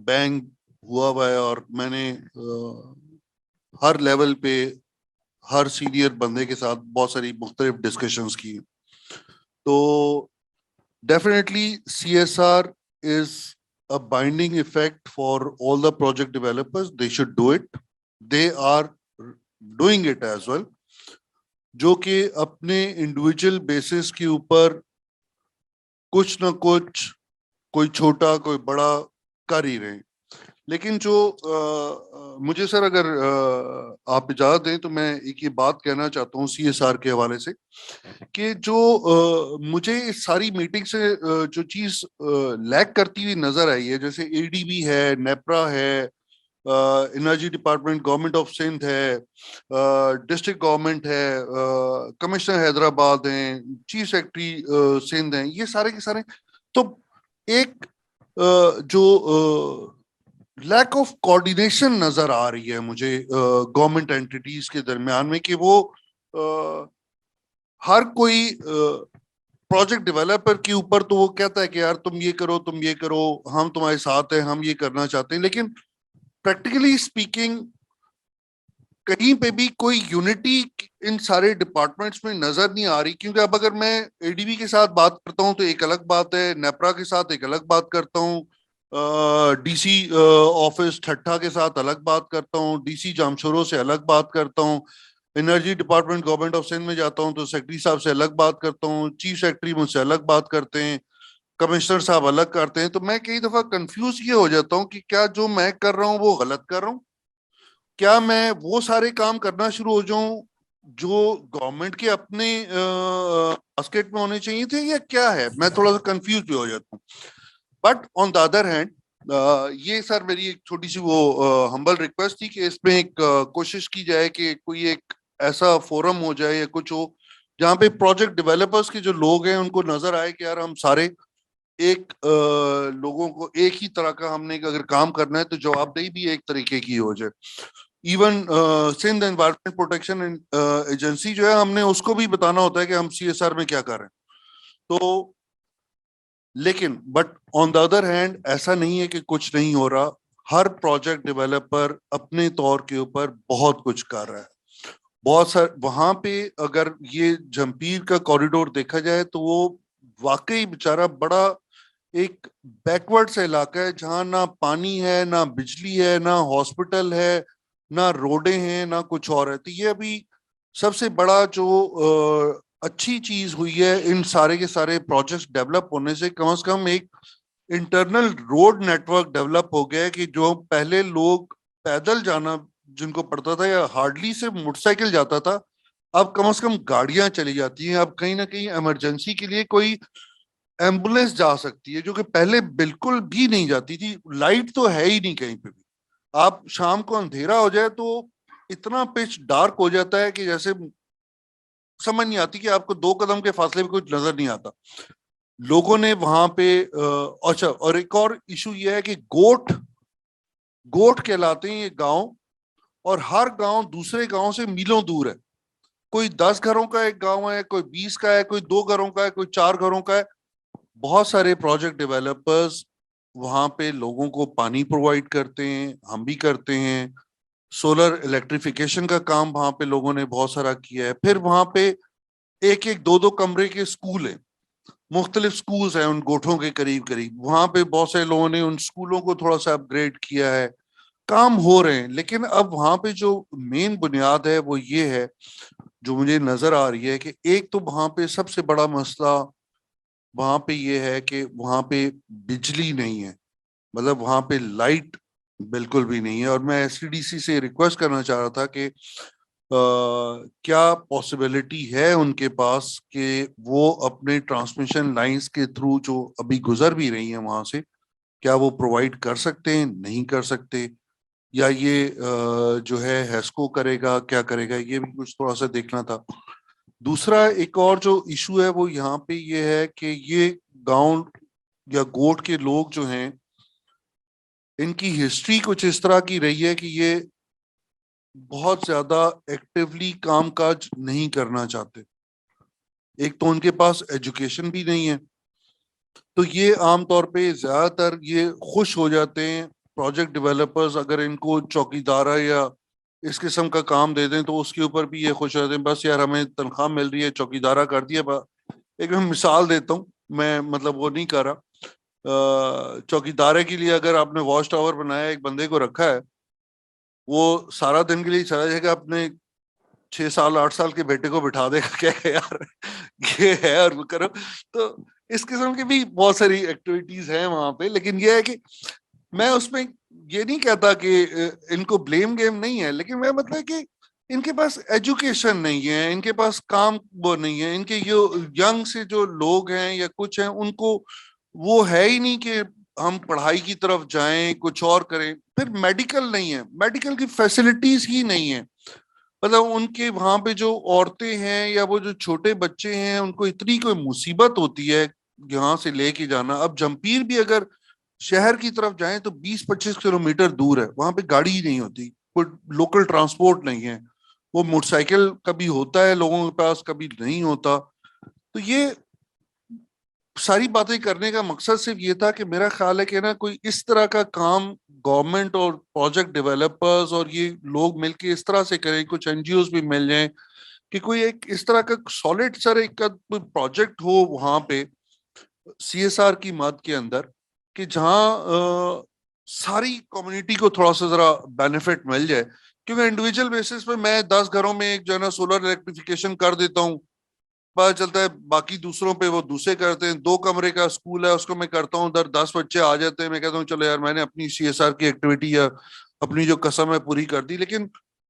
بینک ہوا ہے, اور میں نے ہر لیول پہ ہر سینئر بندے کے ساتھ بہت ساری مختلف ڈسکشنز کی. تو definitely CSR is a binding effect for all the project developers. They should do it. They are doing it as well. جو کہ اپنے انڈیویجول بیسس کے اوپر کچھ نہ کچھ, کوئی چھوٹا کوئی بڑا کر ہی رہے ہیں. لیکن جو مجھے سر اگر آپ اجازت دیں تو میں ایک یہ بات کہنا چاہتا ہوں CSR کے حوالے سے, کہ جو مجھے اس ساری میٹنگ سے جو چیز لیک کرتی ہوئی نظر آئی ہے, جیسے ADB ہے, نیپرا ہے, energy department government of Sindh ہے, ڈسٹرکٹ گورنمنٹ ہے, کمشنر حیدرآباد ہیں, چیف سیکرٹری سندھ ہیں, یہ سارے کے سارے, تو ایک جو لیک آف کوآرڈینیشن نظر آ رہی ہے مجھے گورنمنٹ اینٹیٹیز کے درمیان میں, کہ وہ ہر کوئی پروجیکٹ ڈیولپر کے اوپر تو وہ کہتا ہے کہ یار تم یہ کرو, تم یہ کرو, ہم تمہارے ساتھ ہیں, ہم یہ کرنا چاہتے ہیں, لیکن پریکٹیکلی اسپیکنگ کہیں پہ بھی کوئی یونٹی ان سارے ڈپارٹمنٹس میں نظر نہیں آ رہی. کیونکہ اب اگر میں ADB کے ساتھ بات کرتا ہوں تو ایک الگ بات ہے, نیپرا کے ساتھ ایک الگ بات کرتا ہوں, DC آفس ٹھٹھا کے ساتھ الگ بات کرتا ہوں, DC جامشورو سے الگ بات کرتا ہوں, energy department government of Sindh میں جاتا ہوں تو سیکرٹری صاحب سے الگ بات کرتا ہوں, چیف سیکرٹری مجھ سے الگ بات کرتے ہیں, کمشنر صاحب الگ کرتے ہیں. تو میں کئی دفعہ کنفیوز یہ ہو جاتا ہوں کہ کیا جو میں کر رہا ہوں وہ غلط کر رہا ہوں, کیا میں وہ سارے کام کرنا شروع ہو جاؤں جو گورنمنٹ کے اپنے باسکٹ میں ہونے چاہیے تھے, یا کیا ہے, میں تھوڑا سا کنفیوز بھی ہو جاتا ہوں. But on the other hand یہ سر میری ایک چھوٹی سی وہ ہمبل ریکویسٹ تھی کہ اس میں ایک کوشش کی جائے کہ کوئی ایک ایسا فورم ہو جائے یا کچھ ہو جہاں پہ پروجیکٹ ڈیولپرس کے جو لوگ ہیں ان کو نظر آئے کہ یار ہم سارے ایک لوگوں کو ایک ہی طرح کا ہم نے اگر کام کرنا ہے تو جواب دہی بھی ایک طریقے کی ہو جائے. Even Sindh environment protection agency جو ہے, ہم نے اس کو بھی بتانا ہوتا ہے کہ ہم CSR میں کیا کر رہے ہیں. تو لیکن but on the other hand ایسا نہیں ہے کہ کچھ نہیں ہو رہا. ہر پروجیکٹ ڈیولپر اپنے طور کے اوپر بہت کچھ کر رہا ہے. بہت سارے وہاں پہ اگر یہ جھمپیر کا کوریڈور دیکھا جائے تو وہ واقعی بیچارہ بڑا ایک بیکورڈ سا علاقہ ہے, جہاں نہ پانی ہے, نہ بجلی ہے, نہ ہاسپٹل ہے, نہ روڈیں ہیں, نہ کچھ اور ہے. تو یہ ابھی سب سے بڑا جو اچھی چیز ہوئی ہے ان سارے کے سارے پروجیکٹس ڈیولپ ہونے سے, کم از کم ایک internal road network develop ہو گیا ہے کہ جو پہلے لوگ پیدل جانا جن کو پڑتا تھا یا ہارڈلی سے موٹر سائیکل جاتا تھا, اب کم از کم گاڑیاں چلی جاتی ہیں. اب کہیں نہ کہیں ایمرجنسی کے لیے کوئی ایمبولینس جا سکتی ہے, جو کہ پہلے بالکل بھی نہیں جاتی تھی. لائٹ تو ہے ہی نہیں کہیں پہ بھی. آپ شام کو اندھیرا ہو جائے تو اتنا پچ ڈارک ہو جاتا ہے کہ جیسے سمجھ نہیں آتی کہ آپ کو 2 قدم کے فاصلے پہ کچھ نظر نہیں آتا. لوگوں نے وہاں پہ اچھا, اور ایک اور ایشو یہ ہے کہ گوٹ کہلاتے ہیں یہ گاؤں, اور ہر گاؤں دوسرے گاؤں سے میلوں دور ہے. کوئی 10 گھروں کا ایک گاؤں ہے, کوئی 20 کا ہے, کوئی 2 گھروں کا ہے, کوئی 4 گھروں کا ہے. بہت سارے پروجیکٹ ڈیولپرز وہاں پہ لوگوں کو پانی پرووائڈ کرتے ہیں, ہم بھی کرتے ہیں. سولر الیکٹریفیکیشن کا کام وہاں پہ لوگوں نے بہت سارا کیا ہے. پھر وہاں پہ 1-2 کمرے کے اسکول ہیں, مختلف اسکولز ہیں ان گوٹھوں کے قریب قریب. وہاں پہ بہت سے لوگوں نے ان اسکولوں کو تھوڑا سا اپ گریڈ کیا ہے. کام ہو رہے ہیں, لیکن اب وہاں پہ جو مین بنیاد ہے وہ یہ ہے جو مجھے نظر آ رہی ہے کہ ایک تو وہاں پہ سب سے بڑا مسئلہ وہاں پہ یہ ہے کہ وہاں پہ بجلی نہیں ہے, مطلب وہاں پہ لائٹ بالکل بھی نہیں ہے. اور میں SCDC سے ریکویسٹ کرنا چاہ رہا تھا کہ کیا پاسبلٹی ہے ان کے پاس کہ وہ اپنے ٹرانسمیشن لائنز کے تھرو جو ابھی گزر بھی رہی ہیں وہاں سے, کیا وہ پرووائڈ کر سکتے ہیں, نہیں کر سکتے, یا یہ جو ہے ہیسکو کرے گا, کیا کرے گا, یہ بھی کچھ تھوڑا سا دیکھنا تھا. دوسرا ایک اور جو ایشو ہے وہ یہاں پہ یہ ہے کہ یہ گاؤں یا گوٹ کے لوگ جو ہیں ان کی ہسٹری کچھ اس طرح کی رہی ہے کہ یہ بہت زیادہ ایکٹیولی کام کاج نہیں کرنا چاہتے. ایک تو ان کے پاس ایجوکیشن بھی نہیں ہے. تو یہ عام طور پہ زیادہ تر یہ خوش ہو جاتے ہیں پروجیکٹ ڈیولپرز اگر ان کو چوکیدارہ یا اس قسم کا کام دے دیں تو اس کے اوپر بھی یہ خوش ہوتے ہیں, بس یار ہمیں تنخواہ مل رہی ہے, چوکیدارہ کر دیا. ایک میں مثال دیتا ہوں, میں مطلب وہ نہیں کر رہا, چوکیدارے کے لیے اگر آپ نے واچ ٹاور بنایا, ایک بندے کو رکھا ہے, وہ سارا دن کے لیے چلا جائے گا, اپنے 6 سال 8 سال کے بیٹے کو بٹھا دے گا کہ یار یہ ہے اور وہ کرو. تو اس قسم کی بھی بہت ساری ایکٹیویٹیز ہیں وہاں پہ. لیکن یہ ہے کہ میں اس میں یہ نہیں کہتا کہ ان کو بلیم گیم نہیں ہے, لیکن میں مطلب کہ ان کے پاس ایجوکیشن نہیں ہے, ان کے پاس کام وہ نہیں ہے, ان کے ینگ سے جو لوگ ہیں یا کچھ ہیں ان کو وہ ہے ہی نہیں کہ ہم پڑھائی کی طرف جائیں, کچھ اور کریں. پھر میڈیکل نہیں ہے, میڈیکل کی فیسلٹیز ہی نہیں ہے. مطلب ان کے وہاں پہ جو عورتیں ہیں یا وہ جو چھوٹے بچے ہیں ان کو اتنی کوئی مصیبت ہوتی ہے یہاں سے لے کے جانا. اب جمپیر بھی اگر شہر کی طرف جائیں تو 20-25 کلومیٹر دور ہے, وہاں پہ گاڑی ہی نہیں ہوتی, کوئی لوکل ٹرانسپورٹ نہیں ہے. وہ موٹر سائیکل کبھی ہوتا ہے لوگوں کے پاس, کبھی نہیں ہوتا. تو یہ ساری باتیں کرنے کا مقصد صرف یہ تھا کہ میرا خیال ہے کہ نا کوئی اس طرح کا کام گورنمنٹ اور پروجیکٹ ڈیولپرز اور یہ لوگ مل کے اس طرح سے کریں, کچھ این جی اوز بھی مل جائیں کہ کوئی ایک اس طرح کا سالڈ سر ایک کوئی پروجیکٹ ہو وہاں پہ سی ایس آر کی مد کے اندر, کہ جہاں ساری کمیونٹی کو تھوڑا سا ذرا بینیفٹ مل جائے. کیونکہ انڈیویجول بیسس پہ میں 10 گھروں میں ایک جو ہے نا سولر الیکٹریفیکیشن کر دیتا ہوں, پتا چلتا ہے باقی دوسروں پہ وہ دوسرے کرتے ہیں. 2 کمرے کا اسکول ہے اس کو میں کرتا ہوں, ادھر 10 بچے آ جاتے ہیں, میں کہتا ہوں چلو یار میں نے اپنی سی ایس آر کی ایکٹیویٹی یا اپنی جو قسم ہے پوری کر دی. لیکن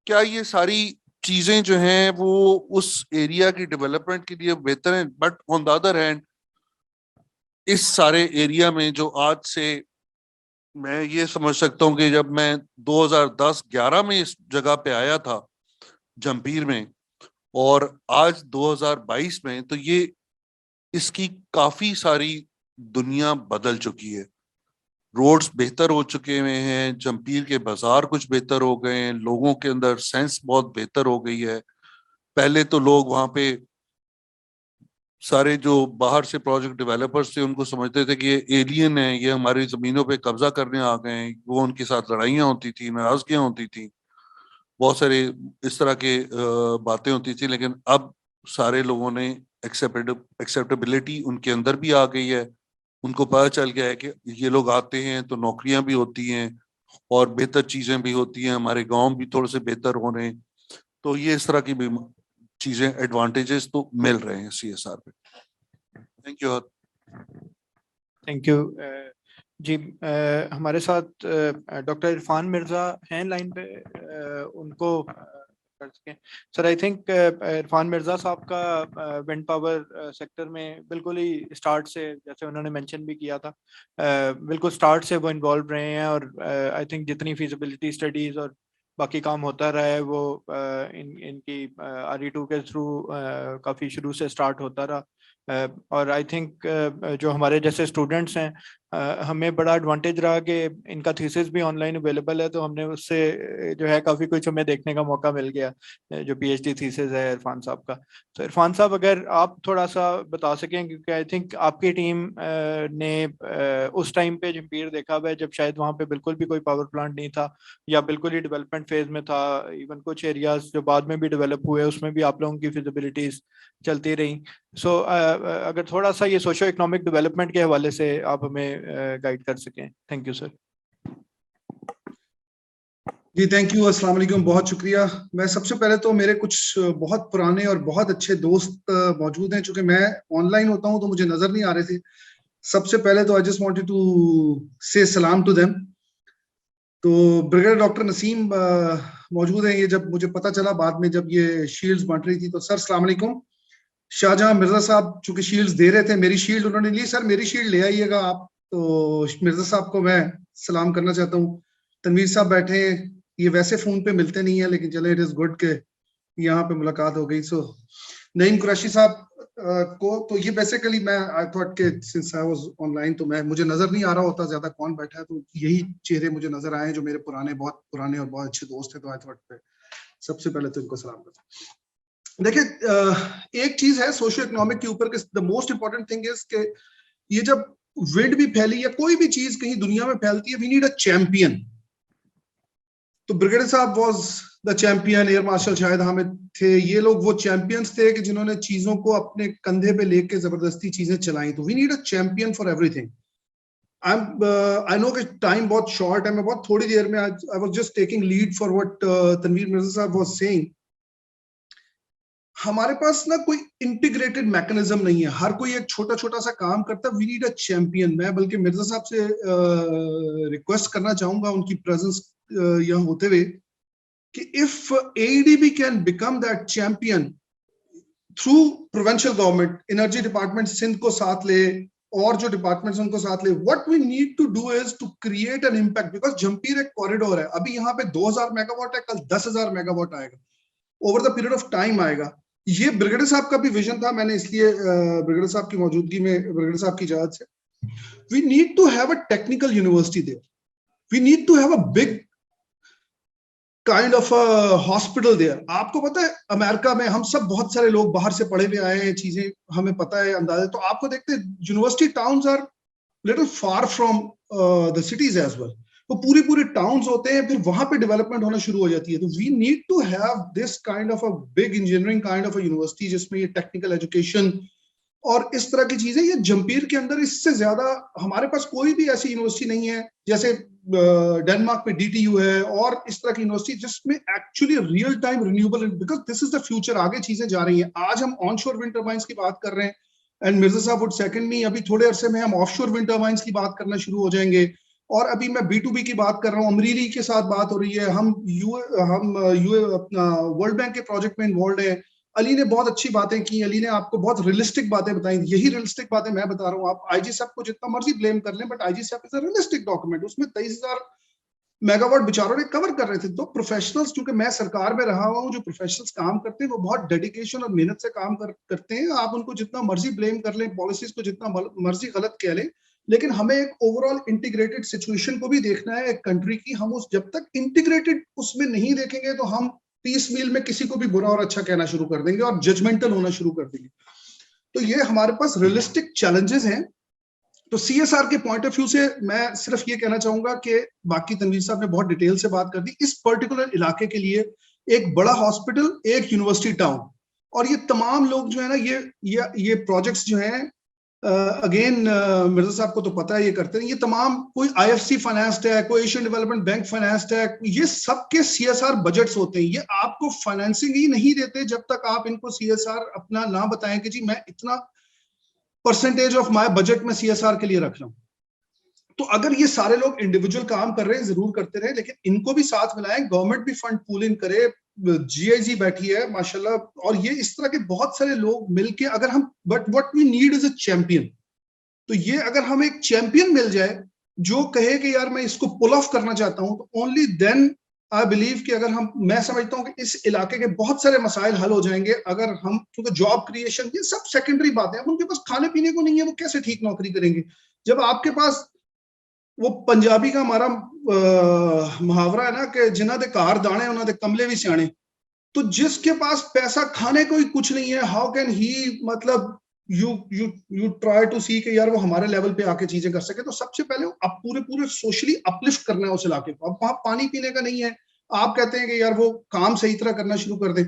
کیا یہ ساری چیزیں جو ہیں وہ اس ایریا کی ڈیولپمنٹ کے لیے بہتر ہیں؟ But on the other hand اس سارے ایریا میں جو آج سے میں یہ سمجھ سکتا ہوں کہ جب میں 2010-11 میں اس جگہ پہ آیا تھا جمپیر میں اور آج 2022 میں, تو یہ اس کی کافی ساری دنیا بدل چکی ہے. روڈز بہتر ہو چکے ہوئے ہیں, جمپیر کے بازار کچھ بہتر ہو گئے ہیں, لوگوں کے اندر سینس بہت بہتر ہو گئی ہے. پہلے تو لوگ وہاں پہ سارے جو باہر سے پروجیکٹ ڈیولپرز تھے ان کو سمجھتے تھے کہ یہ ایلین ہیں, یہ ہماری زمینوں پہ قبضہ کرنے آ گئے ہیں. وہ ان کے ساتھ لڑائیاں ہوتی تھیں, ناراضگیاں ہوتی تھیں, بہت سارے اس طرح کے باتیں ہوتی تھی. لیکن اب سارے لوگوں نے ایکسیپٹیبلٹی ان کے اندر بھی آ گئی ہے, ان کو پتہ چل گیا ہے کہ یہ لوگ آتے ہیں تو نوکریاں بھی ہوتی ہیں اور بہتر چیزیں بھی ہوتی ہیں, ہمارے گاؤں بھی تھوڑے سے بہتر ہو رہے ہیں. تو یہ اس طرح کی بھی چیزیں ایڈوانٹیجز تو مل رہے ہیں سی ایس آر پہ. Thank you. Thank you. جی ہمارے ساتھ ڈاکٹر عرفان مرزا ہیں لائن پہ, ان کو کر سکیں. سر آئی تھنک عرفان مرزا صاحب کا ونڈ پاور سیکٹر میں بالکل ہی اسٹارٹ سے, جیسے انہوں نے مینشن بھی کیا تھا, بالکل اسٹارٹ سے وہ انوالو رہے ہیں, اور آئی تھنک جتنی فیزیبلٹی اسٹڈیز اور باقی کام ہوتا رہا ہے وہ ان کی RE2 کے تھرو کافی شروع سے اسٹارٹ ہوتا رہا. اور آئی تھنک جو ہمارے جیسے اسٹوڈنٹس ہیں ہمیں بڑا ایڈوانٹیج رہا کہ ان کا تھیسس بھی آن لائن اویلیبل ہے, تو ہم نے اس سے جو ہے کافی کچھ ہمیں دیکھنے کا موقع مل گیا, جو PhD تھیسس ہے عرفان صاحب کا. تو عرفان صاحب اگر آپ تھوڑا سا بتا سکیں, کیونکہ آئی تھنک آپ کی ٹیم نے اس ٹائم پہ جمپیر دیکھا ہوا ہے جب شاید وہاں پہ بالکل بھی کوئی پاور پلانٹ نہیں تھا یا بالکل ہی ڈیولپمنٹ فیز میں تھا. ایون کچھ ایریاز جو بعد میں بھی ڈیولپ ہوئے اس میں بھی آپ لوگوں کی فیزیبلٹیز چلتی رہیں. سو اگر تھوڑا سا یہ سوشو اکنامک ڈیولپمنٹ کے حوالے سے آپ ہمیں گائیڈ کر سکیں. Thank you sir. جی تھینک یو, السلام علیکم, بہت شکریہ. میں سب سے پہلے تو میرے کچھ بہت پرانے اور بہت اچھے دوست موجود ہیں, چونکہ میں آن لائن ہوتا ہوں تو مجھے نظر نہیں آ رہے تھے. سب سے پہلے تو آئی جسٹ وانٹڈ ٹو سے سلام ٹو دیم. تو بریگیڈیئر ڈاکٹر نسیم موجود ہیں, یہ جب مجھے پتا چلا بعد میں جب یہ شیلڈز بانٹ رہی تھی, تو سر السلام علیکم. شاہجہاں مرزا صاحب چونکہ شیلڈز دے رہے تھے, میری شیلڈ انہوں نے لی, سر میری شیلڈ لے آئیے گا آپ. تو مرزا صاحب کو میں سلام کرنا چاہتا ہوں. تنویر صاحب بیٹھے ہیں, یہ ویسے فون پہ ملتے نہیں ہیں لیکن چلے اٹ از گڈ کہ یہاں پہ ملاقات ہو گئی. سو نعیم قریشی صاحب کو تو یہ بیسیکلی میں آئی تھاٹ کہ since I was on line تو مجھے نظر نہیں آ رہا ہوتا زیادہ کون بیٹھا ہے, تو یہی چہرے مجھے نظر آئے جو میرے بہت پرانے اور بہت اچھے دوست ہیں. تو آئی تھاٹ پہ سب سے پہلے تو ان کو سلام کرتا ہوں. देखिए एक चीज है सोशियो इकोनॉमिक के ऊपर, the most important thing is कि ये जब विंड भी फैली या कोई भी चीज कहीं दुनिया में फैलती है, वी नीड अ चैंपियन. तो ब्रिगेडियर साहब was the champion, air marshal Shahid Hamid थे, ये लोग वो चैंपियंस थे कि जिन्होंने चीजों को अपने कंधे पे लेके जबरदस्ती चीजें चलाई. तो we need a champion for everything. I know कि टाइम बहुत शॉर्ट है, मैं बहुत थोड़ी देर में, I was just taking lead for what Tanveer Mirza साहब वाज सेइंग. हमारे पास ना कोई इंटीग्रेटेड मैकेनिज्म नहीं है, हर कोई एक छोटा छोटा सा काम करता है. We need a champion. मैं बल्कि मिर्जा साहब से रिक्वेस्ट करना चाहूंगा उनकी प्रेजेंस यहाँ होते हुए कि if AEDB can become that champion through provincial government, energy department Sindh को साथ ले और जो डिपार्टमेंट्स उनको साथ ले, what we need to do is to create an impact. Because Jhimpir एक कॉरिडोर है, अभी यहाँ पे 2000 मेगावाट है, कल 10,000 मेगावाट आएगा, over the period of time आएगा. ये ब्रिगेडियर साहब का भी विजन था, मैंने इसलिए ब्रिगेडियर साहब की मौजूदगी में, ब्रिगेडियर साहब की इजाजत से, we need to have a technical university there, we need to have a big kind of a hospital there. आपको पता है अमेरिका में हम सब बहुत सारे लोग बाहर से पढ़े हुए आए हैं, चीजें हमें पता है, अंदाजे, तो आपको देखते हैं university towns are little far from the cities as well. वो पूरी पूरी टाउन्स होते हैं, फिर वहां पे डेवलपमेंट होना शुरू हो जाती है. तो we need to have this kind of a big engineering kind of a university जिसमें ये टेक्निकल एजुकेशन और इस तरह की चीजें, ये जंपीर के अंदर इससे ज्यादा हमारे पास कोई भी ऐसी यूनिवर्सिटी नहीं है. जैसे डेनमार्क में DTU है और इस तरह की यूनिवर्सिटी जिसमें actually real time renewable, because this is the future. आगे चीजें जा रही हैं. आज हम ऑनशोर विंड टर्बाइंस की बात कर रहे हैं, एंड मिर्जा साहब वुड सेकंड मी, अभी थोड़े अरसे में हम ऑफशोर विंड टर्बाइंस की बात करना शुरू हो जाएंगे. और अभी मैं B2B की बात कर रहा हूँ, अमरीली के साथ बात हो रही है, हम यूए अपना वर्ल्ड बैंक के प्रोजेक्ट में इन्वॉल्व है. अली ने बहुत अच्छी बातें की, अली ने आपको बहुत रियलिस्टिक बातें बताई, यही रियलिस्टिक बातें मैं बता रहा हूँ. आप IG साहब को जितना मर्जी ब्लेम कर लें, बट IG साहब इज अ रियलिस्टिक डॉक्यूमेंट. उसमें 23,000 मेगावाट बेचारों ने कवर कर रहे थे. तो प्रोफेशनल्स, क्योंकि मैं सरकार में रहा हुआ हूँ, जो प्रोफेशनल्स काम करते हैं वो बहुत डेडिकेशन और मेहनत से काम करते हैं. आप उनको जितना मर्जी ब्लेम कर लें, पॉलिसीज को जितना मर्जी गलत कह लें, लेकिन हमें एक ओवरऑल इंटीग्रेटेड सिचुएशन को भी देखना है एक कंट्री की. हम उस जब तक इंटीग्रेटेड उसमें नहीं देखेंगे तो हम पीस मील में किसी को भी बुरा और अच्छा कहना शुरू कर देंगे और जजमेंटल होना शुरू कर देंगे. तो ये हमारे पास रियलिस्टिक चैलेंजेस हैं. तो CSR के पॉइंट ऑफ व्यू से मैं सिर्फ ये कहना चाहूंगा कि बाकी तनवीर साहब ने बहुत डिटेल से बात कर दी. इस पर्टिकुलर इलाके के लिए एक बड़ा हॉस्पिटल, एक यूनिवर्सिटी टाउन, और ये तमाम लोग जो है ना, ये प्रोजेक्ट्स जो हैं, अगेन मिर्जा साहब को तो पता है ये करते हैं. ये तमाम, कोई IFC फाइनेंस्ड है, कोई एशियन डेवलपमेंट बैंक फाइनेंस्ड है, ये सबके CSR बजट्स होते हैं. ये आपको फाइनेंसिंग ही नहीं देते जब तक आप इनको CSR अपना ना बताएं कि जी मैं इतना परसेंटेज ऑफ माय बजट में CSR के लिए रख रहा हूं. तो अगर ये सारे लोग इंडिविजुअल काम कर रहे हैं, जरूर करते रहे, लेकिन इनको भी साथ मिलाएं, गवर्नमेंट भी फंड पूल इन करे, GIG बैठी है माशाल्लाह, और ये इस तरह के बहुत सारे लोग मिलके अगर हम, but what we need is a champion. तो ये अगर हमें एक चैंपियन मिल जाए जो कहे कि यार मैं इसको पुल ऑफ करना चाहता हूं, तो ओनली देन आई बिलीव कि अगर हम, मैं समझता हूं कि इस इलाके के बहुत सारे मसाइल हल हो जाएंगे. अगर हम, क्योंकि जॉब क्रिएशन ये सब सेकेंडरी बातें हैं, उनके पास खाने पीने को नहीं है, वो कैसे ठीक नौकरी करेंगे. जब आपके पास, वो पंजाबी का हमारा मुहावरा है ना कि जिन्हों दे घर दाने उन्होंने कमले भी सियाने. तो जिसके पास पैसा खाने को ही कुछ नहीं है, हाउ कैन ही, मतलब यू ट्राई टू सी कि यार वो हमारे लेवल पे आके चीजें कर सके. तो सबसे पहले आप पूरे सोशली अपलिफ्ट करना है उस इलाके को. अब वहां पानी पीने का नहीं है, आप कहते हैं कि यार वो काम सही तरह करना शुरू कर दें.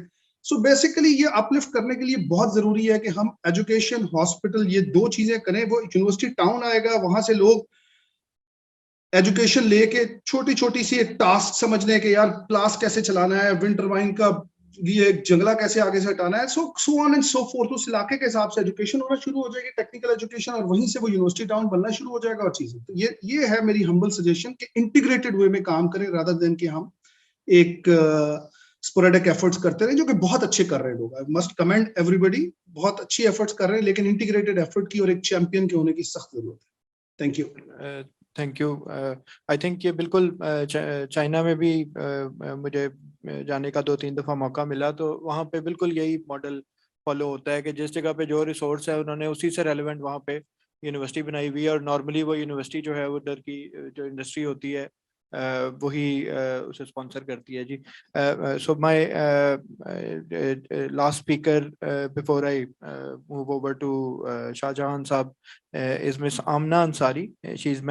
सो बेसिकली ये अपलिफ्ट करने के लिए बहुत जरूरी है कि हम एजुकेशन, हॉस्पिटल, ये दो चीजें करें. वो यूनिवर्सिटी टाउन आएगा, वहां से लोग एजुकेशन लेके छोटी छोटी सी एक टास्क समझने के, यार क्लास कैसे चलाना है, विंड टर्बाइन का ये जंगला कैसे आगे से हटाना है, so on and so fourth. उस इलाके के हिसाब से एजुकेशन होना शुरू हो जाएगी, टेक्निकल एजुकेशन, और वहीं से वो यूनिवर्सिटी टाउन बनना शुरू हो जाएगा और चीजें. तो ये है मेरी हम्बल सजेशन कि इंटीग्रेटेड वे में काम करें, रादर देन कि हम एक स्पोरेडिक एफर्ट्स करते रहे, जो कि बहुत अच्छे कर रहे हैं लोग. आई मस्ट कमेंड एवरीबॉडी, बहुत अच्छी एफर्ट्स कर रहे हैं, लेकिन इंटीग्रेटेड एफर्ट की और एक चैंपियन के होने की सख्त जरूरत है. Thank you. Thank you. I think ये बिल्कुल चाइना में भी मुझे जाने का 2-3 दफ़ा मौका मिला, तो वहाँ पे बिल्कुल यही मॉडल फॉलो होता है कि जिस जगह पे जो रिसोर्स है उन्होंने उसी से रेलेवेंट वहाँ पे यूनिवर्सिटी बनाई हुई है. और नॉर्मली वो यूनिवर्सिटी जो है उधर की जो इंडस्ट्री होती है वही उसे स्पॉन्सर करती है जी. So my last speaker before I move over to Shahjahan Saab is Miss Amna Ansari. She's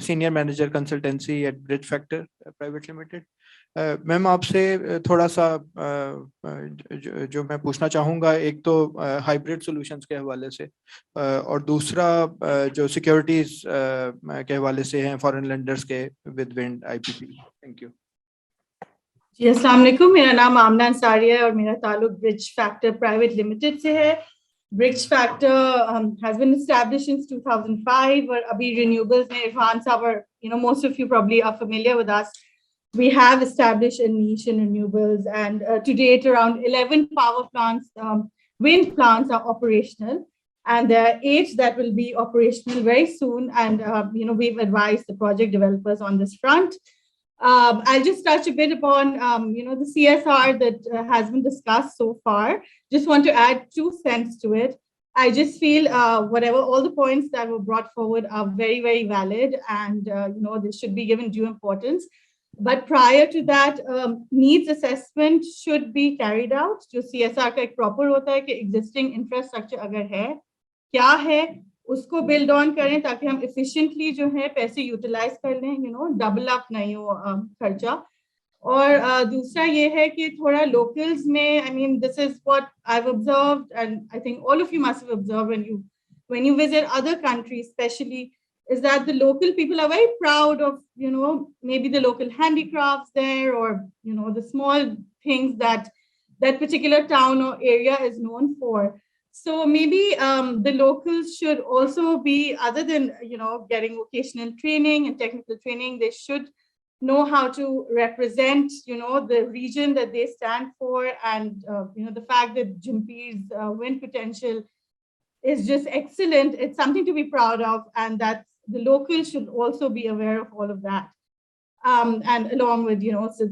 Senior Manager Consultancy at Bridge Factor Private Limited. Ma'am आपसे थोड़ा सा जो मैं पूछना चाहूँगा, एक तो हाइब्रिड सॉल्यूशंस के हवाले से और दूसरा जो सिक्योरिटीज के हवाले से हैं फॉरेन लेंडर्स के with wind IPP. Thank you. जी अस्सलाम वालेकुम, मेरा नाम आमना अंसारी है और मेरा ताल्लुक ब्रिज फैक्टर प्राइवेट लिमिटेड से है. Bridge factor has been established since 2005 और अभी renewables में इरफान साहब और most of you probably are familiar with us. We have established a niche in renewables, and to date around 11 power plants, wind plants are operational, and there are 8 that will be operational very soon. And we've advised the project developers on this front. I'll just touch a bit upon the CSR that has been discussed so far. Just want to add 2 cents to it. I just feel whatever all the points that were brought forward are very, very valid, and this should be given due importance. But prior to that, needs assessment should be carried out. जो CSR का एक proper होता है कि existing infrastructure अगर है, क्या है, उसको build on करें ताकि हम efficiently जो है पैसे utilize कर लें, double up नहीं हो खर्चा. और दूसरा ये है कि थोड़ा locals में, I mean, this is what I've observed, and I think all of you must have observed when you visit other countries, especially, is that the local people are very proud of, maybe the local handicrafts there, or, the small things that that particular town or area is known for. So maybe the locals should also be, other than, getting vocational training and technical training, they should know how to represent, the region that they stand for. And, the fact that Jimpi's wind potential is just excellent. It's something to be proud of, and that the locals should also be aware of all of that, and along with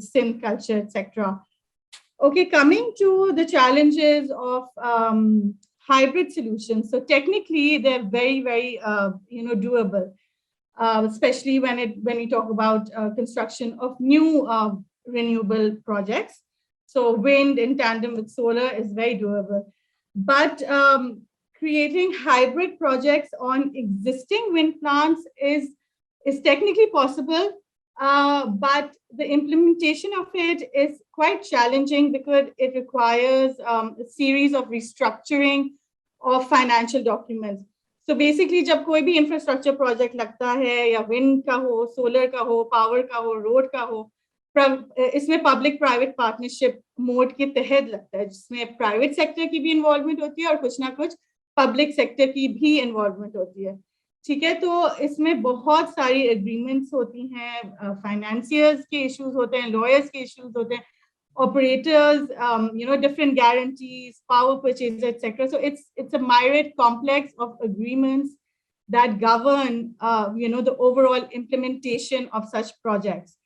Sindh culture, etc. Okay, coming to the challenges of hybrid solutions. So technically, they're very, very doable, especially when we talk about construction of new renewable projects. So wind in tandem with solar is very doable, but creating hybrid projects on existing wind plants is technically possible, but the implementation of it is quite challenging because it requires a series of restructuring of financial documents. So basically, जब कोई भी infrastructure project लगता है, या wind का हो, solar का हो, power का हो, road का हो, इसमें public private partnership mode के तहत लगता है, जिसमें private sector की भी involvement होती है और कुछ ना कुछ पब्लिक सेक्टर की भी इन्वॉल्वमेंट होती है. ठीक है, तो इसमें बहुत सारी एग्रीमेंट्स होती हैं, फाइनेंसियर्स के इश्यूज होते हैं, लॉयर्स के इश्यूज होते हैं, operators, different guarantees, power purchase, etc. So it's a myriad complex of agreements that govern the overall implementation of such projects.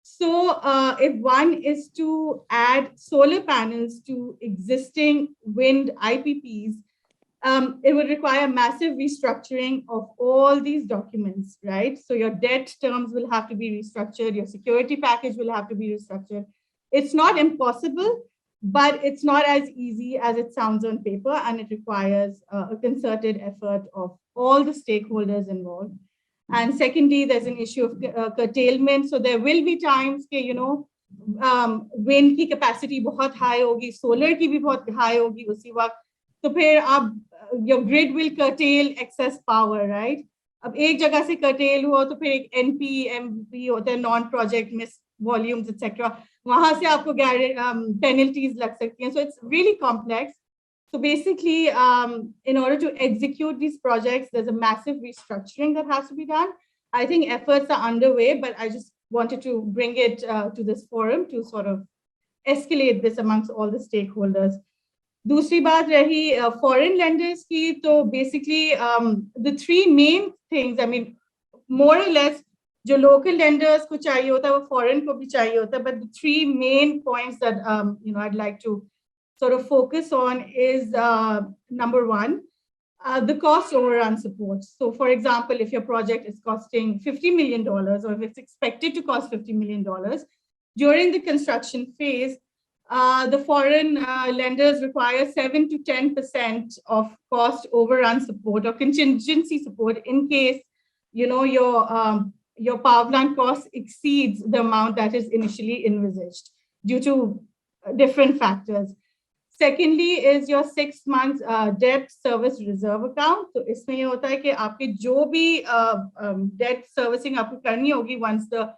So if one is to add solar panels to existing wind IPPs, it would require massive restructuring of all these documents, right? So your debt terms will have to be restructured, your security package will have to be restructured. It's not impossible, but it's not as easy as it sounds on paper, and it requires a concerted effort of all the stakeholders involved. And secondly, there's an issue of curtailment. So there will be times that, wind की capacity बहुत high होगी, solar की भी बहुत high होगी उसी वक्त, तो फिर आप your grid will curtail excess power, right? अब एक जगह से curtail हुआ तो फिर एक NP, MP होता है, non-project miss volumes, etc. वहाँ से आपको penalties लग सकती हैं. So it's really complex. So basically, in order to execute these projects, there's a massive restructuring that has to be done. I think efforts are underway, but I just wanted to bring it to this forum to sort of escalate this amongst all the stakeholders. दूसरी बात रही foreign lenders की, तो basically the 3 main things, I mean, more or less, जो local lenders को चाहिए होता है वो foreign को भी चाहिए होता है, but the 3 main points that I'd like to sort of focus on is number 1, the cost overrun support. So for example, if your project is costing $50 million, or if it's expected to cost $50 million, during the construction phase, the foreign lenders require 7 to 10% of cost overrun support or contingency support in case, you know, your power plant cost exceeds the amount that is initially envisaged due to different factors. Secondly is your 6 months debt service reserve account. So इसमें ये होता है कि आपके जो भी debt servicing आपको करनी होगी once the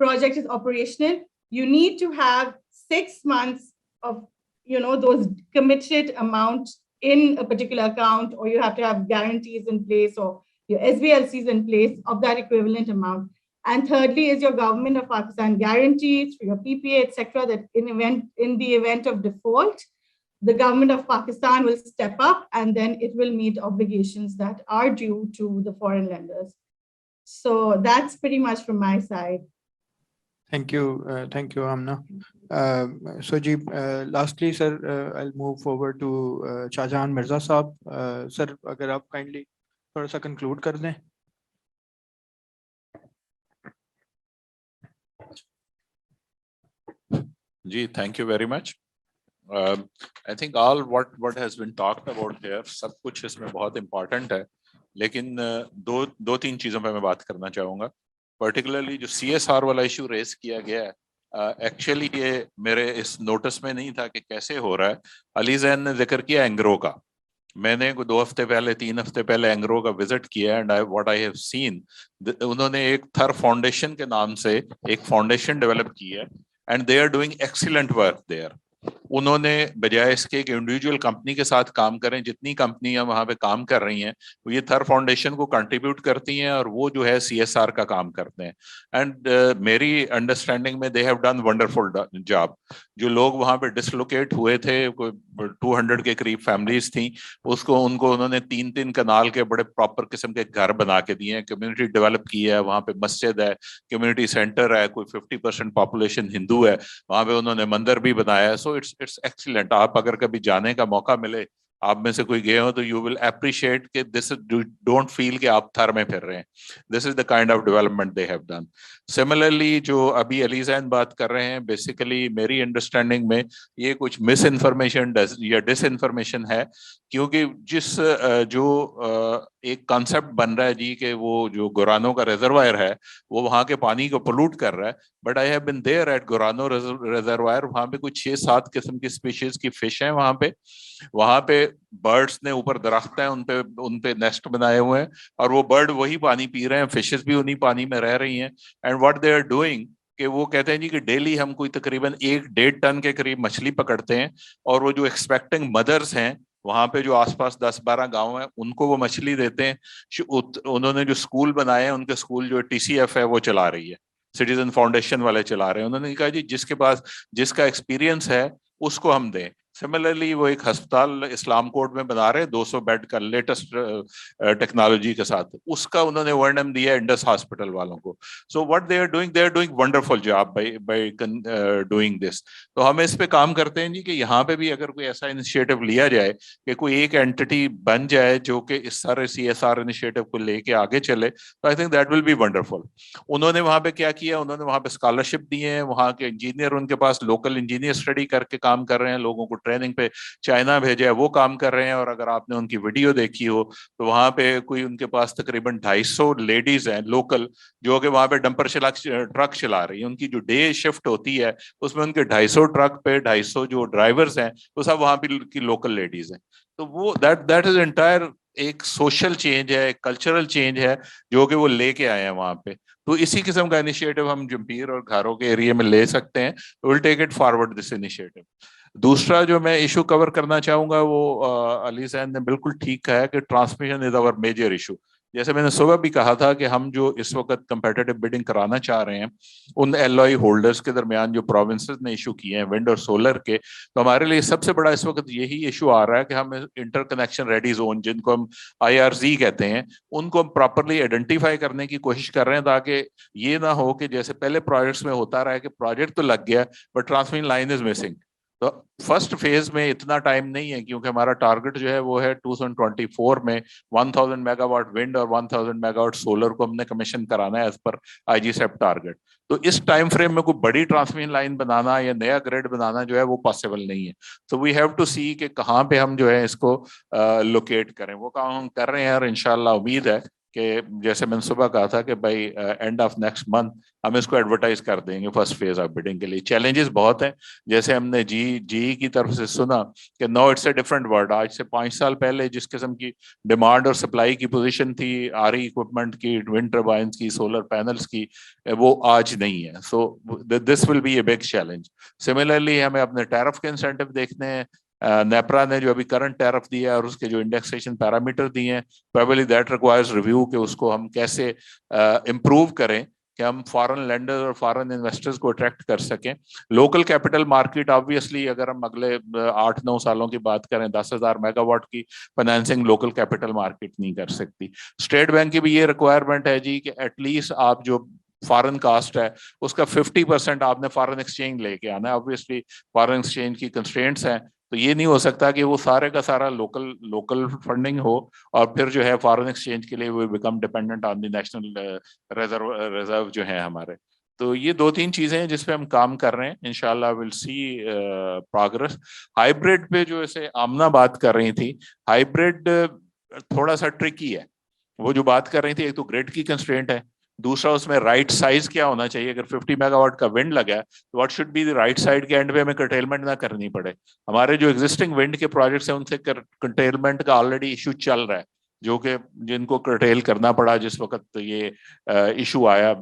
project is operational, you need to have 6 months of, you know, those committed amounts in a particular account, or you have to have guarantees in place or your SBLCs in place of that equivalent amount. And thirdly is your government of Pakistan guarantees for your PPA, etc., that in the event of default, the government of Pakistan will step up and then it will meet obligations that are due to the foreign lenders. So that's pretty much from my side. Thank you, Amna. So, ji, lastly, sir, I'll move forward to Shahjahan Mirza Saab. Sir, agar aap kindly thoda sa conclude kar dein. Ji, thank you very much. I think all what has been talked about here, सब कुछ इसमें बहुत important है, लेकिन दो तीन चीजों पे मैं बात करना चाहूँगा. Particularly जो CSR वाला issue raise किया गया है, actually ये मेरे इस notice में नहीं था कि कैसे हो रहा है. अली ज़ैन ने जिक्र किया एंग्रो का. मैंने 2 हफ्ते पहले 3 हफ्ते पहले एंग्रो का विजिट किया and what I have seen, उन्होंने एक थर फाउंडेशन के नाम से एक फाउंडेशन डेवलप की है and they are doing excellent work there. उन्होंने बजाय इसके एक इंडिविजुअल कंपनी के साथ काम करें, जितनी कंपनियां वहां पे काम कर रही हैं वो ये थर फाउंडेशन को कंट्रीब्यूट करती हैं और वो जो है CSR का काम करते हैं. एंड मेरी अंडरस्टैंडिंग में they have done wonderful job. जो लोग वहां पे डिसलोकेट हुए थे, 200 के करीब फैमिलीज थी, उनको उन्होंने 3 कनाल के बड़े प्रॉपर किस्म के घर बना के दिए हैं. कम्युनिटी डेवलप की है, वहां पे मस्जिद है, कम्युनिटी सेंटर है, कोई 50% पॉपुलेशन हिंदू है, वहां पे उन्होंने मंदिर भी बनाया है. So it's excellent. आप अगर कभी जाने का मौका मिले, आप में से कोई गए हो, तो यू विल अप्रिशिएट कि दिस डोंट फील कि आप थर में फिर रहे हैं. This is the kind of development they have done. Similarly जो अभी अली ज़ैन बात कर रहे हैं, बेसिकली मेरी अंडरस्टैंडिंग में ये कुछ मिस इन्फॉर्मेशन या डिस इन्फॉर्मेशन है, क्योंकि जो एक कॉन्सेप्ट बन रहा है जी कि वो जो गुरानो का रिजर्वायर है वो वहाँ के पानी को पोल्यूट कर रहा है. But I have been there at Gorano reservoir. वहाँ पे कुछ 6-7 किस्म की स्पीशीज की फिश हैं. वहाँ पे बर्ड्स ने ऊपर दरख्त हैं, उन पे नेस्ट बनाए हुए हैं और वो बर्ड वही पानी पी रहे हैं, फिशेस भी उन्हीं पानी में रह रही हैं. And what they are doing कि वो कहते हैं जी कि डेली हम कोई तकरीबन 1-1.5 टन के करीब मछली पकड़ते हैं और वो जो एक्सपेक्टिंग मदर्स हैं वहां पे जो आसपास 10-12 गांव हैं उनको वो मछली देते हैं. उन्होंने जो स्कूल बनाए हैं, उनके स्कूल जो TCF है वो चला रही है, सिटीजन फाउंडेशन वाले चला रहे हैं. उन्होंने कहा जी जिसके पास जिसका एक्सपीरियंस है उसको हम दें. सिमिलरली वो एक अस्पताल इस्लाम कोर्ट में बना रहे हैं 200 बेड का लेटेस्ट टेक्नोलॉजी के साथ. उसका उन्होंने वर्णन दिया इंडस हॉस्पिटल वालों को. So what they are doing wonderful job by doing this. तो हम इस पे काम करते हैं जी कि यहाँ पे भी अगर कोई ऐसा इनिशिएटिव लिया जाए कि कोई एक एंटिटी बन जाए जो कि इस सारे CSR इनिशिएटिव को लेके आगे चले, तो I think that will be wonderful. उन्होंने वहाँ पे क्या किया, उन्होंने वहाँ पे स्कॉलरशिप दिए हैं. वहाँ के इंजीनियर, उनके पास लोकल इंजीनियर स्टडी करके काम कर रहे हैं, लोगों को ट्रेनिंग पे चाइना भेजा है, वो काम कर रहे हैं. और अगर आपने उनकी वीडियो देखी हो तो वहां पे कोई उनके पास तकरीबन 250 लेडीज हैं लोकल, जो कि वहां पे डंपर ट्रक चला रही है. उनकी जो डे शिफ्ट होती है उसमें उनके 250 ट्रक पे 250 जो ड्राइवर्स हैं वो सब वहां पे की लोकल लेडीज हैं. तो वो दैट इज एंटायर एक सोशल चेंज है, एक कल्चरल चेंज है जो कि वो लेके आए हैं वहां पे. तो इसी किस्म का इनिशिएटिव हम जंपीर और घारों के एरिया में ले सकते हैं. Will take it forward this initiative. दूसरा जो मैं इशू कवर करना चाहूंगा वो अली ज़ैन ने बिल्कुल ठीक कहा है कि transmission is our major issue. जैसे मैंने सुबह भी कहा था कि हम जो इस वक्त कंपेटिटिव बिडिंग कराना चाह रहे हैं उन LOI होल्डर्स के दरमियान जो प्रोविंसेस ने इशू किए हैं विंड और सोलर के, तो हमारे लिए सबसे बड़ा इस वक्त यही इशू आ रहा है कि हम इंटरकनेक्शन रेडी जोन, जिनको हम IRZ कहते हैं, उनको हम प्रॉपरली आइडेंटिफाई करने की कोशिश कर रहे हैं, ताकि ये ना हो कि जैसे पहले प्रोजेक्ट्स में होता रहा है कि प्रोजेक्ट तो लग गया but transmission line is missing. तो फर्स्ट फेज में इतना टाइम नहीं है क्योंकि हमारा टारगेट जो है वो है 2024 में 1000 मेगावाट विंड और 1000 मेगावाट सोलर को हमने कमीशन कराना है एज पर IGCEP टारगेट। तो इस टाइम फ्रेम में कोई बड़ी ट्रांसमिशन लाइन बनाना या नया ग्रिड बनाना जो है वो पॉसिबल नहीं है। सो वी हैव टू सी कि कहाँ पे हम जो है इसको लोकेट करें, वो काम हम कर रहे हैं और इंशाल्लाह उम्मीद है कि जैसे मैंने सुबह कहा था कि भाई एंड ऑफ नेक्स्ट मंथ हम इसको एडवर्टाइज कर देंगे फर्स्ट फेज ऑफ बिडिंग के लिए। चैलेंजेस बहुत हैं, जैसे हमने जी की तरफ से सुना कि no it's a different world. आज से 5 साल पहले जिस किस्म की डिमांड और सप्लाई की पोजीशन थी RE इक्विपमेंट की, विंड टर्बाइन्स की, सोलर पैनल्स की, वो आज नहीं है। So this will be a big challenge. Similarly हमें अपने टैरिफ के इंसेंटिव देखने हैं। नेपरा ने जो अभी करंट टैरिफ दिया है और उसके जो इंडेक्सेशन पैरामीटर दिए हैं, प्रोबेबली दैट रिक्वायर्स रिव्यू कि उसको हम कैसे इम्प्रूव करें कि हम फॉरेन लेंडर्स और फॉरेन इन्वेस्टर्स को अट्रैक्ट कर सकें। लोकल कैपिटल मार्केट ऑब्वियसली अगर हम अगले 8-9 सालों की बात करें, 10,000 मेगावाट की फाइनेंसिंग लोकल कैपिटल मार्केट नहीं कर सकती। स्टेट बैंक की भी ये रिक्वायरमेंट है जी कि एटलीस्ट आप जो फॉरेन कास्ट है उसका 50% आपने फॉरेन एक्सचेंज लेके आना है। ऑब्वियसली फॉरेन एक्सचेंज की कंस्ट्रेंट्स हैं, तो ये नहीं हो सकता कि वो सारे का सारा लोकल फंडिंग हो और फिर जो है फॉरेन एक्सचेंज के लिए वो become dependent on the national reserve जो है हमारे। तो ये 2-3 चीजें हैं जिस पे हम काम कर रहे हैं। इंशाल्लाह विल सी प्रोग्रेस। हाइब्रिड पे जो ऐसे आमना बात कर रही थी, हाइब्रिड थोड़ा सा ट्रिकी है। वो जो बात कर रही थी, एक तो ग्रिड की कंस्ट्रेंट है, दूसरा उसमें राइट साइज क्या होना चाहिए। अगर 50 मेगावाट का विंड लगा है तो what should be the right side के एंड पे हमें कर्टेलमेंट ना करनी पड़े। हमारे जो एग्जिस्टिंग विंड के प्रोजेक्ट्स हैं उनसे कर्टेलमेंट का ऑलरेडी इशू चल रहा है, जो कि जिनको कर्टेल करना पड़ा जिस वक्त ये इशू आया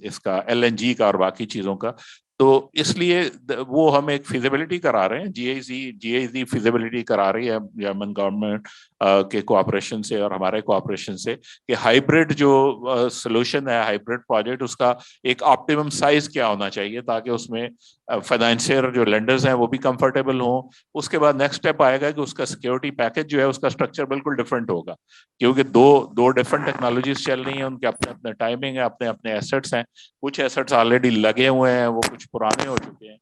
इसका LNG का और बाकी चीजों का। तो इसलिए वो हम एक फिजिबिलिटी करा रहे हैं, GIZ फिजिबिलिटी करा रही है यमन गवर्नमेंट के कोऑपरेशन से और हमारे कोऑपरेशन से कि हाइब्रिड जो सोल्यूशन है, हाइब्रिड प्रोजेक्ट, उसका एक ऑप्टिमम साइज क्या होना चाहिए ताकि उसमें फाइनेंशियर जो लेंडर्स हैं वो भी कंफर्टेबल हों। उसके बाद नेक्स्ट स्टेप आएगा कि उसका सिक्योरिटी पैकेज जो है उसका स्ट्रक्चर बिल्कुल डिफरेंट होगा, क्योंकि दो डिफरेंट टेक्नोलॉजीज चल रही हैं, उनके अपने अपने टाइमिंग है, अपने अपने एसेट्स हैं। कुछ एसेट्स ऑलरेडी लगे हुए हैं, वो कुछ पुराने हो चुके हैं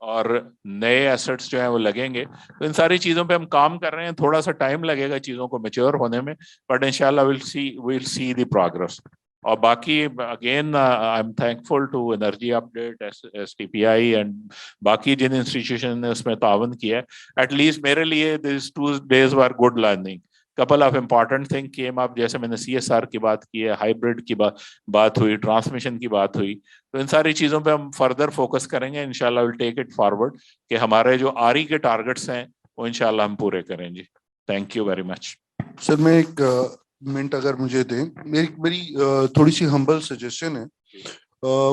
और नए एसेट्स जो हैं वो लगेंगे। तो इन सारी चीजों पे हम काम कर रहे हैं। थोड़ा सा टाइम लगेगा चीजों को मैच्योर होने में, बट इंशाल्लाह विल सी द प्रोग्रेस। और बाकी again I am thankful to energy update, STPI and बाकी जिन इंस्टीट्यूशन ने उसमें तावन किया है। एटलीस्ट मेरे लिए this 2 days were good learning. Couple of important thing came up, जैसे मैंने CSR की बात की है, हाइब्रिड की बात हुई, ट्रांसमिशन की बात हुई। तो इन सारी चीजों पे हम फर्दर फोकस करेंगे। इंशाल्लाह विल टेक इट फॉरवर्ड कि हमारे जो RE के टारगेट्स हैं वो इंशाल्लाह हम पूरे करेंगे। Thank you very much. Sir मैं एक मिनट अगर मुझे दें, मेरी थोड़ी सी हम्बल सजेशन है।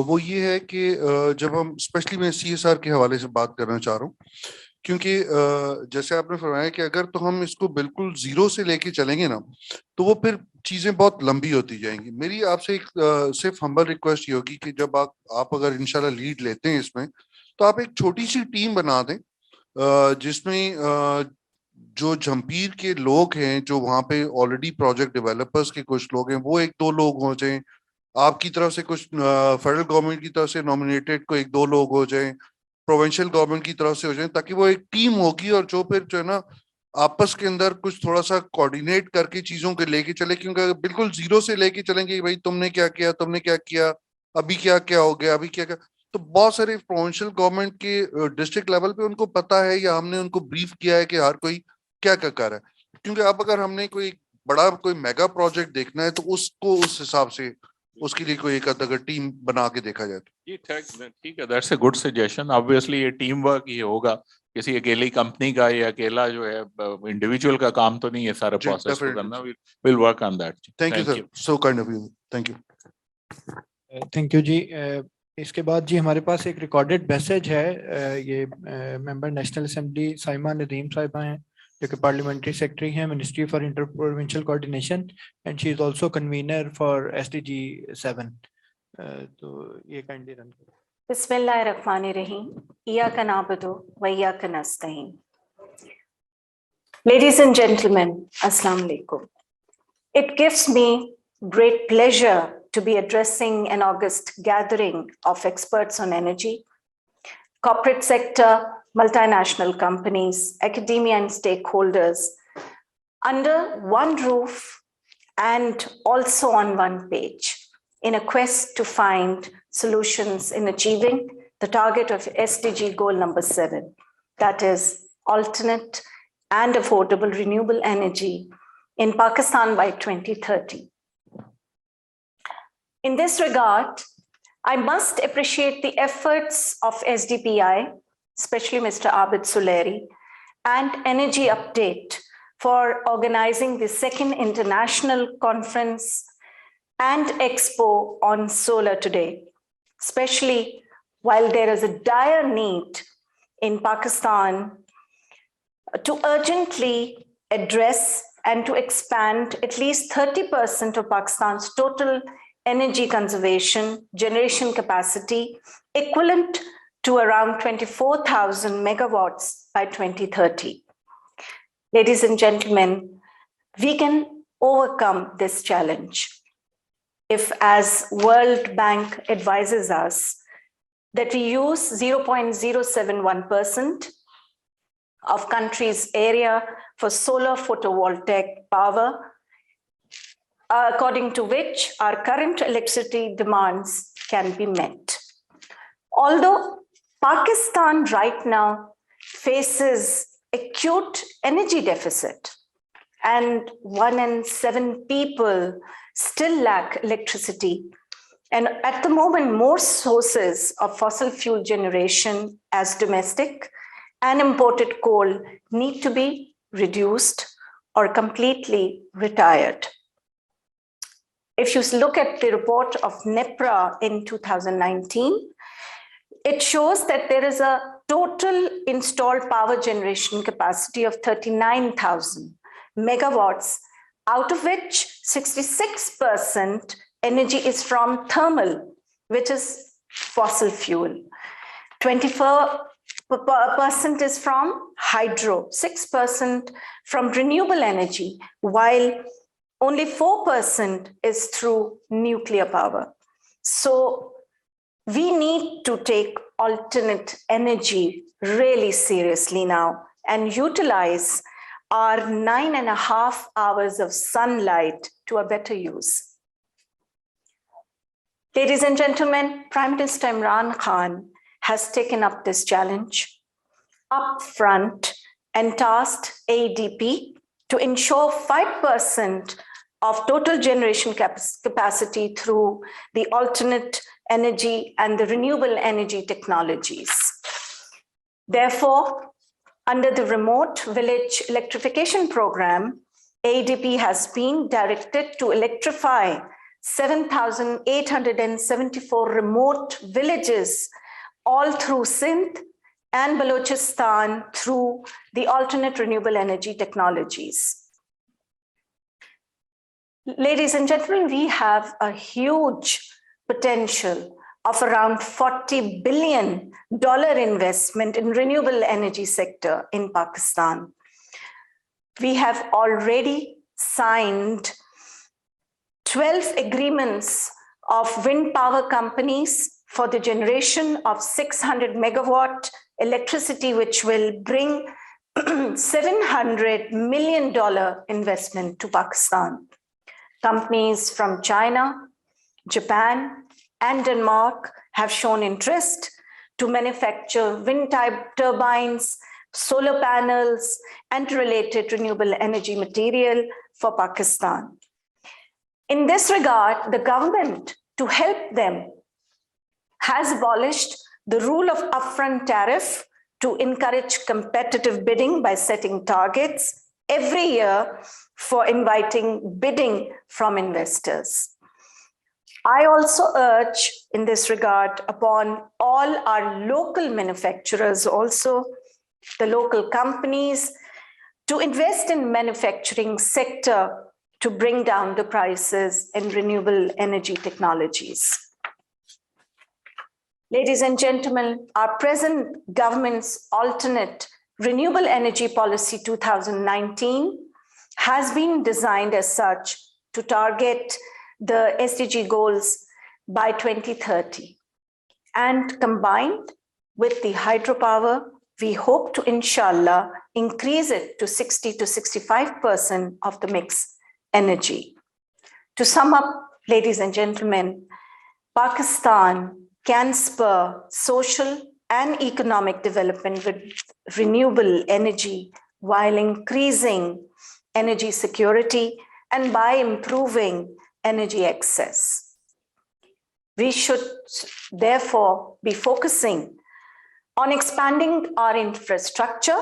वो ये है कि जब हम स्पेशली मैं CSR के हवाले से बात करना चाह रहा हूँ, क्योंकि जैसे आपने फरमाया कि अगर तो हम इसको बिल्कुल जीरो से लेके चलेंगे ना तो वो फिर चीजें बहुत लंबी होती जाएंगी। मेरी आपसे एक सिर्फ हम्बल रिक्वेस्ट ये होगी कि जब आप अगर इंशाल्लाह लीड लेते हैं इसमें, तो आप एक छोटी सी टीम बना दें जिसमें जो जमपीर के लोग हैं, जो वहाँ पे ऑलरेडी प्रोजेक्ट डेवलपर्स के कुछ लोग हैं, वो 1-2 लोग हो जाएं। आपकी तरफ से कुछ फेडरल गवर्नमेंट की तरफ से नॉमिनेटेड को 1-2 लोग हो जाएं, प्रोविंशियल गवर्नमेंट की तरफ से हो जाए, ताकि वो एक टीम होगी और जो फिर जो है ना आपस के अंदर कुछ थोड़ा सा कोऑर्डिनेट करके चीजों को लेके चले। क्योंकि अगर बिल्कुल जीरो से लेके चलेंगे भाई तुमने क्या किया, तुमने क्या किया, अभी क्या क्या हो गया, अभी क्या क्या, तो बहुत सारे प्रोविंशियल गवर्नमेंट के डिस्ट्रिक्ट लेवल पे उनको पता है या हमने उनको ब्रीफ किया है कि हर कोई क्या क्या कर रहा है। क्योंकि अब अगर हमने कोई बड़ा कोई मेगा प्रोजेक्ट देखना है तो उसको उस हिसाब से उसके लिए कोई एक अगर टीम बना के देखा जाए तो ठीक है, that's a good suggestion. Obviously ये टीम वर्क ही होगा, किसी अकेली कंपनी का या अकेला जो है इंडिविजुअल का काम तो नहीं है सारा प्रोसेस को करना। Will work on that. Thank you sir, so kind of you, thank you. Thank you ji. इसके बाद जी हमारे पास एक रिकॉर्डेड मैसेज है। ये member national assembly Saima Nadeem साहिबा हैं, जो कि पार्लियामेंट्री सेक्रेटरी हैं ministry for inter provincial coordination, and she is also convener for SDG 7। तो ये काइंडली रन करो। बिस्मिल्लाहिर्रहमानिर्रहीम, इय्याका नअबुदु व इय्याका नस्तईन। Ladies and gentlemen, Assalamu alaikum. It gives me great pleasure to be addressing an august gathering of experts on energy, corporate sector, multinational companies, academia and stakeholders under one roof and also on one page in a quest to find solutions in achieving the target of SDG goal number 7, that is alternate and affordable renewable energy in Pakistan by 2030. In this regard, I must appreciate the efforts of SDPI, especially Mr. Abid Suleri, and Energy Update for organizing the second international conference and expo on solar today, especially while there is a dire need in Pakistan to urgently address and to expand at least 30% of Pakistan's total energy conservation generation capacity, equivalent to around 24,000 megawatts by 2030. Ladies and gentlemen, we can overcome this challenge if, as World Bank advises us, that we use 0.071% of country's area for solar photovoltaic power, according to which our current electricity demands can be met. Although Pakistan right now faces acute energy deficit and 1 in 7 people still lack electricity, and at the moment more sources of fossil fuel generation as domestic and imported coal need to be reduced or completely retired. If you look at the report of NEPRA in 2019, it shows that there is a total installed power generation capacity of 39,000 megawatts, out of which 66% energy is from thermal, which is fossil fuel. 24% is from hydro, 6% from renewable energy, while only 4% is through nuclear power. So we need to take alternate energy really seriously now and utilize our 9.5 hours of sunlight to a better use. Ladies and gentlemen, Prime Minister Imran Khan has taken up this challenge up front and tasked ADP to ensure 5% of total generation capacity through the alternate energy and the renewable energy technologies. Therefore, under the Remote Village Electrification Program, ADP has been directed to electrify 7,874 remote villages all through Sindh and Balochistan through the alternate renewable energy technologies. Ladies and gentlemen, we have a huge potential of around $40 billion investment in renewable energy sector in Pakistan. We have already signed 12 agreements of wind power companies for the generation of 600 megawatt electricity, which will bring $700 million investment to Pakistan. Companies from China, Japan, and Denmark have shown interest to manufacture wind turbines, solar panels, and related renewable energy material for Pakistan. In this regard, the government, to help them, has abolished the rule of upfront tariff to encourage competitive bidding by setting targets every year for inviting bidding from investors. I also urge in this regard upon all our local manufacturers, also the local companies, to invest in manufacturing sector to bring down the prices in renewable energy technologies. Ladies and gentlemen, our present government's alternate renewable energy policy 2019 has been designed as such to target the SDG goals by 2030. And combined with the hydropower, We hope to, inshallah, increase it to 60 to 65% of the mix energy. To sum up, ladies and gentlemen, Pakistan can spur social and economic development with renewable energy while increasing energy security and by improving energy access. We should therefore be focusing on expanding our infrastructure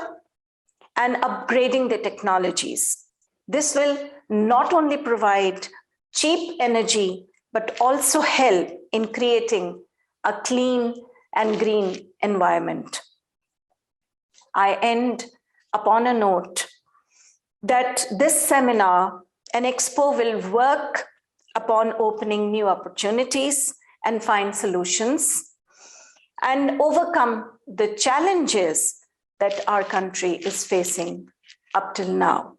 and upgrading the technologies. This will not only provide cheap energy, but also help in creating a clean and green environment. I end upon a note that this seminar and expo will work upon opening new opportunities and find solutions and overcome the challenges that our country is facing up till now.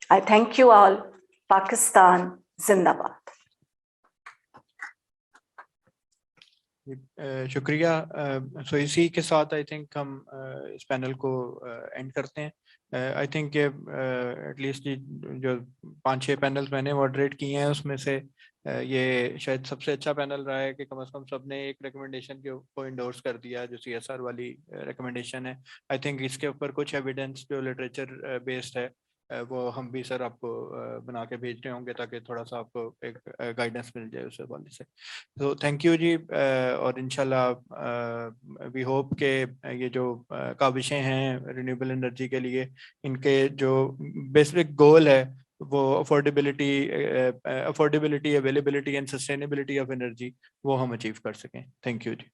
I thank you all. Pakistan Zindabad. शुक्रिया सो इसी के साथ I think हम इस panel को and करते हैं I think at least जो 5-6 पैनल्स मैंने मॉडरेट किए हैं उसमें से ये शायद सबसे अच्छा पैनल रहा है कि कम से कम सबने एक रिकमेंडेशन को इंडोर्स कर दिया जो CSR वाली रिकमेंडेशन है आई थिंक इसके ऊपर कुछ एविडेंस जो लिटरेचर बेस्ड है वो हम भी सर आपको बना के भेज रहे होंगे ताकि थोड़ा सा आपको एक गाइडेंस मिल जाए उस हवाले से तो थैंक यू जी और इंशाल्लाह वी होप के ये जो काविशें हैं रिन्यूएबल एनर्जी के लिए इनके जो बेसिक गोल है वो affordability availability and sustainability of energy वो हम अचीव कर सकें थैंक यू जी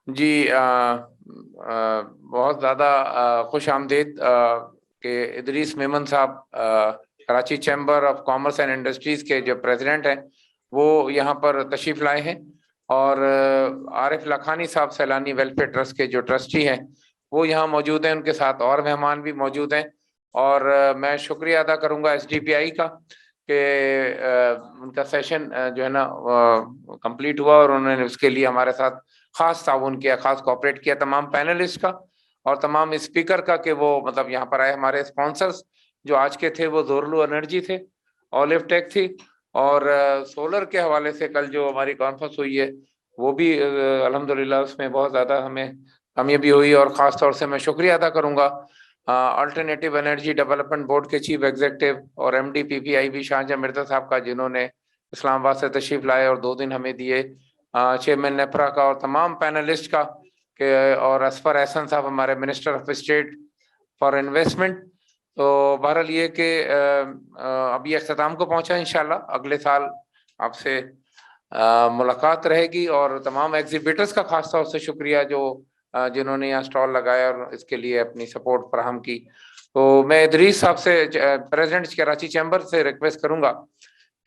जी बहुत ज़्यादा खुश आमदीद कि इदरीस मेमन साहब Karachi chamber of commerce and industries के जो प्रेसिडेंट हैं वो यहाँ पर तशरीफ़ लाए हैं और आरिफ लखानी साहब सैलानी वेलफेयर ट्रस्ट के जो ट्रस्टी हैं वो यहाँ मौजूद हैं उनके साथ और मेहमान भी मौजूद हैं और मैं शुक्रिया अदा करूँगा SDPI का कि उनका सेशन जो है ना कंप्लीट हुआ और उन्होंने उसके लिए हमारे साथ खास ताउन किया खास कोऑपरेट किया तमाम पैनलिस्ट का और तमाम स्पीकर का कि वो मतलब यहाँ पर आए हमारे स्पॉन्सर्स जो आज के थे वो जोरलू एनर्जी थे ऑलिव टेक थी और सोलर के हवाले से कल जो हमारी कॉन्फ्रेंस हुई है वो भी अल्हम्दुलिल्लाह उसमें बहुत ज़्यादा हमें कामयाबी हुई और ख़ास तौर से मैं शुक्रिया अदा करूँगा अल्टरनेटिव एनर्जी डेवलपमेंट बोर्ड के चीफ एग्जीक्यूटिव और MD PPIB शाहजहां मिर्जा साहब का जिन्होंने इस्लामाबाद से तशरीफ लाए और 2 दिन हमें दिए चेयरमैन नेपरा का और तमाम पैनलिस्ट का के और असफर एहसन साहब हमारे minister of state for investment तो बहरहाल ये कि अभी अख्ताम को पहुंचा इंशाल्लाह अगले साल आपसे मुलाकात रहेगी और तमाम एग्जिबिटर्स का खास तौर से शुक्रिया जो जिन्होंने यहाँ स्टॉल लगाया और इसके लिए अपनी सपोर्ट फराहम की तो मैं इदरीस साहब से प्रेसिडेंट कराची चैम्बर से रिक्वेस्ट करूँगा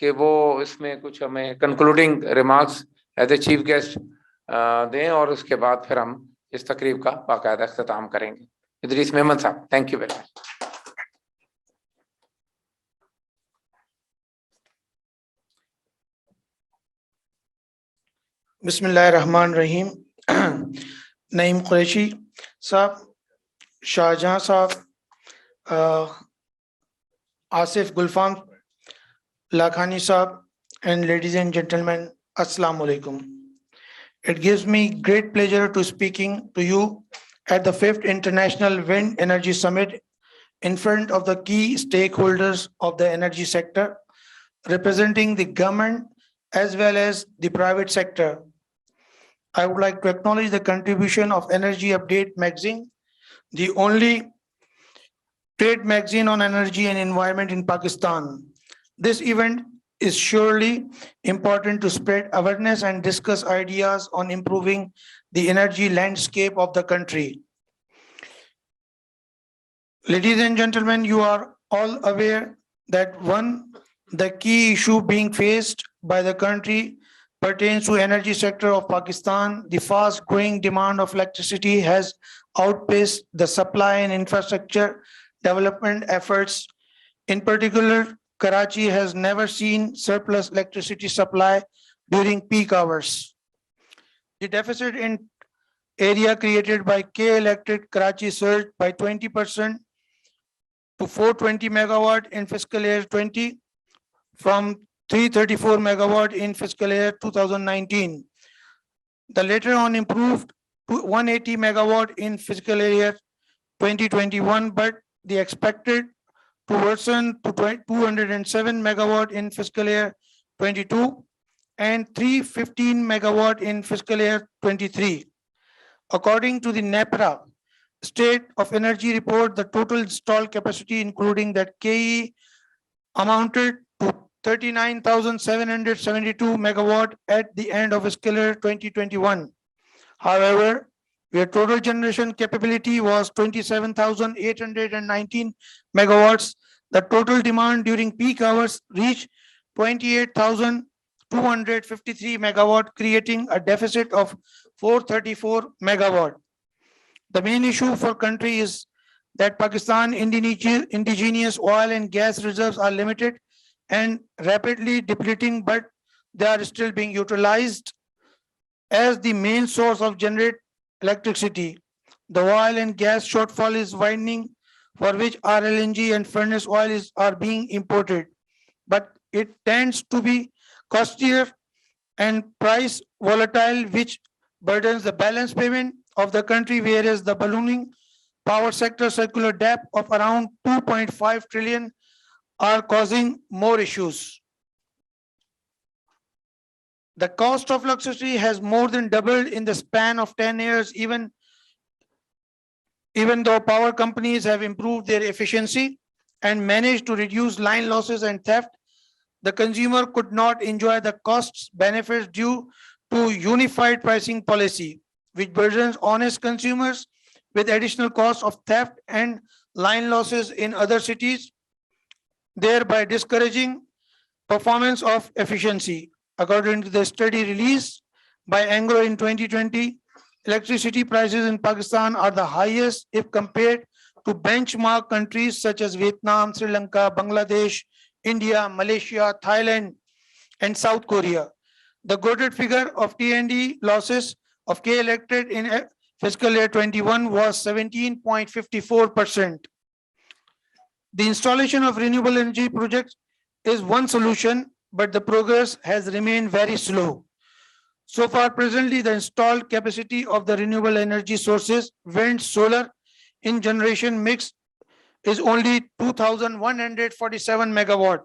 कि वो इसमें कुछ हमें concluding remarks as a chief guest दें और उसके बाद फिर हम इस तकरीब का बाकायदा अख्ताम करेंगे इदरीस मेमन साहब थैंक यू वेरी मच बिस्मिल्लाहिर्रहमानिर्रहीम नईम कुरैशी साहब शाहजहां साहब आसिफ गुलफाम लाखानी साहब and ladies and gentlemen, Assalamu alaikum. It gives me great pleasure to speaking to you at the 5th International Wind Energy Summit in front of the key stakeholders of the energy sector, representing the government as well as the private sector. I would like to acknowledge the contribution of Energy Update magazine, the only trade magazine on energy and environment in Pakistan. This event is surely important to spread awareness and discuss ideas on improving the energy landscape of the country. Ladies and gentlemen, you are all aware that the key issue being faced by the country pertains to energy sector of Pakistan. The fast growing demand of electricity has outpaced the supply and infrastructure development efforts. In particular, Karachi has never seen surplus electricity supply during peak hours. The deficit in area created by K Electric Karachi surged by 20% to 420 megawatt in fiscal year 20 from 334 megawatt in fiscal year 2019. The later on improved to 180 megawatt in fiscal year 2021, but the expected to worsen to 207 megawatt in fiscal year 22 and 315 megawatt in fiscal year 23. According to the NEPRA State of Energy report, the total installed capacity, including that KE, amounted to 39,772 megawatt at the end of fiscal year 2021. However, where total generation capability was 27,819 megawatts, the total demand during peak hours reached 28,253 megawatt, creating a deficit of 434 megawatt. The main issue for country is that Pakistan indigenous oil and gas reserves are limited and rapidly depleting, but they are still being utilized as the main source of generate electricity. The oil and gas shortfall is widening, for which RLNG and furnace oil are being imported, but it tends to be costlier and price volatile, which burdens the balance payment of the country, whereas the ballooning power sector circular debt of around 2.5 trillion are causing more issues. The cost of electricity has more than doubled in the span of 10 years, even though power companies have improved their efficiency and managed to reduce line losses and theft. The consumer could not enjoy the costs benefits due to unified pricing policy, which burdens honest consumers with additional costs of theft and line losses in other cities, thereby discouraging performance of efficiency. According to the study released by Anglo in 2020, electricity prices in Pakistan are the highest if compared to benchmark countries such as Vietnam, Sri Lanka, Bangladesh, India, Malaysia, Thailand, and South Korea. The quoted figure of T&D losses of K Electric in fiscal year 21 was 17.54%. The installation of renewable energy projects is one solution, but the progress has remained very slow. So far, presently, the installed capacity of the renewable energy sources, wind, solar, in generation mix is only 2,147 megawatt,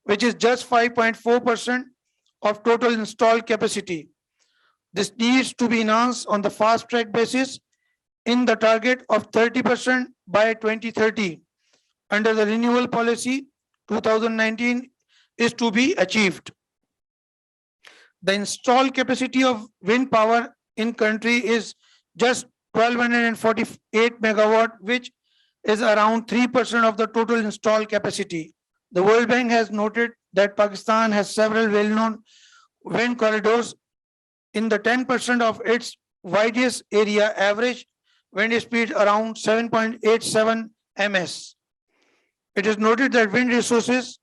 which is just 5.4% of total installed capacity. This needs to be enhanced on the fast track basis in the target of 30% by 2030. Under the renewable policy, 2019 is to be achieved. The installed capacity of wind power in country is just 1,248 megawatt, which is around 3% of the total installed capacity. The World Bank has noted that Pakistan has several well-known wind corridors. In the 10% of its widest area, average wind speed around 7.87 ms. It is noted that wind resources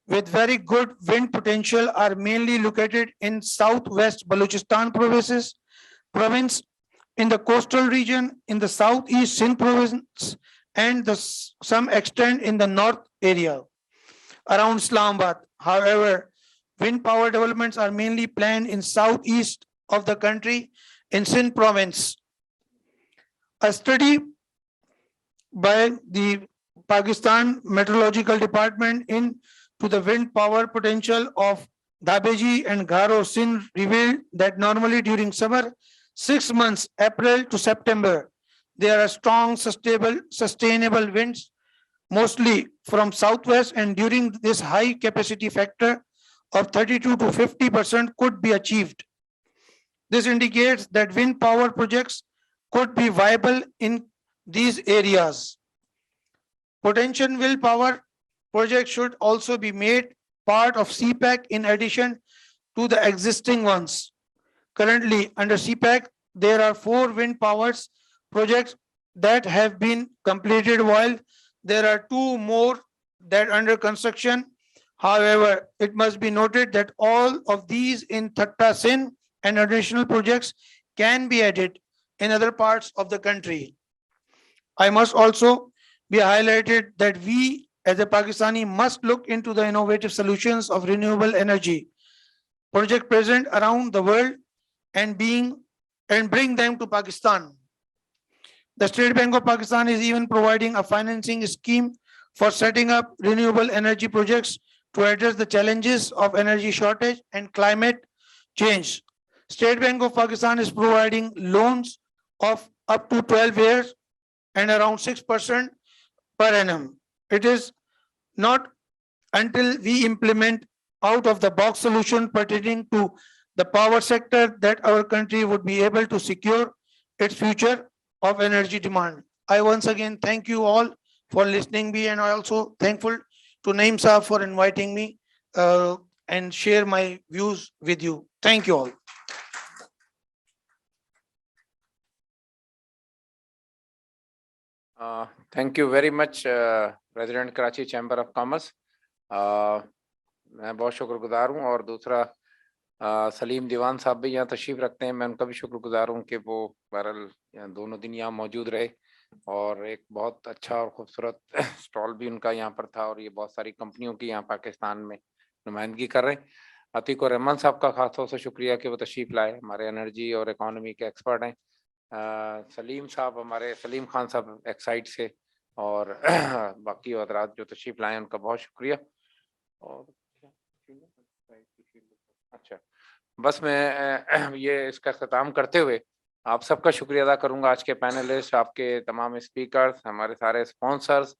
with very good wind potential are mainly located in southwest Balochistan province, in the coastal region, in the southeast Sindh province, and some extent in the north area around Islamabad. However, wind power developments are mainly planned in southeast of the country in Sindh province. A study by the Pakistan Meteorological Department into the wind power potential of Dabeji and Garo Sindh revealed that normally during summer, 6 months, April to September, there are strong sustainable winds, mostly from southwest, and during this high capacity factor, of 32 to 50% could be achieved. This indicates that wind power projects could be viable in these areas. Potential wind power projects should also be made part of CPAC in addition to the existing ones. Currently, under CPAC, there are 4 wind powers projects that have been completed, while there are 2 more that are under construction. However, it must be noted that all of these in Thatta Sin and additional projects can be added in other parts of the country. I must also be highlighted that we as a Pakistani must look into the innovative solutions of renewable energy project present around the world and bring them to Pakistan. The State Bank of Pakistan is even providing a financing scheme for setting up renewable energy projects to address the challenges of energy shortage and climate change. State Bank of Pakistan is providing loans of up to 12 years and around 6% per annum. It is not until we implement out of the box solution pertaining to the power sector that our country would be able to secure its future of energy demand. I once again thank you all for listening me, and I also thankful to Naeem Saab for inviting me and share my views with you. Thank you all. Thank you very much, President Karachi Chamber of Commerce. मैं बहुत शुक्रगुजार हूँ, और दूसरा सलीम दीवान साहब भी यहाँ तशरीफ रखते हैं, मैं उनका भी शुक्रगुजार हूँ कि वो बहरहाल यहाँ दोनों दिन यहाँ मौजूद रहे, और एक बहुत अच्छा और खूबसूरत स्टॉल भी उनका यहाँ पर था, और ये बहुत सारी कंपनियों की यहाँ पाकिस्तान में नुमाइंदगी कर रहे हैं। अतीक और रहमान साहब का खास तौर से शुक्रिया कि वो तशरीफ लाए, हमारे एनर्जी और इकोनॉमी के एक्सपर्ट हैं। सलीम साहब, हमारे सलीम खान साहब एक्साइड से, और बाकी हजरात जो तशरीफ लाए उनका बहुत शुक्रिया। और अच्छा, बस मैं ये इसका ख़त्म करते हुए आप सबका शुक्रिया अदा करूंगा, आज के पैनलिस्ट, आपके तमाम स्पीकर्स, हमारे सारे स्पॉन्सर्स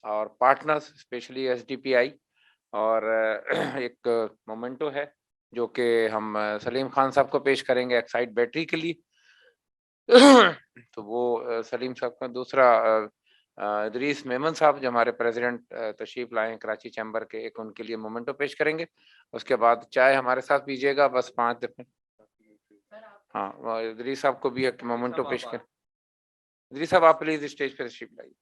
और पार्टनर्स, स्पेशली SDPI, और एक मोमेंटो है जो कि हम सलीम खान साहब को पेश करेंगे एक्साइड बैटरी के लिए। तो वो सलीम साहब का दूसरा इदरीस मेमन साहब जो हमारे प्रेसिडेंट तशरीफ लाए हैं कराची चैम्बर के, एक उनके लिए मोमेंटो पेश करेंगे। उसके बाद चाय हमारे साथ पीजिएगा बस 5 दफे। हाँ, इदरीस साहब को भी एक मोमेंटो पेश कर। इदरीस साहब आप प्लीज स्टेज पर तशरीफ लाइए।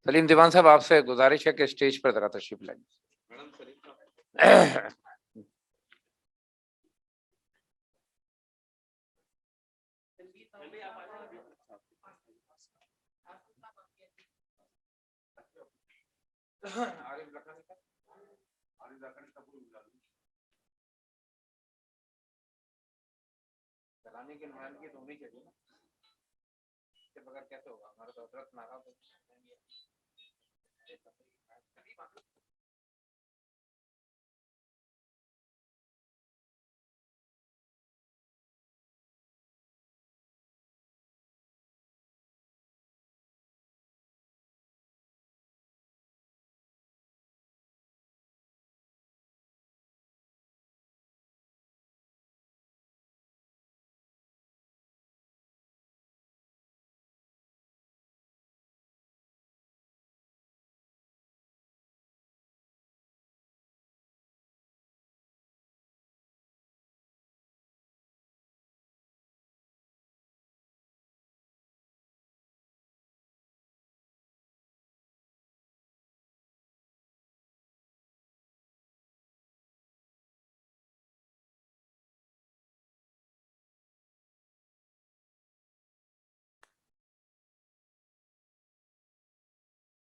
सलीम दीवान साहब, आपसे गुजारिश है कि स्टेज पर जरा तशरीफ लाइए। चलाने की नुमाइंदगी तो होनी चाहिए ना, इसके बगैर कैसे होगा? हमारा तो हजरत नाराज है।